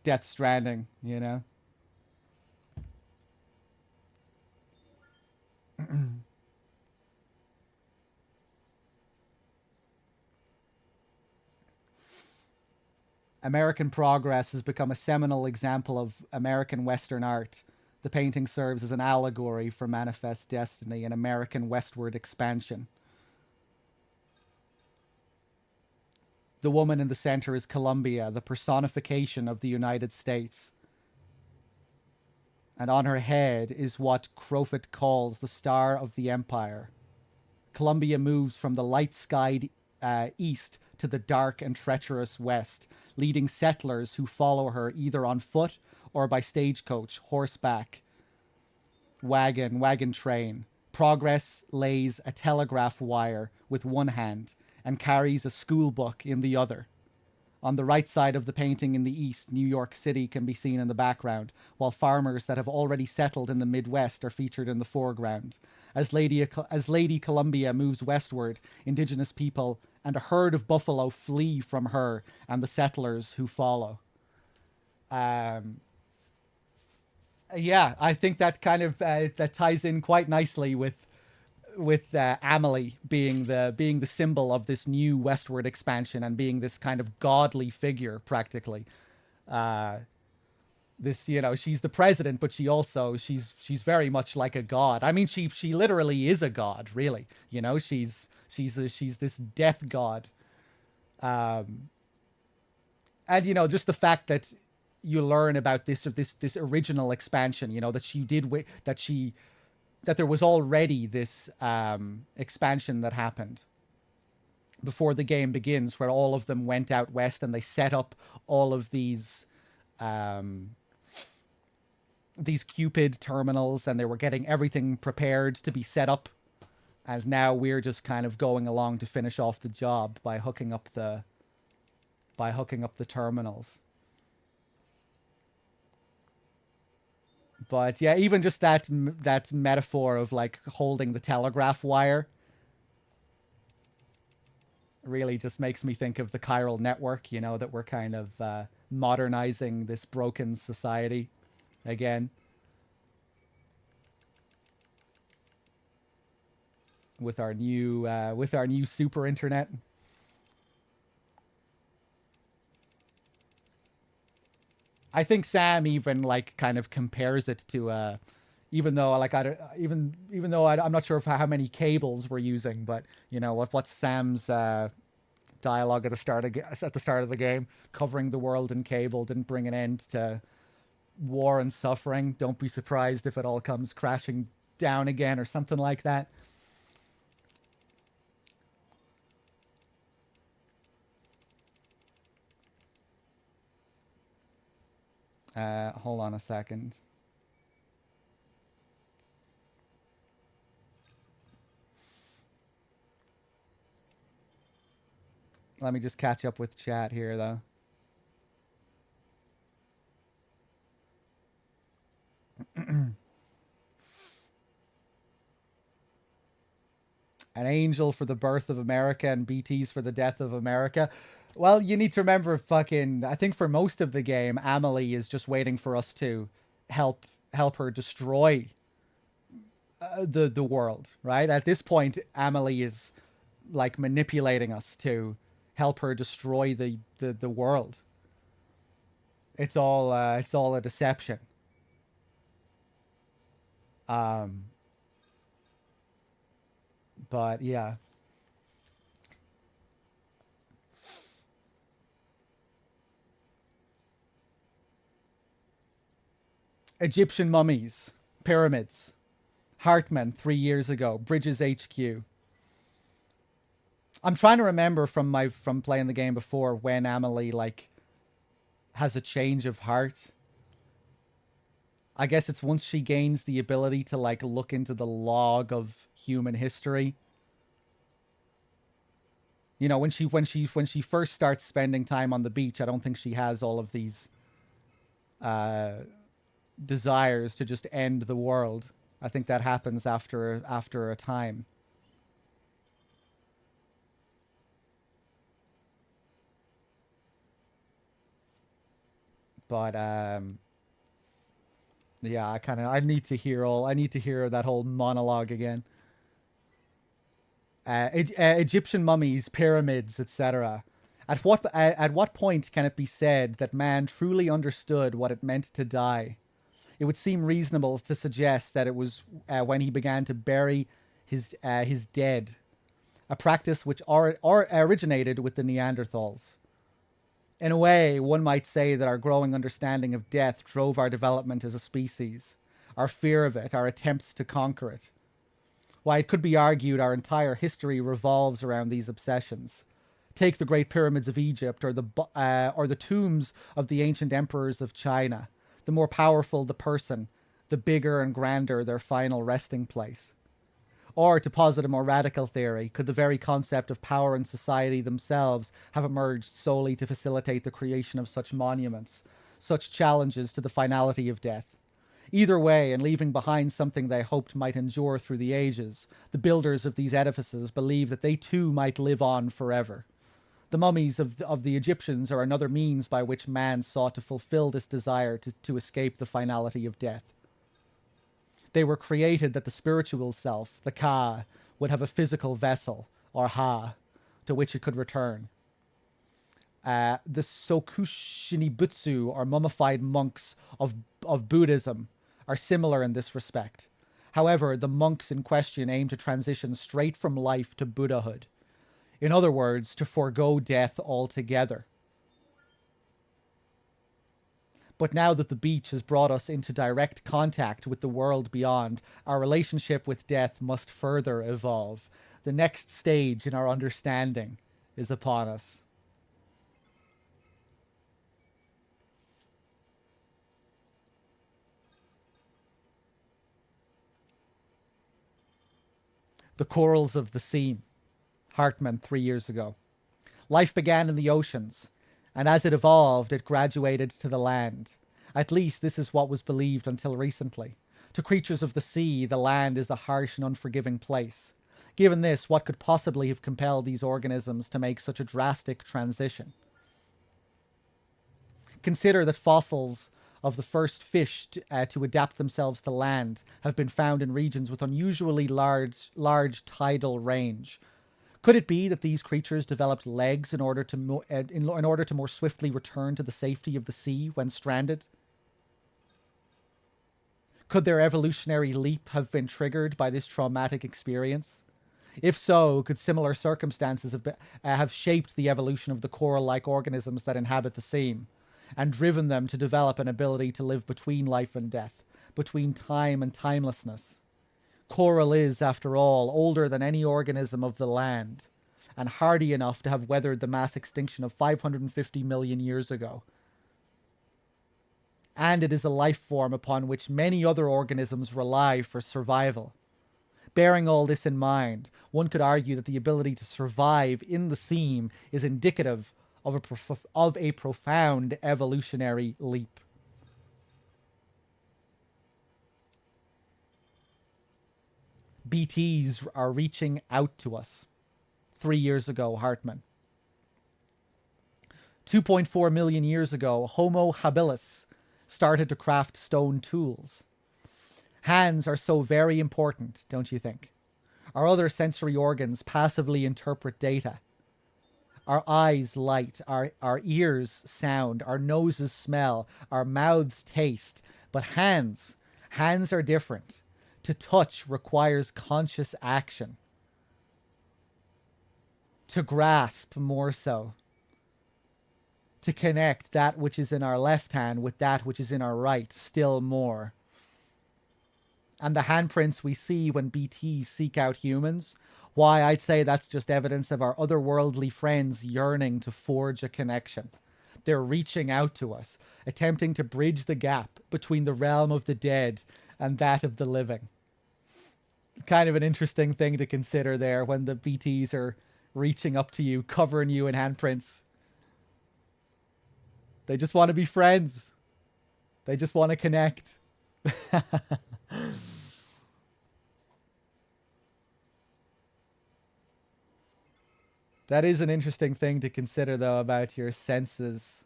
Death Stranding, you know? American Progress has become a seminal example of American Western art. The painting serves as an allegory for manifest destiny and American westward expansion. The woman in the center is Columbia, the personification of the United States. And on her head is what Crofut calls the Star of the Empire. Columbia moves from the light-skied east to the dark and treacherous west, leading settlers who follow her either on foot or by stagecoach, horseback, wagon train. Progress lays a telegraph wire with one hand and carries a school book in the other. On the right side of the painting in the east, New York City can be seen in the background, while farmers that have already settled in the Midwest are featured in the foreground. As Lady Columbia moves westward, indigenous people and a herd of buffalo flee from her and the settlers who follow. Yeah, I think that kind of that ties in quite nicely with Amelie being the symbol of this new westward expansion and being this kind of godly figure practically. This, you know, she's the president, but she's very much like a god. I mean, she literally is a god, really. You know, she's this death god. And you know, just the fact that you learn about this original expansion, you know, that there was already this expansion that happened before the game begins, where all of them went out west and they set up all of these Cupid terminals, and they were getting everything prepared to be set up. And now we're just kind of going along to finish off the job by hooking up the terminals. But yeah, even just that metaphor of like holding the telegraph wire really just makes me think of the chiral network, you know, that we're kind of modernizing this broken society again with our new super internet. I think Sam even like kind of compares it to even though like even though I'm not sure of how many cables we're using, but you know what's Sam's dialogue at the start of the game, covering the world in cable didn't bring an end to war and suffering. Don't be surprised if it all comes crashing down again, or something like that. Hold on a second. Let me just catch up with chat here, though. An angel for the birth of America and BTs for the death of America. Well, you need to remember, I think for most of the game, Amelie is just waiting for us to help her destroy the world, right? At this point, Amelie is like manipulating us to help her destroy the world. It's all a deception. But yeah. Egyptian mummies, pyramids, Hartman 3 years ago, Bridges HQ. I'm trying to remember from playing the game before when Amelie like has a change of heart. I guess it's once she gains the ability to like look into the log of human history. You know, when she first starts spending time on the beach, I don't think she has all of these desires to just end the world. I think that happens after a time. But yeah, I need to hear that whole monologue again. Egyptian mummies, pyramids, etc. At what point can it be said that man truly understood what it meant to die? It would seem reasonable to suggest that it was when he began to bury his dead, a practice which originated with the Neanderthals. In a way, one might say that our growing understanding of death drove our development as a species, our fear of it, our attempts to conquer it. Why, it could be argued our entire history revolves around these obsessions. Take the Great Pyramids of Egypt or the tombs of the ancient emperors of China. The more powerful the person, the bigger and grander their final resting place. Or, to posit a more radical theory, could the very concept of power and society themselves have emerged solely to facilitate the creation of such monuments, such challenges to the finality of death? Either way, and leaving behind something they hoped might endure through the ages, the builders of these edifices believed that they too might live on forever. The mummies of the Egyptians are another means by which man sought to fulfill this desire to escape the finality of death. They were created that the spiritual self, the Ka, would have a physical vessel, or Ha, to which it could return. The Sokushinibutsu, or mummified monks of Buddhism, are similar in this respect. However, the monks in question aim to transition straight from life to Buddhahood. In other words, to forego death altogether. But now that the beach has brought us into direct contact with the world beyond, our relationship with death must further evolve. The next stage in our understanding is upon us. The corals of the sea. Hartman 3 years ago. Life began in the oceans, and as it evolved, it graduated to the land. At least this is what was believed until recently. To creatures of the sea, the land is a harsh and unforgiving place. Given this, what could possibly have compelled these organisms to make such a drastic transition? Consider that fossils of the first fish to adapt themselves to land have been found in regions with unusually large tidal range. Could it be that these creatures developed legs in order to more swiftly return to the safety of the sea when stranded? Could their evolutionary leap have been triggered by this traumatic experience? If so, could similar circumstances have shaped the evolution of the coral-like organisms that inhabit the sea, and driven them to develop an ability to live between life and death, between time and timelessness? Coral is, after all, older than any organism of the land, and hardy enough to have weathered the mass extinction of 550 million years ago. And it is a life form upon which many other organisms rely for survival. Bearing all this in mind, one could argue that the ability to survive in the seam is indicative of a profound evolutionary leap. BTs are reaching out to us. 3 years ago, Hartman. 2.4 million years ago, Homo habilis started to craft stone tools. Hands are so very important, don't you think? Our other sensory organs passively interpret data. Our eyes light, our ears sound, our noses smell, our mouths taste. But hands are different. To touch requires conscious action. To grasp, more so. To connect that which is in our left hand with that which is in our right, still more. And the handprints we see when BTs seek out humans, why, I'd say that's just evidence of our otherworldly friends yearning to forge a connection. They're reaching out to us, attempting to bridge the gap between the realm of the dead and that of the living. Kind of an interesting thing to consider there when the BTs are reaching up to you, covering you in handprints. They just want to be friends. They just want to connect. That is an interesting thing to consider, though, about your senses.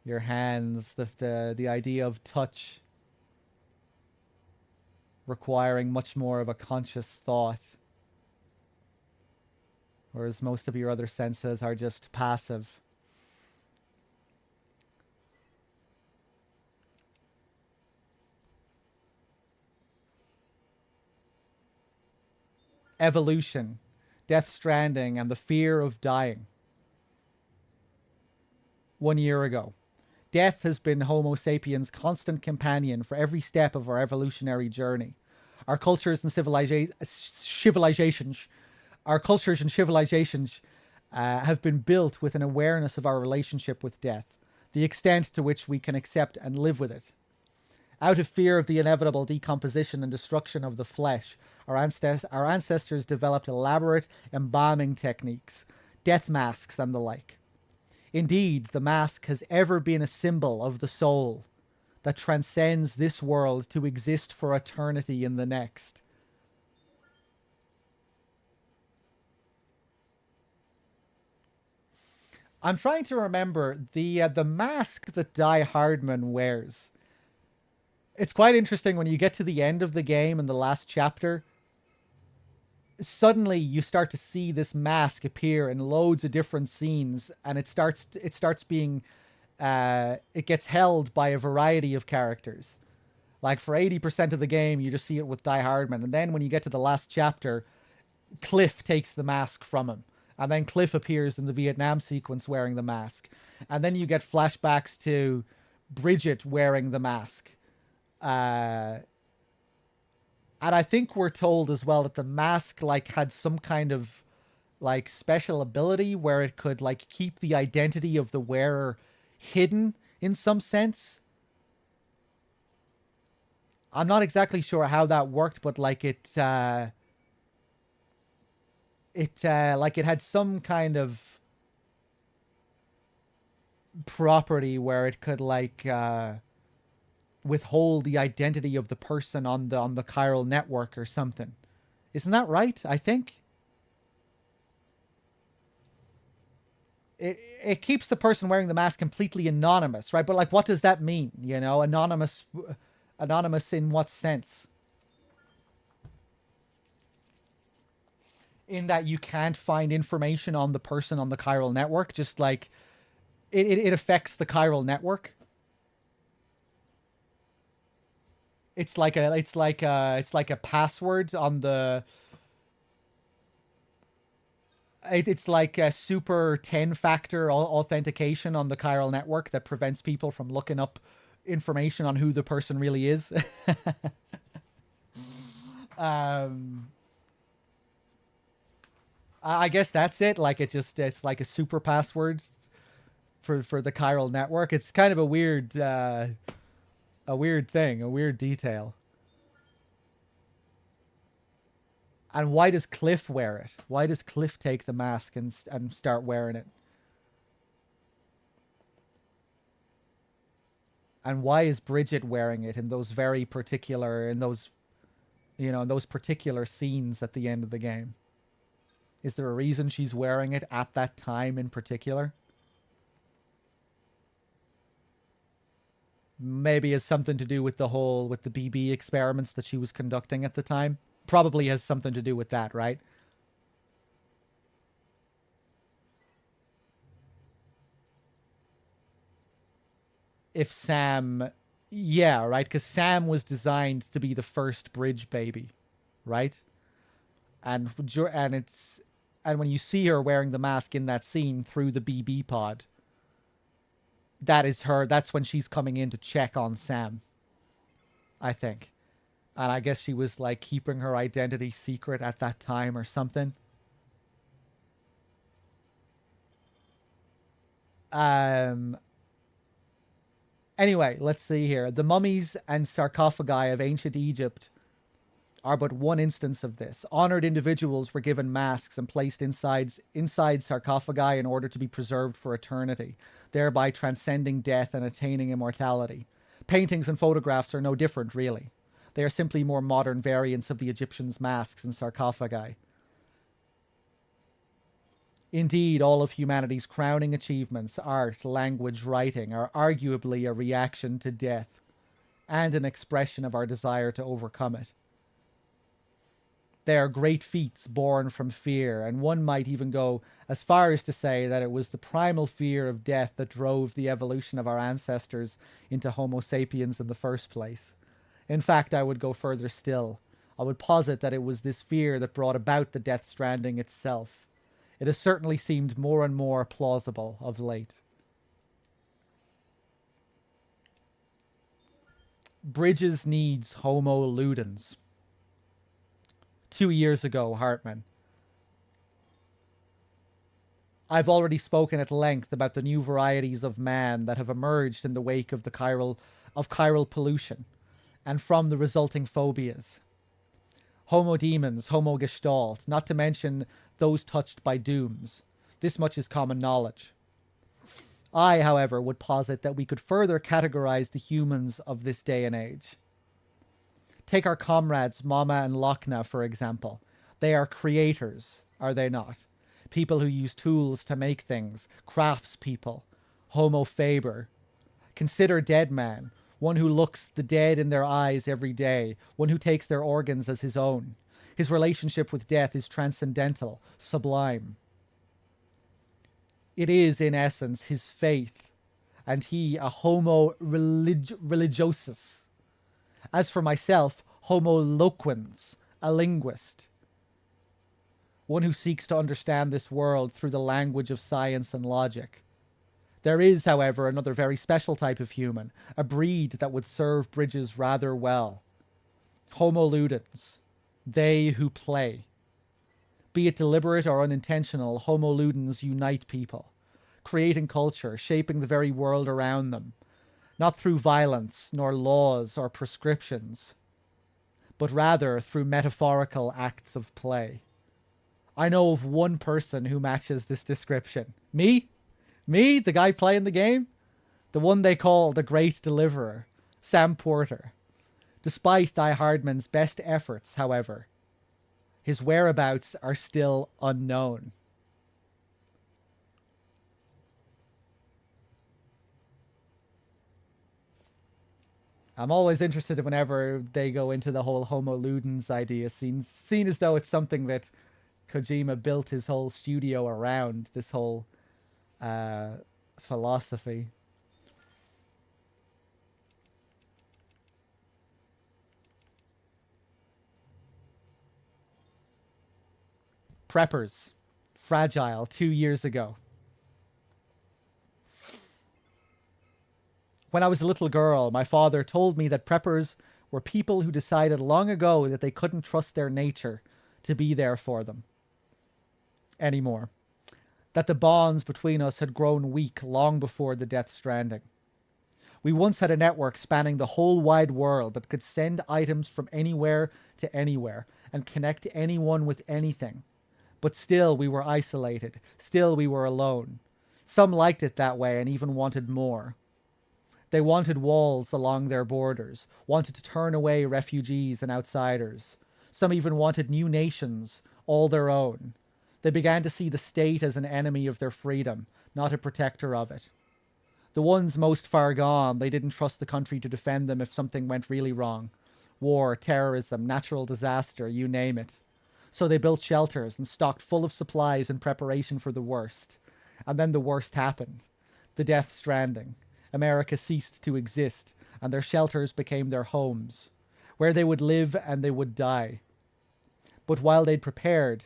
Your hands, the idea of touch requiring much more of a conscious thought. Whereas most of your other senses are just passive. Evolution, Death Stranding, and the fear of dying. 1 year ago. Death has been Homo sapiens' constant companion for every step of our evolutionary journey. Our cultures and civilizations have been built with an awareness of our relationship with death, the extent to which we can accept and live with it. Out of fear of the inevitable decomposition and destruction of the flesh, our ancestors developed elaborate embalming techniques, death masks and the like. Indeed, the mask has ever been a symbol of the soul that transcends this world to exist for eternity in the next. I'm trying to remember the mask that Die Hardman wears. It's quite interesting when you get to the end of the game in the last chapter. Suddenly you start to see this mask appear in loads of different scenes, and it starts being it gets held by a variety of characters. Like for 80% of the game you just see it with Die Hardman, and then when you get to the last chapter, Cliff takes the mask from him, and then Cliff appears in the Vietnam sequence wearing the mask, and then you get flashbacks to Bridget wearing the mask. And I think we're told as well that the mask like had some kind of like special ability where it could like keep the identity of the wearer hidden in some sense. I'm not exactly sure how that worked, but like it had some kind of property where it could like withhold the identity of the person on the chiral network or something. Isn't that right? I think it keeps the person wearing the mask completely anonymous, right? But like, what does that mean? You know, anonymous in what sense? In that you can't find information on the person on the chiral network, just like it affects the chiral network. It's like a password on the. It's like a super 10-factor authentication on the chiral network that prevents people from looking up information on who the person really is. I guess that's it. Like it's like a super password for the chiral network. It's kind of a weird thing, a weird detail. And why does Cliff wear it? Why does Cliff take the mask and start wearing it? And why is Bridget wearing it in those very particular, in those, you know, in those particular scenes at the end of the game? Is there a reason she's wearing it at that time in particular? Maybe has something to do with the whole, with the BB experiments that she was conducting at the time. Probably has something to do with that, right? If Sam... Yeah, right? Because Sam was designed to be the first bridge baby, right? And it's... And when you see her wearing the mask in that scene through the BB pod, that is her. That's when she's coming in to check on Sam, I think. And I guess she was like keeping her identity secret at that time or something. Anyway, let's see here. The mummies and sarcophagi of ancient Egypt are but one instance of this. Honored individuals were given masks and placed inside sarcophagi in order to be preserved for eternity, thereby transcending death and attaining immortality. Paintings and photographs are no different, really. They are simply more modern variants of the Egyptians' masks and sarcophagi. Indeed, all of humanity's crowning achievements, art, language, writing, are arguably a reaction to death and an expression of our desire to overcome it. They are great feats born from fear, and one might even go as far as to say that it was the primal fear of death that drove the evolution of our ancestors into Homo sapiens in the first place. In fact, I would go further still. I would posit that it was this fear that brought about the Death Stranding itself. It has certainly seemed more and more plausible of late. Bridges needs Homo ludens. 2 years ago, Hartman. I've already spoken at length about the new varieties of man that have emerged in the wake of the chiral pollution, and from the resulting phobias. Homo demons, Homo Gestalt, not to mention those touched by dooms. This much is common knowledge. I, however, would posit that we could further categorize the humans of this day and age. Take our comrades Mama and Lochna, for example. They are creators, are they not? People who use tools to make things, craftspeople, Homo faber. Consider Dead Man, one who looks the dead in their eyes every day, one who takes their organs as his own. His relationship with death is transcendental, sublime. It is, in essence, his faith, and he a Homo religiosus. As for myself, Homo loquens, a linguist. One who seeks to understand this world through the language of science and logic. There is, however, another very special type of human, a breed that would serve Bridges rather well. Homo ludens, they who play. Be it deliberate or unintentional, Homo ludens unite people, creating culture, shaping the very world around them, not through violence, nor laws or prescriptions, but rather through metaphorical acts of play. I know of one person who matches this description. Me? Me, the guy playing the game? The one they call the Great Deliverer, Sam Porter. Despite Die Hardman's best efforts, however, his whereabouts are still unknown. I'm always interested whenever they go into the whole Homo Ludens idea, seen as though it's something that Kojima built his whole studio around, this whole philosophy. Preppers. Fragile 2 years ago. When I was a little girl, my father told me that preppers were people who decided long ago that they couldn't trust their nature to be there for them anymore. That the bonds between us had grown weak long before the Death Stranding. We once had a network spanning the whole wide world that could send items from anywhere to anywhere, and connect anyone with anything. But still we were isolated. Still we were alone. Some liked it that way and even wanted more. They wanted walls along their borders, wanted to turn away refugees and outsiders. Some even wanted new nations, all their own. They began to see the state as an enemy of their freedom, not a protector of it. The ones most far gone, they didn't trust the country to defend them if something went really wrong. War, terrorism, natural disaster, you name it. So they built shelters and stocked full of supplies in preparation for the worst. And then the worst happened. The Death Stranding. America ceased to exist, and their shelters became their homes, where they would live and they would die. But while they'd prepared,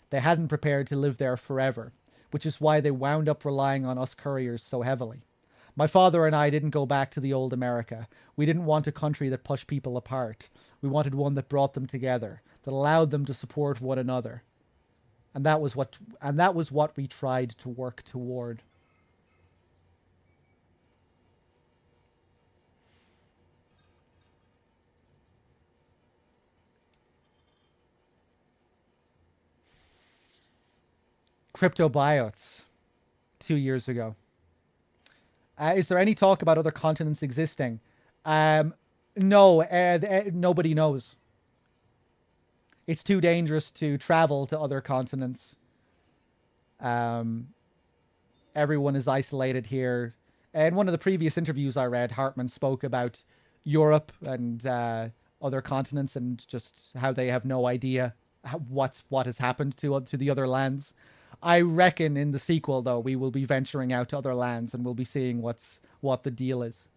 they hadn't prepared to live there forever, which is why they wound up relying on us couriers so heavily. My father and I didn't go back to the old America. We didn't want a country that pushed people apart. We wanted one that brought them together, that allowed them to support one another. And that was what we tried to work toward. Cryptobiotes 2 years ago. Is there any talk about other continents existing? No, nobody knows. It's too dangerous to travel to other continents. Everyone is isolated here. In one of the previous interviews I read, Hartman spoke about Europe and other continents and just how they have no idea what has happened to the other lands. I reckon in the sequel, though, we will be venturing out to other lands and we'll be seeing what the deal is.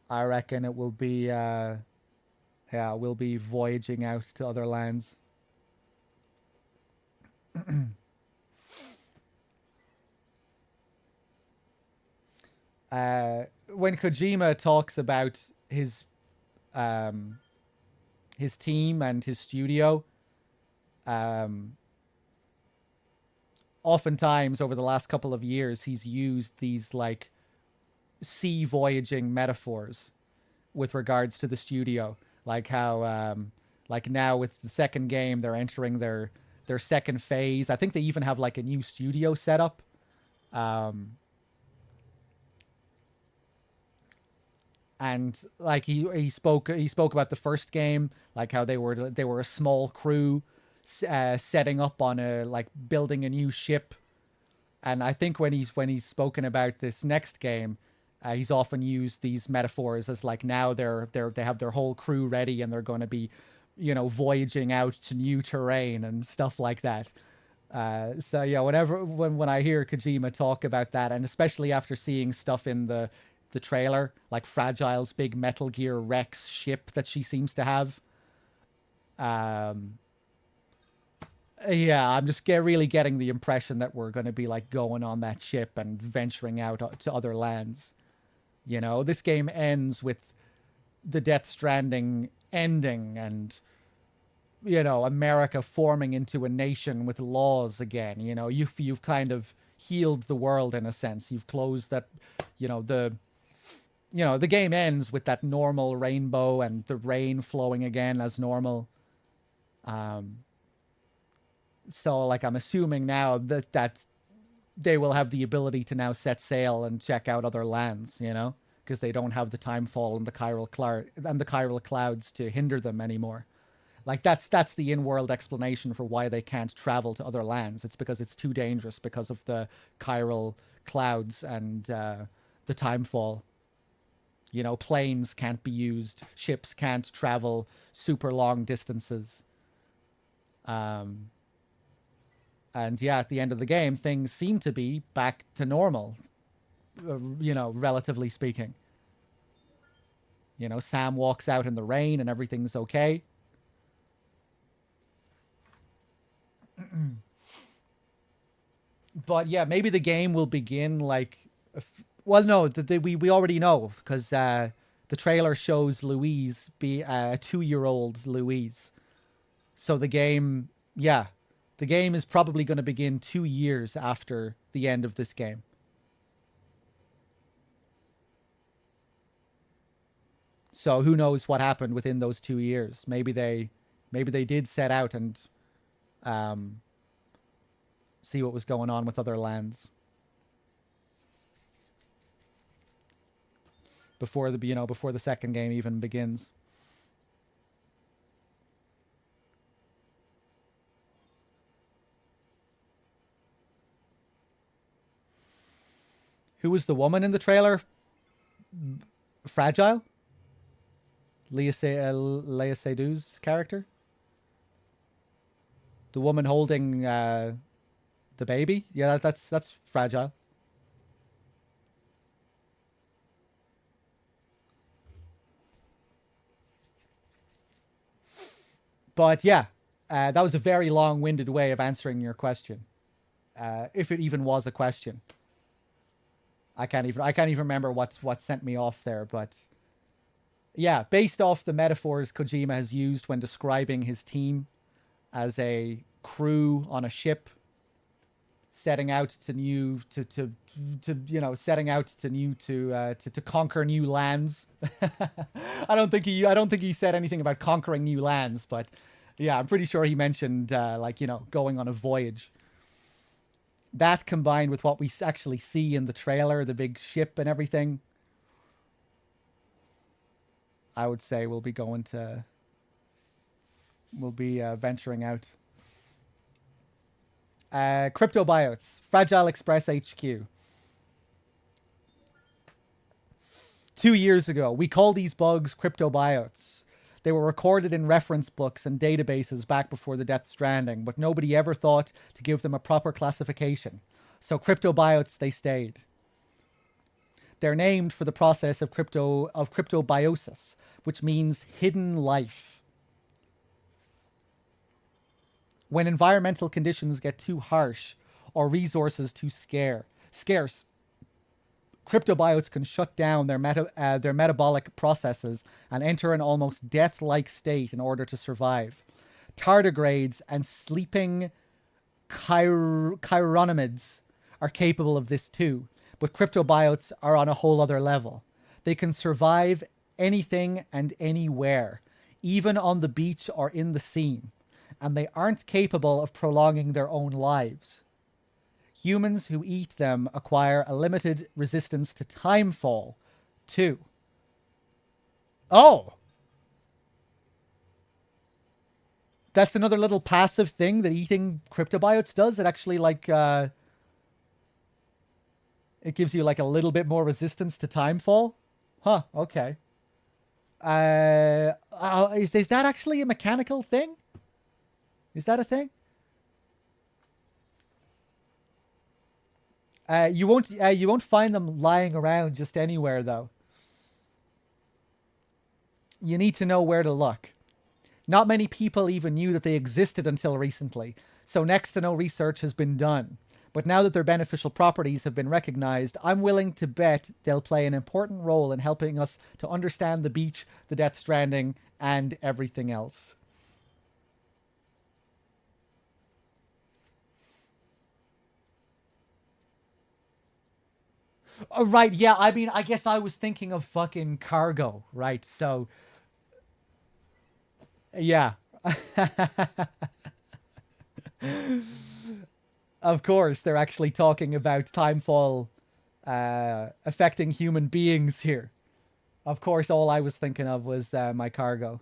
I reckon it will be, we'll be voyaging out to other lands. When Kojima talks about his team and his studio, oftentimes over the last couple of years, he's used these like sea voyaging metaphors with regards to the studio, like how like now with the second game they're entering their second phase. I think they even have like a new studio set up. And like he spoke about the first game, like how they were a small crew setting up on building a new ship. And I think when he's spoken about this next game, he's often used these metaphors as like now they have their whole crew ready and they're going to be, voyaging out to new terrain and stuff like that. So yeah, when I hear Kojima talk about that, and especially after seeing stuff in the trailer, like Fragile's big Metal Gear Rex ship that she seems to have. Yeah, I'm just really getting the impression that we're going to be like going on that ship and venturing out to other lands. This game ends with the Death Stranding ending and, America forming into a nation with laws again. You've kind of healed the world in a sense. You've closed that, the game ends with that normal rainbow and the rain flowing again as normal. So, like, I'm assuming now that they will have the ability to now set sail and check out other lands, because they don't have the timefall and the chiral clouds to hinder them anymore. Like, that's the in-world explanation for why they can't travel to other lands. It's because it's too dangerous because of the chiral clouds and the timefall. Planes can't be used. Ships can't travel super long distances. And yeah, at the end of the game, things seem to be back to normal, relatively speaking. Sam walks out in the rain and everything's okay. But yeah, maybe the game will begin like... Well, no, we already know, because the trailer shows Louise be a 2-year-old Louise. So the game is probably going to begin 2 years after the end of this game. So who knows what happened within those 2 years? Maybe they did set out and see what was going on with other lands before the second game even begins. Who was the woman in the trailer? Fragile? Leia Seydoux' character? The woman holding the baby? Yeah, that's Fragile. But yeah, that was a very long-winded way of answering your question. If it even was a question. I can't even remember what sent me off there, but yeah, based off the metaphors Kojima has used when describing his team as a crew on a ship setting out to conquer new lands. I don't think he said anything about conquering new lands, but yeah, I'm pretty sure he mentioned going on a voyage. That combined with what we actually see in the trailer, the big ship and everything, I would say we'll be venturing out. Cryptobiotes, Fragile Express HQ. 2 years ago, we called these bugs cryptobiotes. They were recorded in reference books and databases back before the Death Stranding, but nobody ever thought to give them a proper classification. So cryptobiotes they stayed. They're named for the process of cryptobiosis, which means hidden life. When environmental conditions get too harsh or resources too scarce, cryptobiotes can shut down their metabolic processes and enter an almost death-like state in order to survive. Tardigrades and sleeping chironomids are capable of this too, but cryptobiotes are on a whole other level. They can survive anything and anywhere, even on the beach or in the sea, and they aren't capable of prolonging their own lives. Humans who eat them acquire a limited resistance to timefall, too. Oh! That's another little passive thing that eating cryptobiotes does. It actually, it gives you, a little bit more resistance to timefall. Huh, okay. Is that actually a mechanical thing? Is that a thing? You won't find them lying around just anywhere, though. You need to know where to look. Not many people even knew that they existed until recently, so next to no research has been done. But now that their beneficial properties have been recognized, I'm willing to bet they'll play an important role in helping us to understand the beach, the Death Stranding, and everything else. Oh, right, yeah, I mean, I guess I was thinking of fucking cargo, right? So, yeah. Of course, they're actually talking about timefall affecting human beings here. Of course, all I was thinking of was my cargo.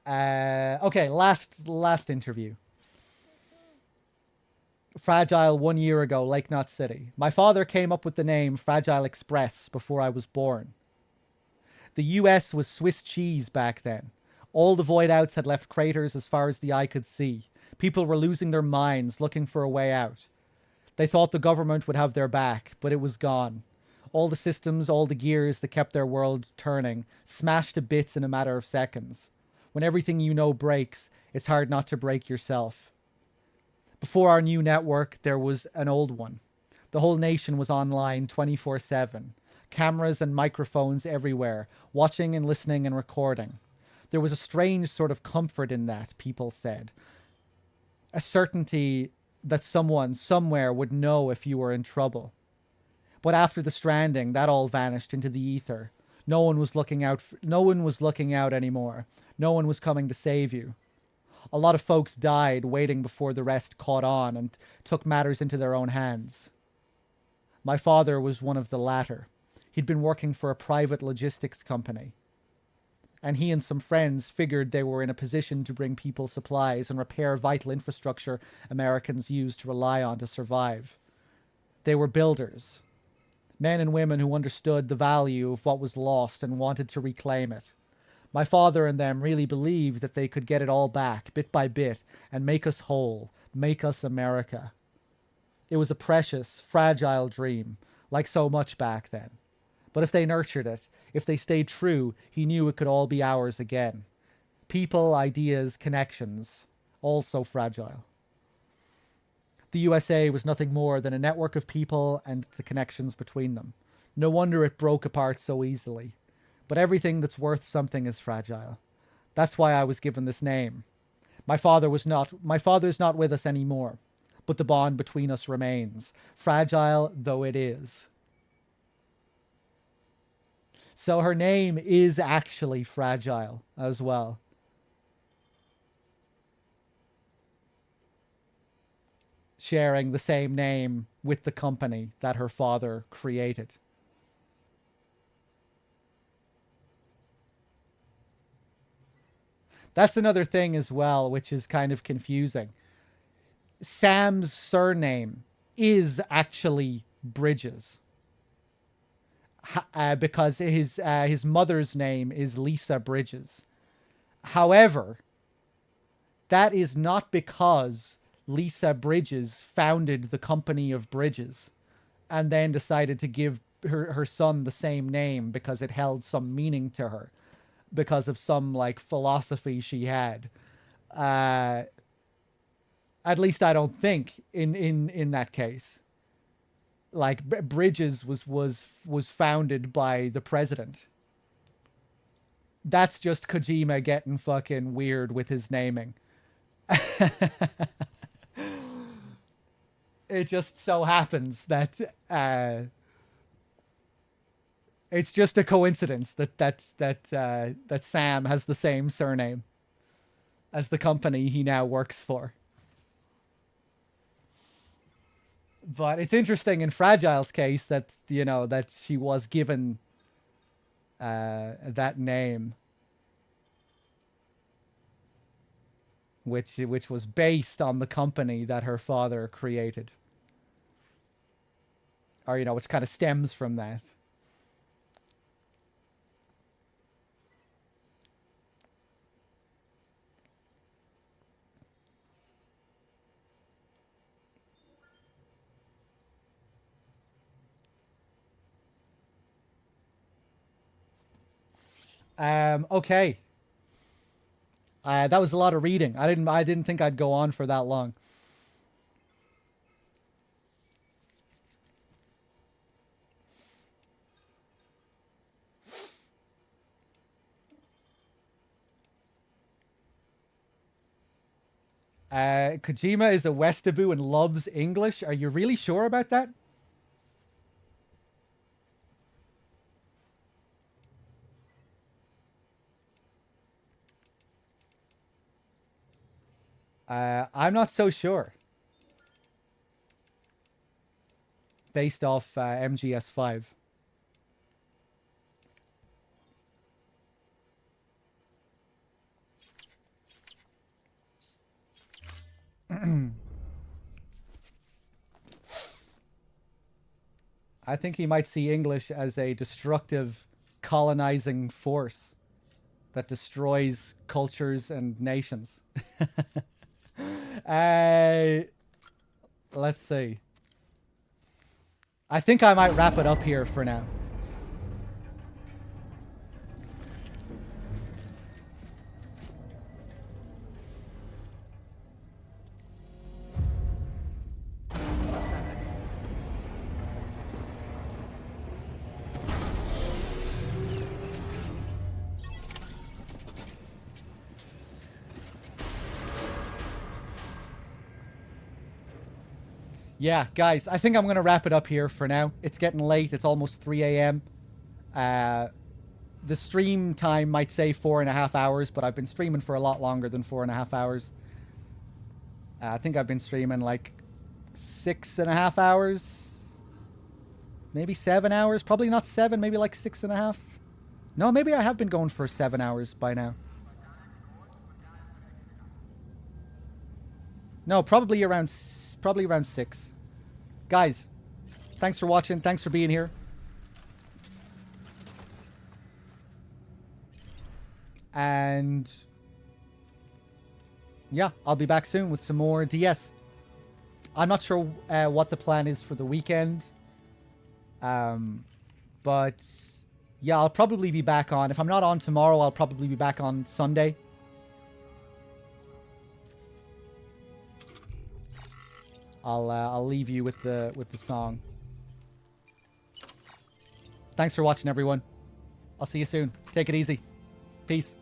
Okay, last interview. Fragile 1 year ago, Lake Knot City. My father came up with the name Fragile Express before I was born. The US was Swiss cheese back then. All the void outs had left craters as far as the eye could see. People were losing their minds, looking for a way out. They thought the government would have their back, but it was gone. All the systems, all the gears that kept their world turning, smashed to bits in a matter of seconds. When everything you know breaks, it's hard not to break yourself. Before our new network, there was an old one. The whole nation was online 24/7. Cameras and microphones everywhere, watching and listening and recording. There was a strange sort of comfort in that, people said. A certainty that someone somewhere would know if you were in trouble. But after the Stranding, that all vanished into the ether. No one was looking out anymore. No one was coming to save you. A lot of folks died waiting before the rest caught on and took matters into their own hands. My father was one of the latter. He'd been working for a private logistics company. And he and some friends figured they were in a position to bring people supplies and repair vital infrastructure Americans used to rely on to survive. They were builders. Men and women who understood the value of what was lost and wanted to reclaim it. My father and them really believed that they could get it all back, bit by bit, and make us whole, make us America. It was a precious, fragile dream, like so much back then. But if they nurtured it, if they stayed true, he knew it could all be ours again. People, ideas, connections, all so fragile. The USA was nothing more than a network of people and the connections between them. No wonder it broke apart so easily. But everything that's worth something is fragile. That's why I was given this name. My father's not with us anymore, but the bond between us remains, fragile though it is. So her name is actually fragile as well. Sharing the same name with the company that her father created. That's another thing as well, which is kind of confusing. Sam's surname is actually Bridges. Because his mother's name is Lisa Bridges. However, that is not because Lisa Bridges founded the company of Bridges and then decided to give her son the same name because it held some meaning to her, because of some like philosophy she had. At least I don't think in that case. Like Bridges was founded by the president. That's just Kojima getting fucking weird with his naming. It just so happens that it's just a coincidence that Sam has the same surname as the company he now works for. But it's interesting in Fragile's case that, you know, that she was given that name, which was based on the company that her father created. Or, you know, which kind of stems from that. Okay. That was a lot of reading. I didn't think I'd go on for that long. Kojima is a Westaboo and loves English. Are you really sure about that? I'm not so sure. Based off MGS5. I think he might see English as a destructive, colonizing force that destroys cultures and nations. Let's see. I think I might wrap it up here for now. Yeah, guys, I think I'm going to wrap it up here for now. It's getting late. It's almost 3 a.m. The stream time might say 4.5 hours, but I've been streaming for a lot longer than 4.5 hours. I think I've been streaming like 6.5 hours. Maybe 7 hours. Probably not 7, maybe like 6.5. No, maybe I have been going for 7 hours by now. No, probably around 6. Guys, thanks for watching. Thanks for being here. And yeah, I'll be back soon with some more DS. I'm not sure what the plan is for the weekend. But yeah, I'll probably be back on. If I'm not on tomorrow, I'll probably be back on Sunday. I'll leave you with the song. Thanks for watching, everyone. I'll see you soon. Take it easy. Peace.